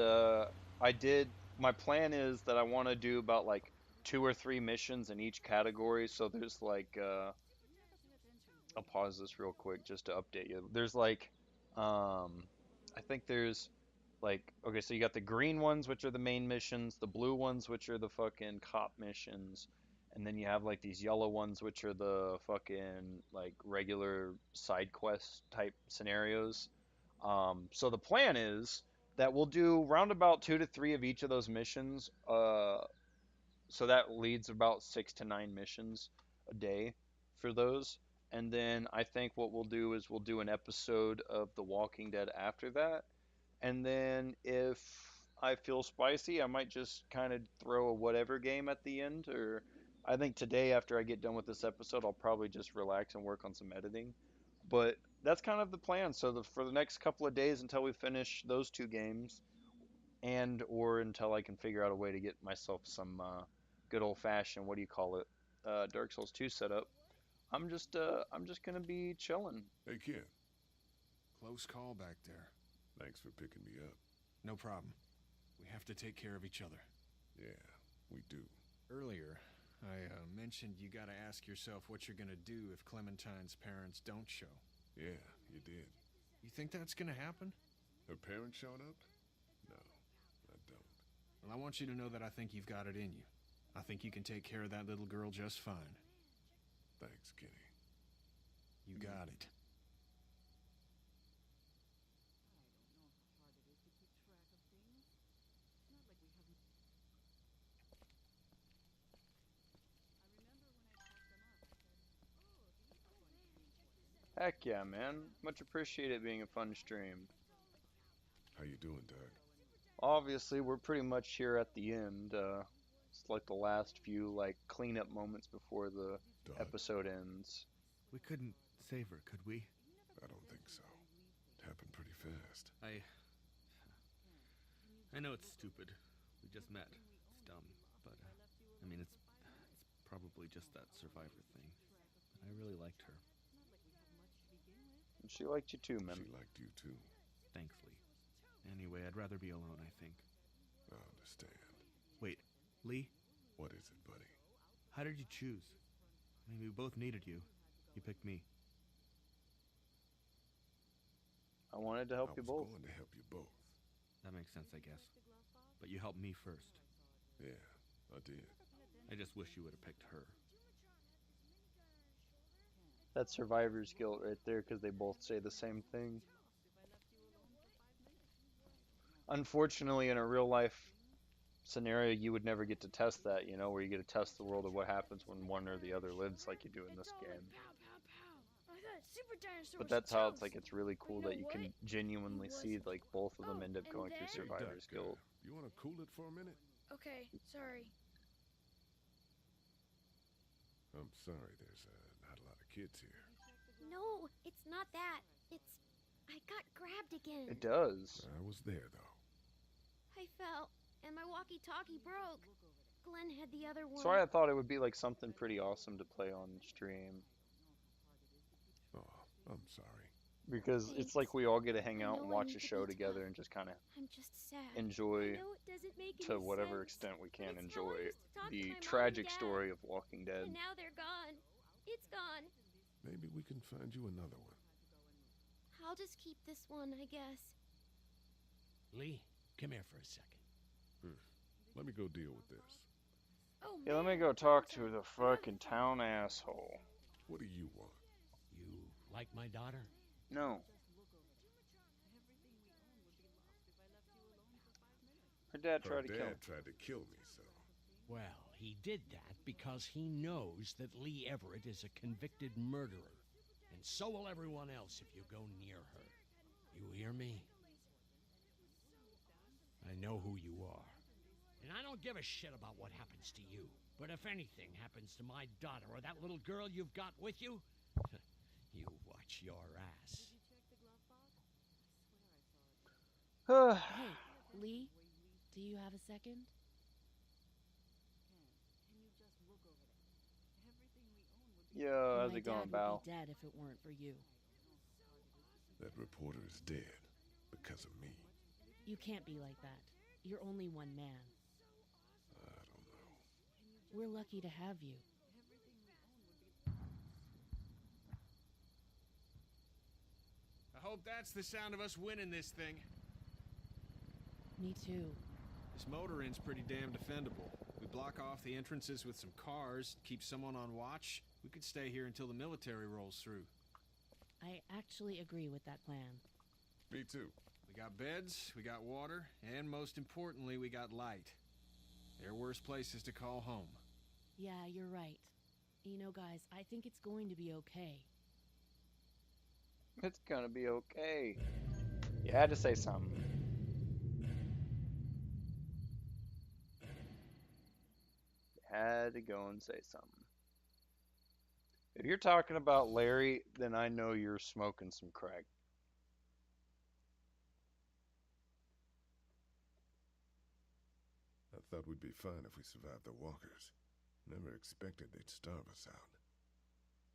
I did. My plan is that I want to do about like 2 or 3 missions in each category. So there's like I'll pause this real quick just to update you. There's like I think there's like okay, so you got the green ones which are the main missions, the blue ones which are the fucking cop missions, and then you have like these yellow ones, which are the fucking like regular side quest type scenarios. So the plan is that we'll do round about 2 to 3 of each of those missions. So that leads about 6 to 9 missions a day for those. And then I think what we'll do is we'll do an episode of The Walking Dead after that. And then if I feel spicy, I might just kind of throw a whatever game at the end. Or I think today, after I get done with this episode, I'll probably just relax and work on some editing. But that's kind of the plan. So for the next couple of days until we finish those 2 games, and or until I can figure out a way to get myself some good old fashioned, what do you call it, Dark Souls 2 setup. I'm just gonna be chilling. Hey, Ken. Close call back there. Thanks for picking me up. No problem. We have to take care of each other. Yeah, we do. Earlier, I mentioned you gotta ask yourself what you're gonna do if Clementine's parents don't show. Yeah, you did. You think that's gonna happen? Her parents showing up? No, I don't. Well, I want you to know that I think you've got it in you. I think you can take care of that little girl just fine. Thanks, Kenny. You got it. Heck yeah, man. Much appreciated being a fun stream. How you doing, Doug? Obviously, we're pretty much here at the end. It's like the last few like cleanup moments before the episode ends. We couldn't save her, could we? I don't think so. It happened pretty fast. I know it's stupid. We just met. It's dumb, but I mean, it's probably just that survivor thing. But I really liked her. And she liked you too, man. She liked you too. Thankfully. Anyway, I'd rather be alone, I think. I understand. Wait, Lee? What is it, buddy? How did you choose? I mean, we both needed you. You picked me. I wanted to help you both. I was going to help you both. That makes sense, I guess. But you helped me first. Yeah, I did. I just wish you would have picked her. That's survivor's guilt right there, because they both say the same thing. Unfortunately, in a real life scenario, you would never get to test that, you know, where you get to test the world of what happens when one or the other lives like you do in this game. But that's how it's like, it's really cool that you can genuinely see like both of them end up going through survivor's guilt. You want to cool it for a minute? Okay, sorry. I'm sorry, there's not a lot of kids here. No, it's not that. It's... I got grabbed again. It does. I was there, though. I fell, and my walkie-talkie broke. Glenn had the other one. So I thought it would be like something pretty awesome to play on stream. Oh, I'm sorry. Because it's like we all get to hang out and watch a show together and just kind of enjoy, to whatever extent we can, enjoy the tragic story of Walking Dead. And now they're gone. It's gone. Maybe we can find you another one. I'll just keep this one, I guess. Lee, come here for a second. Let me go deal with this. Oh, yeah, let me go talk to the fucking town asshole. What do you want? You like my daughter? No. Her dad tried to kill me, so... Well, he did that because he knows that Lee Everett is a convicted murderer. And so will everyone else if you go near her. You hear me? I know who you are. And I don't give a shit about what happens to you. But if anything happens to my daughter or that little girl you've got with you, you watch your ass. Hey, Lee, do you have a second? Yo, how's it going, Val? My dad would be dead if it weren't for you. That reporter is dead because of me. You can't be like that. You're only one man. I don't know. We're lucky to have you. I hope that's the sound of us winning this thing. Me too. This motor inn's pretty damn defendable. We block off the entrances with some cars, keep someone on watch. We could stay here until the military rolls through. I actually agree with that plan. Me too. We got beds, we got water, and most importantly, we got light. There are worse places to call home. Yeah, you're right. You know, guys, I think it's going to be okay. It's gonna be okay. You had to say something. You had to go and say something. If you're talking about Larry, then I know you're smoking some crack. I thought we'd be fine if we survived the walkers. Never expected they'd starve us out.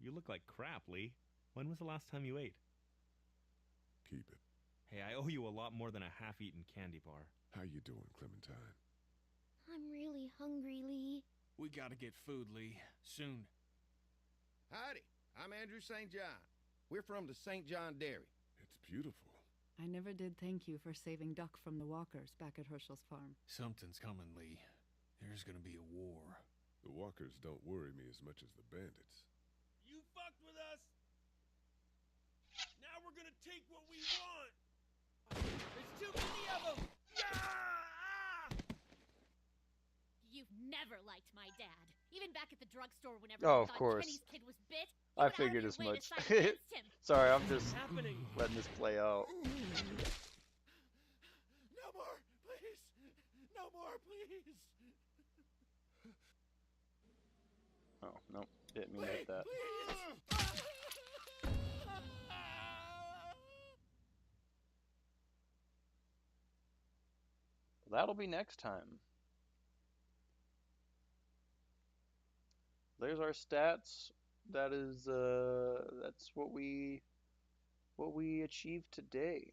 You look like crap, Lee. When was the last time you ate? Keep it. Hey, I owe you a lot more than a half-eaten candy bar. How you doing, Clementine? I'm really hungry, Lee. We gotta get food, Lee. Soon. Howdy, I'm Andrew St. John. We're from the St. John Dairy. It's beautiful. I never did thank you for saving Duck from the walkers back at Herschel's farm. Something's coming, Lee. There's gonna be a war. The walkers don't worry me as much as the bandits. You fucked with us! Now we're gonna take what we want! There's too many of them! You've never liked my dad. Even back at the drugstore whenever Oh, you of thought course. Kenny's kid was bit, you I went out of figured your as way to much. side against him. Sorry, I'm just happening? letting this play out. No more, please! No more, please! Oh, no. Didn't mean to hit that. That'll be next time. There's our stats. That's what we achieved today.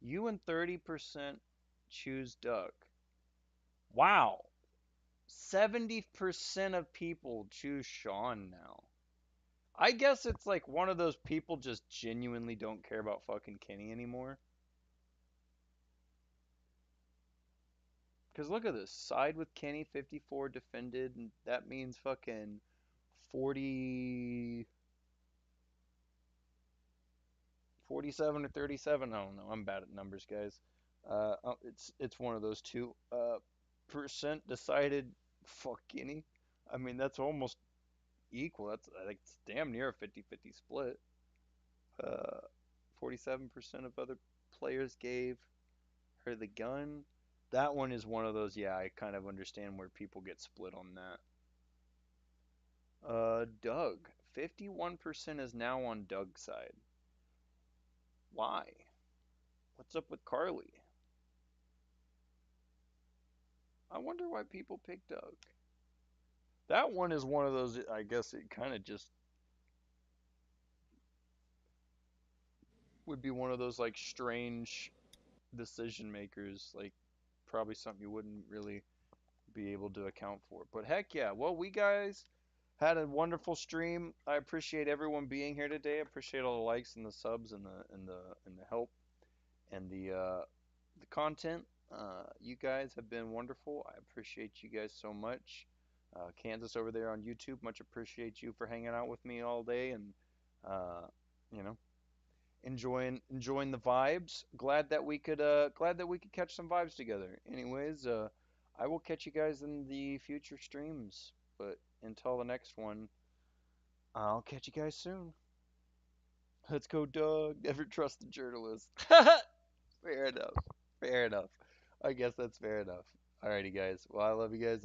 You and 30% choose Duck. Wow. 70% of people choose Sean now. I guess it's like one of those people just genuinely don't care about fucking Kenny anymore. Because look at this. Side with Kenny, 54 defended. And that means fucking 47 or 37. I don't know. I'm bad at numbers, guys. It's one of those two. Percent decided fuck Kenny. I mean, that's almost equal. I think it's damn near a 50-50 split. 47% of other players gave her the gun. That one is one of those, yeah, I kind of understand where people get split on that. Doug. 51% is now on Doug's side. Why? What's up with Carly? I wonder why people pick Doug. That one is one of those, I guess it kind of just would be one of those like strange decision makers, like probably something you wouldn't really be able to account for. But heck yeah, well, we guys had a wonderful stream. I appreciate everyone being here today. I appreciate all the likes and the subs and the help and the content. You guys have been wonderful. I appreciate you guys so much. Kansas over there on YouTube, much appreciate you for hanging out with me all day and you know, enjoying the vibes. Glad that we could catch some vibes together. Anyways, I will catch you guys in the future streams. But until the next one, I'll catch you guys soon. Let's go, Doug. Never trust a journalist. Fair enough. Fair enough. I guess that's fair enough. Alrighty, guys. Well, I love you guys.